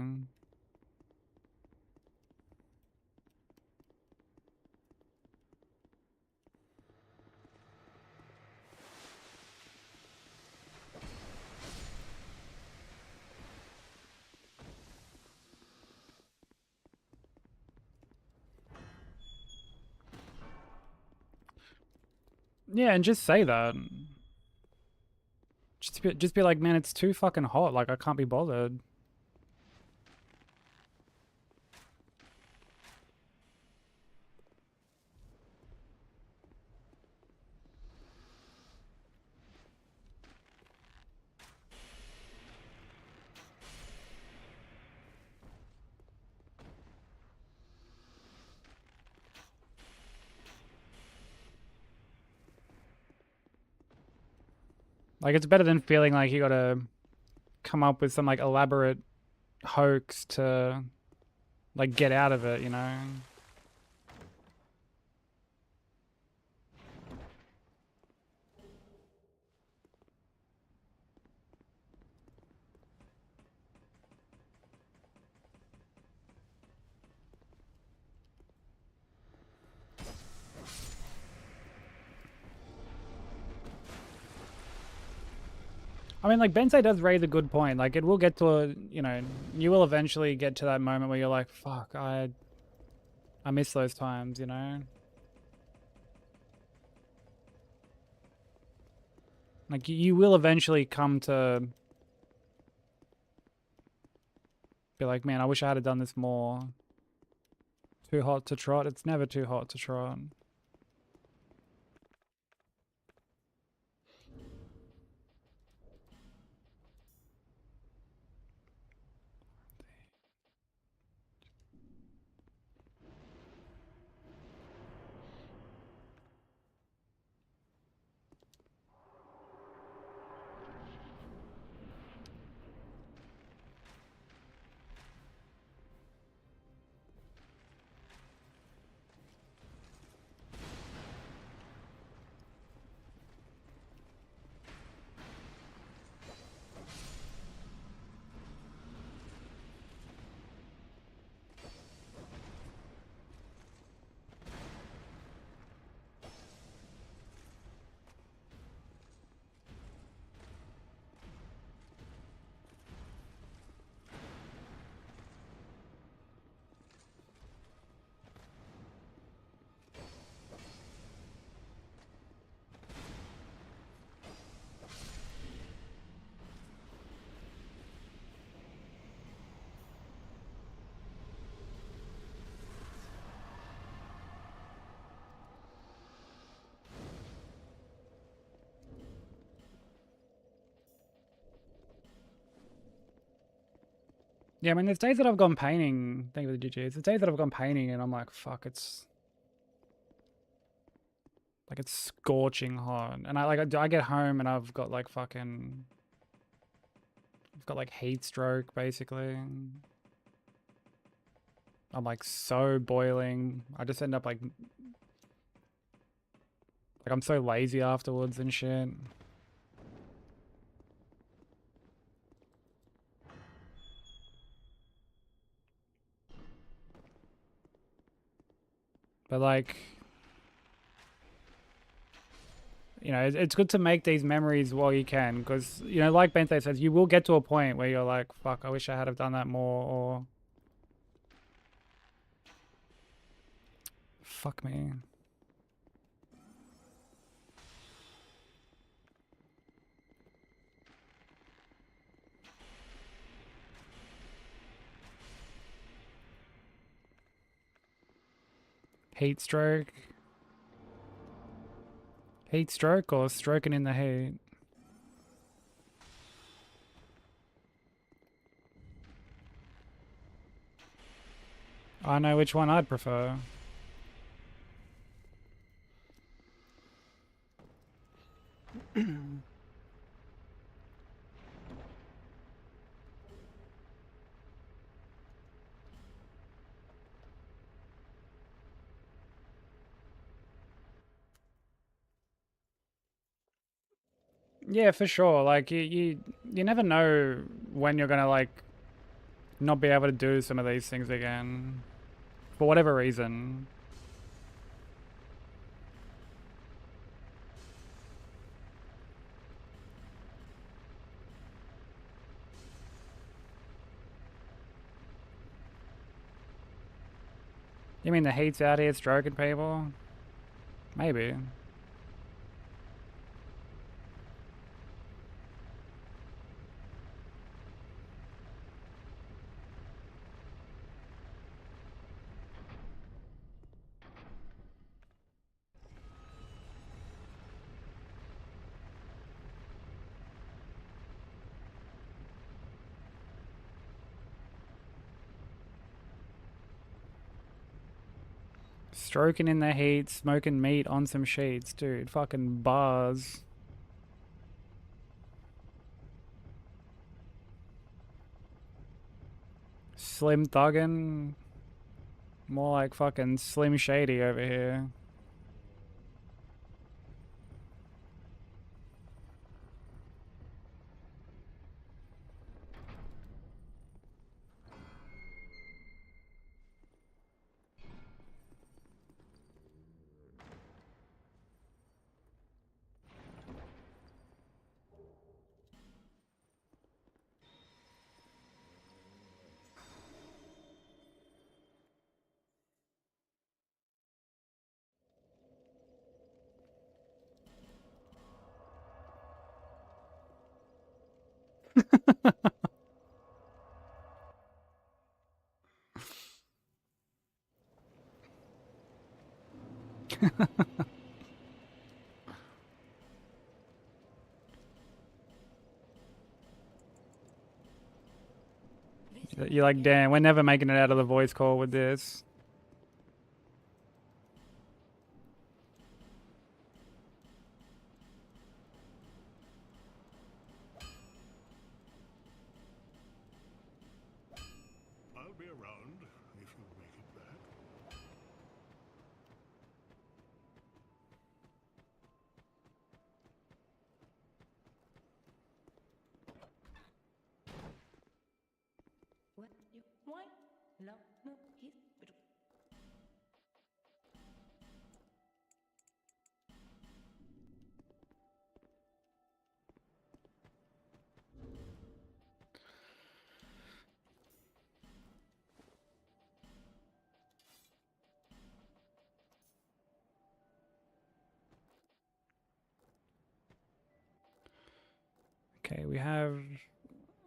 Yeah, and just say that. Just be like, man, it's too fucking hot. Like, I can't be bothered. Like, it's better than feeling like you gotta come up with some, like, elaborate hoax to, like, get out of it, you know? I mean, like, Bensei does raise a good point. Like, it will get to a, you know, you will eventually get to that moment where you're like, fuck, I miss those times, you know? Like, you will eventually come to be like, man, I wish I had done this more. Too hot to trot? It's never too hot to trot. Yeah, I mean, there's days that I've gone painting. Thank you for the GGs. There's days that I've gone painting and I'm like, fuck, it's like it's scorching hot. And I get home and I've got like fucking, I've got like heat stroke basically. I'm like so boiling. I just end up like I'm so lazy afterwards and shit. But like, you know, it's good to make these memories while you can, because, you know, like Bente says, you will get to a point where you're like, fuck, I wish I had have done that more, or fuck me. Heat stroke. Heat stroke or stroking in the heat? I know which one I'd prefer. Yeah, for sure. Like you never know when you're gonna like not be able to do some of these things again, for whatever reason. You mean the heat's out here stroking people? Maybe. Stroking in the heat, smoking meat on some sheets, dude. Fucking bars. Slim thuggin'. More like fucking Slim Shady over here. You're like, damn, we're never making it out of the voice call with this. I'll be around if you make it back. What you want? No, no, he's. Okay, we have...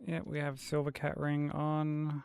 Yeah, we have Silver Cat Ring on.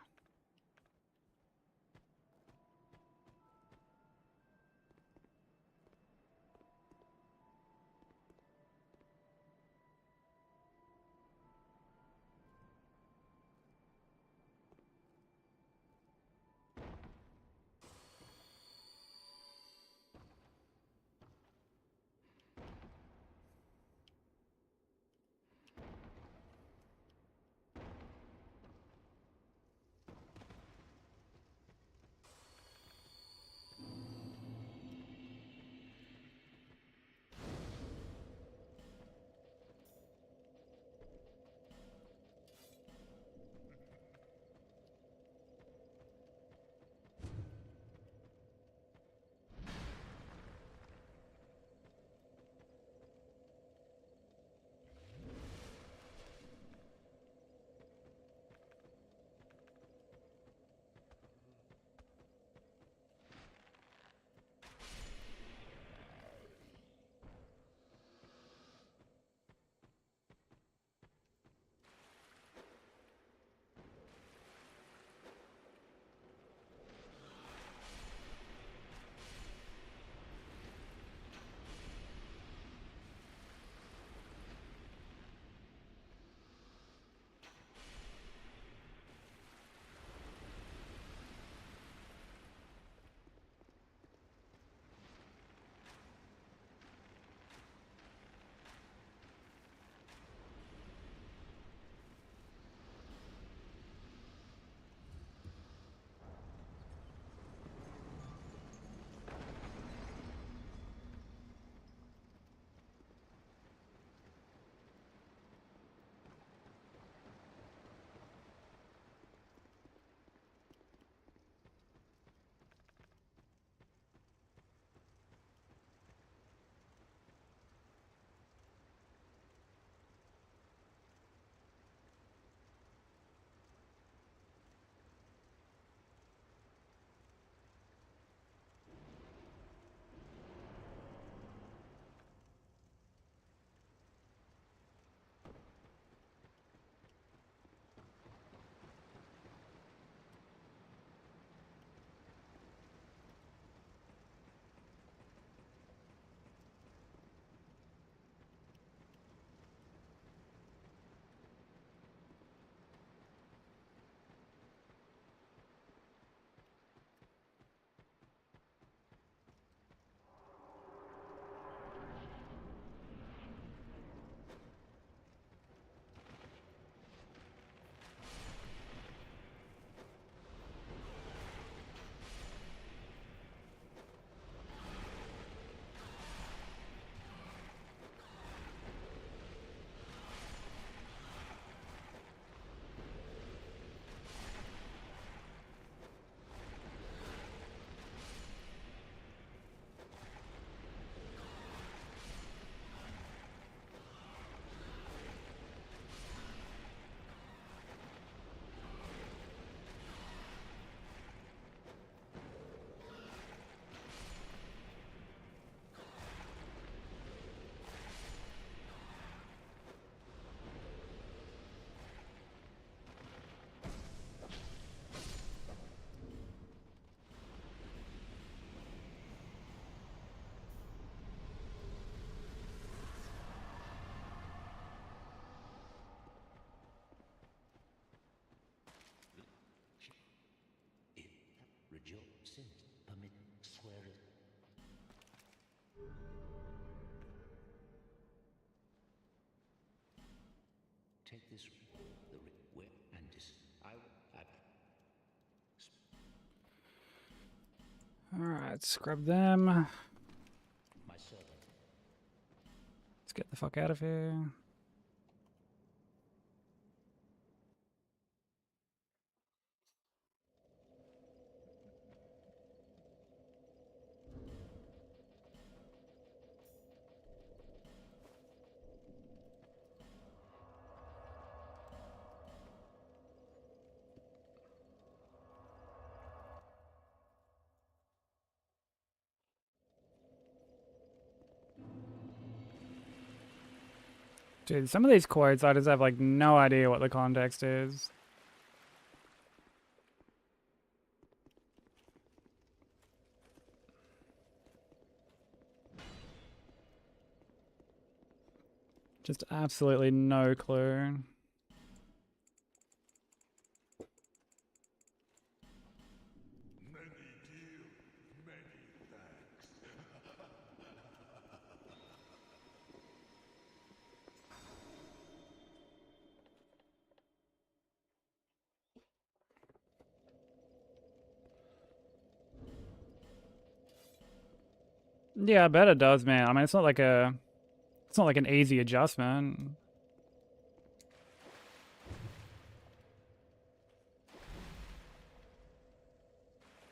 your sins permit swearing. Take this the where and this I Alright, scrub them. my servant. Let's get the fuck out of here. Dude, some of these quotes, I just have like no idea what the context is. Just absolutely no clue. Many deal, many thanks. Yeah, I bet it does, man. I mean, it's not like an easy adjustment.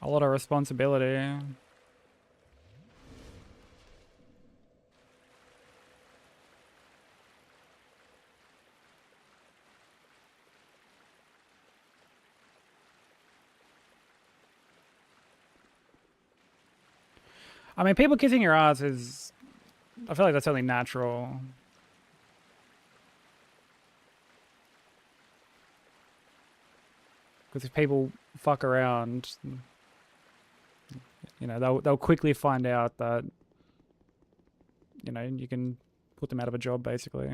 A lot of responsibility. I mean, people kissing your ass is... I feel like that's only natural. Because if people fuck around, you know, they'll quickly find out that, you know, you can put them out of a job, basically.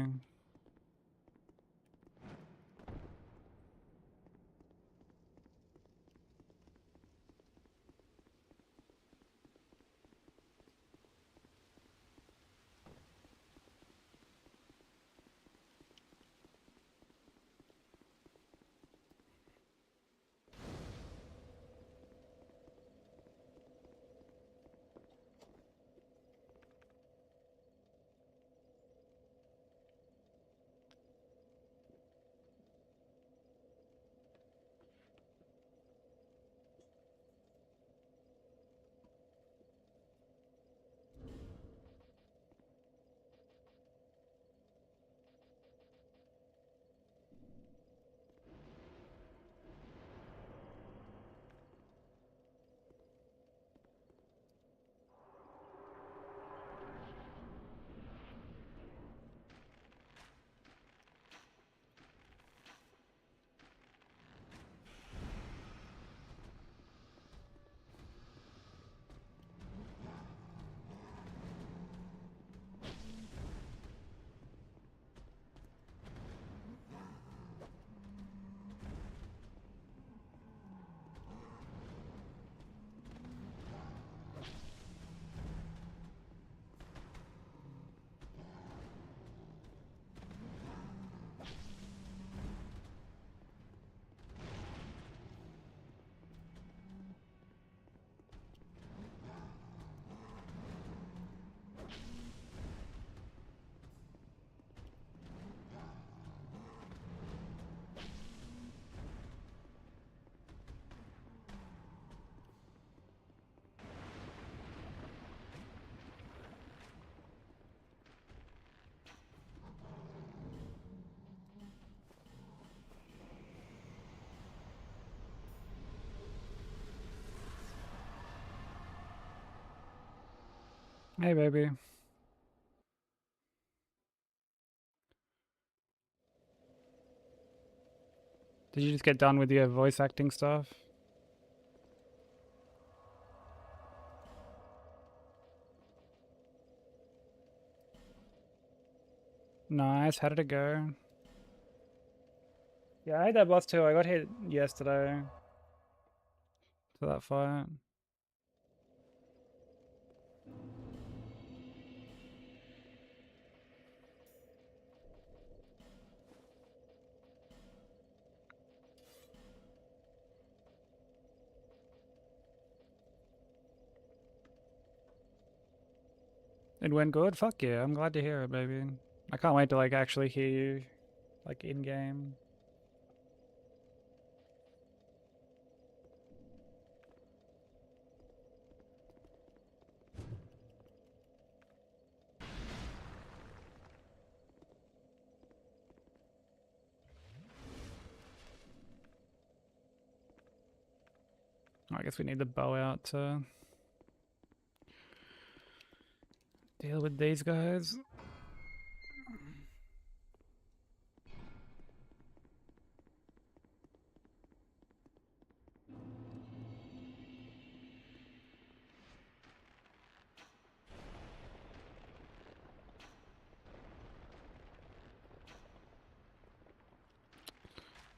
Hey, baby. Did you just get done with your voice acting stuff? Nice. How did it go? Yeah, I had that boss too. I got hit yesterday. for that fight. It went good? Fuck yeah, I'm glad to hear it, baby. I can't wait to like actually hear you like in game. I guess we need the bow out to deal with these guys.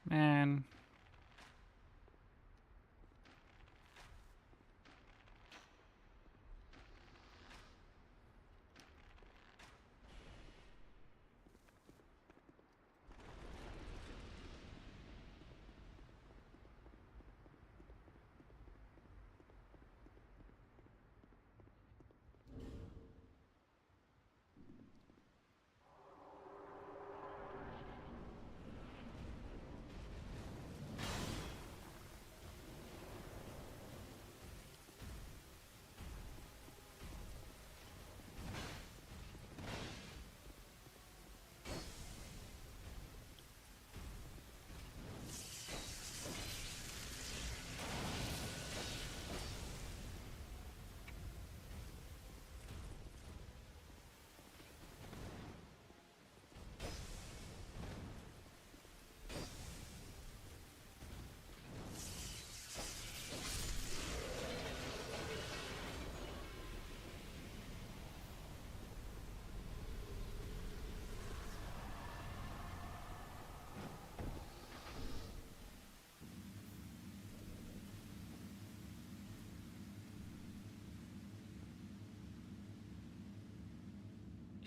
Man.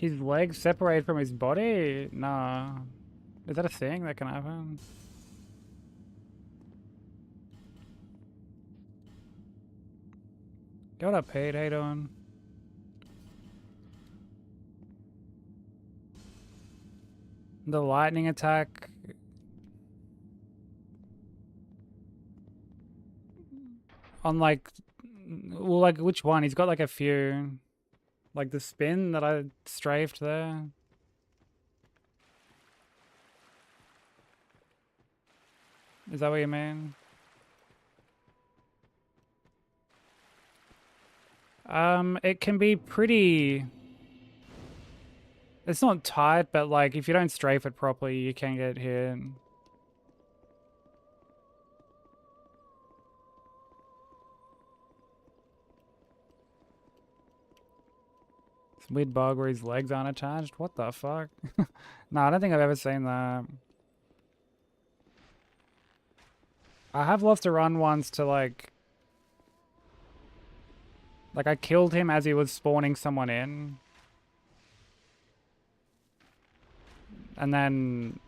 His legs separate from his body? Nah. Is that a thing that can happen? Yo, what up, Pete? How you doing? The lightning attack. On like, well, like which one? He's got like a few. Like the spin that I strafed there. Is that what you mean? It can be pretty... It's not tight, but like if you don't strafe it properly, you can get hit. Some weird bug where his legs aren't attached. What the fuck? No, I don't think I've ever seen that. I have lost a run once to like I killed him as he was spawning someone in. And then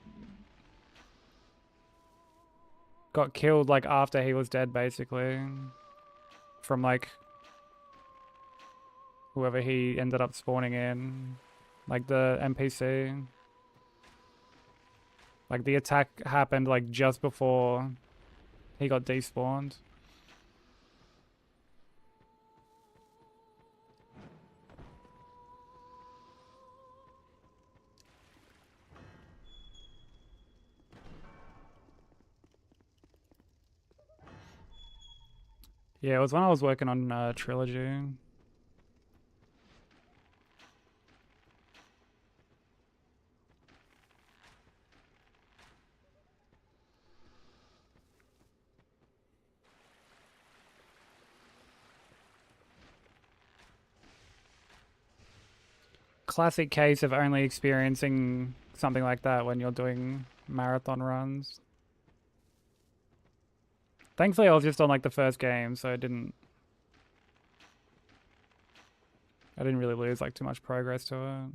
got killed like after he was dead basically. From like whoever he ended up spawning in. Like the NPC. Like the attack happened like just before he got despawned. Yeah, it was when I was working on Trilogy. Classic case of only experiencing something like that when you're doing marathon runs. Thankfully, I was just on like the first game, so I didn't really lose like too much progress to it.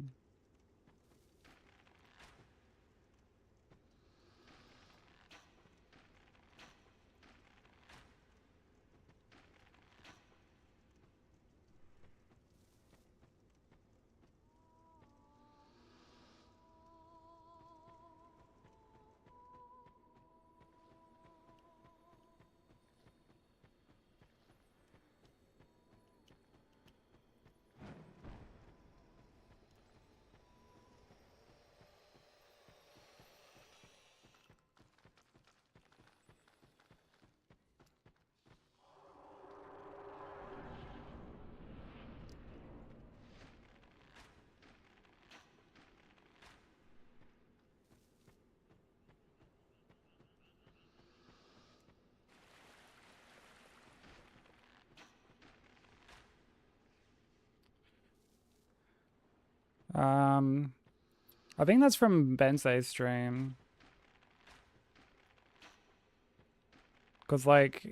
I think that's from Bensei's stream. Because, like,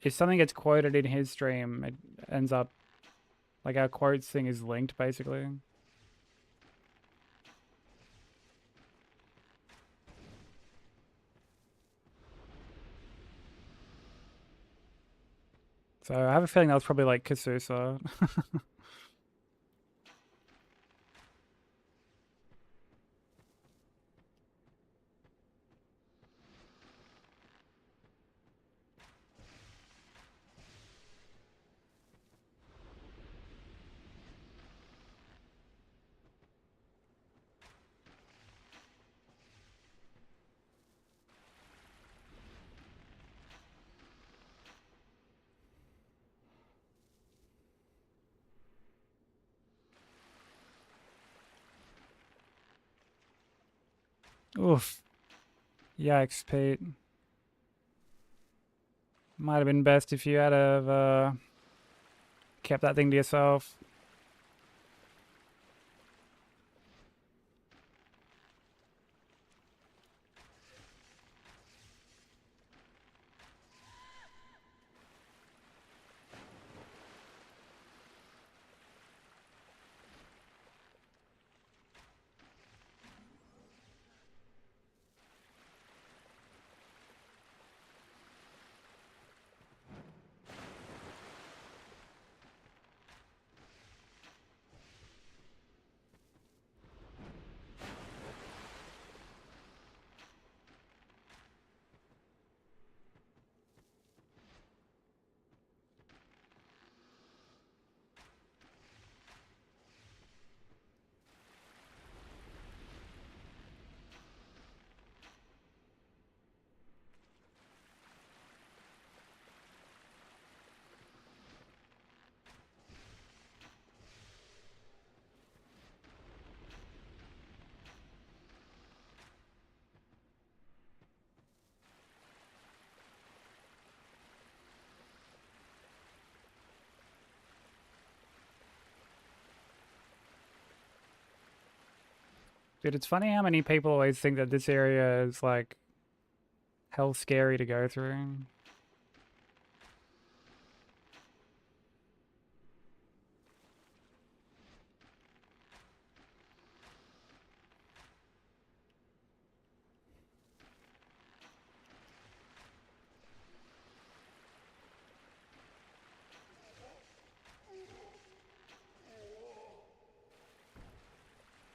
if something gets quoted in his stream, it ends up, like, our quotes thing is linked, basically. So I have a feeling that was probably, like, Kasusa. Oof. Yikes, Pete. Might have been best if you had have kept that thing to yourself. Dude, it's funny how many people always think that this area is, like, hell scary to go through.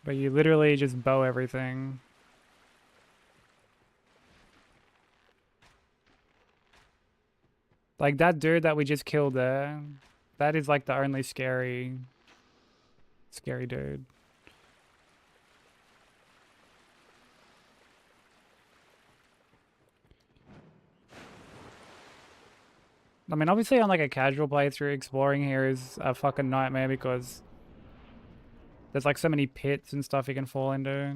But you literally just bow everything. Like, that dude that we just killed there, that is, like, the only scary dude. I mean, obviously on, like, a casual playthrough, exploring here is a fucking nightmare because there's, like, so many pits and stuff you can fall into.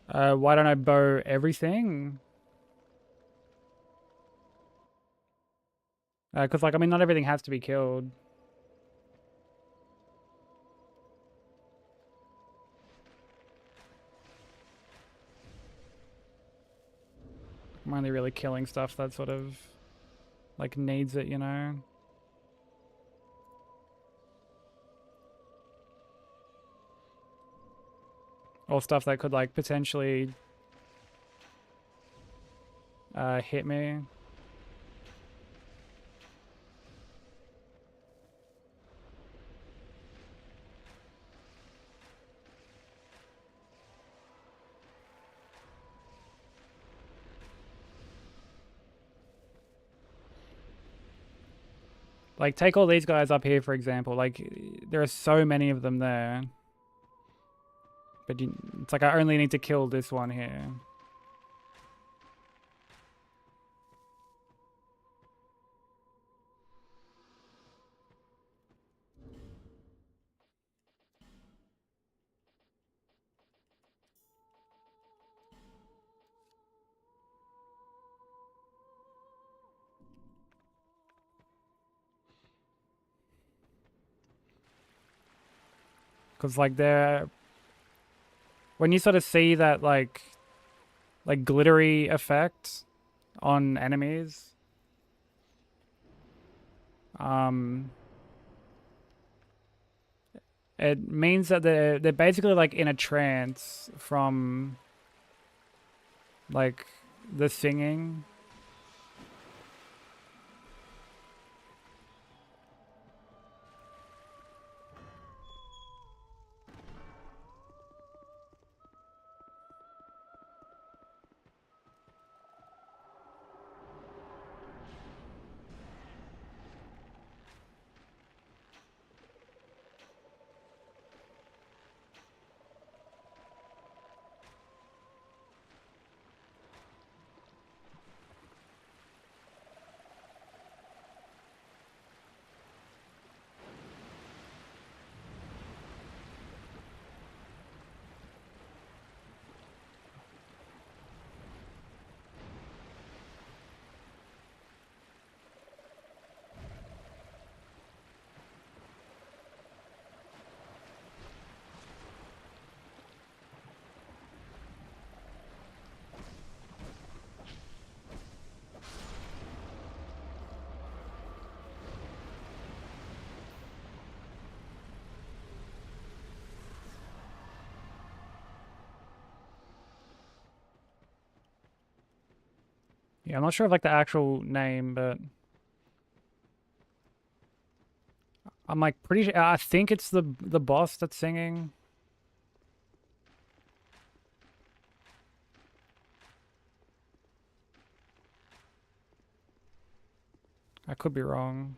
Why don't I bow everything? Because, like, I mean, not everything has to be killed. I'm only really killing stuff that sort of like needs it, you know? Or stuff that could like potentially hit me. Like, take all these guys up here, for example. Like, there are so many of them there. But it's like I only need to kill this one here. Because, like, they're... When you sort of see that, like glittery effect on enemies, it means that they're basically, like, in a trance from, like, the singing. Yeah, I'm not sure of, like, the actual name, but... I'm, like, pretty sure... I think it's the boss that's singing. I could be wrong.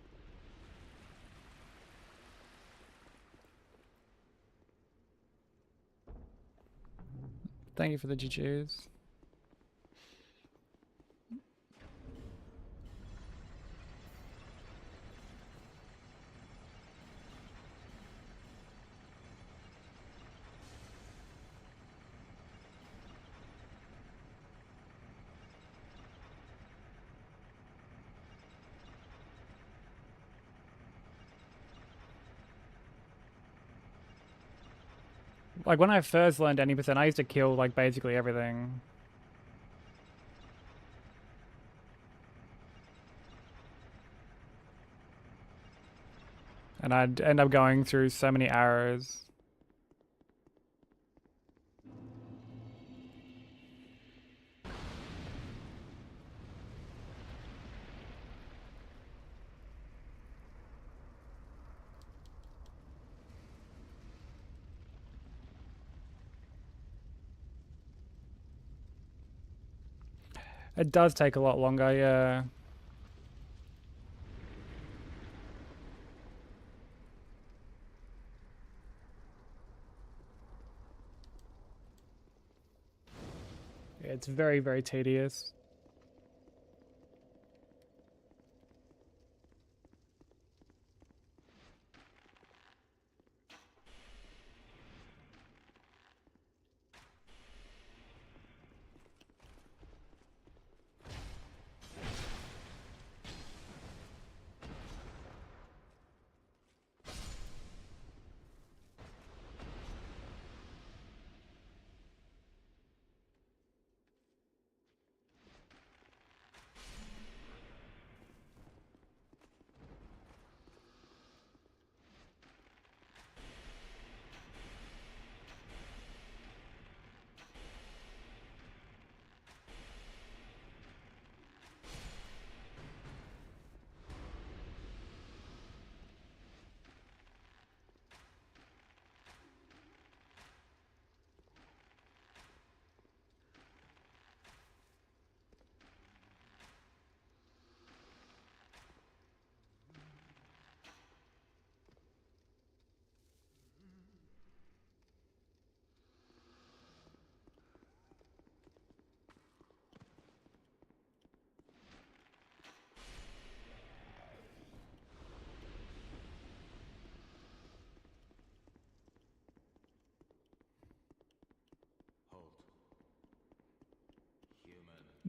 Thank you for the GGs. Like, when I first learned any percent, I used to kill, like, basically everything. And I'd end up going through so many arrows. It does take a lot longer, yeah. It's very, very tedious.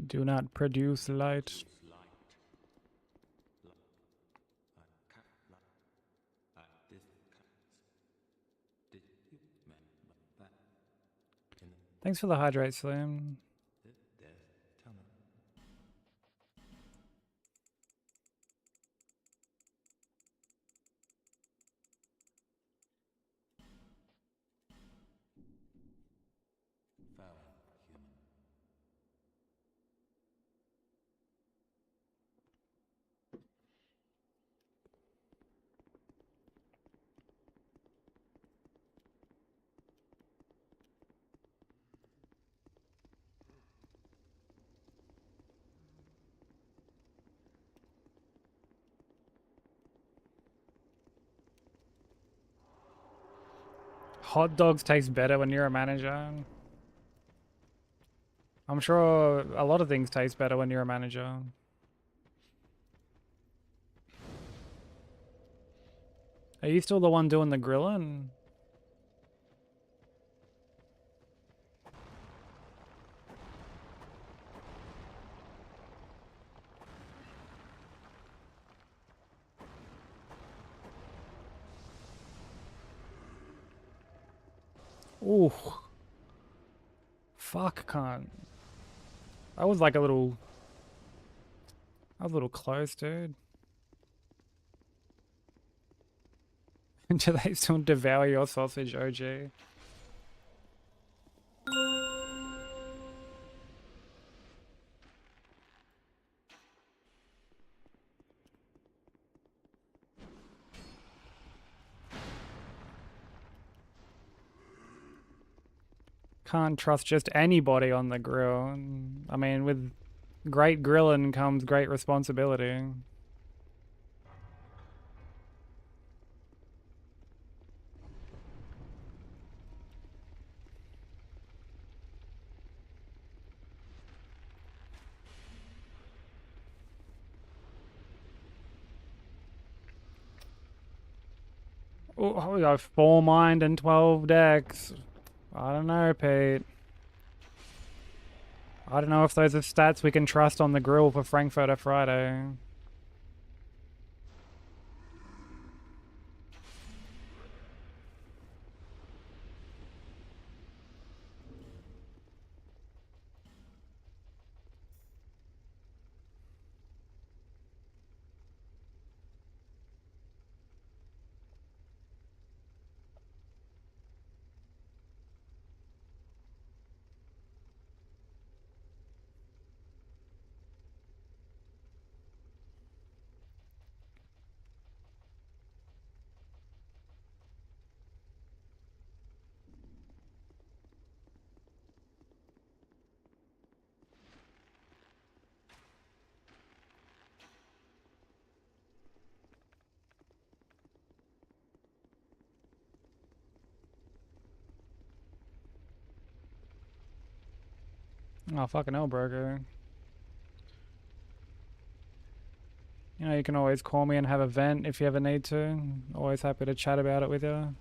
Do not produce light. Thanks for the hydrate, Slim. Hot dogs taste better when you're a manager. I'm sure a lot of things taste better when you're a manager. Are you still the one doing the grilling? Ooh. Fuck, can't. I was like a little... I was a little close, dude. Do they still devour your sausage, OG? Can't trust just anybody on the grill. I mean, with great grilling comes great responsibility. Oh, we got 4 mind and 12 decks. I don't know, Pete. I don't know if those are stats we can trust on the grill for Frankfurter Friday. Oh, fucking hell, Broker. You know, you can always call me and have a vent if you ever need to. Always happy to chat about it with you.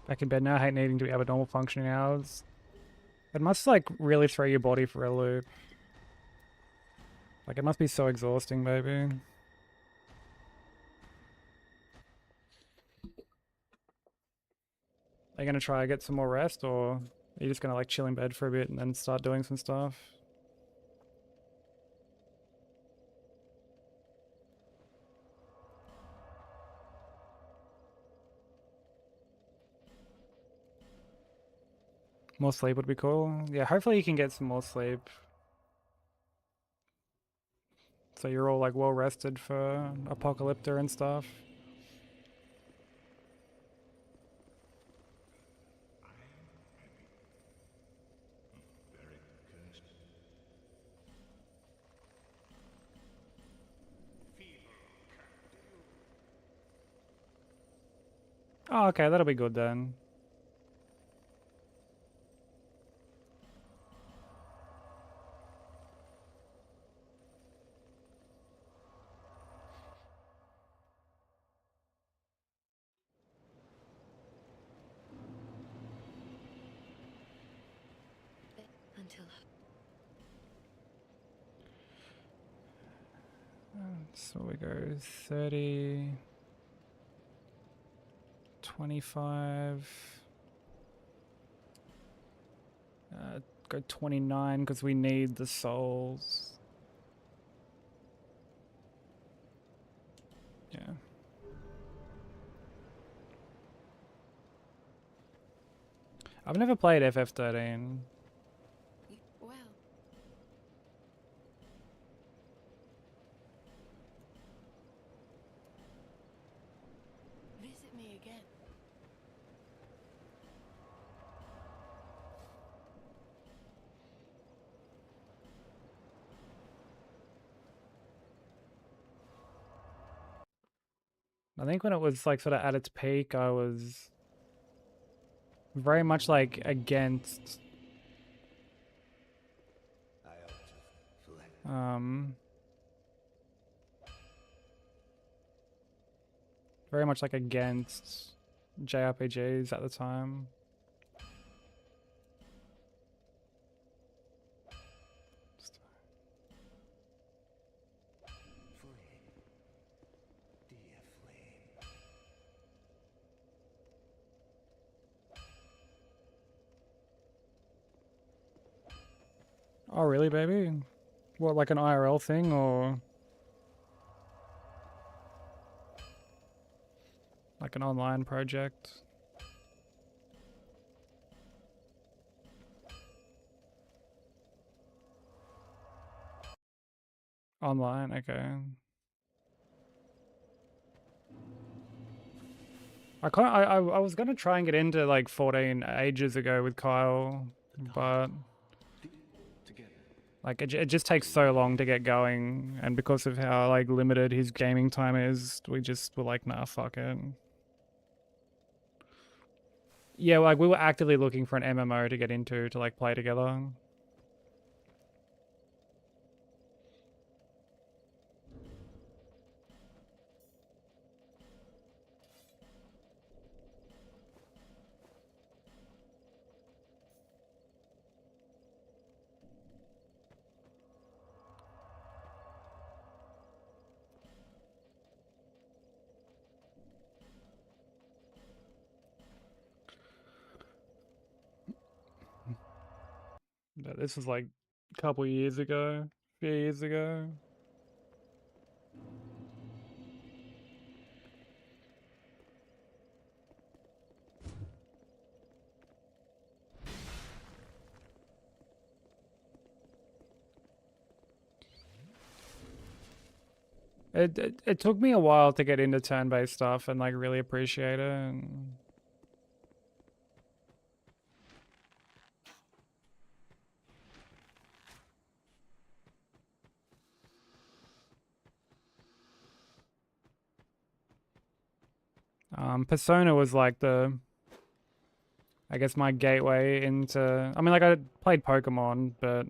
Back in bed now, I hate needing to be able normal functioning hours. It must like really throw your body for a loop. Like it must be so exhausting, baby. Are you gonna try and get some more rest, or are you just gonna like chill in bed for a bit and then start doing some stuff? More sleep would be cool. Yeah, hopefully you can get some more sleep. So you're all like well rested for Apocalypta and stuff. Very cursed. Oh, okay, that'll be good then. Until So we go 30, 25, go 29 because we need the souls. Yeah. I've never played FF13. well, visit me again. I think when it was like sort of at its peak, I was very much like against I ought to flee. very much like against JRPGs at the time. Flame. Dear flame. Oh, really, baby? What, like an IRL thing or like an online project? Online, okay. I was gonna try and get into like 14 ages ago with Kyle, but Together. like it just takes so long to get going, and because of how like limited his gaming time is, we just were like, nah, fuck it. Yeah, like we were actively looking for an MMO to get into to like play together. But this was like a couple years ago, a few years ago. It took me a while to get into turn-based stuff and like really appreciate it. And Persona was like I guess my gateway into. I mean, like I played Pokemon, but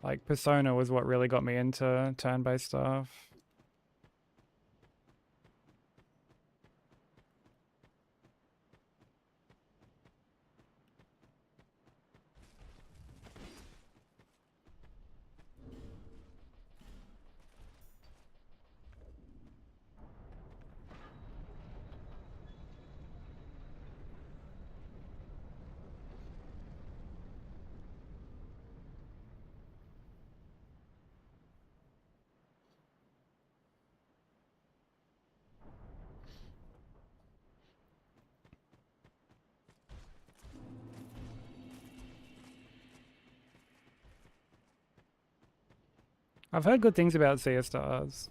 like Persona was what really got me into turn-based stuff. I've heard good things about Sea of Stars.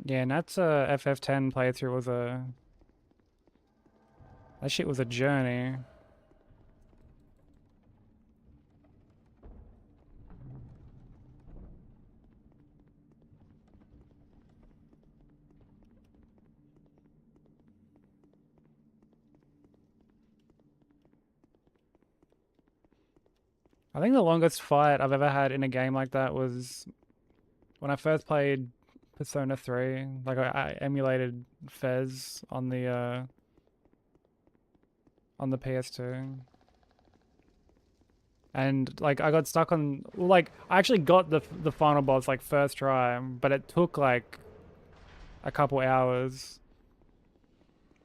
Yeah, Nat's FF10 playthrough was that shit was a journey. I think the longest fight I've ever had in a game like that was when I first played Persona 3. Like I emulated Fez on the PS2. And like I got stuck on like I actually got the final boss like first try, but it took like a couple hours.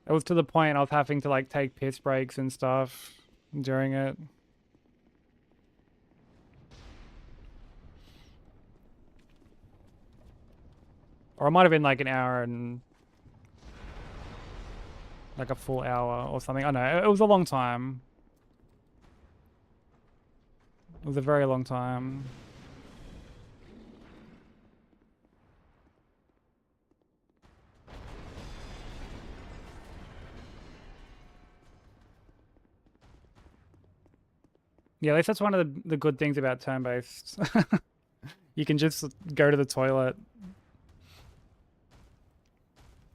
It was to the point I was having to like take piss breaks and stuff during it. Or it might have been like an hour and like a full hour or something. I don't know. It was a long time. It was a very long time. Yeah, at least that's one of the good things about turn-based. You can just go to the toilet.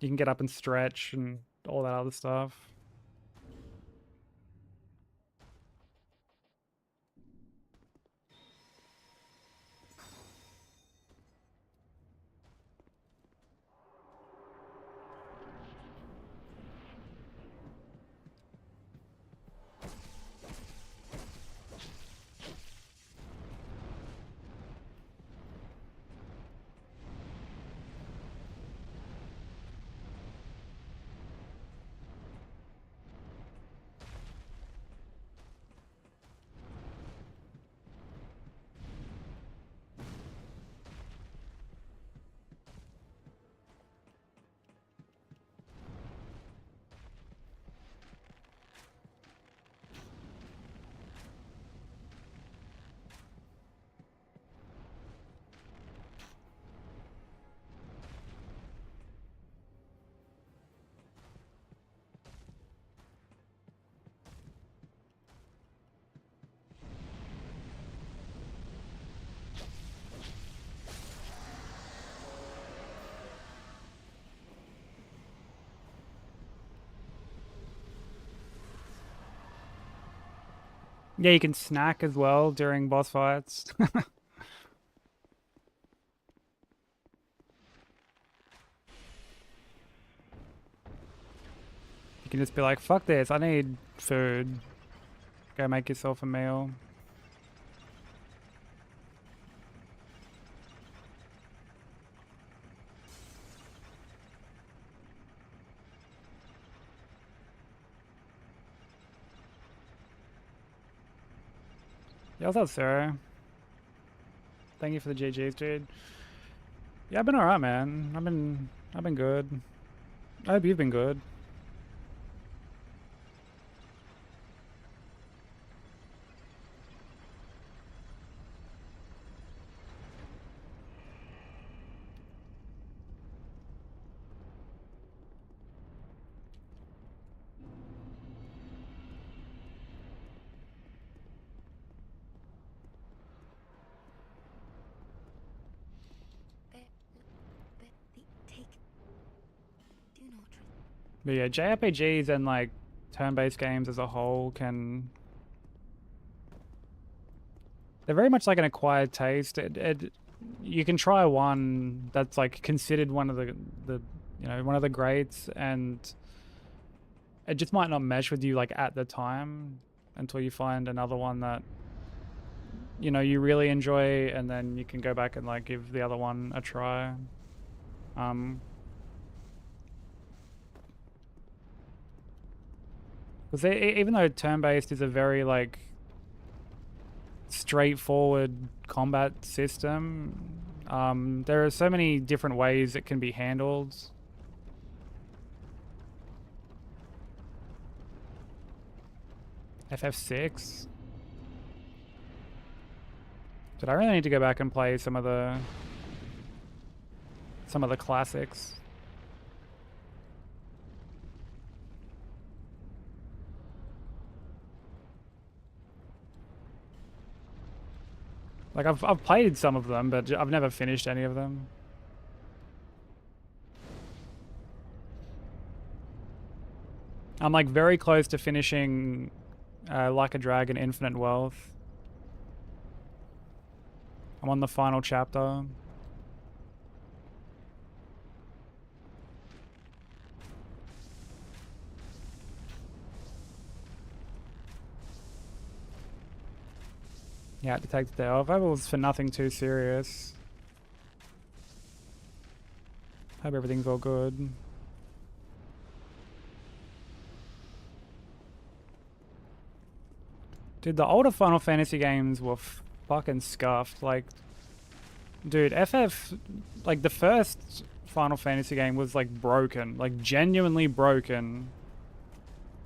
You can get up and stretch and all that other stuff. Yeah, you can snack as well during boss fights. You can just be like, fuck this, I need food. Go make yourself a meal. Yeah, what's up, Sarah? Thank you for the GGs, dude. Yeah, I've been alright, man. I've been good. I hope you've been good. But yeah, JRPGs and like turn-based games as a whole they're very much like an acquired taste. You can try one that's like considered one of the one of the greats, and it just might not mesh with you like at the time until you find another one that you really enjoy, and then you can go back and like give the other one a try. Because even though turn-based is a very like straightforward combat system, there are so many different ways it can be handled. FF6? Did I really need to go back and play some of the classics? Like I've played some of them, but I've never finished any of them. I'm like very close to finishing Like a Dragon Infinite Wealth. I'm on the final chapter. Yeah, to take the day off. I was for nothing too serious. Hope everything's all good. Dude, the older Final Fantasy games were fucking scuffed. Like, dude, FF, like the first Final Fantasy game was like broken, like genuinely broken.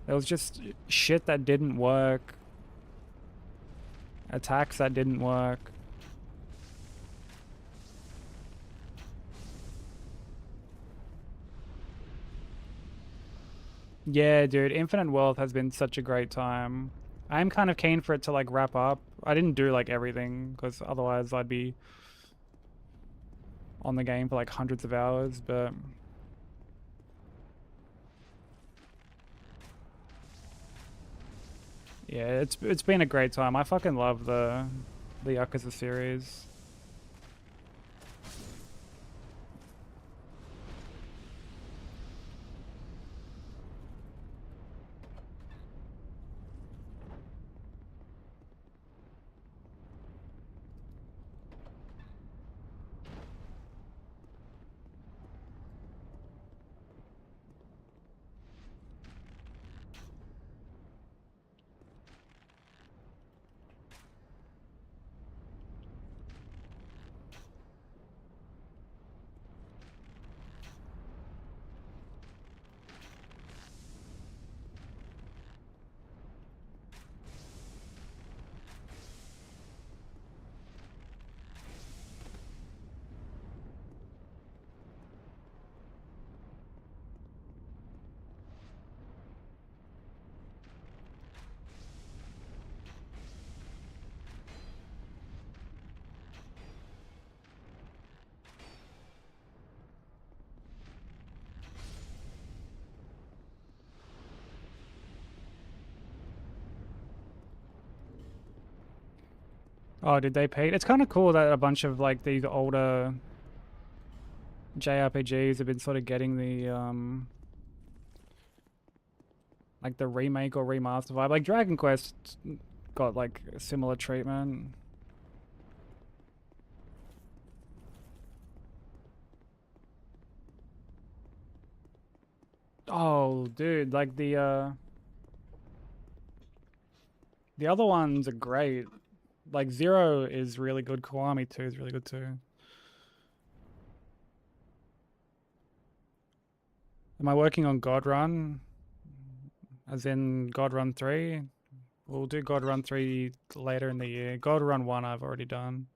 There was just shit that didn't work. Attacks that didn't work. Yeah, dude, Infinite Wealth has been such a great time. I'm kind of keen for it to like wrap up. I didn't do like everything because otherwise I'd be on the game for like hundreds of hours, but yeah, it's been a great time. I fucking love the Yakuza series. Oh, did they pay? It's kind of cool that a bunch of like these older JRPGs have been sort of getting the like the remake or remaster vibe. Like Dragon Quest got like a similar treatment. Oh, dude, like the other ones are great. Like Zero is really good. Kiwami 2 is really good too. Am I working on God Run? As in God Run 3? We'll do God Run 3 later in the year. God Run 1 I've already done.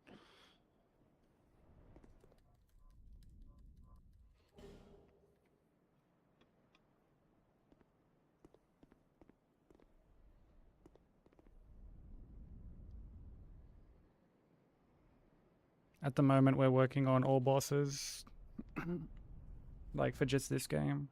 At the moment we're working on all bosses. Like for just this game.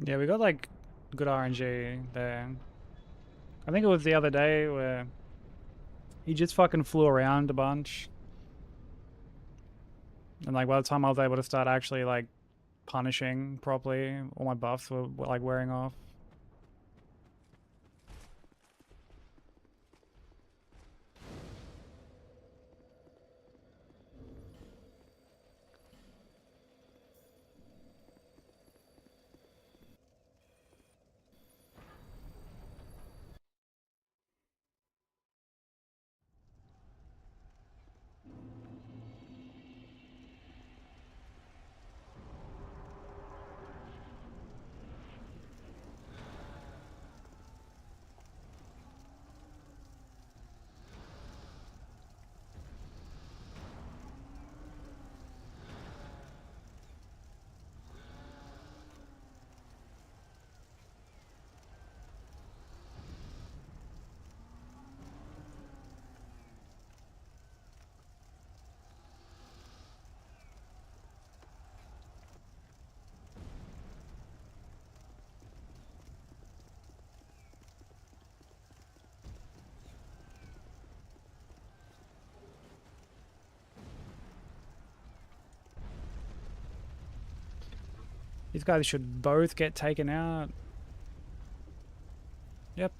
Yeah, we got like good RNG there. I think it was the other day where he just fucking flew around a bunch. And like by the time I was able to start actually like punishing properly, all my buffs were like wearing off. These guys should both get taken out. Yep.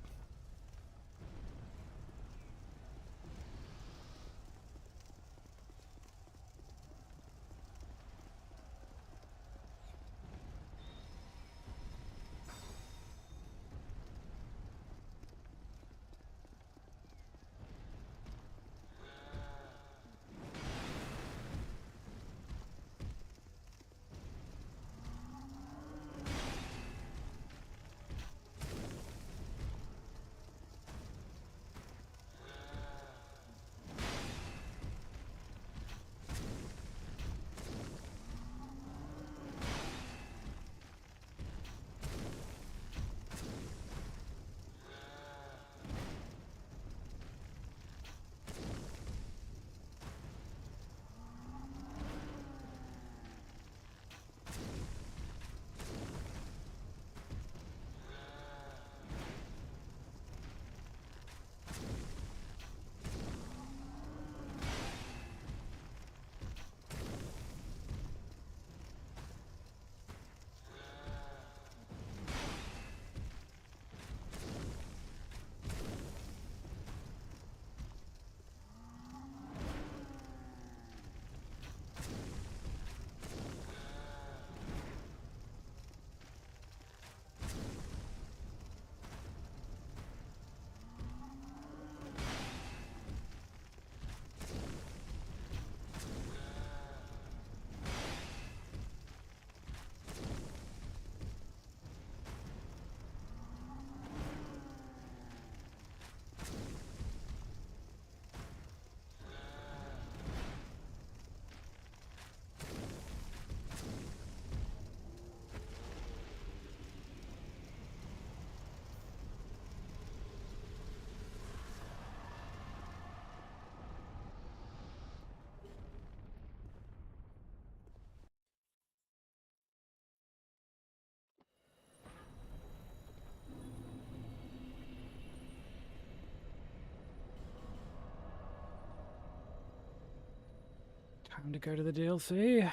Time to go to the DLC.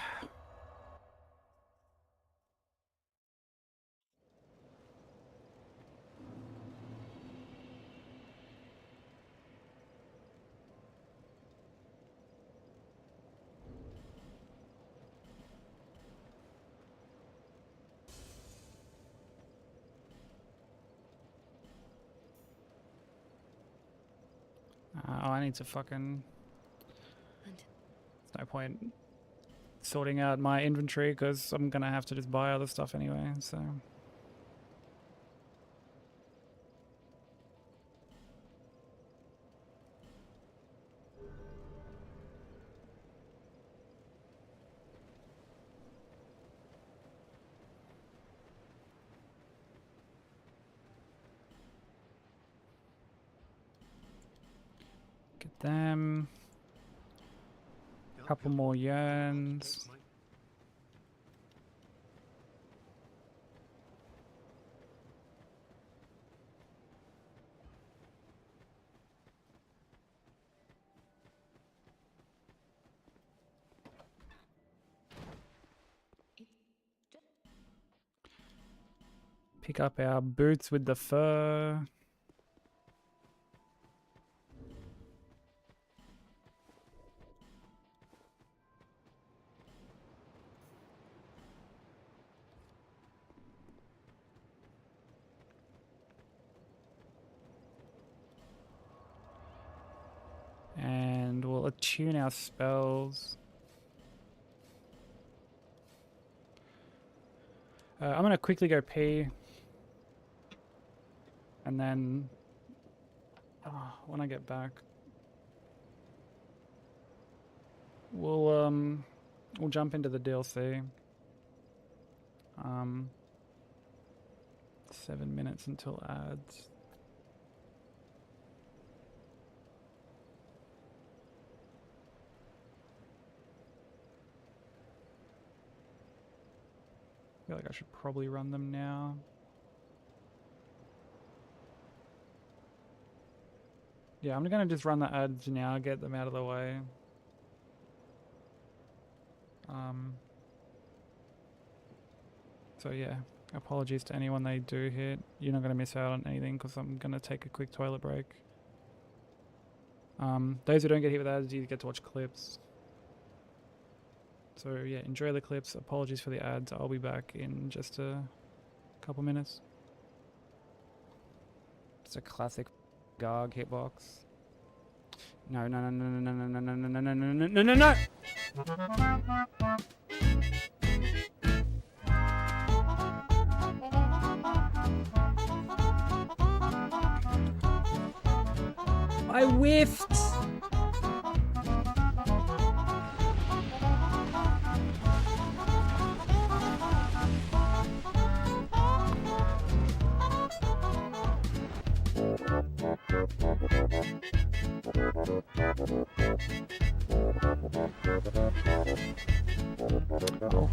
Oh, I need to fucking... There's no point sorting out my inventory because I'm gonna have to just buy other stuff anyway, so... Get them. Couple more yearns. Pick up our boots with the fur. And we'll attune our spells. I'm gonna quickly go pee. And then when I get back, we'll jump into the DLC. 7 minutes until ads. I feel like I should probably run them now. Yeah, I'm gonna just run the ads now, get them out of the way. So yeah, apologies to anyone they do hit. You're not gonna miss out on anything because I'm gonna take a quick toilet break. Those who don't get hit with ads, you get to watch clips. So yeah, enjoy the clips. Apologies for the ads. I'll be back in just a couple minutes. It's a classic Garg hitbox. No, no, no, no, no, no, no, no, no, no, no, no, no, no, no! I whiffed! Oh.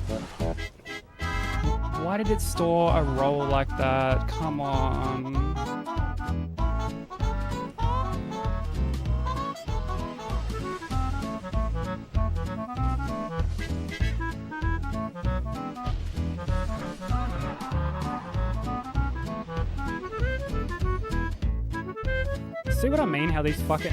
Why did it store a roll like that? Come on. See what I mean? How these fucking...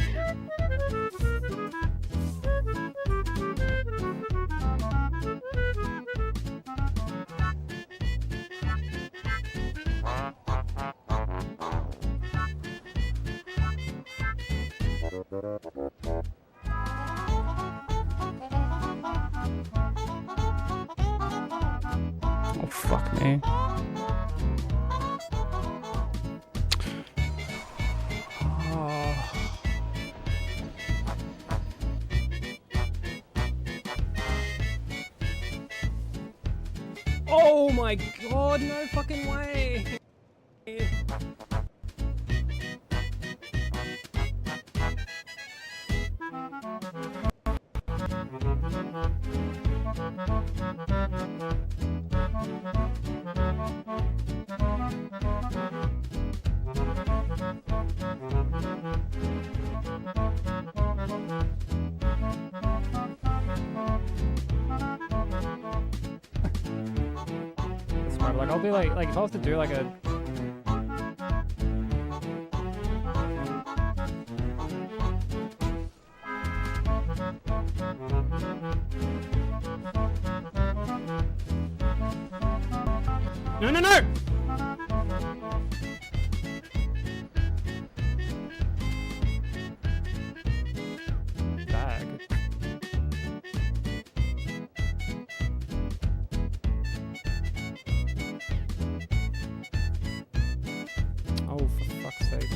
Oh, fuck me. Oh my god, no fucking way! Like I'll be like if I was to do like a no no no bag. Oh, for fuck's sake.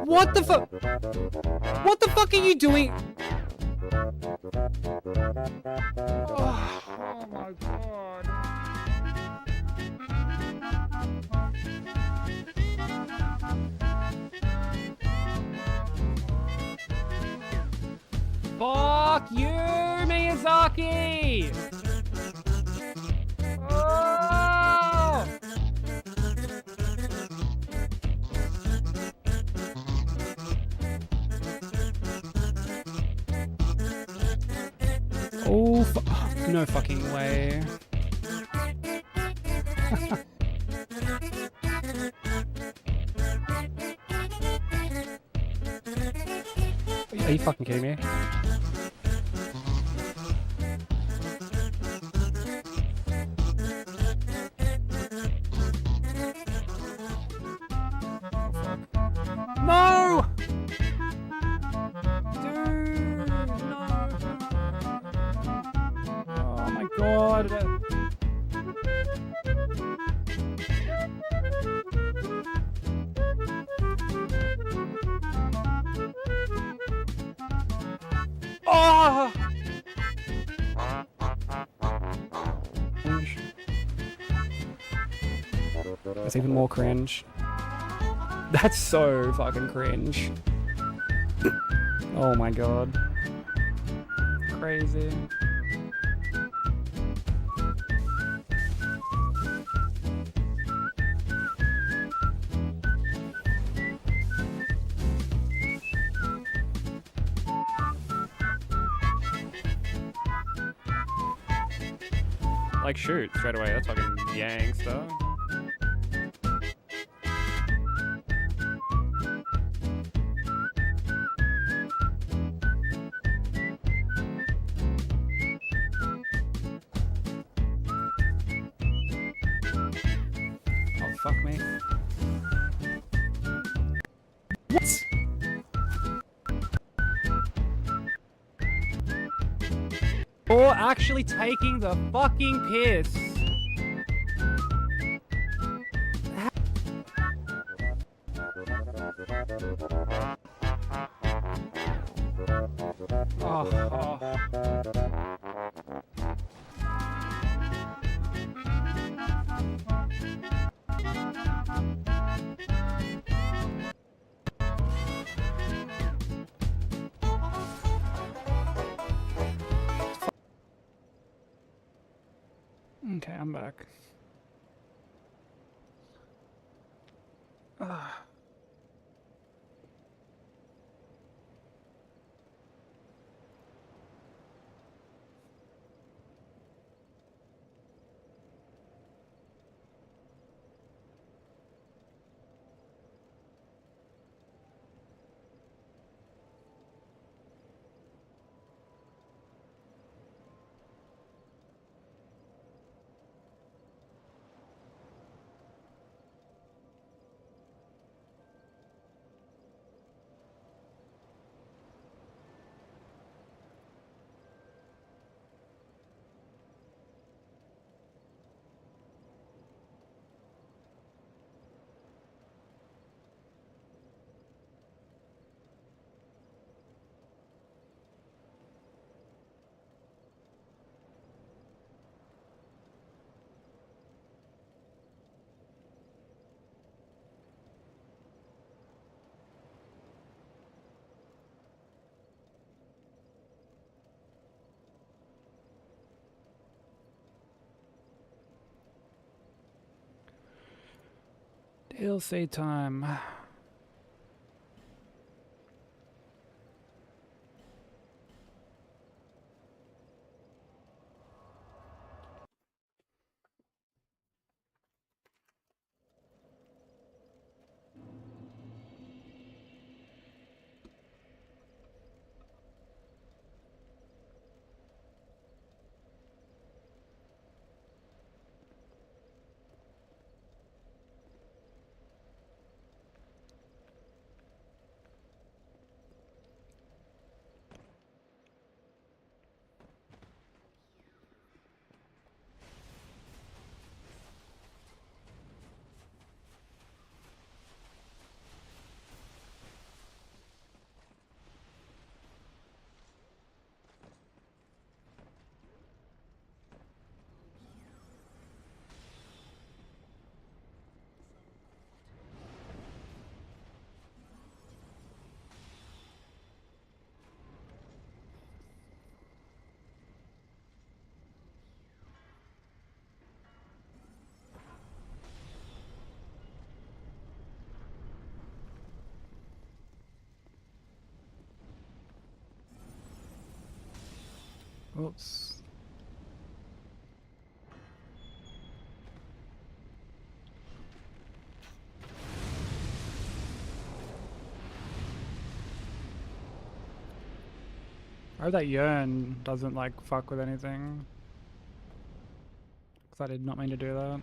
What the fuck? What the fuck are you doing? Oh my god. Fuck you, Miyazaki! Oh, No fucking way. Are you fucking kidding me? No! Dude, no. Oh my god. Oh! That's even more cringe. That's so fucking cringe. Oh my god. Crazy. Like, shoot, straight away. That's fucking gangster. Oh, fuck me. What? You're actually taking the fucking piss. Oh. Okay, I'm back. DLC time. Oops. I hope that Yearn doesn't like fuck with anything. Because I did not mean to do that.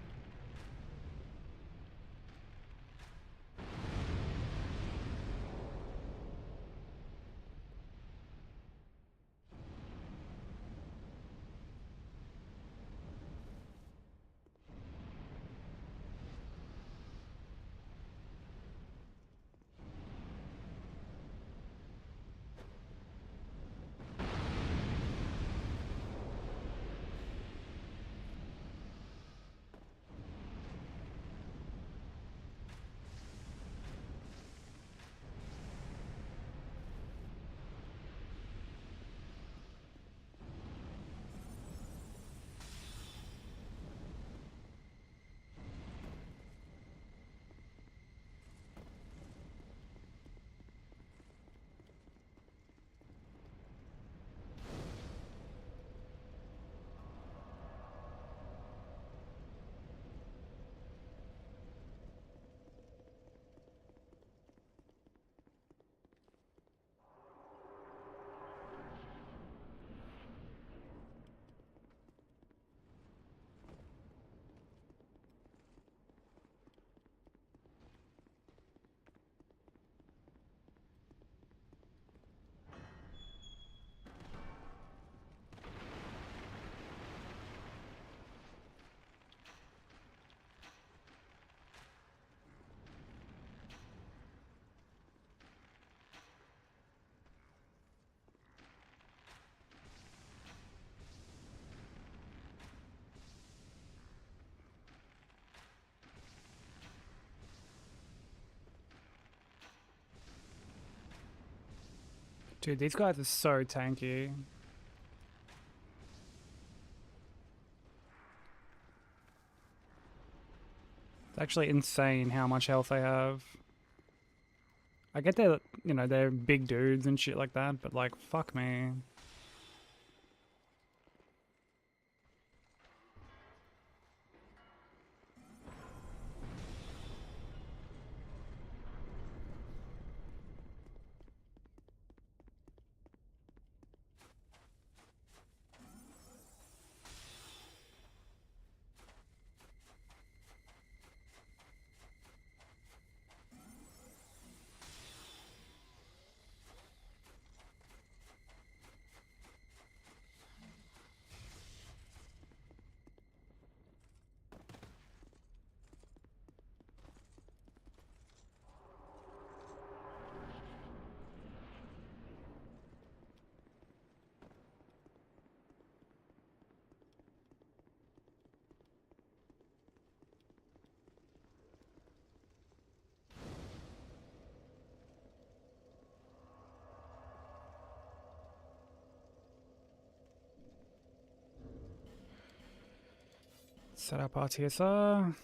Dude, these guys are so tanky. It's actually insane how much health they have. I get they're, you know, they're big dudes and shit like that, but like, fuck me. Set up our TSR.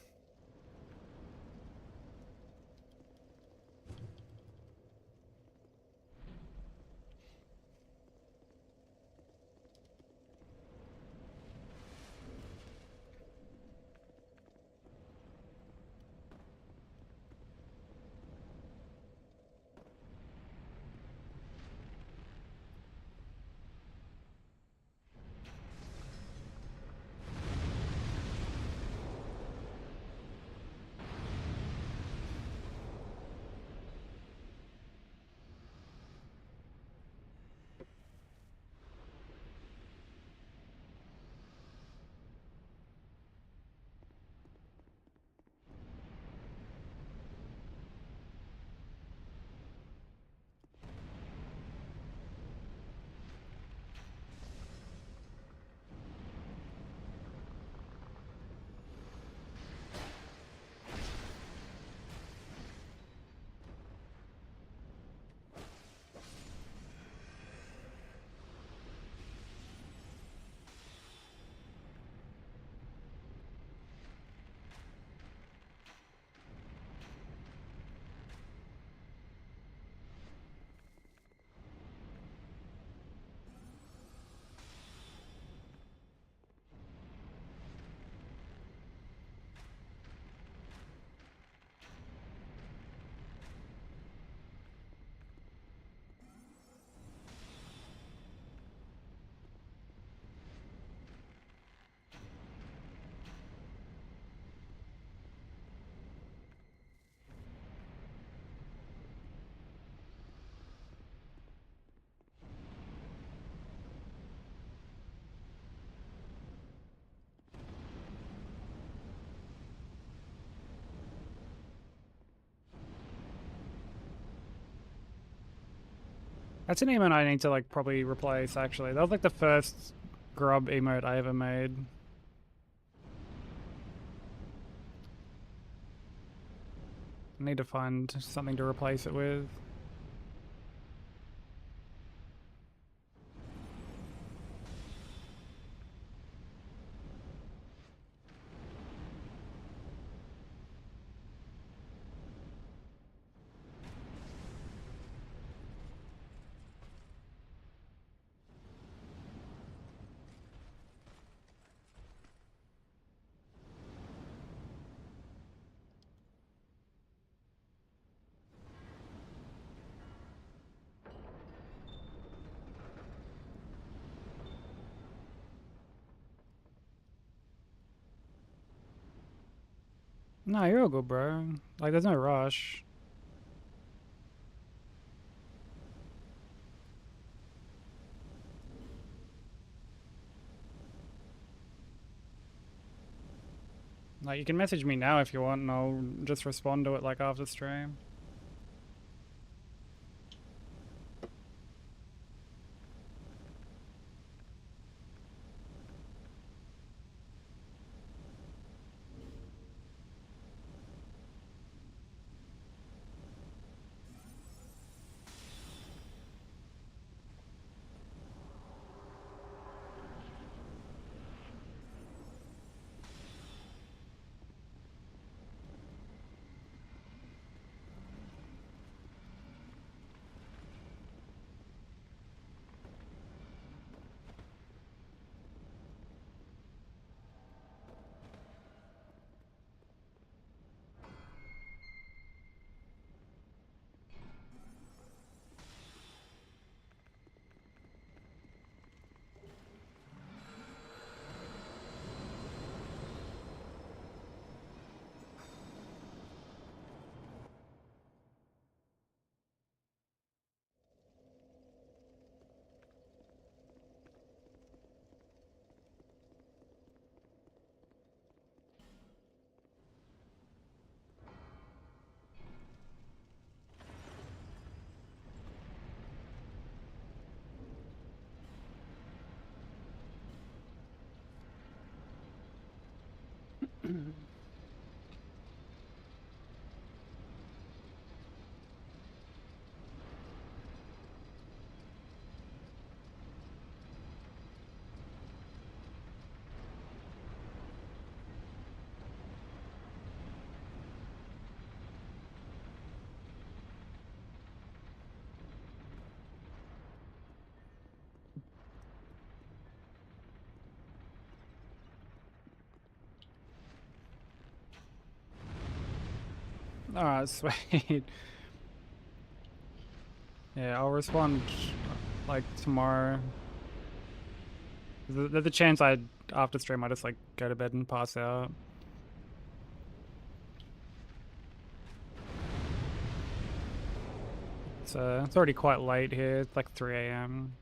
That's an emote I need to like probably replace actually. That was like the first grub emote I ever made. I need to find something to replace it with. No, you're all good, bro. Like, there's no rush. Like, you can message me now if you want, and I'll just respond to it like after stream. Alright, sweet. Yeah, I'll respond like tomorrow. There's a chance after stream I just like go to bed and pass out. It's already quite late here. It's like 3 a.m.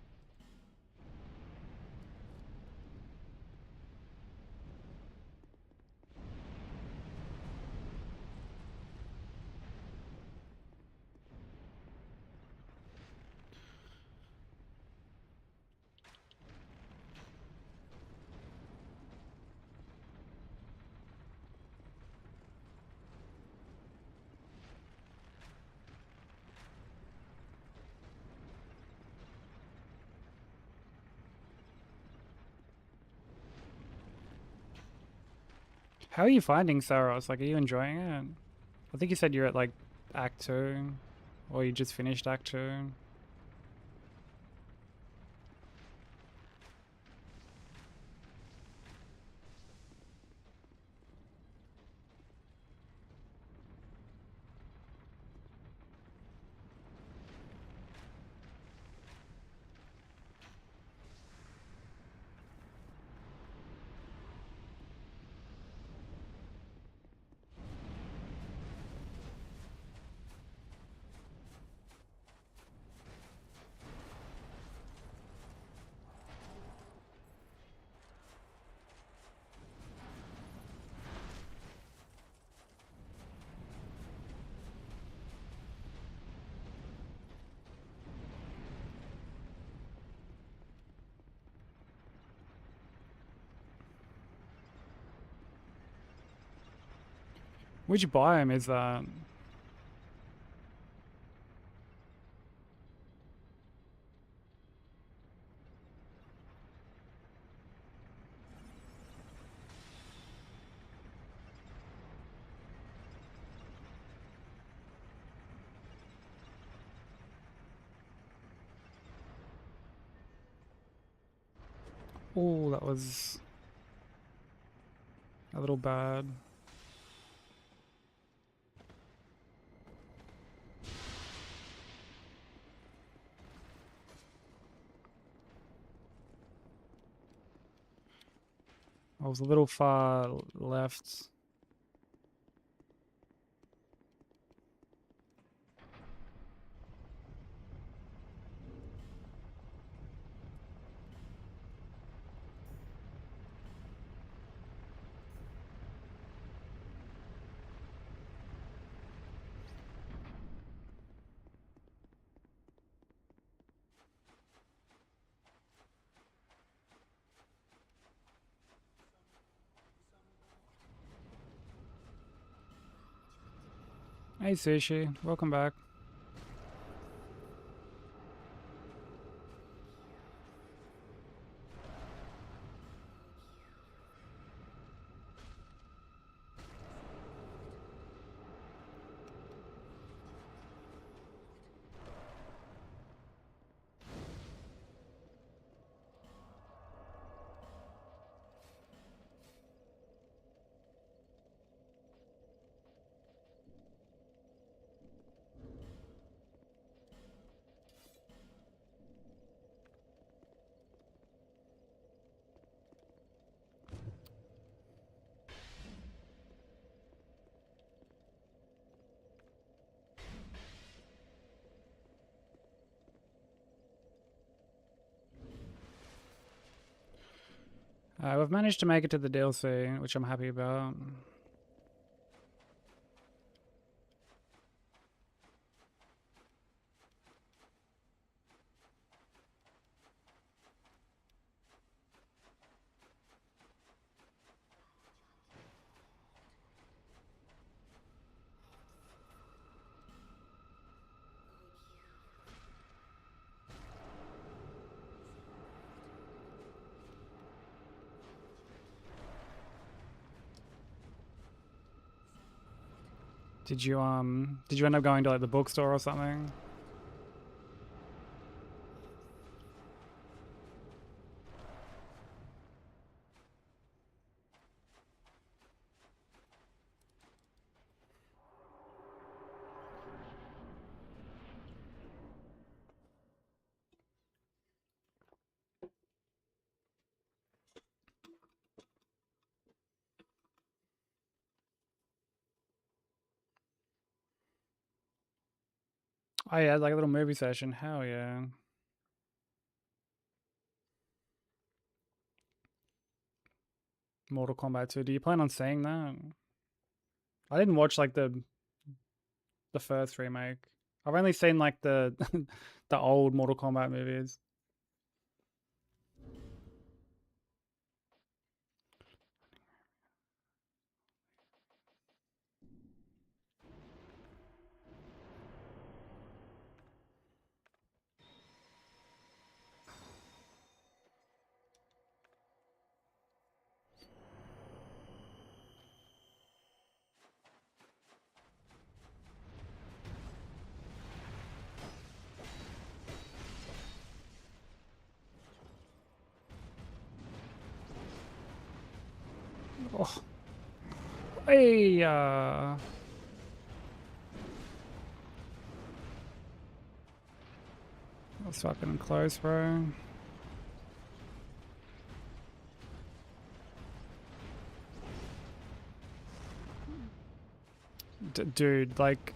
How are you finding Saros? Like, are you enjoying it? I think you said you're at like Act 2, or you just finished Act 2. Which biome is that? Oh, that was a little bad. I was a little far left. Hey Sushi, welcome back. We've managed to make it to the DLC, which I'm happy about. Did you end up going to like the bookstore or something? Oh yeah, like a little movie session. Hell yeah. Mortal Kombat 2. Do you plan on seeing that? I didn't watch like the first remake. I've only seen like the the old Mortal Kombat movies. Oh. Hey, that's fucking close, bro. Dude, like,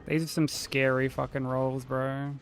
these are some scary fucking rolls, bro.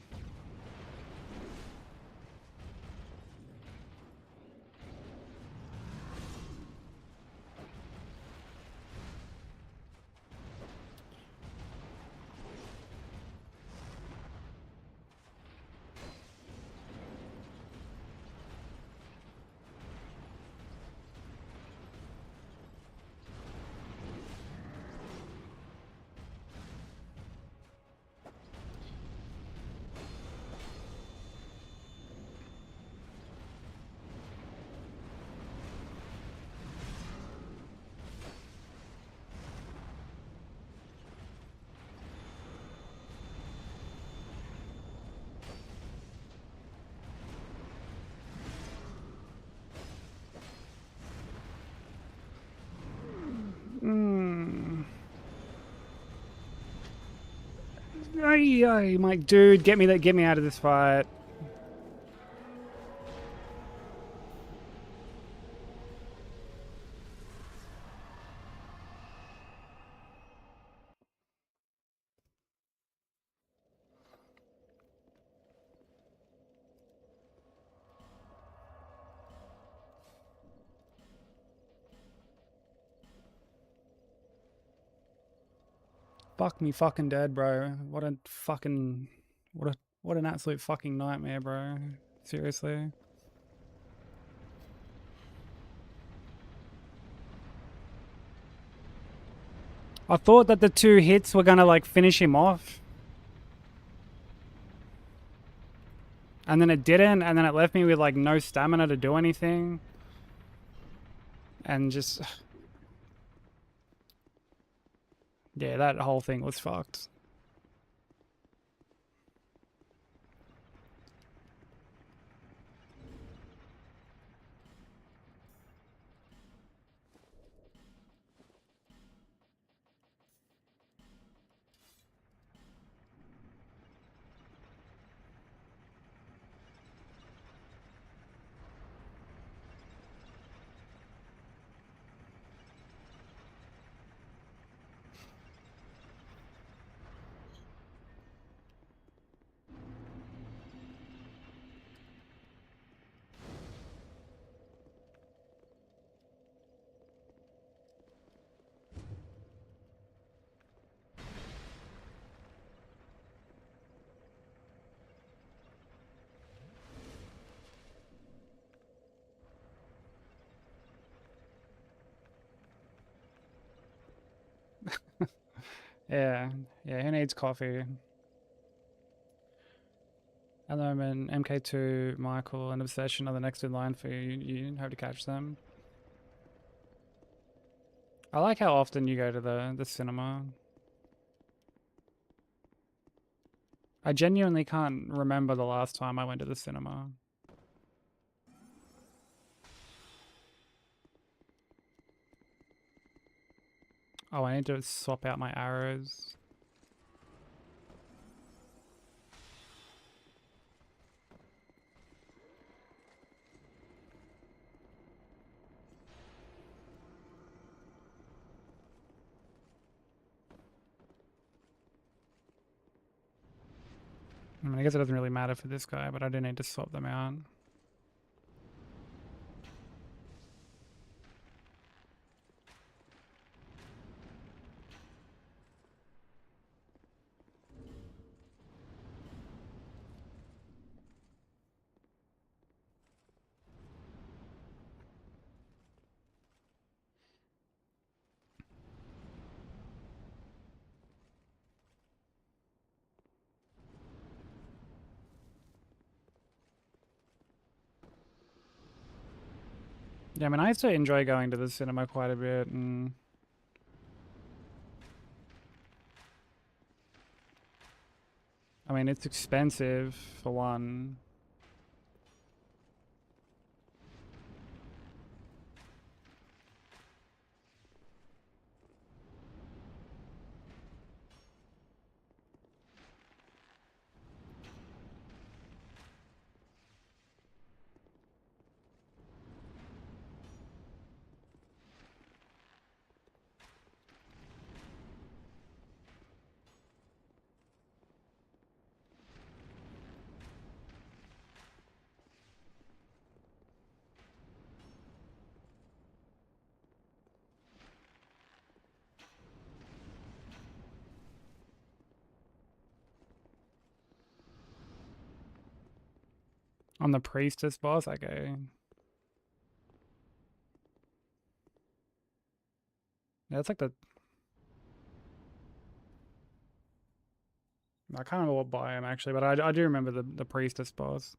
Ay, ay, my dude, get me out of this fight. Fuck me fucking dead, bro. What a fucking what an absolute fucking nightmare, bro. Seriously. I thought that the 2 hits were gonna like finish him off. And then it didn't, and then it left me with like no stamina to do anything. And just yeah, that whole thing was fucked. Yeah, yeah, who needs coffee? At the moment, MK2, Michael, and Obsession are the next in line for you. You hope to catch them. I like how often you go to the cinema. I genuinely can't remember the last time I went to the cinema. Oh, I need to swap out my arrows. I mean, I guess it doesn't really matter for this guy, but I do need to swap them out. Yeah, I mean, I used to enjoy going to the cinema quite a bit, and I mean, it's expensive for one. On the priestess boss, okay. Yeah, it's like the... I can't remember what biome actually, but I do remember the priestess boss.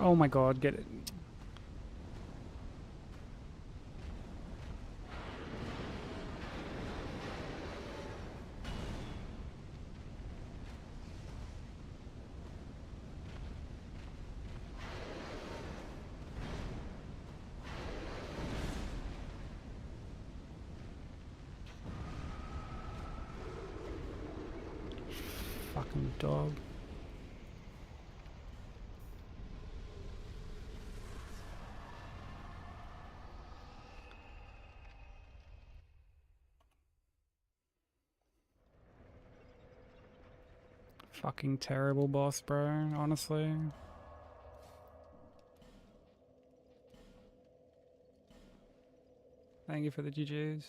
Oh my god, get it. Fucking dog. Fucking terrible boss, bro, honestly. Thank you for the GGs.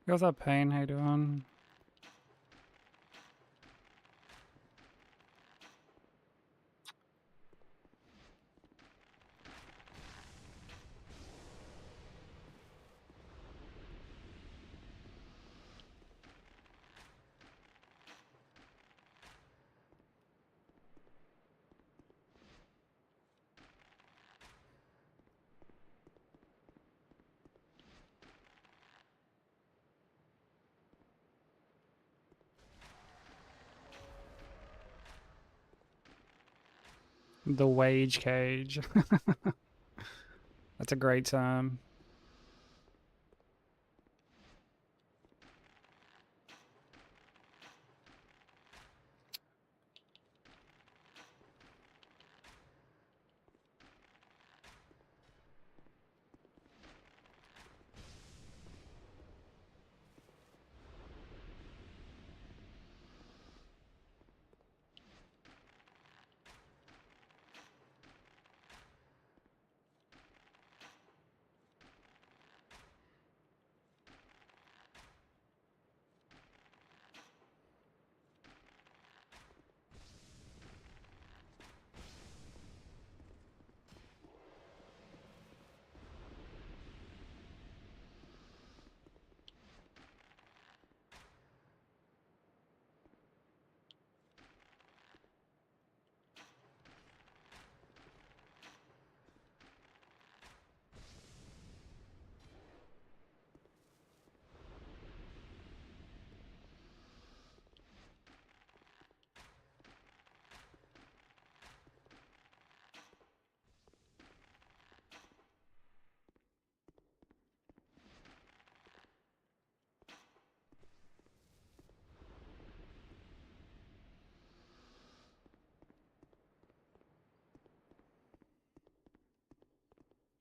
What's up, Pain? How you doing? The wage cage. That's a great term.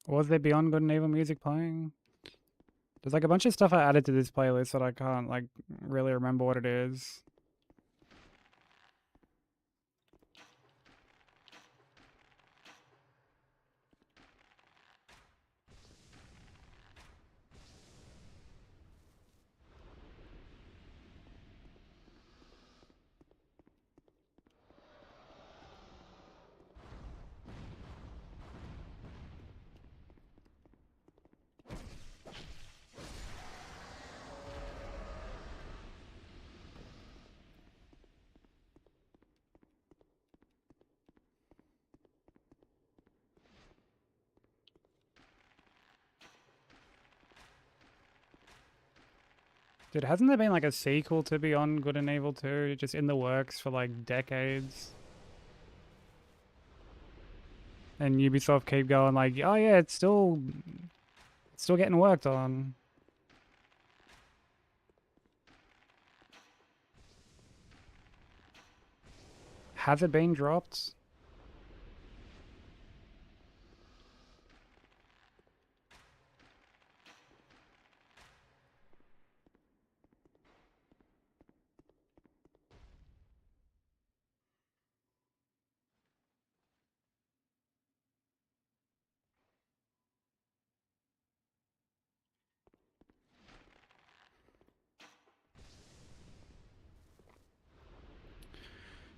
Was there Beyond Good and Evil music playing? There's like a bunch of stuff I added to this playlist that I can't like really remember what it is. Dude, hasn't there been like a sequel to Beyond Good and Evil 2 just in the works for like decades? And Ubisoft keep going like, oh yeah, it's still getting worked on. Has it been dropped?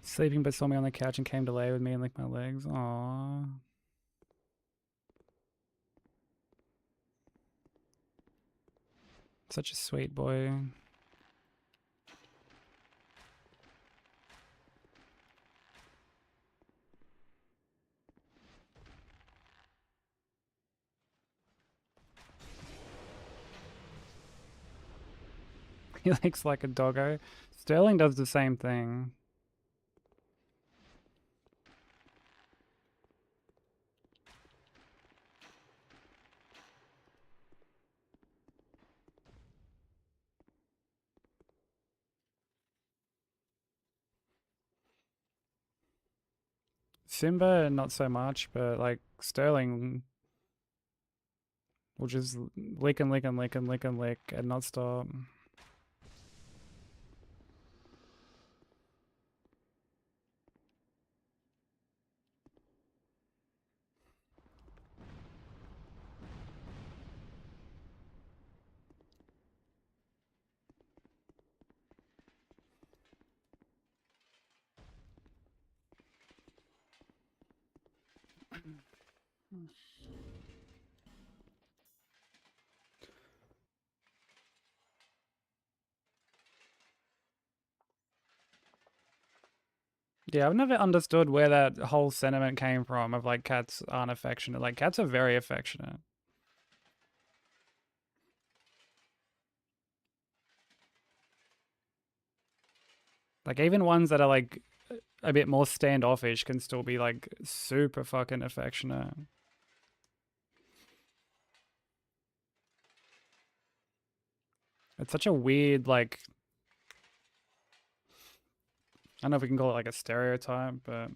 Sleeping but saw me on the couch and came to lay with me and lick my legs. Aww. Such a sweet boy. He likes like a doggo. Sterling does the same thing. Simba, not so much, but like Sterling will just lick and lick and lick and lick and lick and not stop. Yeah, I've never understood where that whole sentiment came from of like cats aren't affectionate. Like cats are very affectionate. Like even ones that are like a bit more standoffish can still be like super fucking affectionate. It's such a weird like I don't know if we can call it like a stereotype, but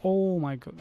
oh my god.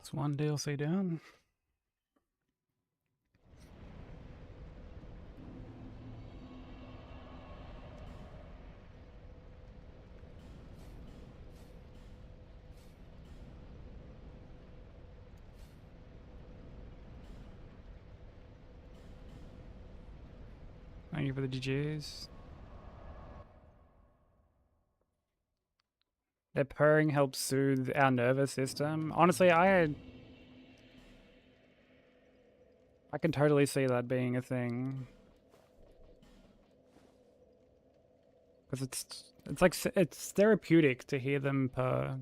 It's one DLC down. Thank you for the GGs. Their purring helps soothe our nervous system. Honestly, I can totally see that being a thing. Because it's like it's therapeutic to hear them purr.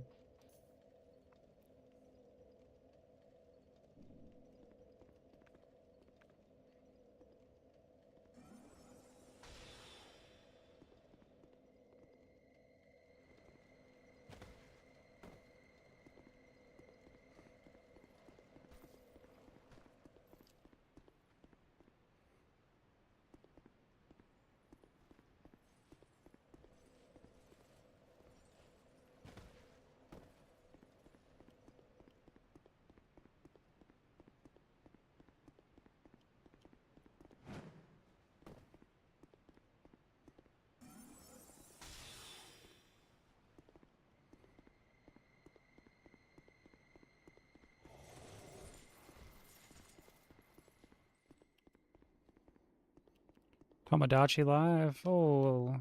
Tomodachi Live. Oh,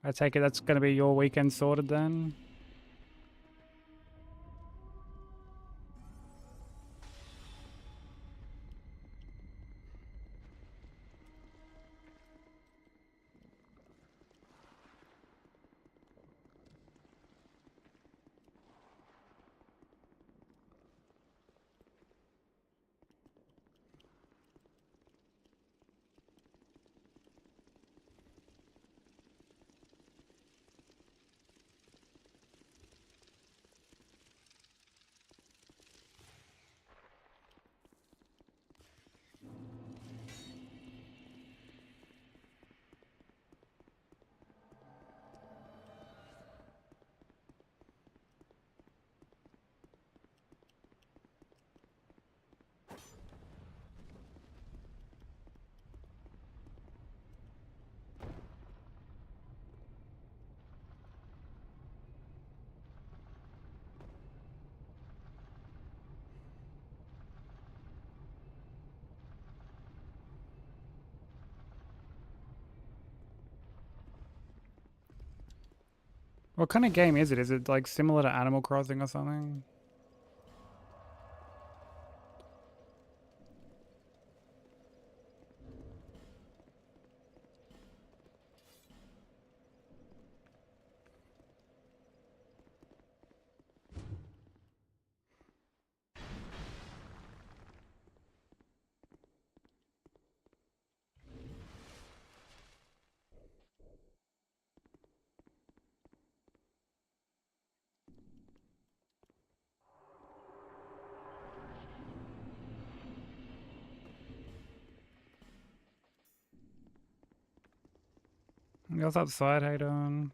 I take it that's going to be your weekend sorted then. What kind of game is it? Is it like similar to Animal Crossing or something? What's up, Side? How you doing?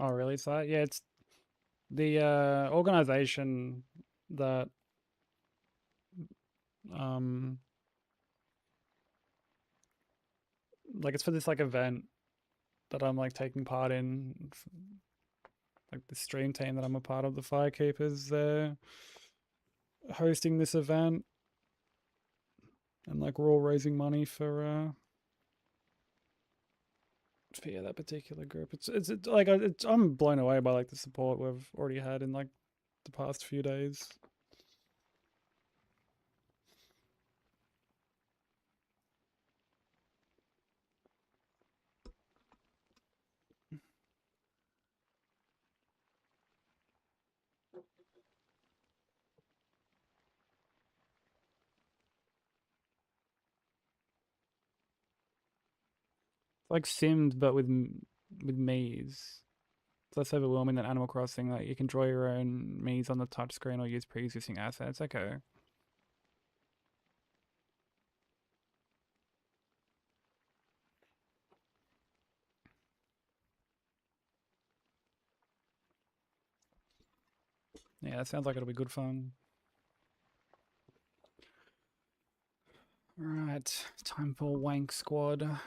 Oh, really? So yeah, it's the organization that um like it's for this like event that I'm like taking part in, like the stream team that I'm a part of, the Firekeepers. They're hosting this event, and like we're all raising money for yeah, that particular group. It's like I'm blown away by like the support we've already had in like the past few days. It's like Sims, but with Mii's. It's less overwhelming than Animal Crossing. Like you can draw your own Mii's on the touchscreen or use pre-existing assets. Okay. Yeah, that sounds like it'll be good fun. Right, time for Wank Squad.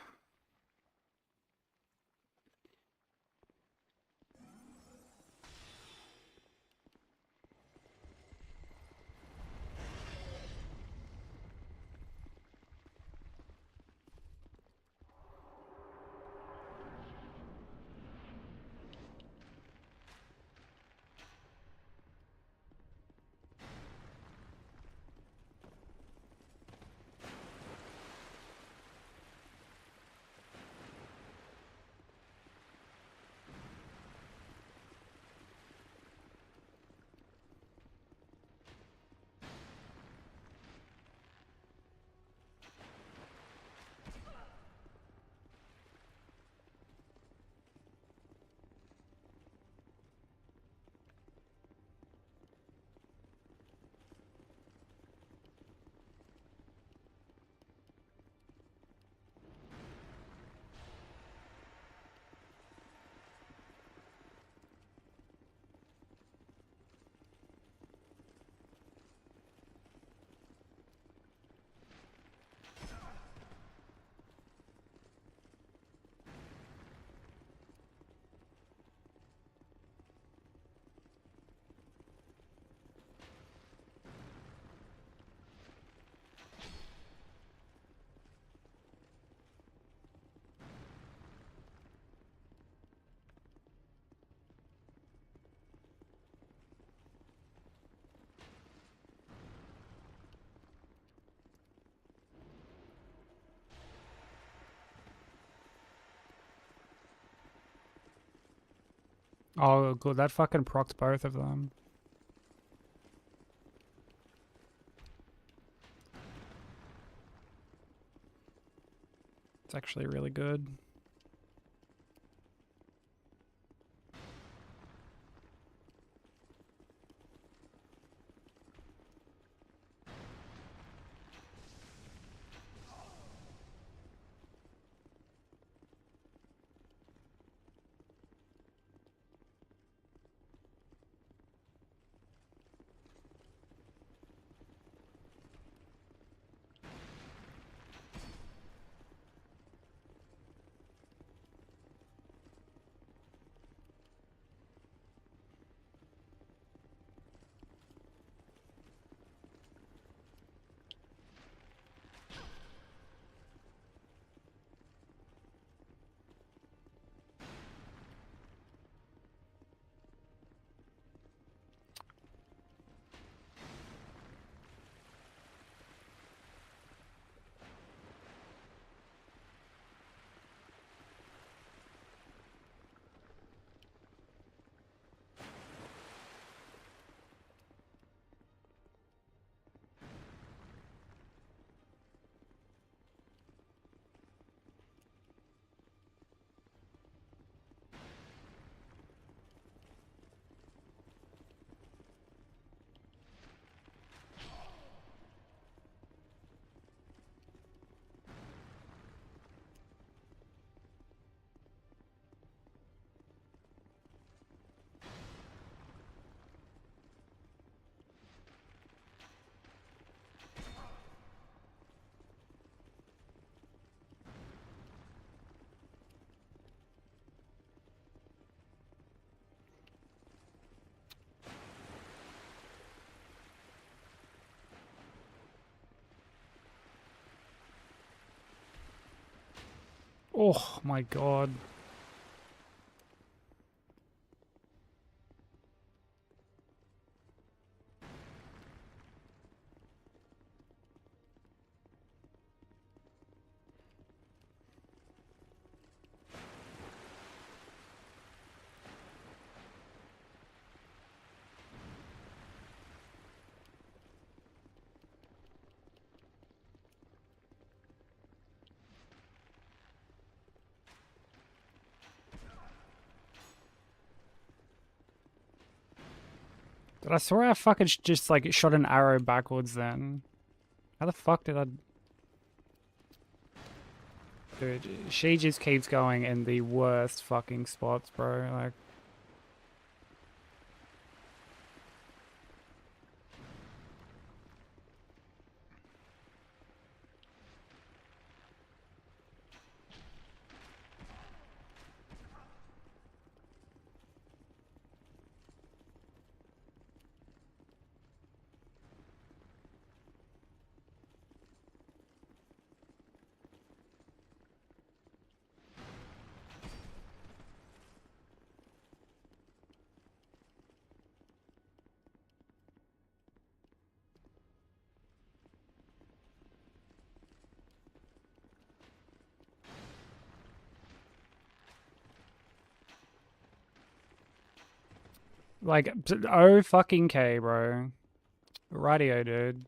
Oh, good. That fucking procs both of them. It's actually really good. Oh my god. Did I swear I fucking just like shot an arrow backwards then? How the fuck did I... Dude, she just keeps going in the worst fucking spots, bro. Like... Like, oh fucking K, bro. Radio, dude.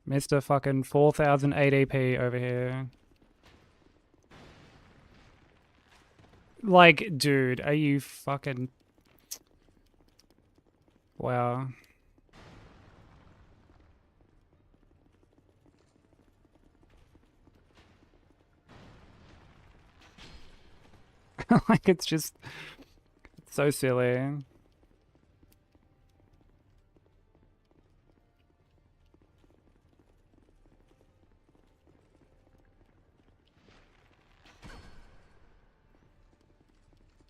Mr. fucking 4000 ADP over here. Like, dude, are you fucking... Wow. Like, it's just... It's so silly.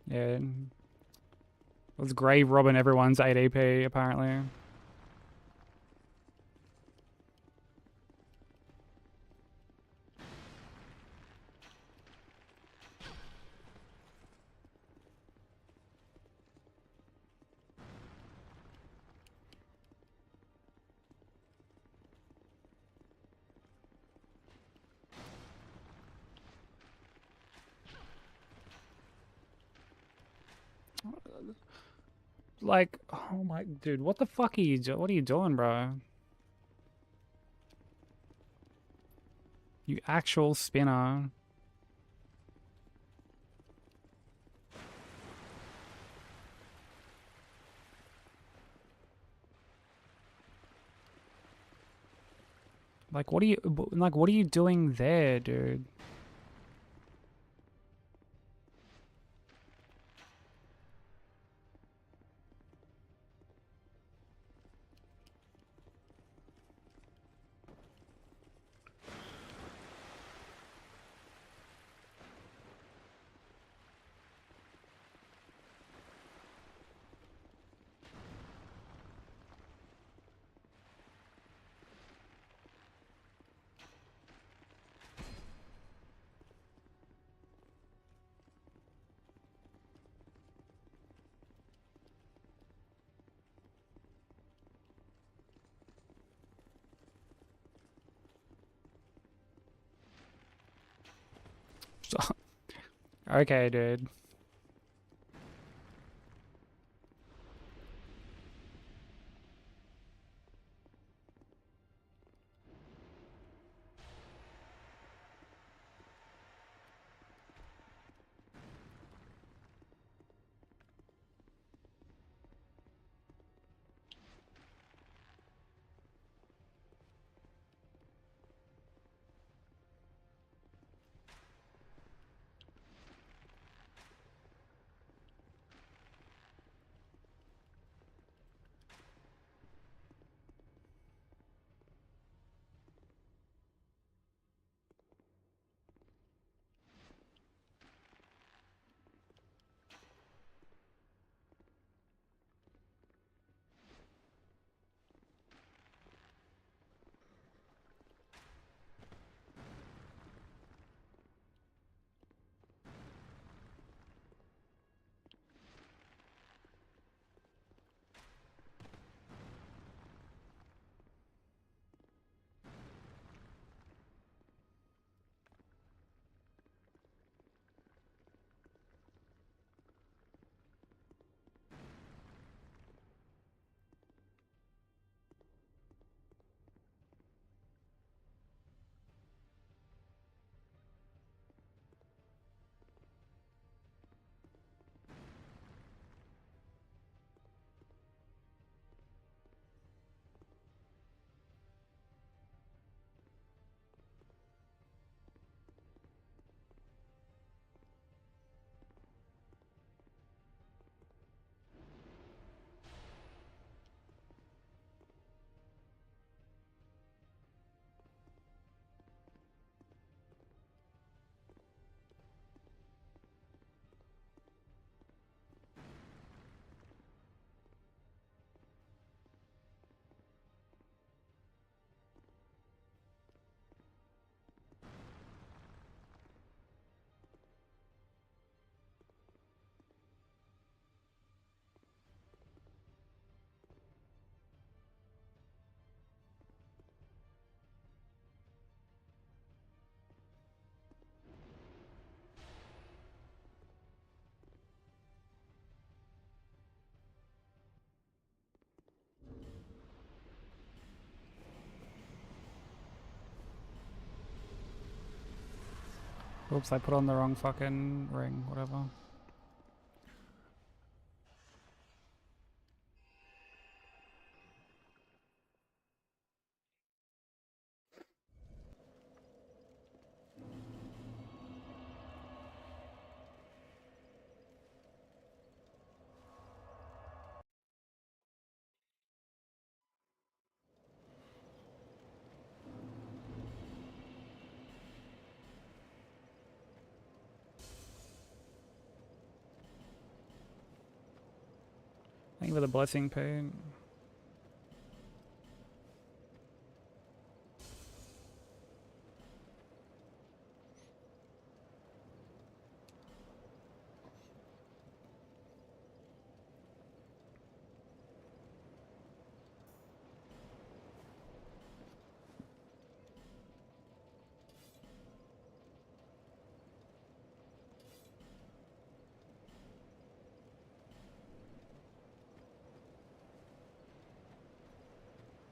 Yeah. It was grave robbing everyone's ADP, apparently. Like, oh my... Dude, what the fuck are you doing? What are you doing, bro? You actual spinner. Like, what are you... Like, what are you doing there, dude? Okay, dude. Oops, I put on the wrong fucking ring, whatever. Thank you for the blessing, Pete.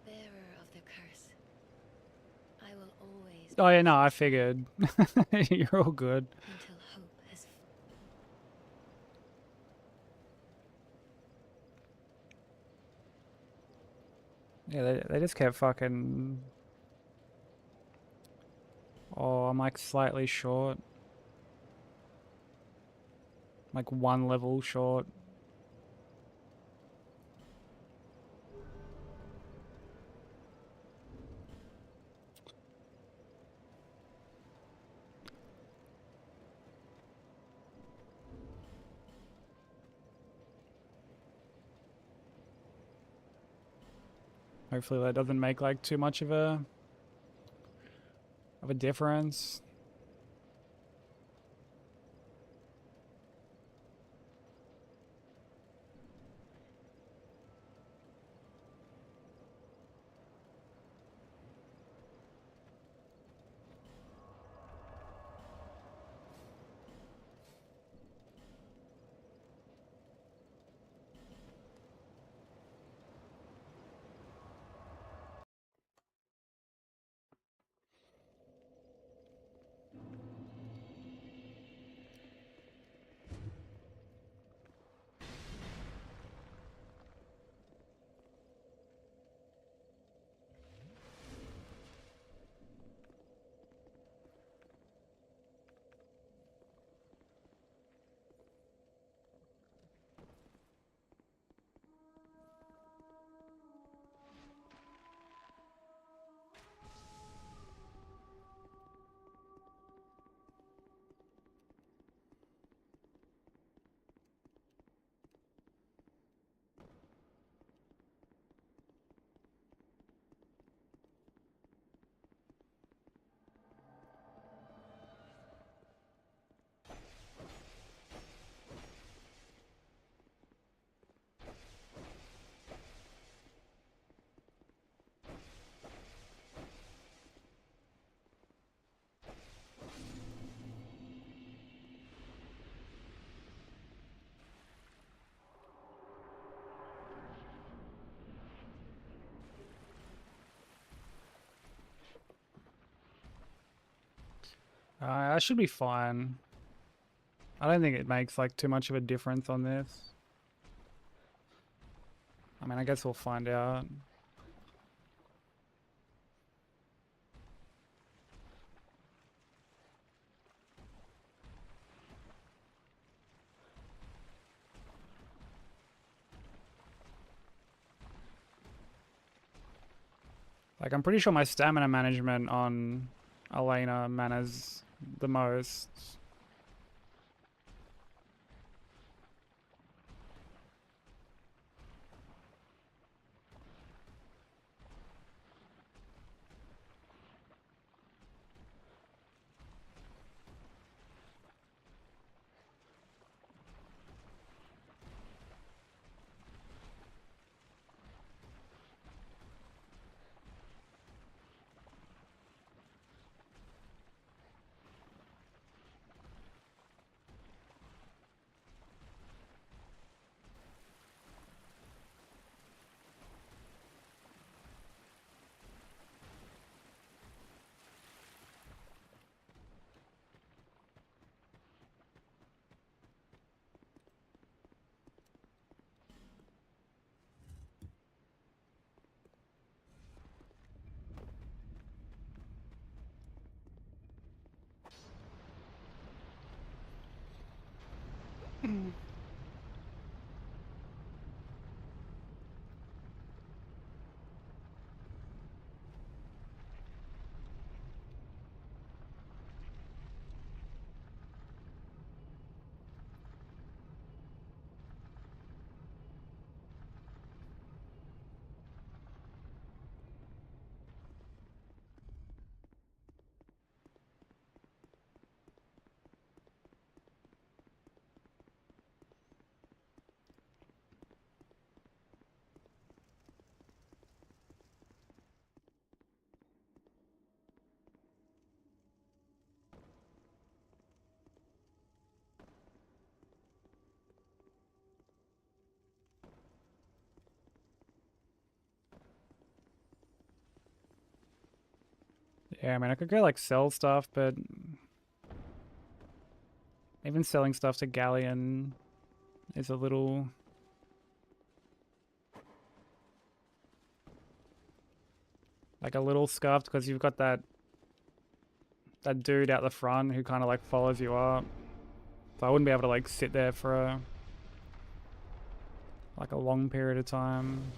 Bearer of the curse, I will always. Oh yeah, no, I figured. You're all good. Until hope has. Yeah, they just kept fucking... Oh, I'm like slightly short. Like one level short. Hopefully that doesn't make like too much of a difference. I should be fine. I don't think it makes like too much of a difference on this. I mean, I guess we'll find out. Like, I'm pretty sure my stamina management on Elena matters the most. Yeah, I mean, I could go like sell stuff, but even selling stuff to Galleon is a little like a little scuffed because you've got that dude out the front who kind of like follows you up. So I wouldn't be able to like sit there for like a long period of time.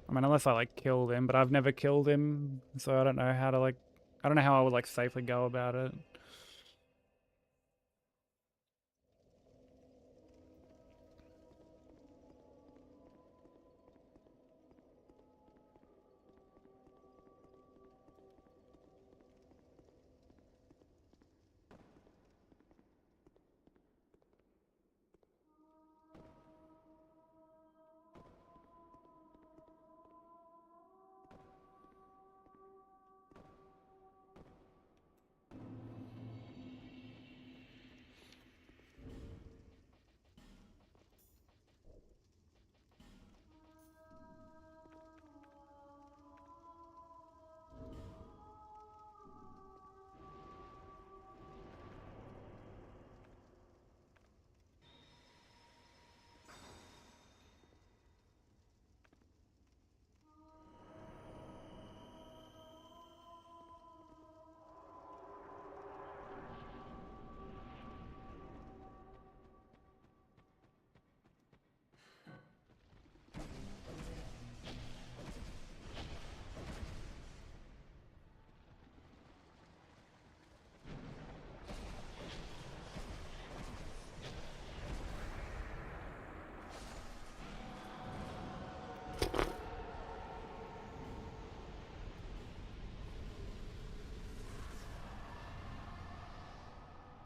I mean, unless I like killed him, but I've never killed him, so I don't know how to like, I don't know how I would like safely go about it.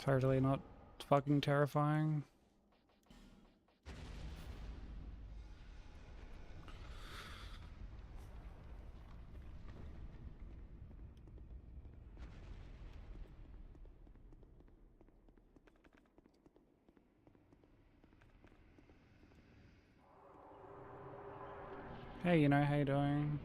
Totally not fucking terrifying. Hey, you know, how you doing?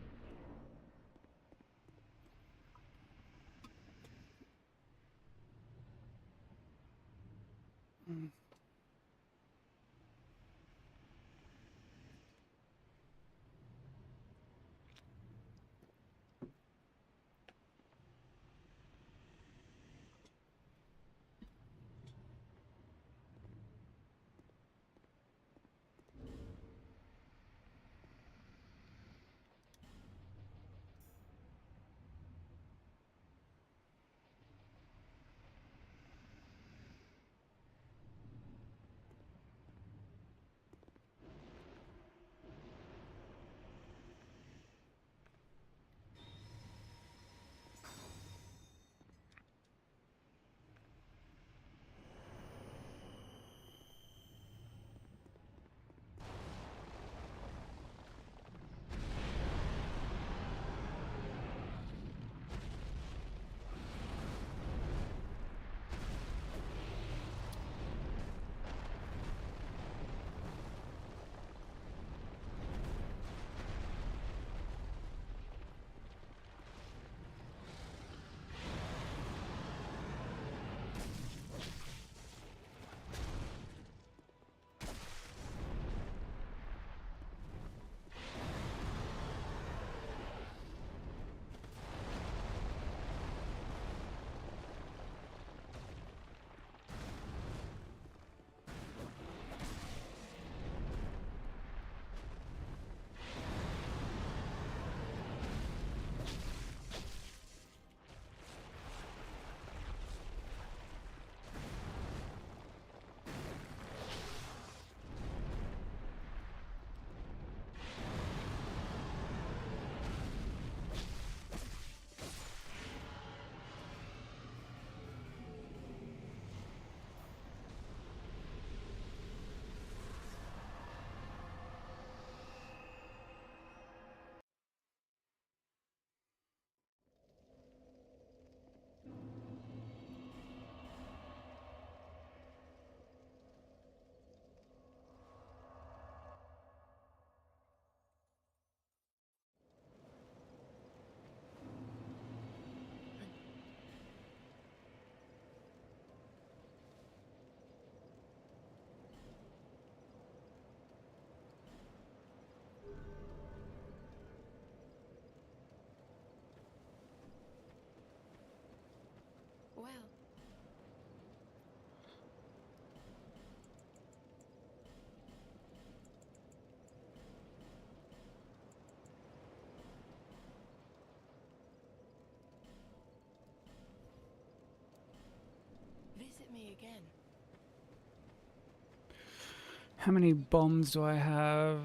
How many bombs do I have?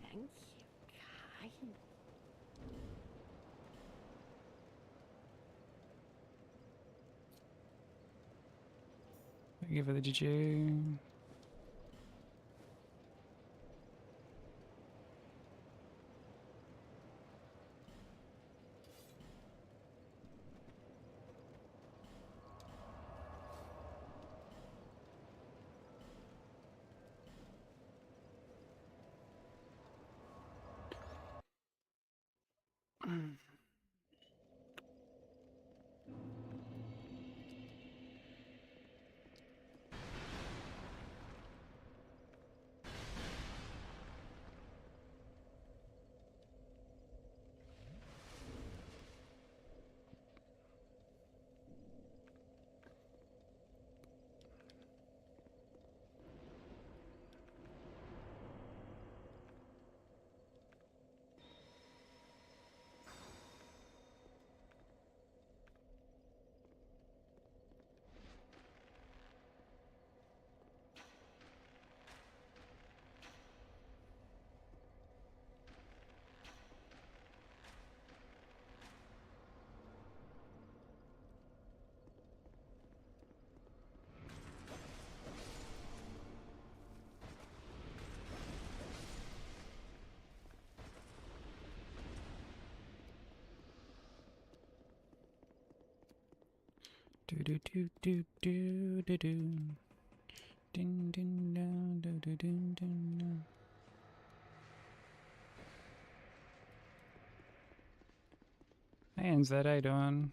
Thank you, kind. Give her the GG. Do do do do do do do. Ding ding dong do do ding ding dong. Hey NZ, how you doing?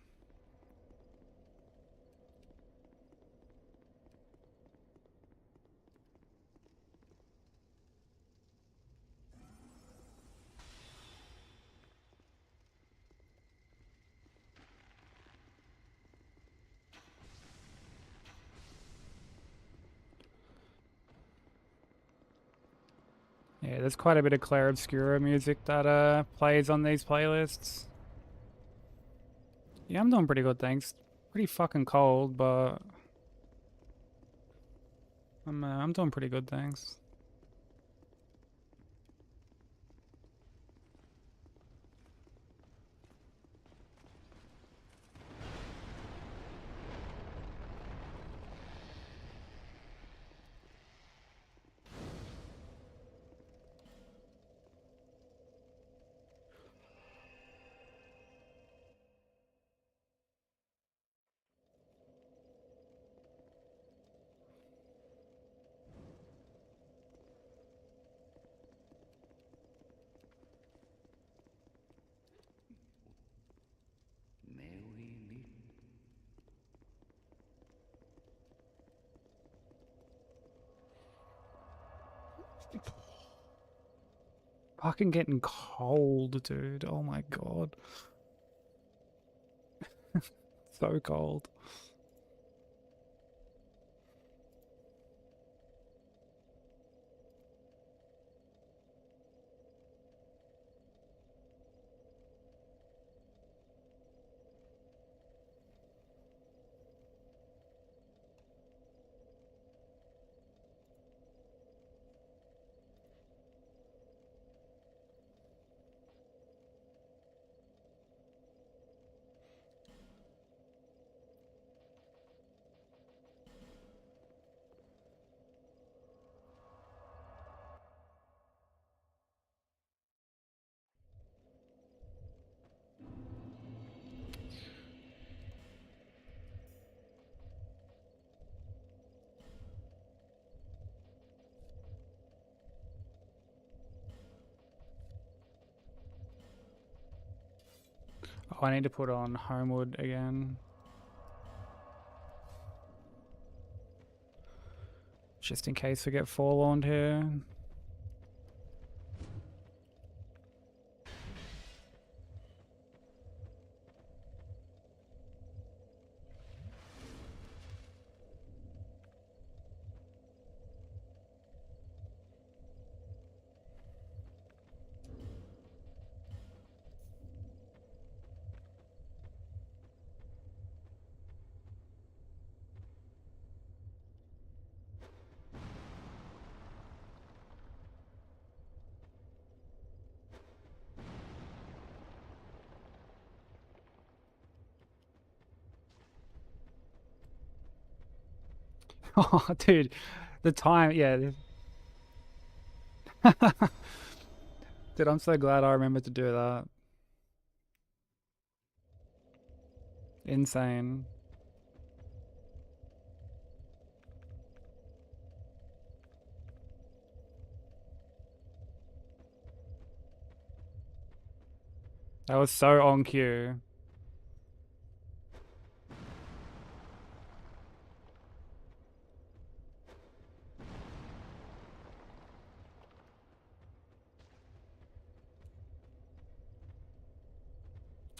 Yeah, there's quite a bit of Claire Obscura music that plays on these playlists. Yeah, I'm doing pretty good, thanks. Pretty fucking cold, but I'm doing pretty good, thanks. May we meet? Fucking getting cold, dude. Oh my god. So cold. Oh, I need to put on Homewood again. Just in case we get forewarned here. Oh, dude, the time, yeah. Dude, I'm so glad I remembered to do that. Insane. That was so on cue.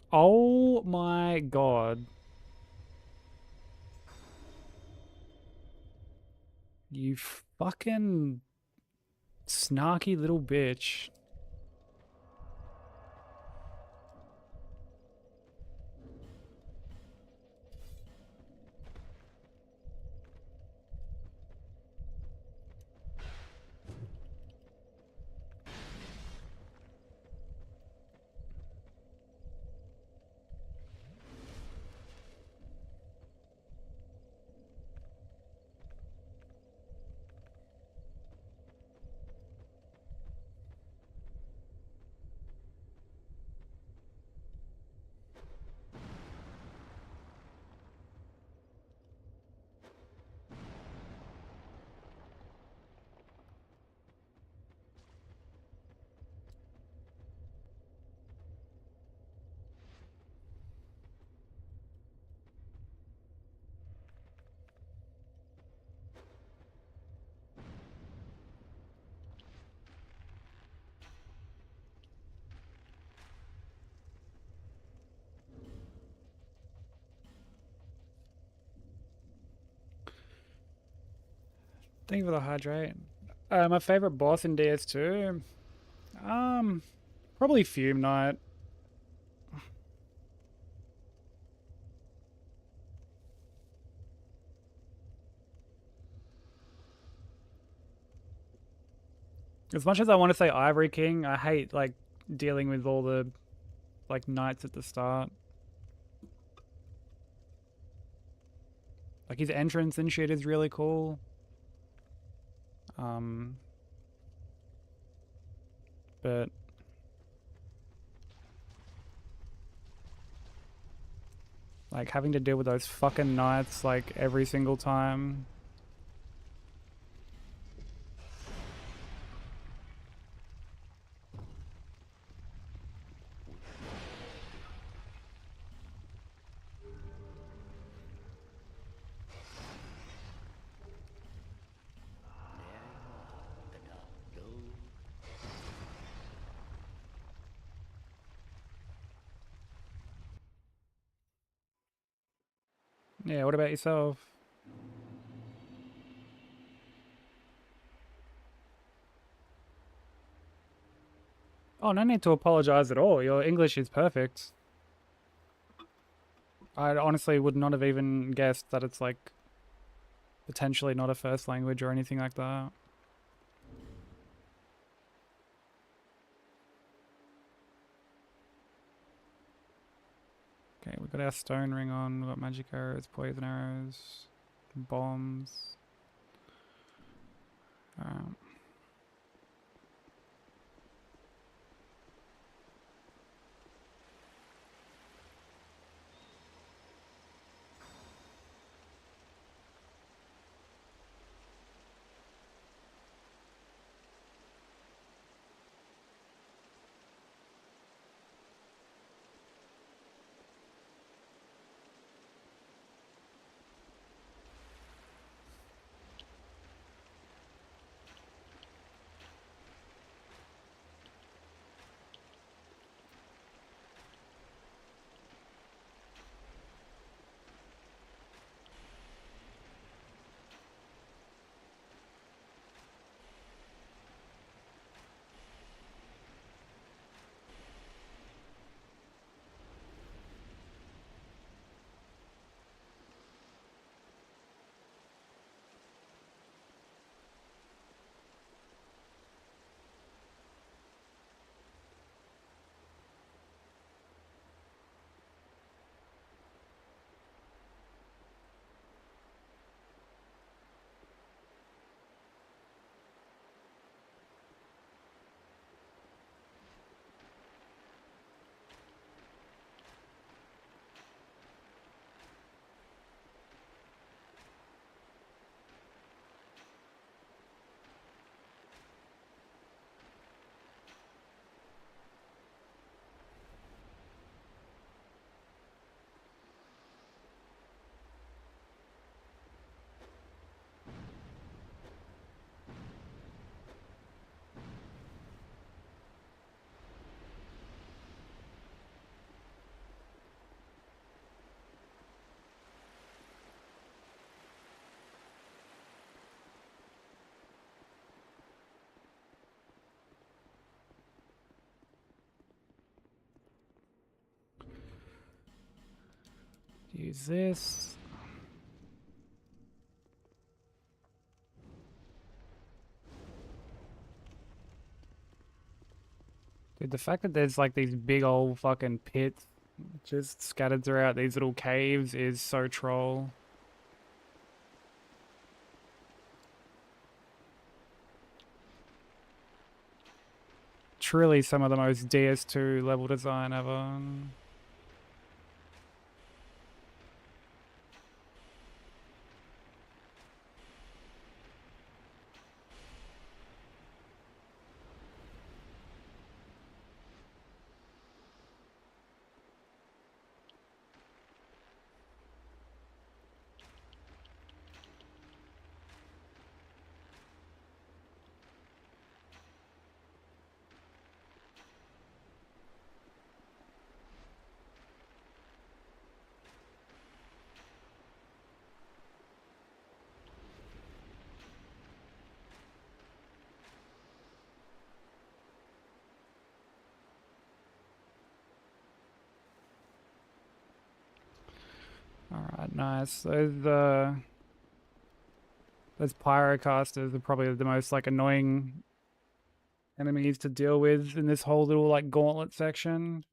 Oh my god. You fucking snarky little bitch. Thank you for the hydrate. My favorite boss in DS2? Probably Fume Knight. As much as I want to say Ivory King, I hate, like, dealing with all the, like, knights at the start. Like, his entrance and shit is really cool. But like having to deal with those fucking knights like every single time. Yeah, what about yourself? Oh, no need to apologize at all. Your English is perfect. I honestly would not have even guessed that it's like potentially not a first language or anything like that. Okay, we got our stone ring on, we got magic arrows, poison arrows, bombs. Use this. Dude, the fact that there's like these big old fucking pits just scattered throughout these little caves is so troll. Truly some of the most DS2 level design ever. Alright, nice. Those pyrocasters are probably the most like annoying enemies to deal with in this whole little like gauntlet section.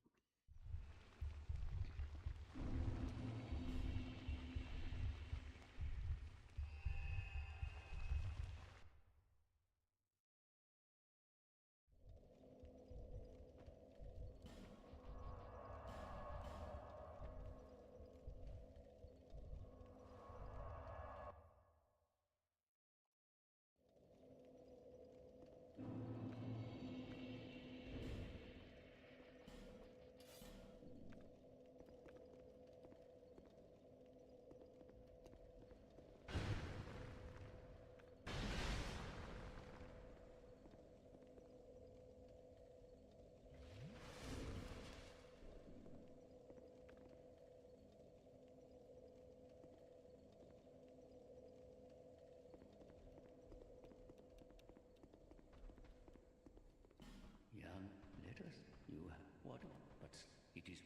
Young letters, you have water, but it is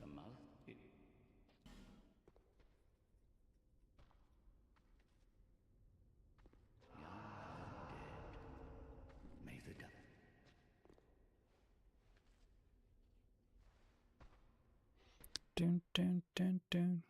the mouth. Young dead. May the devil. Dun dun dun dun.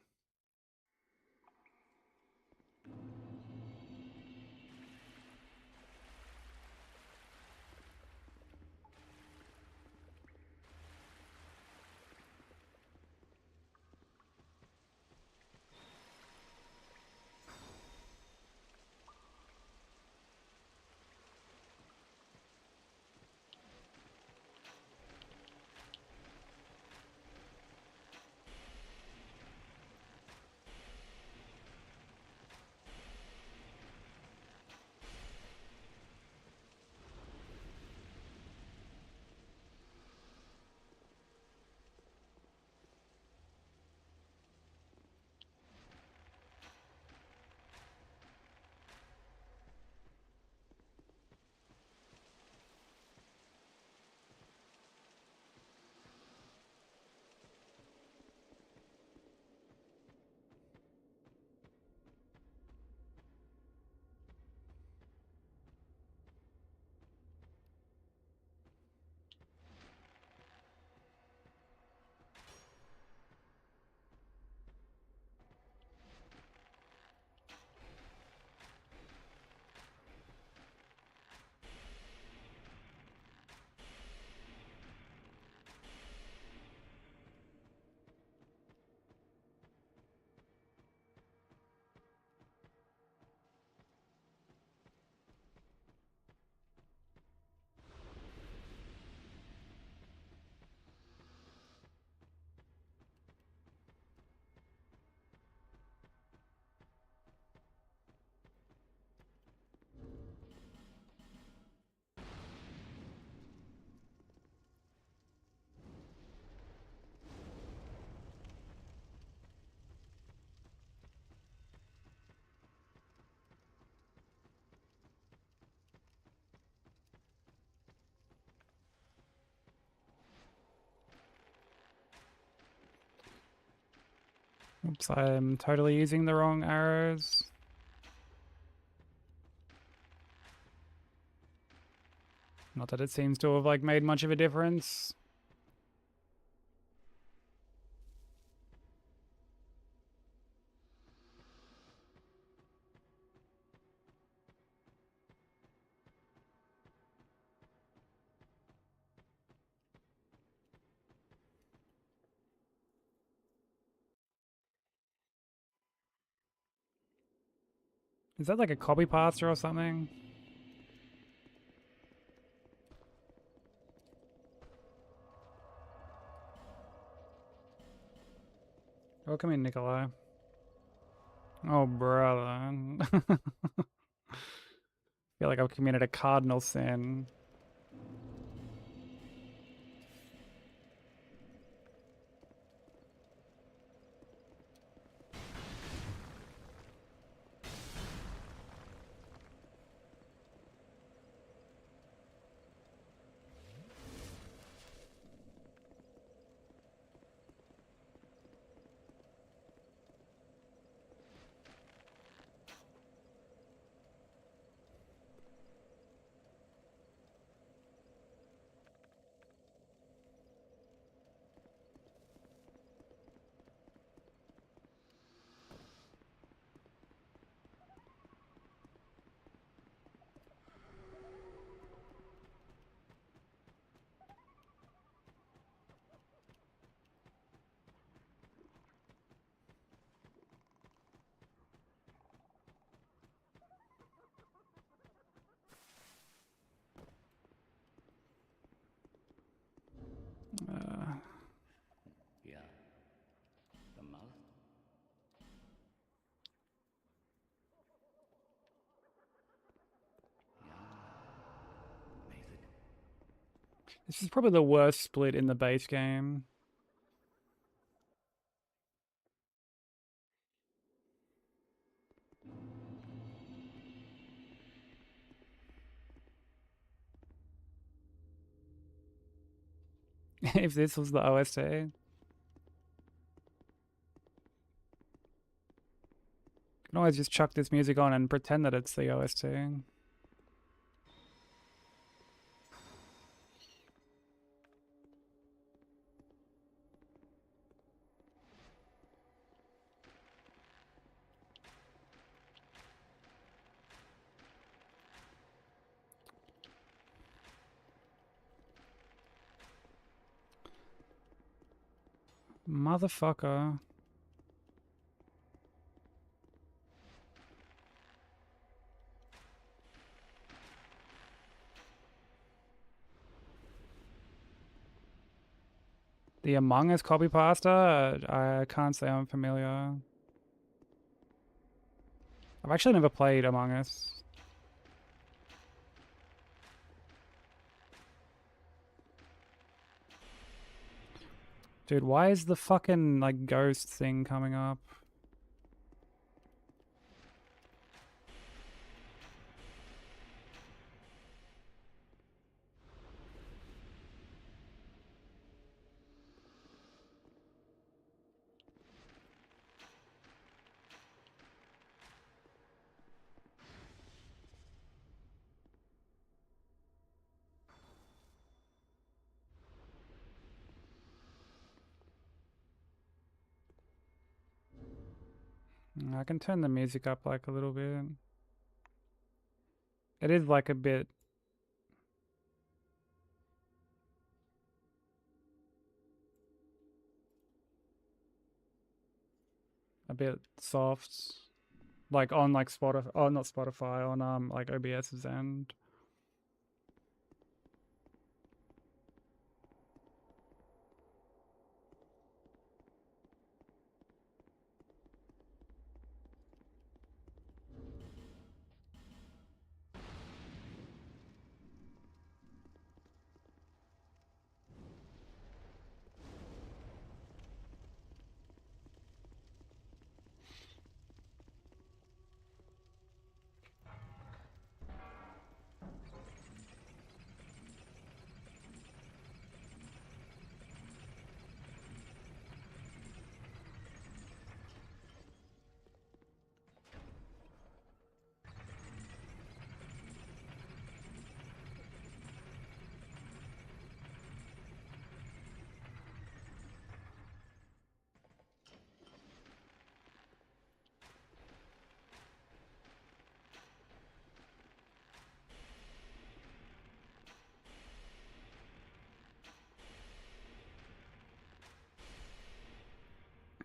Oops, I'm totally using the wrong arrows. Not that it seems to have like made much of a difference. Is that like a copy paster or something? Welcome in, Nikolai. Oh, brother. Feel like I've committed a cardinal sin. Yeah. The mouth? Young method. This is probably the worst split in the base game. If this was the OST. Can always just chuck this music on and pretend that it's the OST. Motherfucker. The Among Us copy pasta? I can't say I'm familiar. I've actually never played Among Us. Dude, why is the fucking, like, ghost thing coming up? I can turn the music up, like, a little bit. It is, like, a bit... a bit soft. Like, on, like, Spotify... Oh, not Spotify, on, like, OBS's end.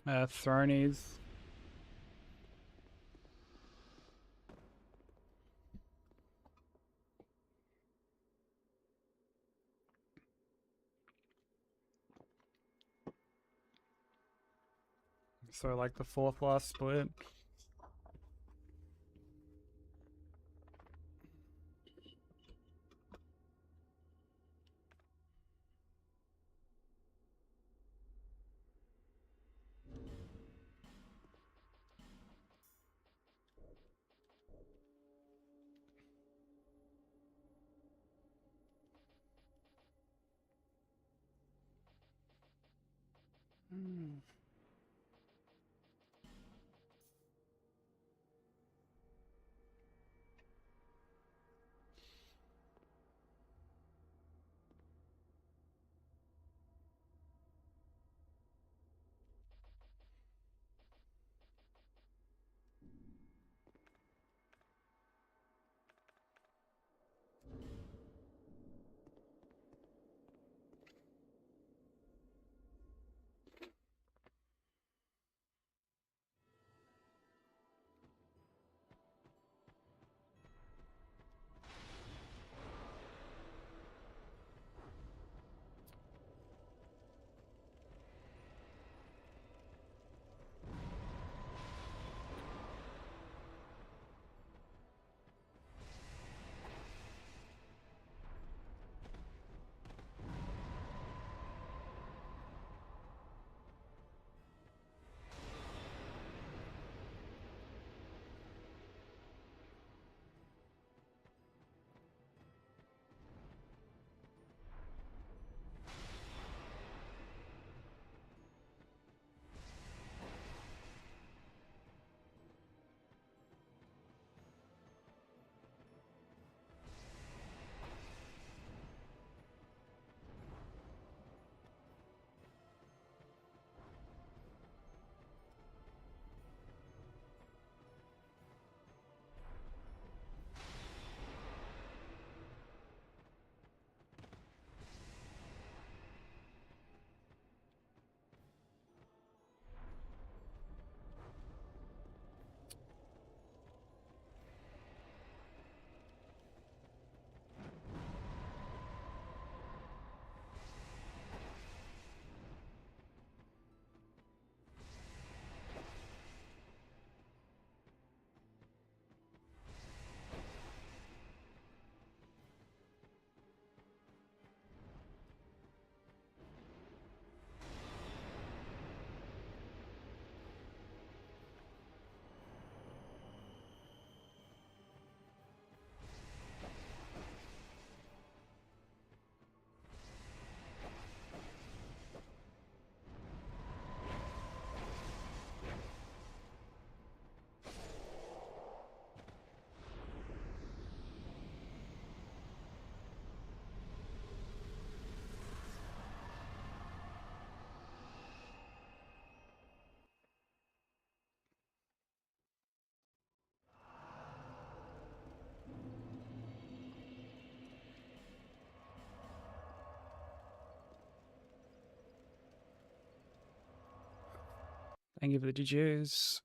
Thronies. So like the fourth last split. Thank you for the GGs.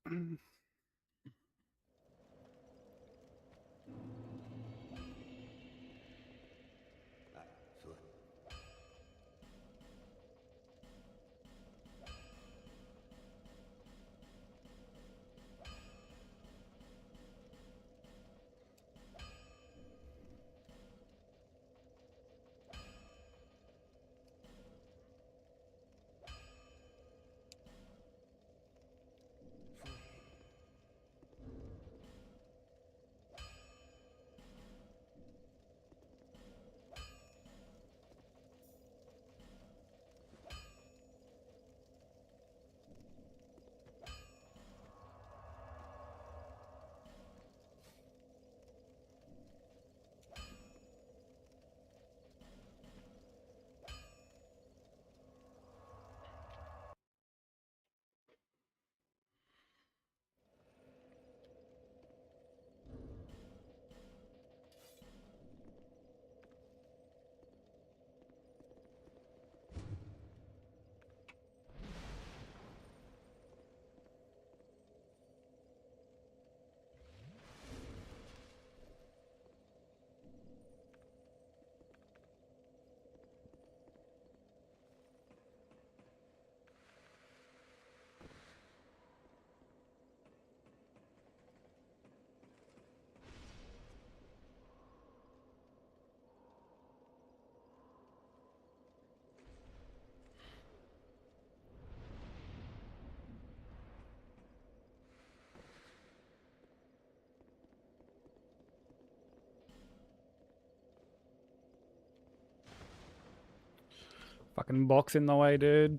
Fucking box in the way, dude.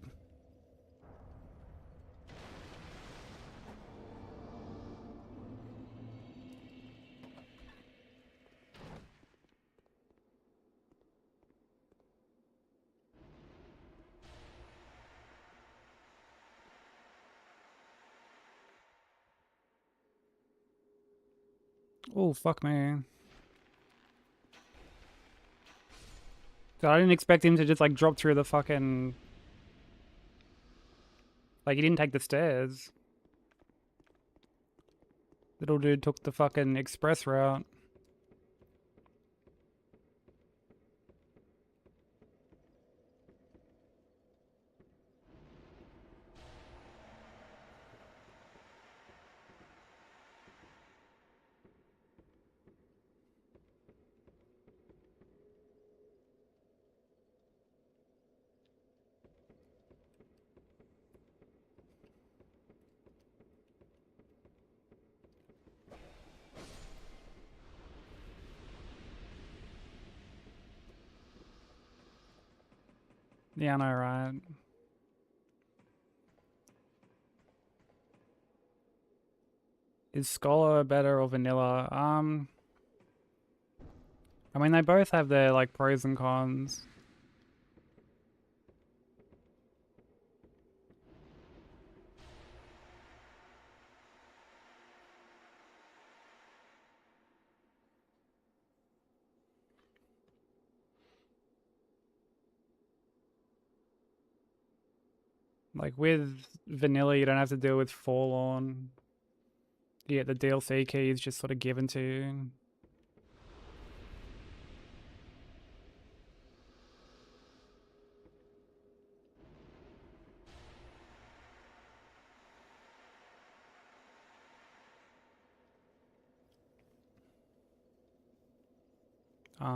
Oh, fuck me. So I didn't expect him to just like drop through the fucking... Like he didn't take the stairs. Little dude took the fucking express route. Yeah, I know, right? Is Scholar better or Vanilla? I mean, they both have their, like, pros and cons. Like, with Vanilla, you don't have to deal with Forlorn. You get the DLC keys just sort of given to you.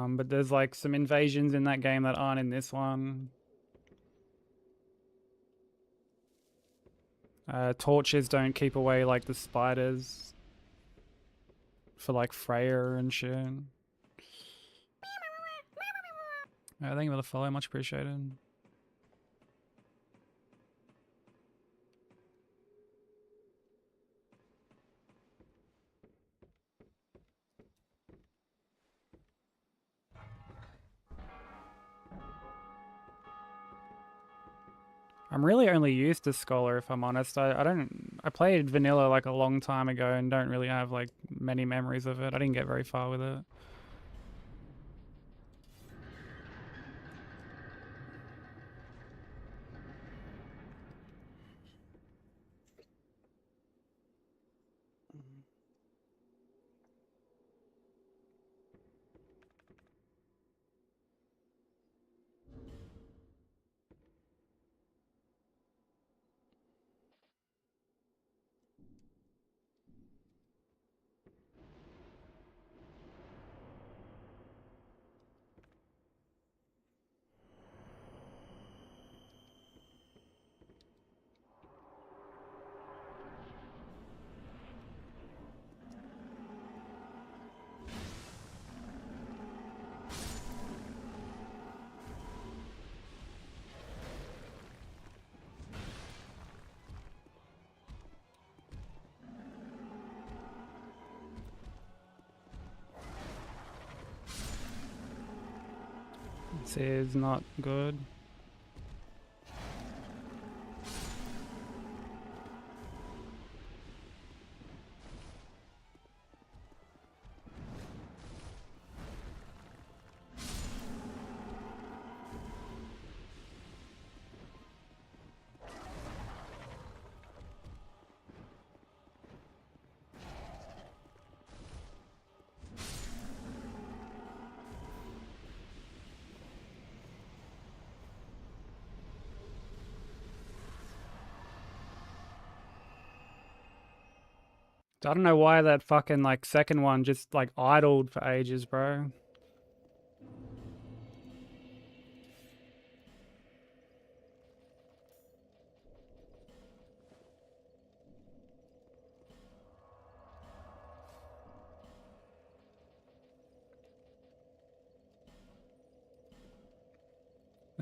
But there's like some invasions in that game that aren't in this one. Torches don't keep away like the spiders for like Freya and shit. Thank you for the follow, much appreciated. I'm really only used to Scholar, if I'm honest. I played Vanilla like a long time ago and don't really have like many memories of it. I didn't get very far with it. This is not good. I don't know why that fucking like second one just like idled for ages, bro.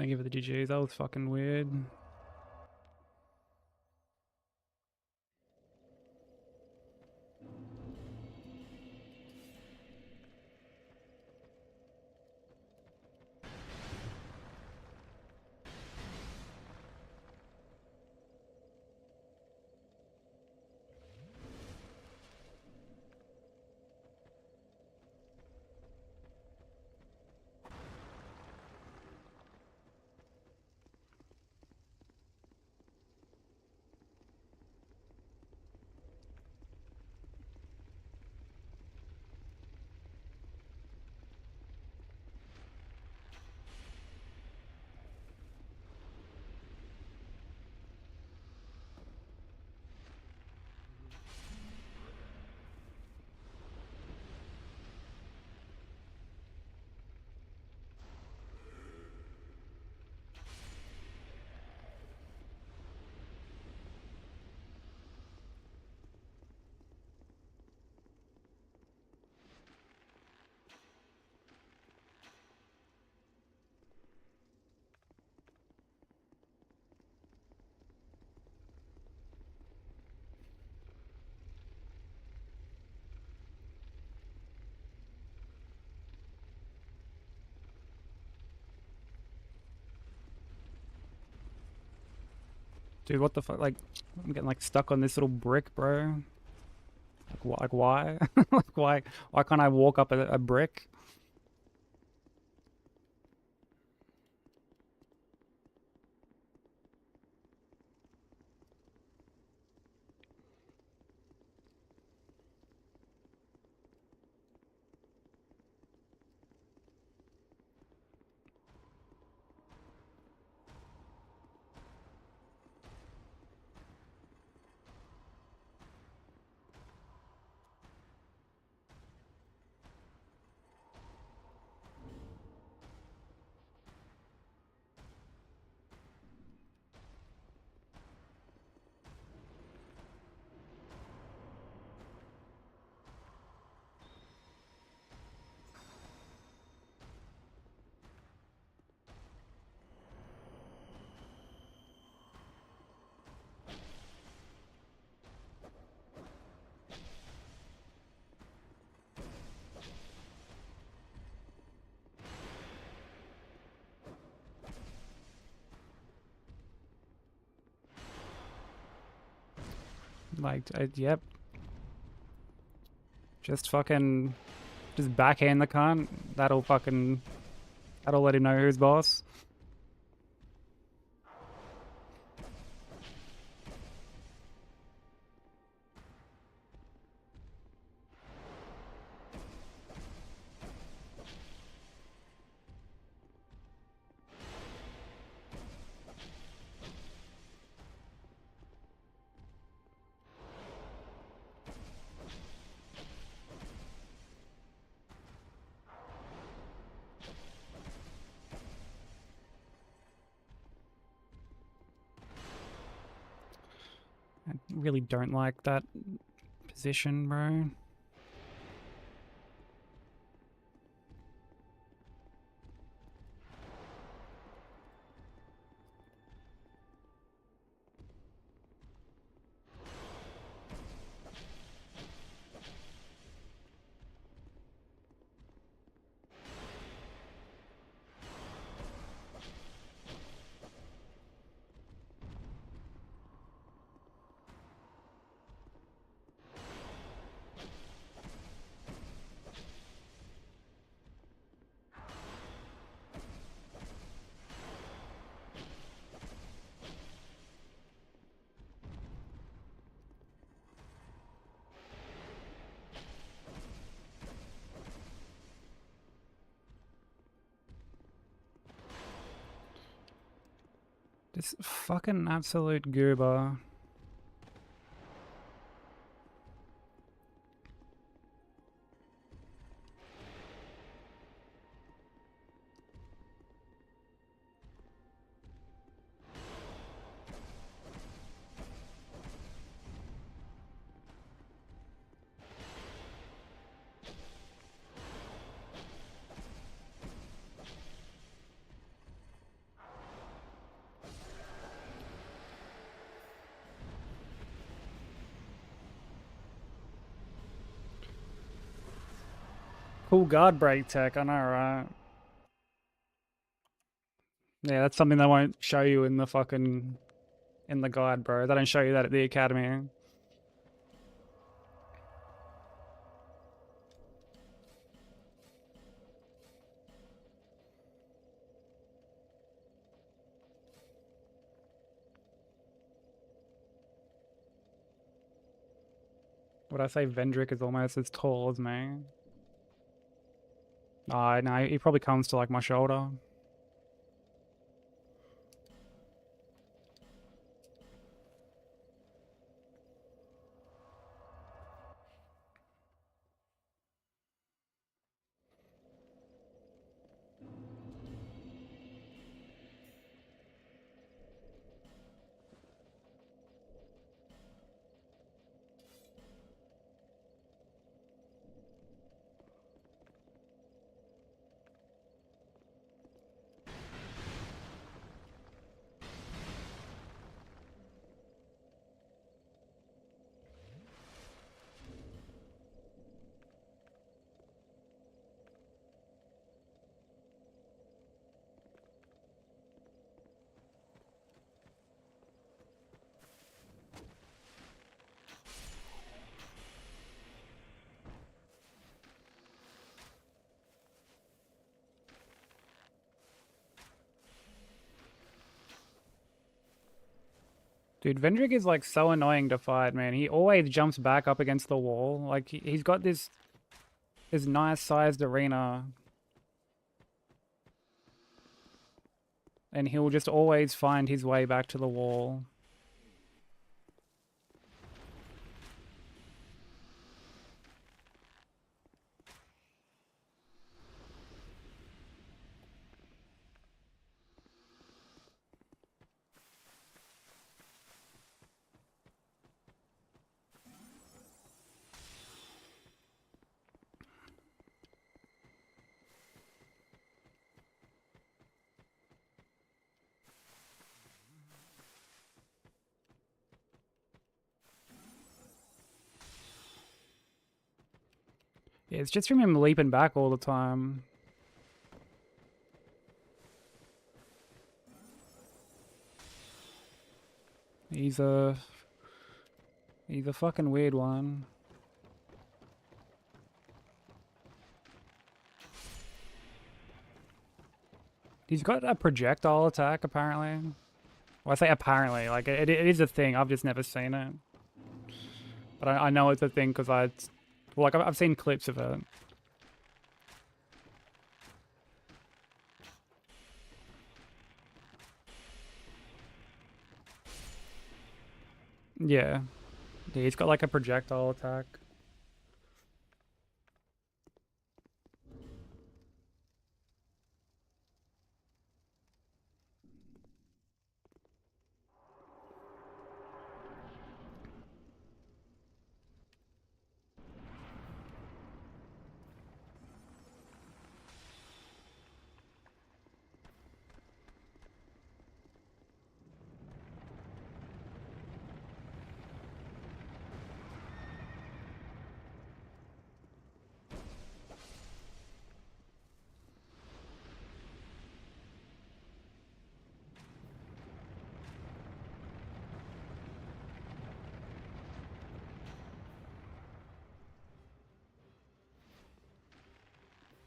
Thank you for the GGs. That was fucking weird. Dude, what the fuck? Like, I'm getting like stuck on this little brick, bro. Like why? Like why can't I walk up a brick? Like, yep. Just fucking, just backhand the cunt. That'll let him know who's boss. I really don't like that position, bro. This fucking absolute goober. Cool guard break tech, I know, right? Yeah, that's something they won't show you in the fucking... in the guide, bro. They don't show you that at the academy. Would I say Vendrick is almost as tall as me? Oh, no, he probably comes to like my shoulder. Dude, Vendrick is like so annoying to fight, man. He always jumps back up against the wall. Like he's got this nice sized arena. And he'll just always find his way back to the wall. Yeah, it's just from him leaping back all the time. He's a fucking weird one. He's got a projectile attack, apparently. Well, I say apparently, like, it is a thing, I've just never seen it. But I know it's a thing because I've seen clips of it. Yeah. Yeah, he's got like a projectile attack.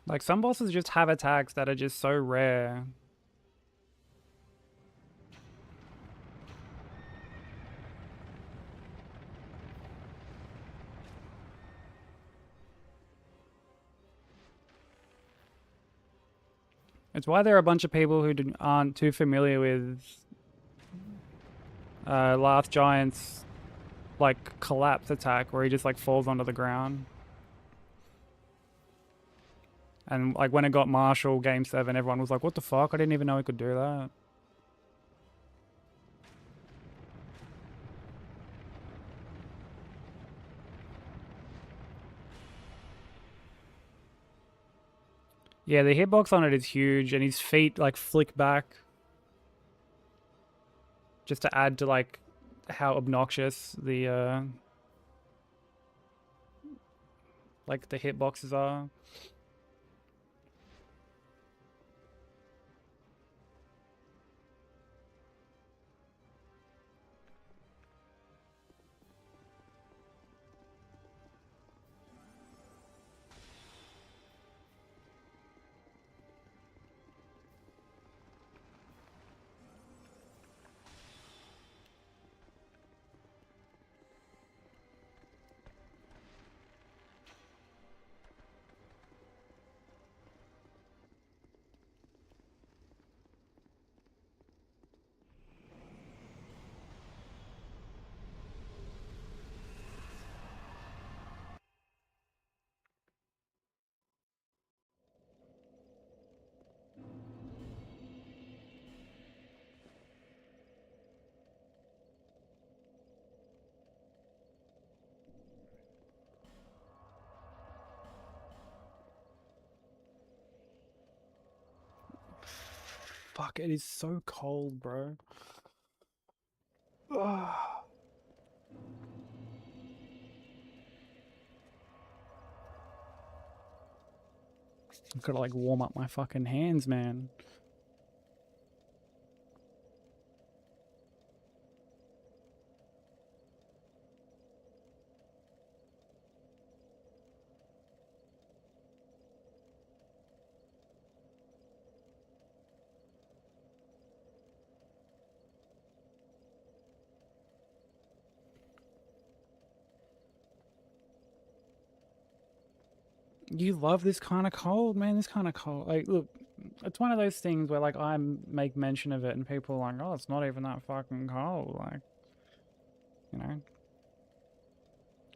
Like, some bosses just have attacks that are just so rare. It's why there are a bunch of people who aren't too familiar with Last Giant's, like, collapse attack, where he just, like, falls onto the ground. And, like, when it got Marshall Game 7, everyone was like, what the fuck? I didn't even know he could do that. Yeah, the hitbox on it is huge, and his feet, like, flick back. Just to add to, like, how obnoxious the, like, the hitboxes are. fuck, it is so cold, bro. I've got to like warm up my fucking hands, man. You love this kind of cold, man. This kind of cold. Like, look, it's one of those things where like I make mention of it and people are like, oh, it's not even that fucking cold. Like, you know,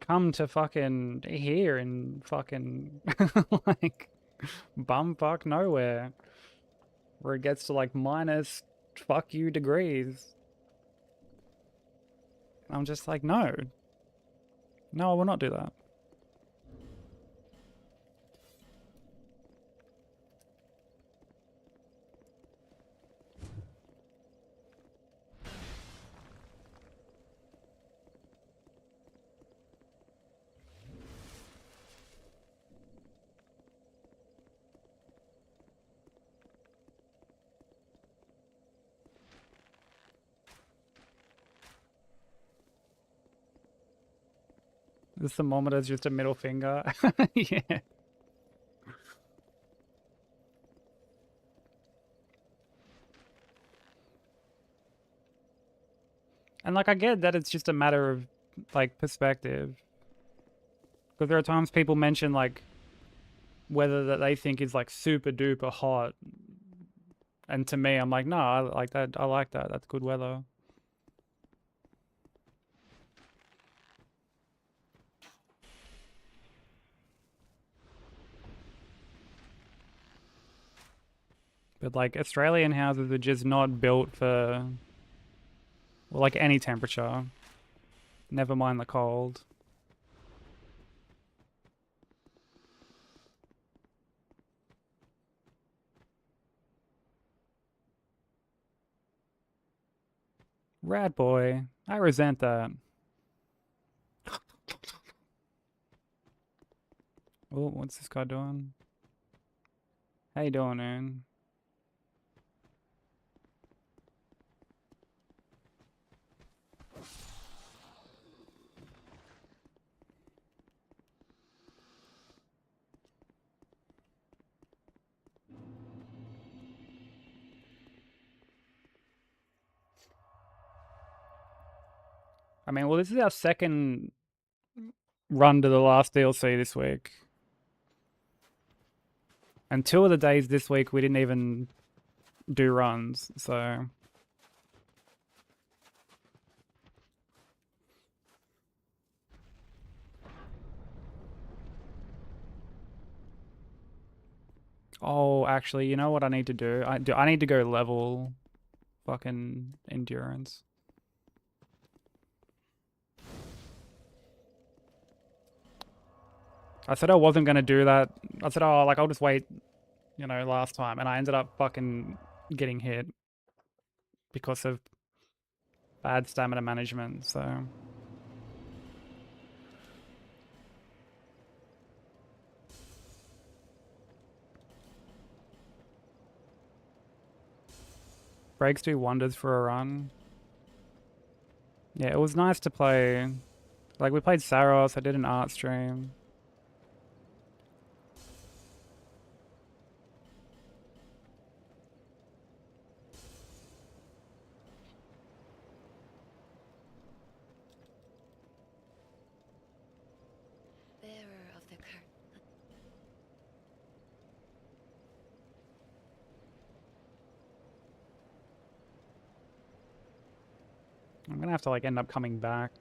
come to fucking here in fucking like bumfuck nowhere where it gets to like minus fuck you degrees. I'm just like, no. No, I will not do that. The thermometer is just a middle finger. Yeah. And like I get that it's just a matter of like perspective. Because there are times people mention like weather that they think is like super duper hot. And to me I'm like, no, I like that. I like that. That's good weather. But like Australian houses are just not built for well, like any temperature. Never mind the cold. Rad boy. I resent that. Oh, what's this guy doing? How you doing, man? I mean, well, this is our second run to the last DLC this week. And 2 of the days this week we didn't even do runs, so... Oh, actually, you know what I need to do? I need to go level fucking endurance. I said I wasn't gonna do that. I said, oh, like, I'll just wait, you know, last time. And I ended up fucking getting hit because of bad stamina management, so... Breaks do wonders for a run. Yeah, it was nice to play. Like, we played Saros, I did an art stream. Bearer of the curse. I'm gonna have to, like, end up coming back.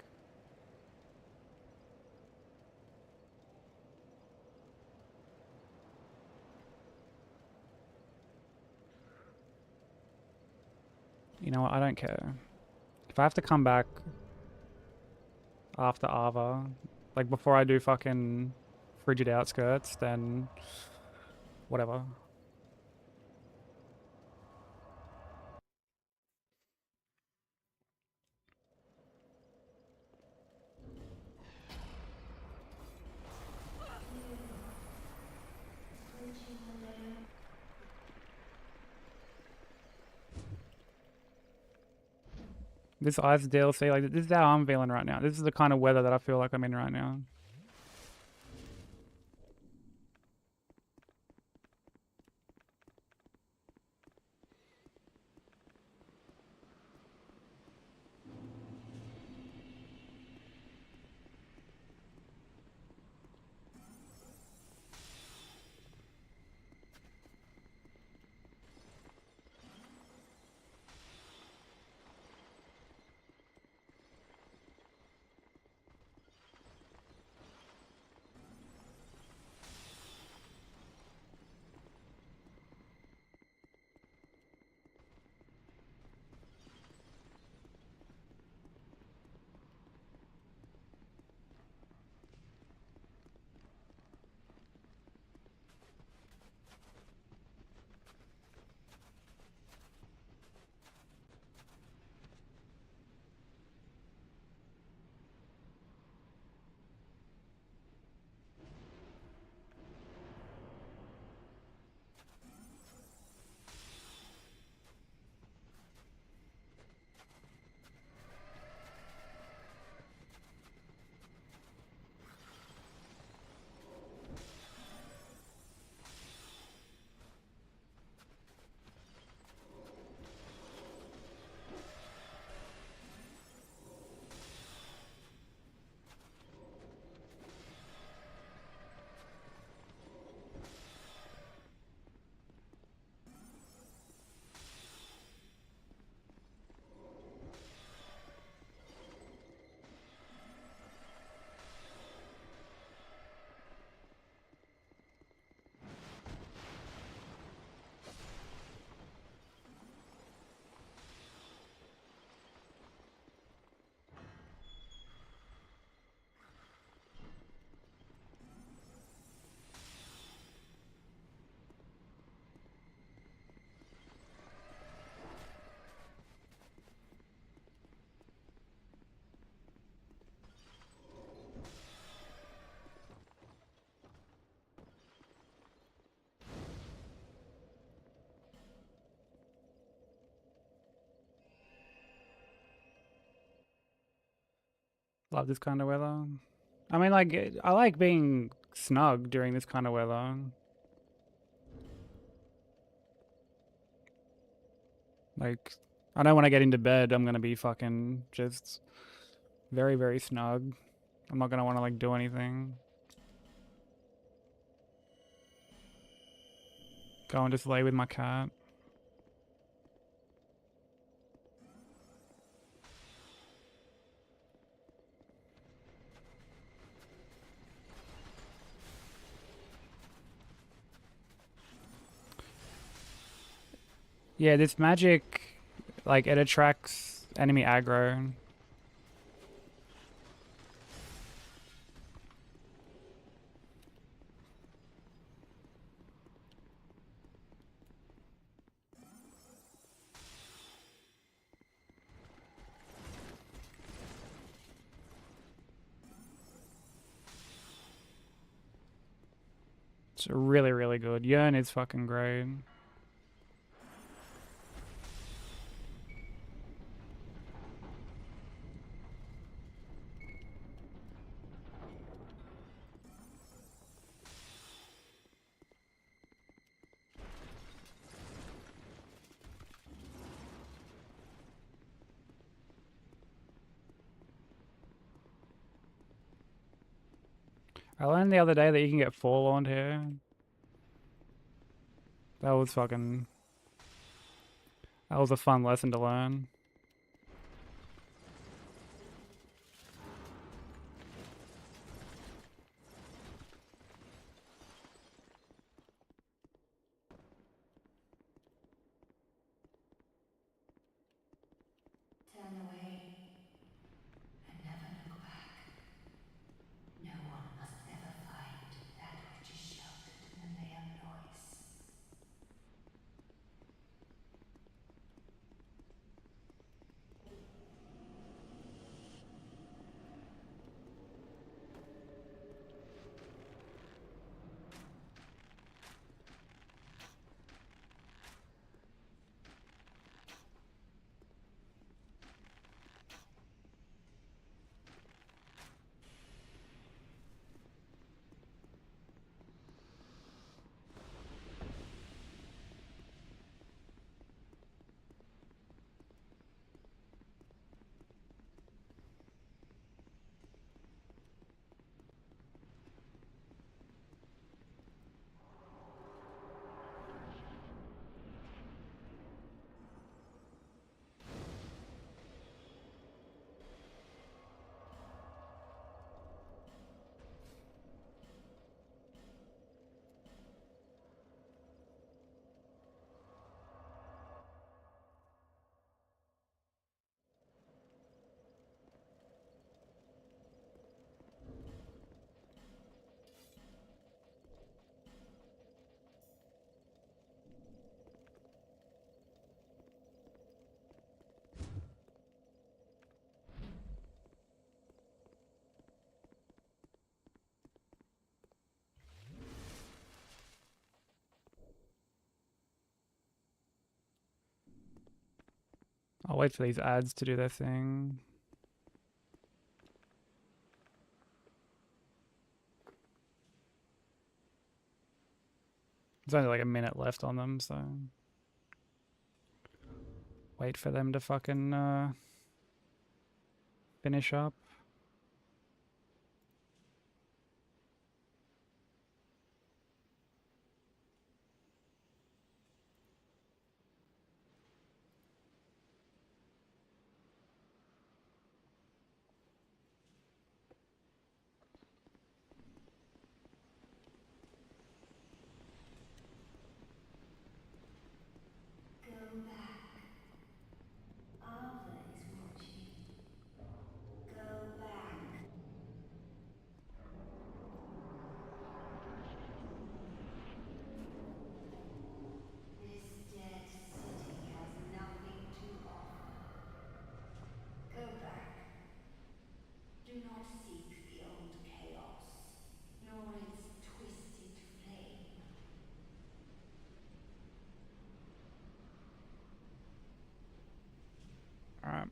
You know what, I don't care. If I have to come back after Ava, like before I do fucking Frigid Outskirts, then whatever. This ice DLC, like this is how I'm feeling right now. This is the kind of weather that I feel like I'm in right now. Love this kind of weather. I mean, like, I like being snug during this kind of weather. Like, I know when I get into bed, I'm gonna be fucking just very, very snug. I'm not gonna want to, like, do anything. Go and just lay with my cat. Yeah, this magic, like, it attracts enemy aggro. It's really, really good. Yearn is fucking great. I learned the other day that you can get forlorn here. That was fucking... That was a fun lesson to learn. Turn away and never look back. No one must ever find that which is sheltered in the May of Noise. I'll wait for these ads to do their thing. There's only like a minute left on them, so wait for them to fucking finish up. Go back. Arthur is watching. Go back. This dead city has nothing to offer. Go back. Do not seek the old chaos, nor its twisted flame. Alright.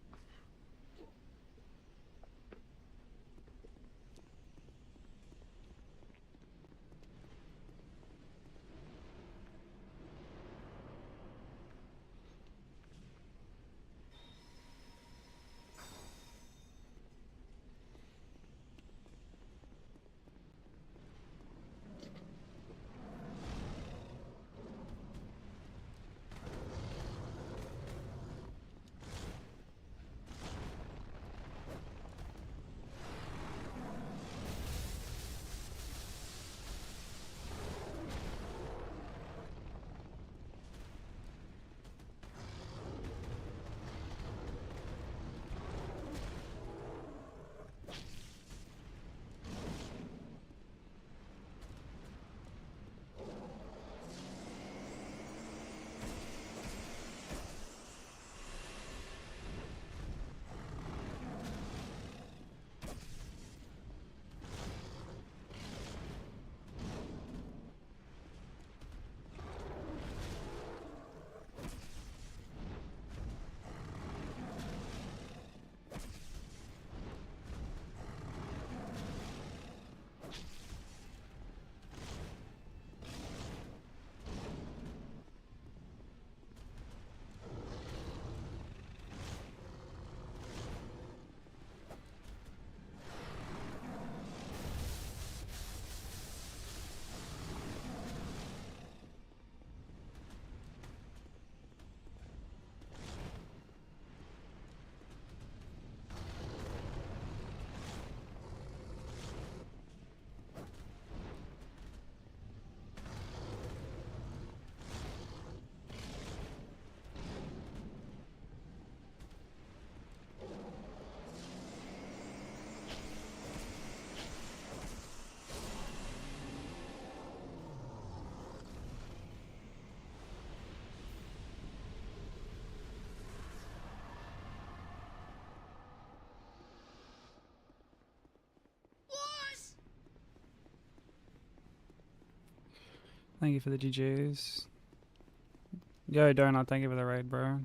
Thank you for the GGs. Yo, Donut, thank you for the raid, bro.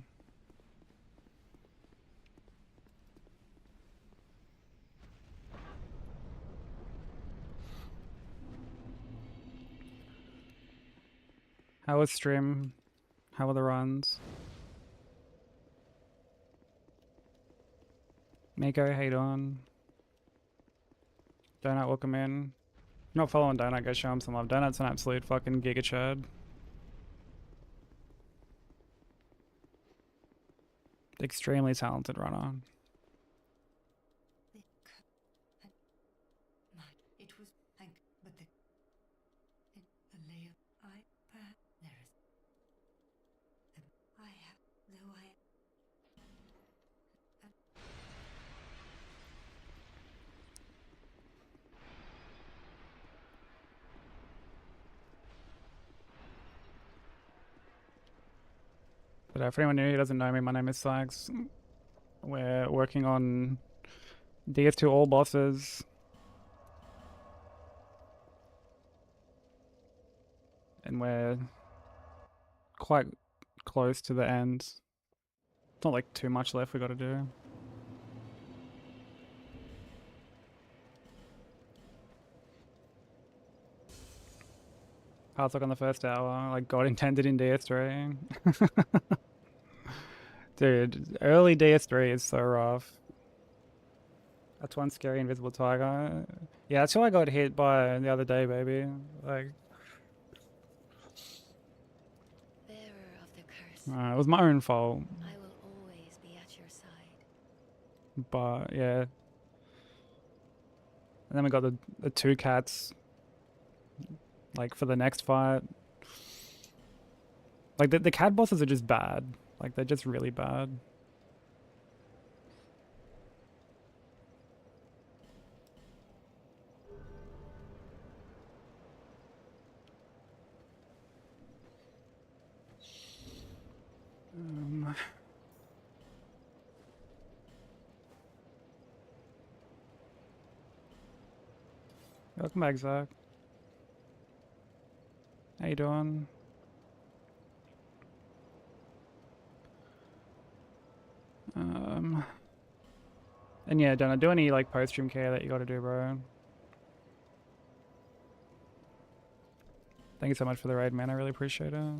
How was stream? How were the runs? Miko, hate on. Donut, welcome in. Not following Donut, go show him some love. Donut's an absolute fucking giga chad. Extremely talented runner. It was but the layer there is I have though I But for anyone new who doesn't know me, my name is Sykes. We're working on DS2 all bosses. And we're quite close to the end. Not like too much left we gotta do. Hard luck on the first hour, like God intended in DS3. Dude, early DS3 is so rough. That's one scary invisible tiger. Yeah, that's who I got hit by the other day, baby. Like, Bearer of the curse, it was my own fault. I will always be at your side. But yeah. And then we got the two cats, like for the next fight. Like the cat bosses are just bad. Like they're just really bad. Welcome back, Zach. How you doing? And yeah, don't do any like post-stream care that you gotta do, bro. Thank you so much for the raid, man. I really appreciate it.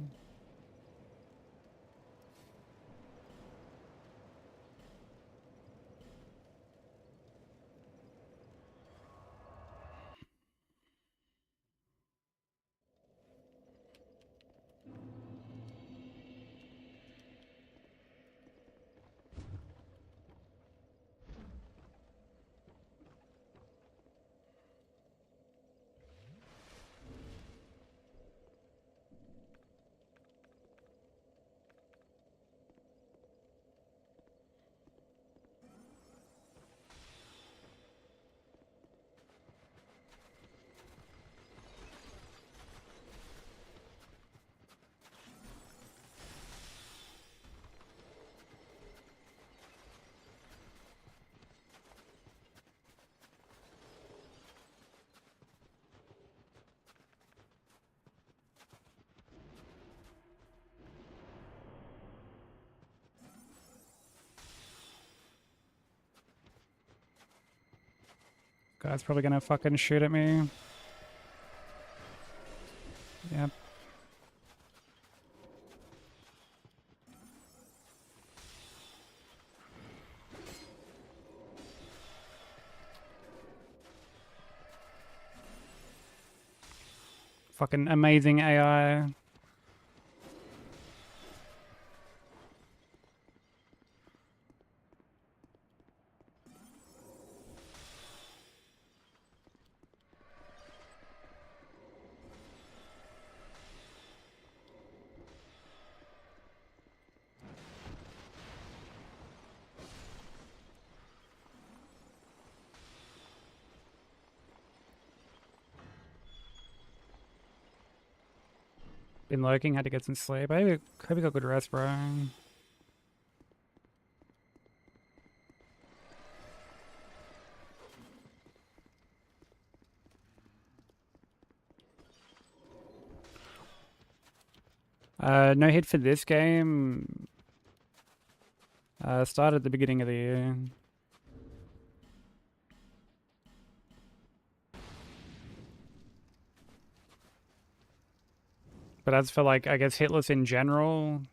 Guy's probably gonna fucking shoot at me. Yep. Fucking amazing AI. Been lurking, had to get some sleep. I hope you got good rest, bro. No hit for this game. Started at the beginning of the year. But as for like, I guess Hitless in general,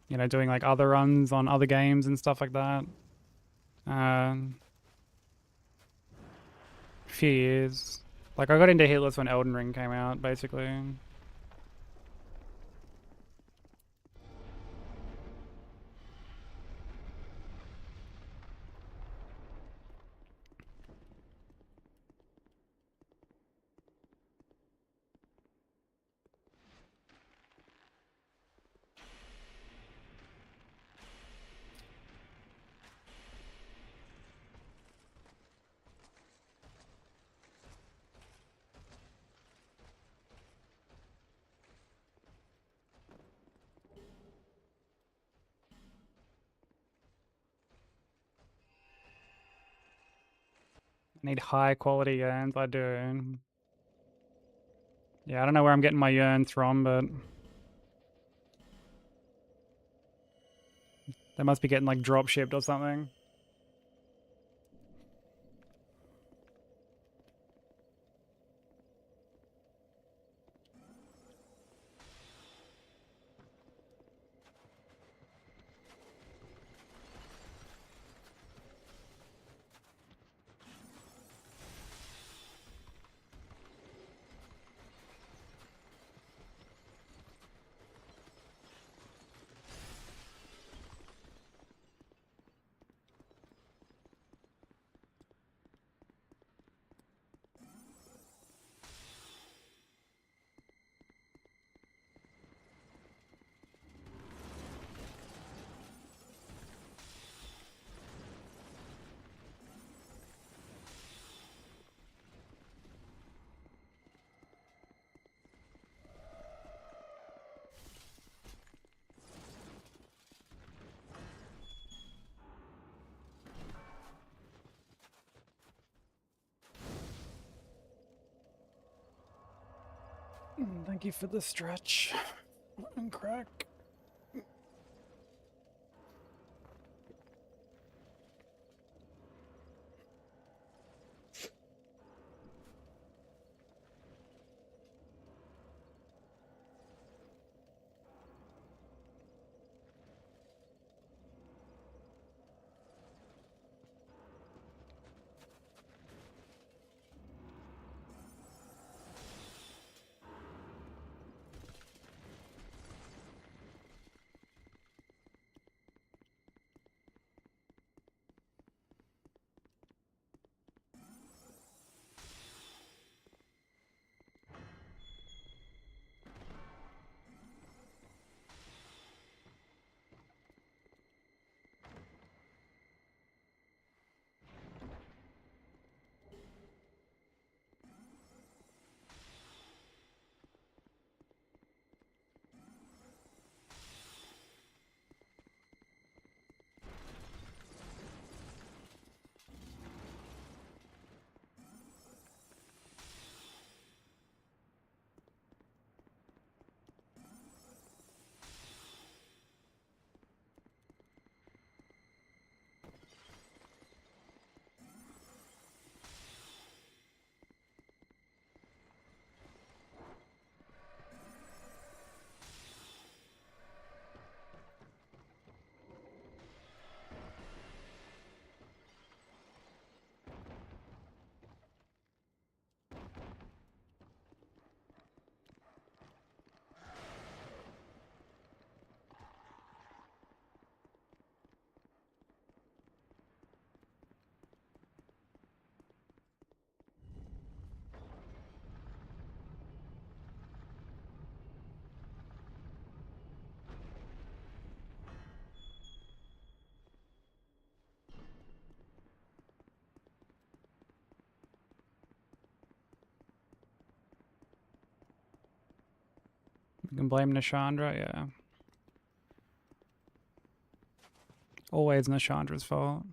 you know, doing like other runs on other games and stuff like that. Few years. Like I got into Hitless when Elden Ring came out, basically. I need high quality yearns, I do. Yeah, I don't know where I'm getting my yearns from, but They must be getting like drop shipped or something. Thank you for the stretch and crack. You can blame Nishandra, yeah. Always Nishandra's fault.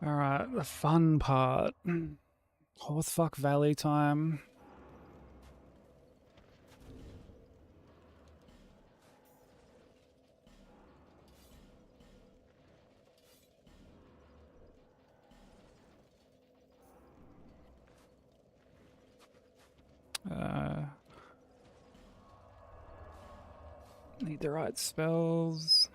Alright, the fun part. Horsefuck Valley time. Need the right spells.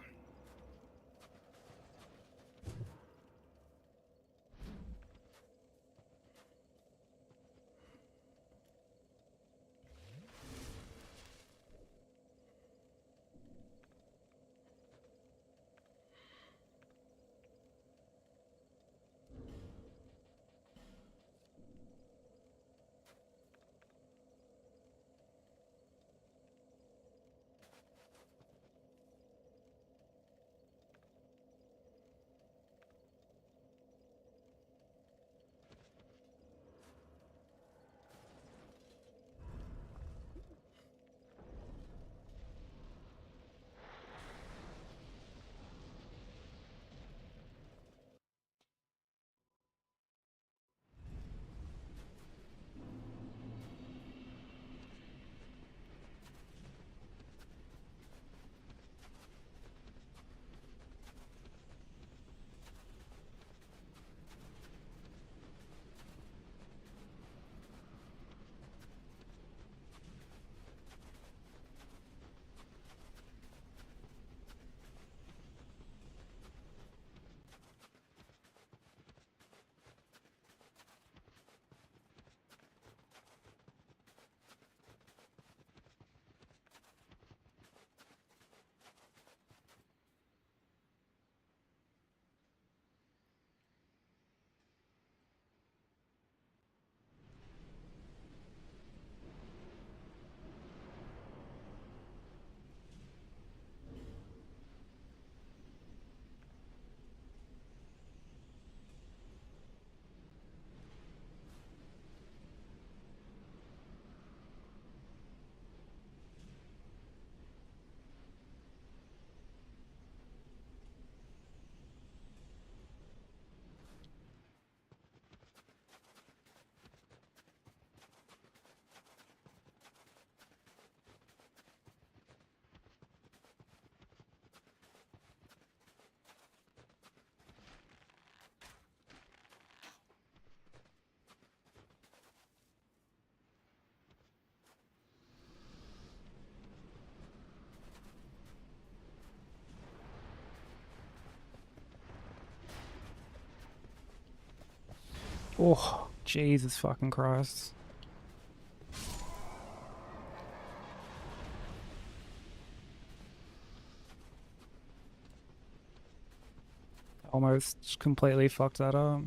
Oh, Jesus fucking Christ. Almost completely fucked that up.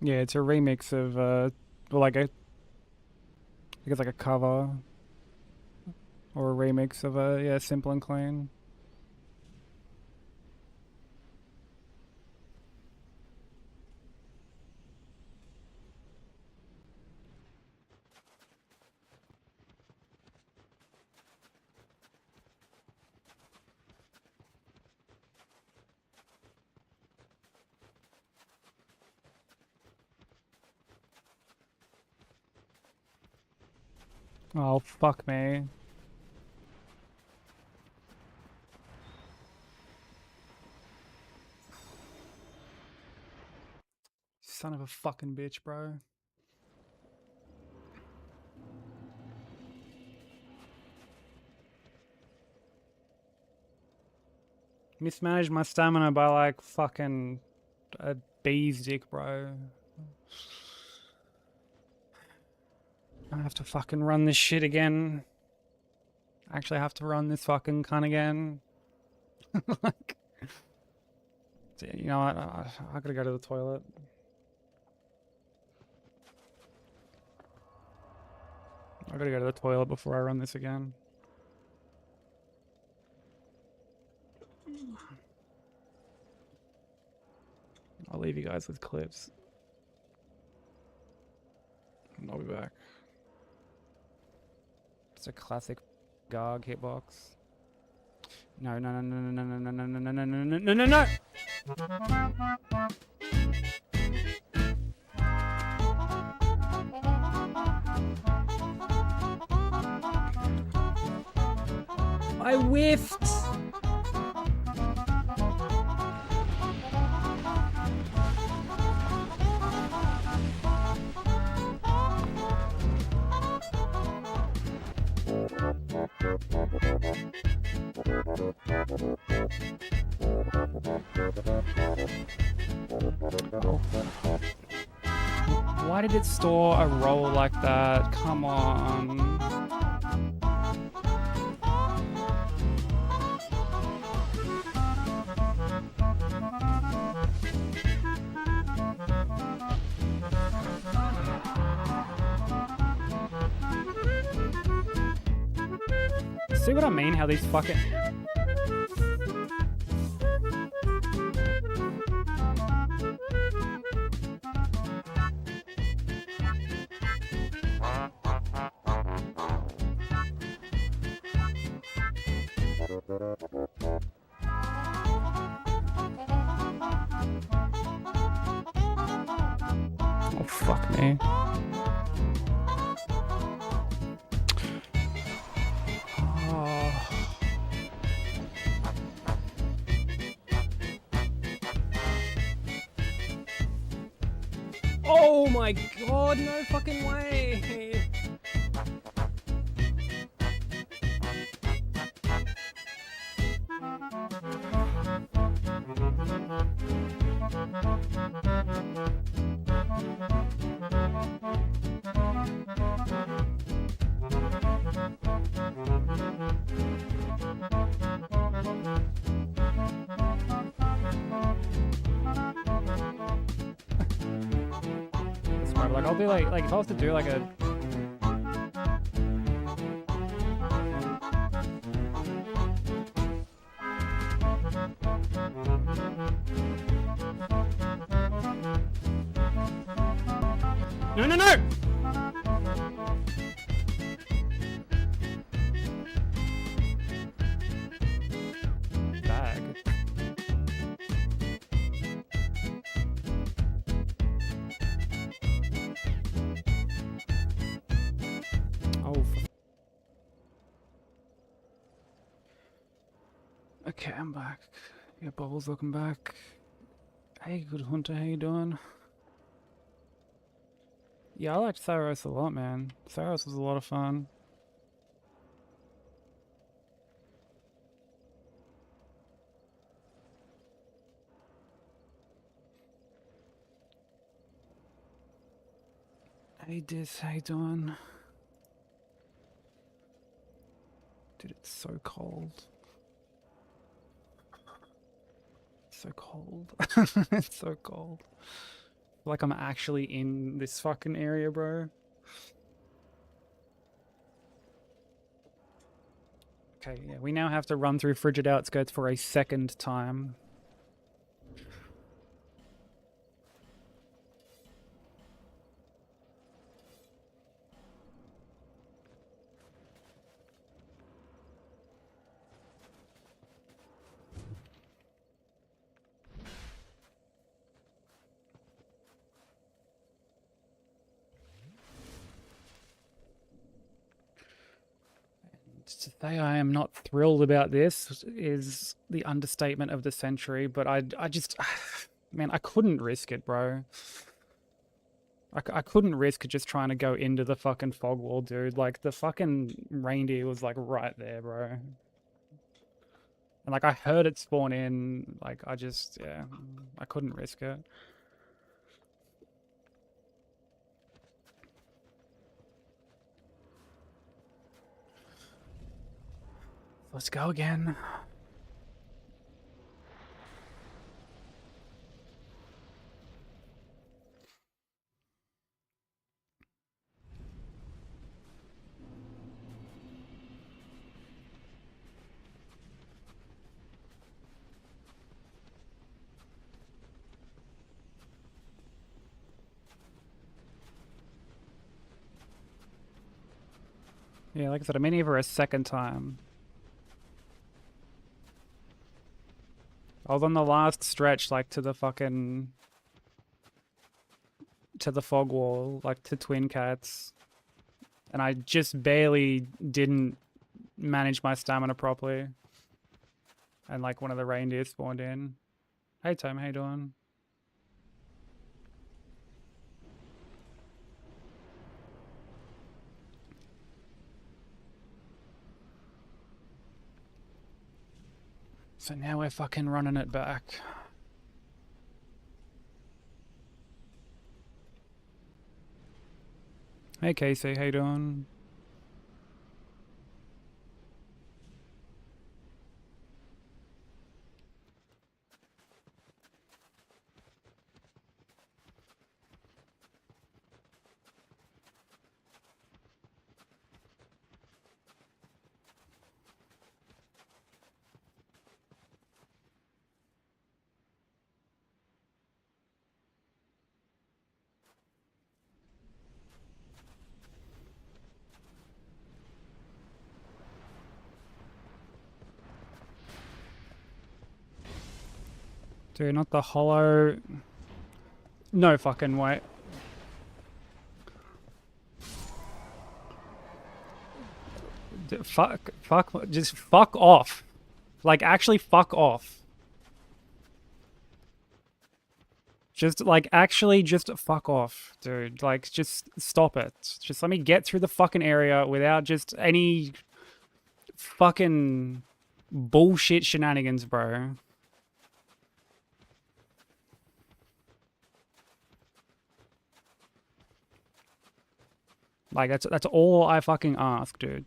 Yeah, it's a remix of well, like a, I think it's like a cover or a remix of a yeah, Simple and Clean. Oh fuck me. Son of a fucking bitch, bro. Mismanaged my stamina by like fucking a bee's dick, bro. I have to fucking run this shit again. I actually have to run this fucking cunt again. Like, you know what? I gotta go to the toilet. I gotta go to the toilet before I run this again. I'll leave you guys with clips. And I'll be back. It's a classic GOG hitbox. No, no, no, no, no, no, no, no, no, no, no, no, no, no, no! I whiffed! Why did it store a roll like that? Come on. See what I mean? How these fucking... Oh, fuck me. Oh my god, no fucking way! Like I'll do like if I was to do like a no no no bag. Oh. Okay, I'm back. Yeah, Bubbles, welcome back. Hey, good hunter, how you doing? Yeah, I liked Saros a lot, man. Saros was a lot of fun. Hey, Dis, how you doing? Dude, it's so cold. It's so cold. It's so cold. Like I'm actually in this fucking area, bro. Okay, yeah, we now have to run through Frigid Outskirts for a second time. To say I am not thrilled about this is the understatement of the century, but I just, man, I couldn't risk it, bro. I couldn't risk just trying to go into the fucking fog wall, dude. Like, the fucking reindeer was, like, right there, bro. And, like, I heard it spawn in. Like, I just, yeah, I couldn't risk it. Let's go again. Yeah, like I said, I'm in here for a second time. I was on the last stretch, like, to the fucking... to the fog wall, like, to Twin Cats. And I just barely didn't manage my stamina properly. And, like, one of the reindeer spawned in. Hey, Tom, how you doing? So now we're fucking running it back. Hey, Casey, how you doing? Dude, not the hollow... No fucking way. Just fuck off. Like, actually fuck off. Just, like, actually just fuck off, dude. Like, just stop it. Just let me get through the fucking area without just any fucking bullshit shenanigans, bro. Like, that's all I fucking ask, dude.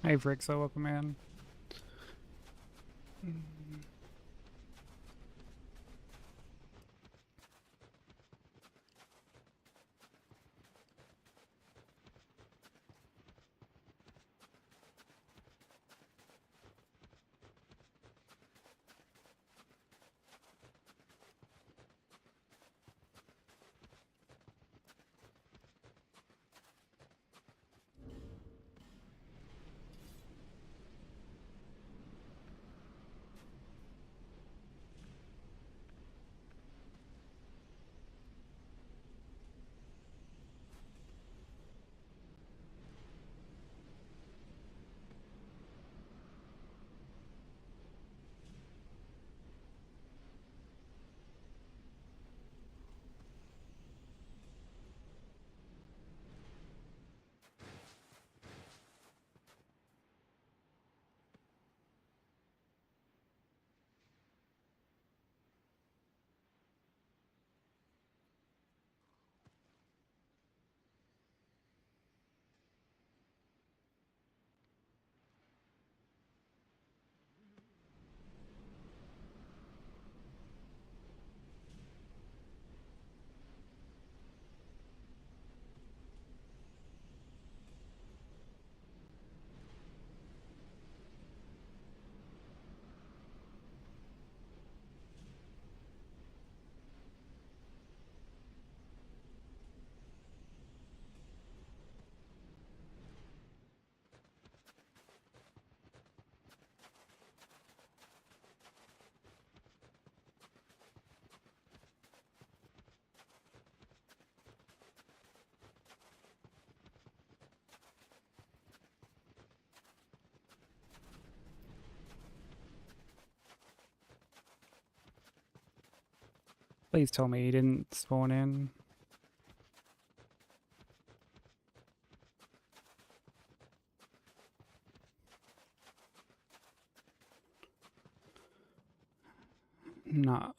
Hey, Vrixo, welcome in. Please tell me he didn't spawn in. No.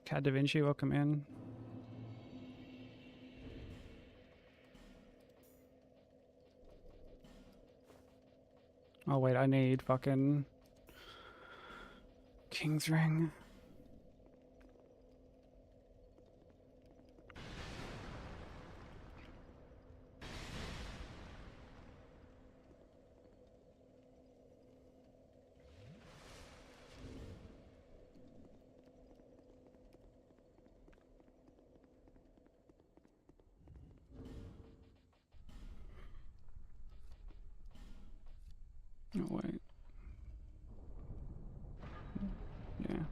Cat Da Vinci, welcome in. Oh wait, I need fucking King's Ring. Oh wait. Yeah.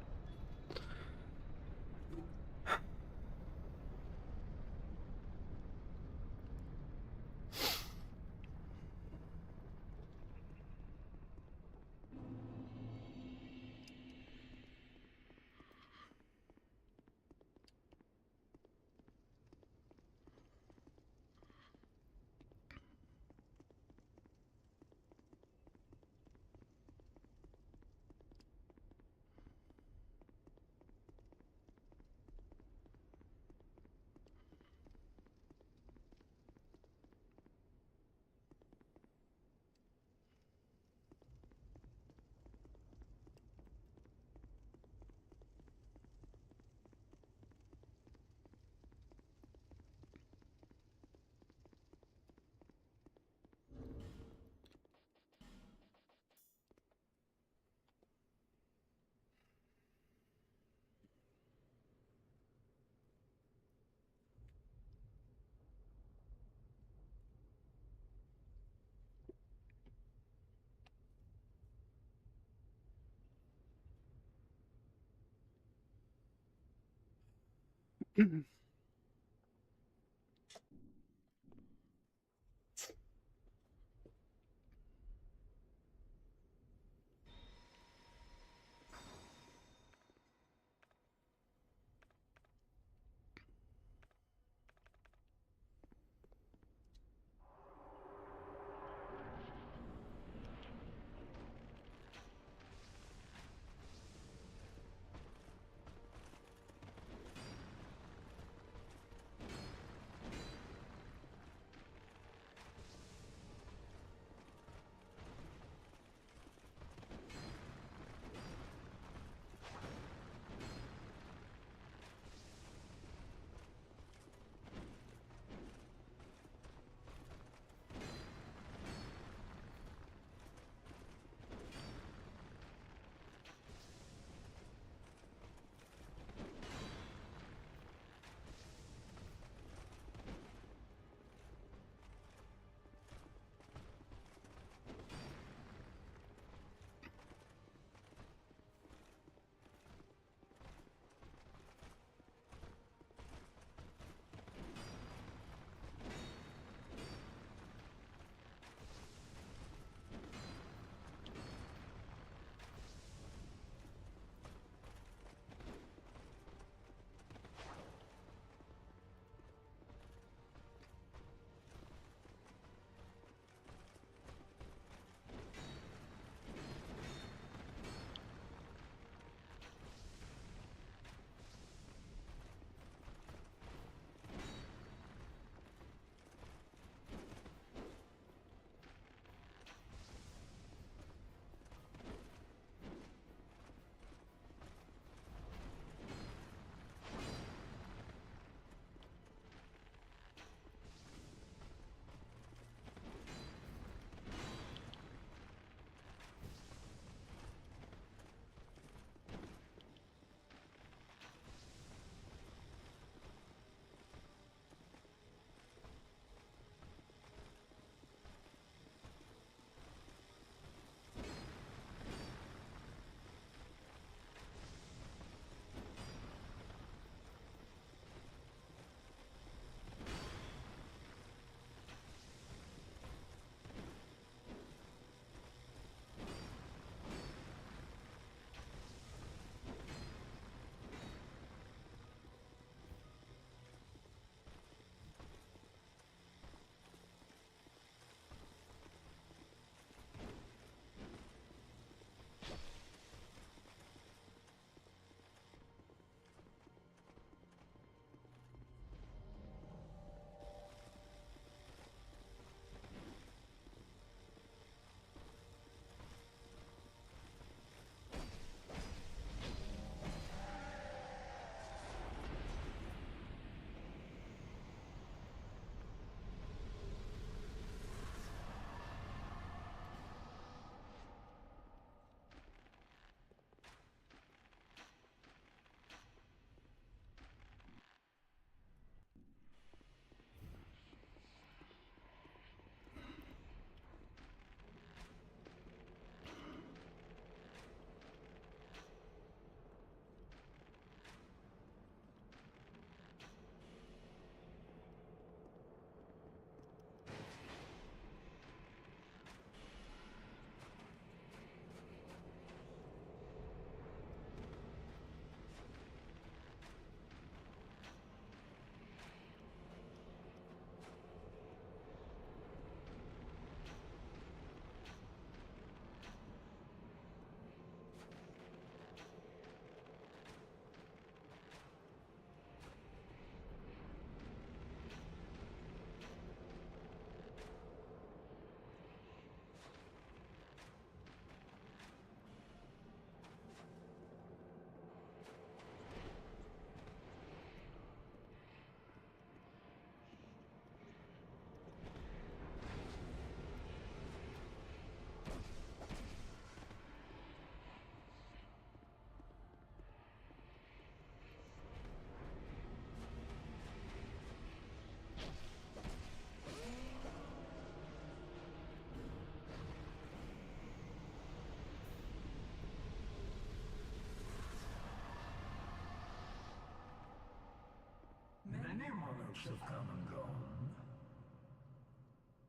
Many monarchs have come and gone.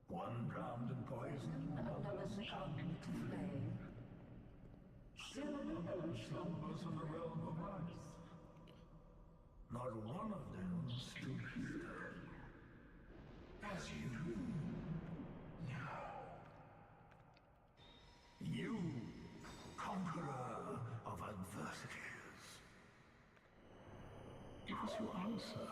One drowned in poison, another succumbed to flame. Still another slumbers in the realm of ice. Not one of them stood here as you now. You, conqueror of adversities. Give us your answer.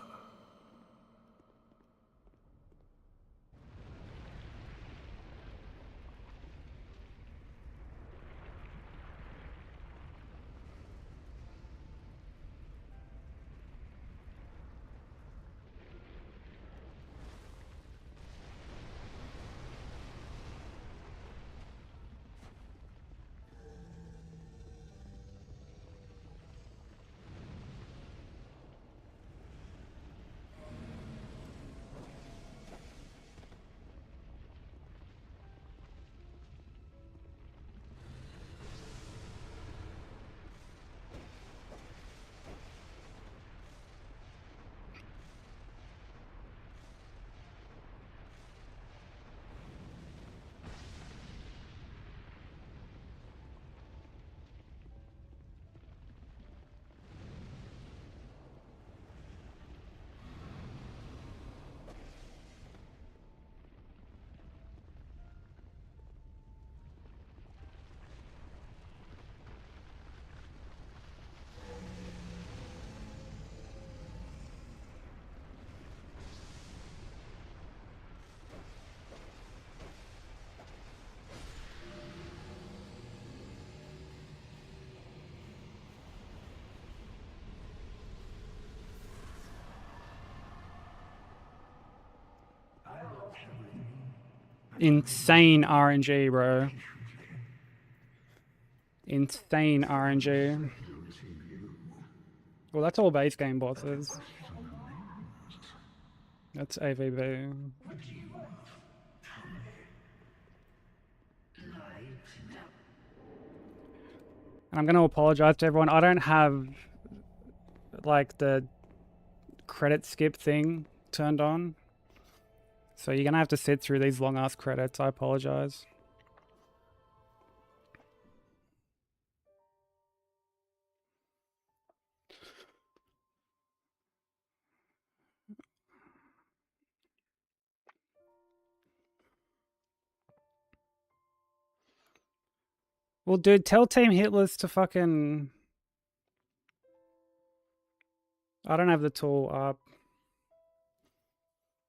Insane RNG, bro. Insane RNG. Well, that's all base game bosses. That's AVB. And I'm going to apologize to everyone. I don't have like the credit skip thing turned on. So you're going to have to sit through these long ass credits. I apologize. Well, dude, tell Team Hitless to fucking... I don't have the tool up.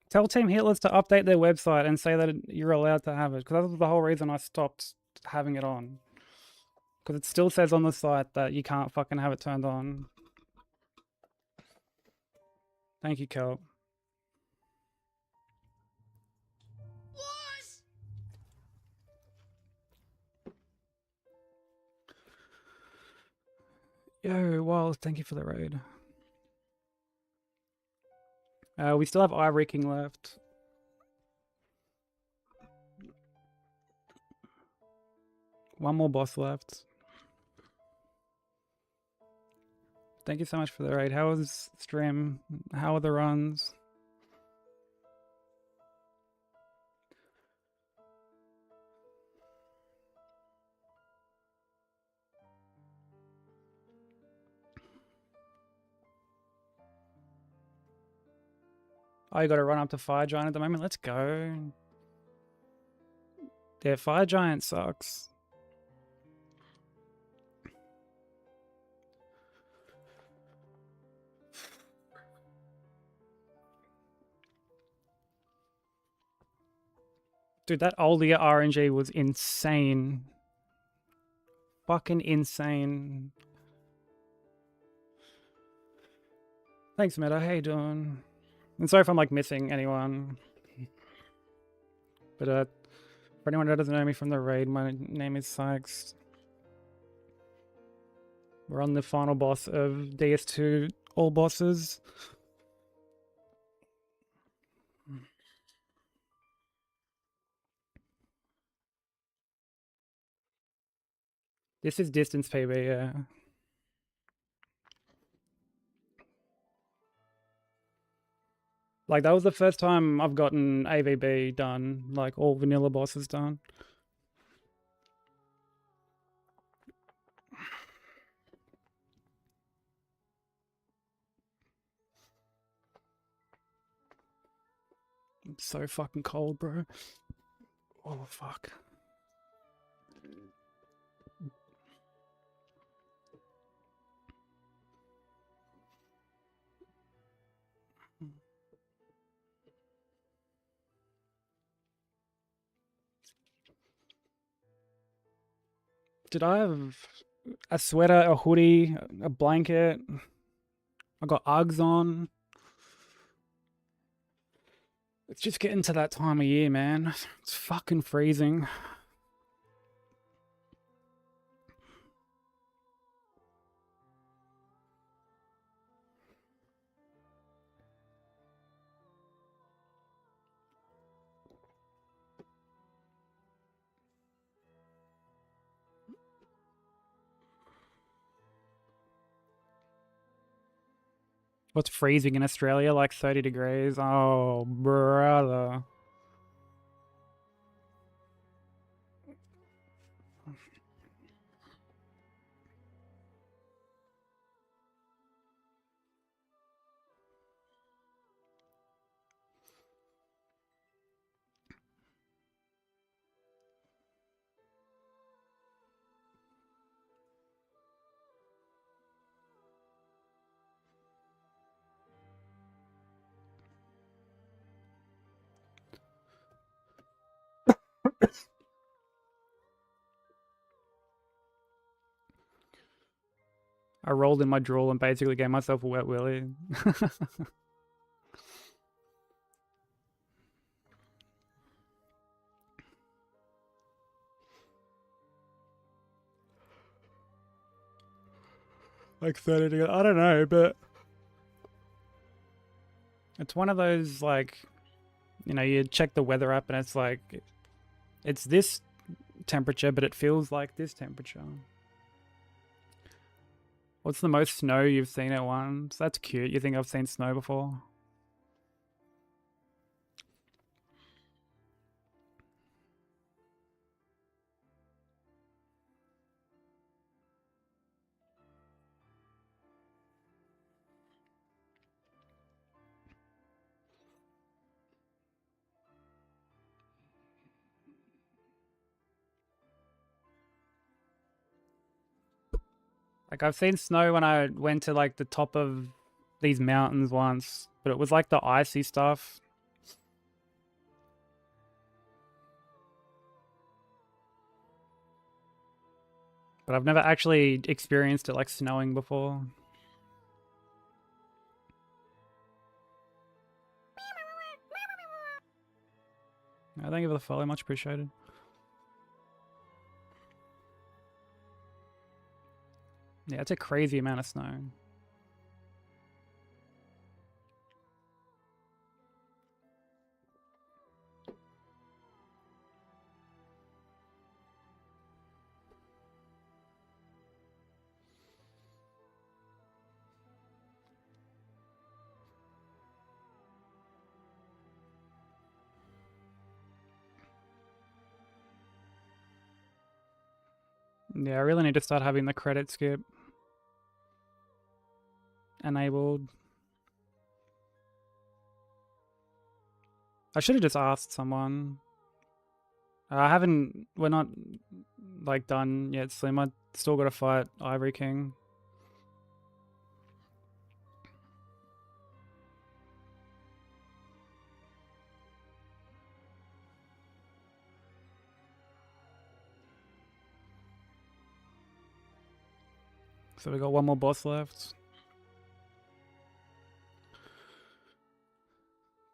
Tell Team Hitless to update their website and say that you're allowed to have it. Because that was the whole reason I stopped having it on. Because it still says on the site that you can't fucking have it turned on. Thank you, Kelp. Yo, Wild, thank you for the raid. We still have Ivory King left. One more boss left. Thank you so much for the raid. How was stream? How are the runs? Oh, you got to run up to Fire Giant at the moment? Let's go. Yeah, Fire Giant sucks. Dude, that Oldia RNG was insane. Fucking insane. Thanks, Meta. How you doing? And sorry if I'm like missing anyone. But for anyone that doesn't know me from the raid, my name is Sykes. We're on the final boss of DS2 all bosses. This is distance PB, yeah. Like, that was the first time I've gotten AVB done, like all vanilla bosses done. I'm so fucking cold, bro. Oh, fuck. Did I have a sweater, a hoodie, a blanket? I got Uggs on. It's just getting to that time of year, man. It's fucking freezing. What's freezing in Australia? Like 30 degrees? Oh, brother. I rolled in my drool and basically gave myself a wet willy. Like 30 degrees. I don't know, but it's one of those, like, you know, you check the weather app and it's like, it's this temperature, but it feels like this temperature. What's the most snow you've seen at once? That's cute. You think I've seen snow before? Like, I've seen snow when I went to, like, the top of these mountains once, but it was like the icy stuff. But I've never actually experienced it, like, snowing before. Thank you for the follow, much appreciated. Yeah, it's a crazy amount of snow. Yeah, I really need to start having the credit skip enabled. I should have just asked someone. We're not, like, done yet, Slim. I still gotta fight Ivory King. So we got one more boss left.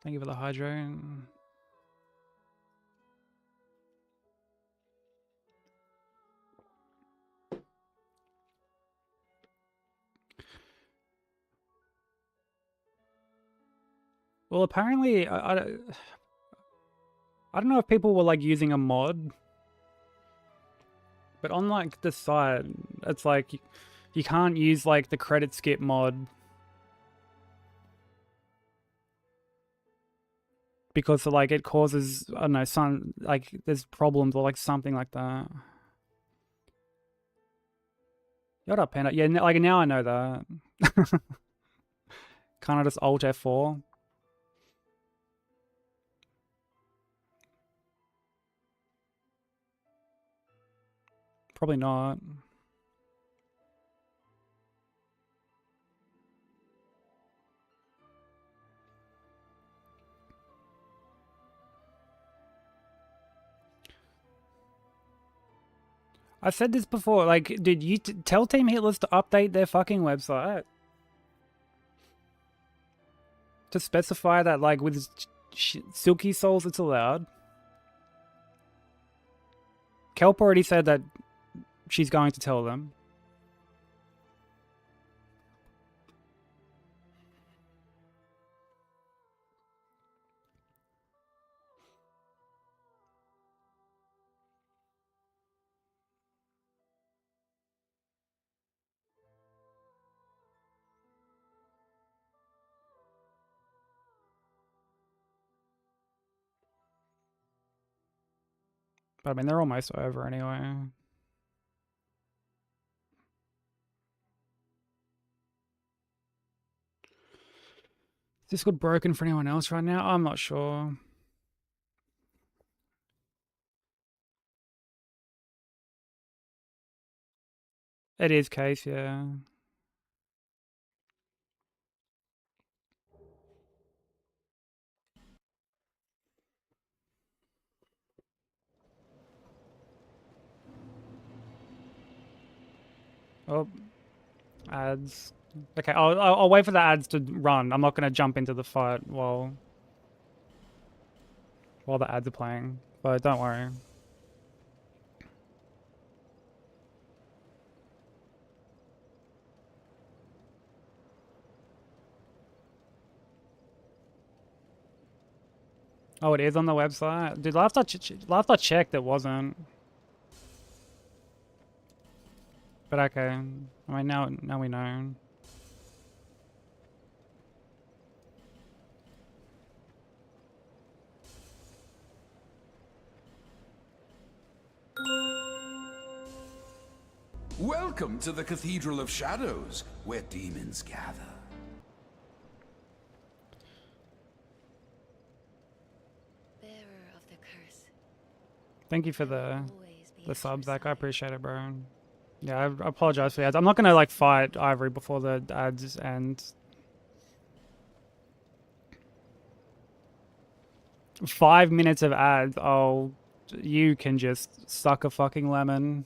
Thank you for the hydro. Well, apparently, I don't know if people were, like, using a mod, but on, like, the site, it's like you can't use, like, the credit skip mod. because like it causes, I don't know, some like there's problems or like something like that. What up, Panda? Yeah, like now I know that. Can't I just Alt F4? Probably not. I said this before, like, dude, you tell Team Hitless to update their fucking website. To specify that, like, with Silky Souls it's allowed. Kelp already said that she's going to tell them. But I mean, they're almost over anyway. Is this good broken for anyone else right now? I'm not sure. It is case, yeah. Oh, ads. Okay, I'll wait for the ads to run. I'm not gonna jump into the fight while the ads are playing. But don't worry. Oh, it is on the website? Dude, last I checked, it wasn't. But okay. I mean, now we know. Welcome to the Cathedral of Shadows, where demons gather. Bearer of the curse. Thank you for the subs, Zach. I appreciate it, bro. Yeah, I apologize for the ads. I'm not gonna like fight Ivory before the ads end. 5 minutes of ads. Oh, you can just suck a fucking lemon.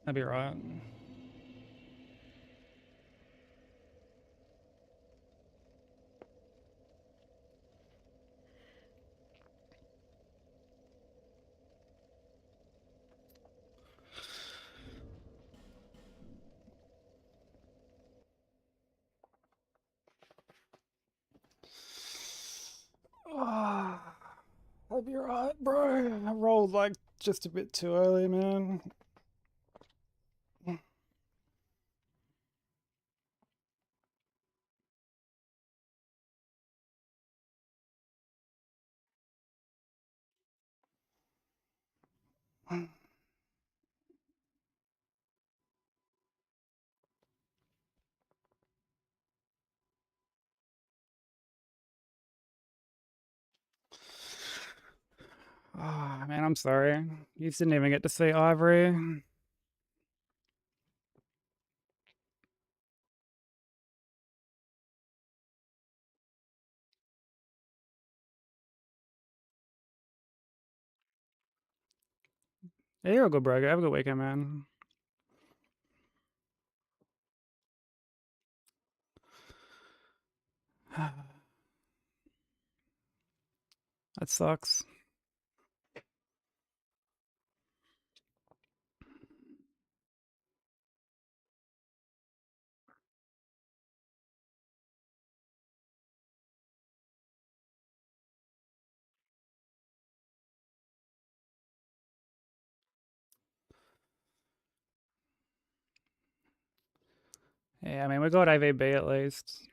That'd be right. That'd be right, bro. I rolled like just a bit too early, man. Oh, man, I'm sorry. You didn't even get to see Ivory. Yeah, you're a good bro. Have a good weekend, man. That sucks. Yeah, I mean, we got AVB at least.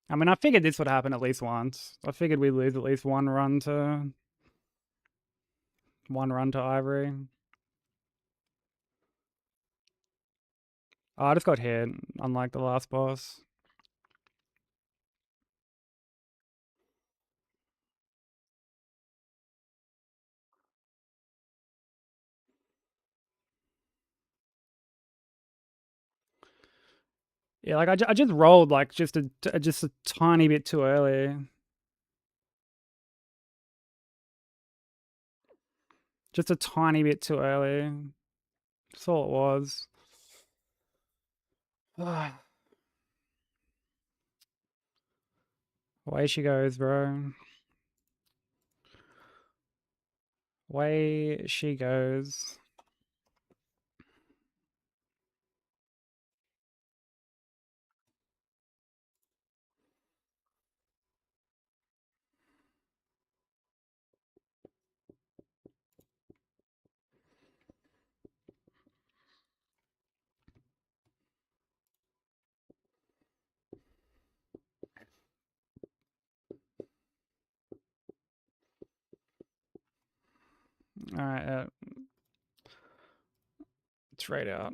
I mean, I figured this would happen at least once. I figured we'd lose at least one run to Ivory. Oh, I just got hit, unlike the last boss. Yeah, like I just rolled like just a tiny bit too early. Just a tiny bit too early. That's all it was. Away she goes, bro. Away she goes. All right, it's right out.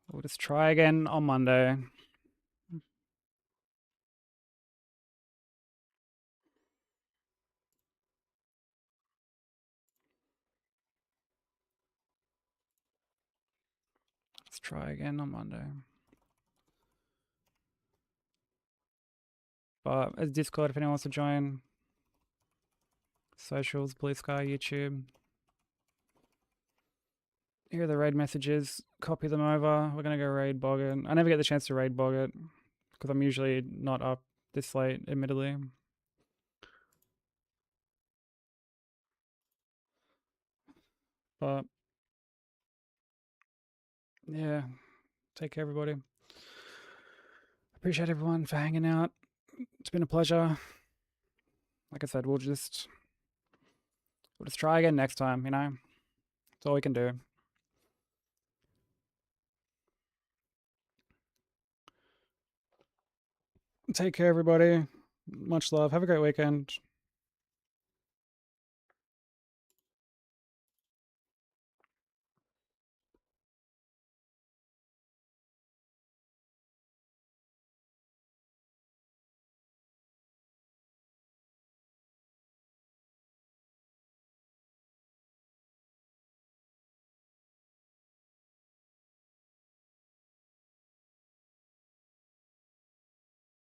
We'll just try again on Monday. Let's try again on Monday. But it's Discord if anyone wants to join. Socials, Blue Sky, YouTube. Here are the raid messages. Copy them over. We're gonna go raid Boggart. I never get the chance to raid Boggart because I'm usually not up this late, admittedly. But yeah, take care, everybody. Appreciate everyone for hanging out. It's been a pleasure. Like I said, we'll just try again next time. You know, that's all we can do. Take care, everybody. Much love. Have a great weekend.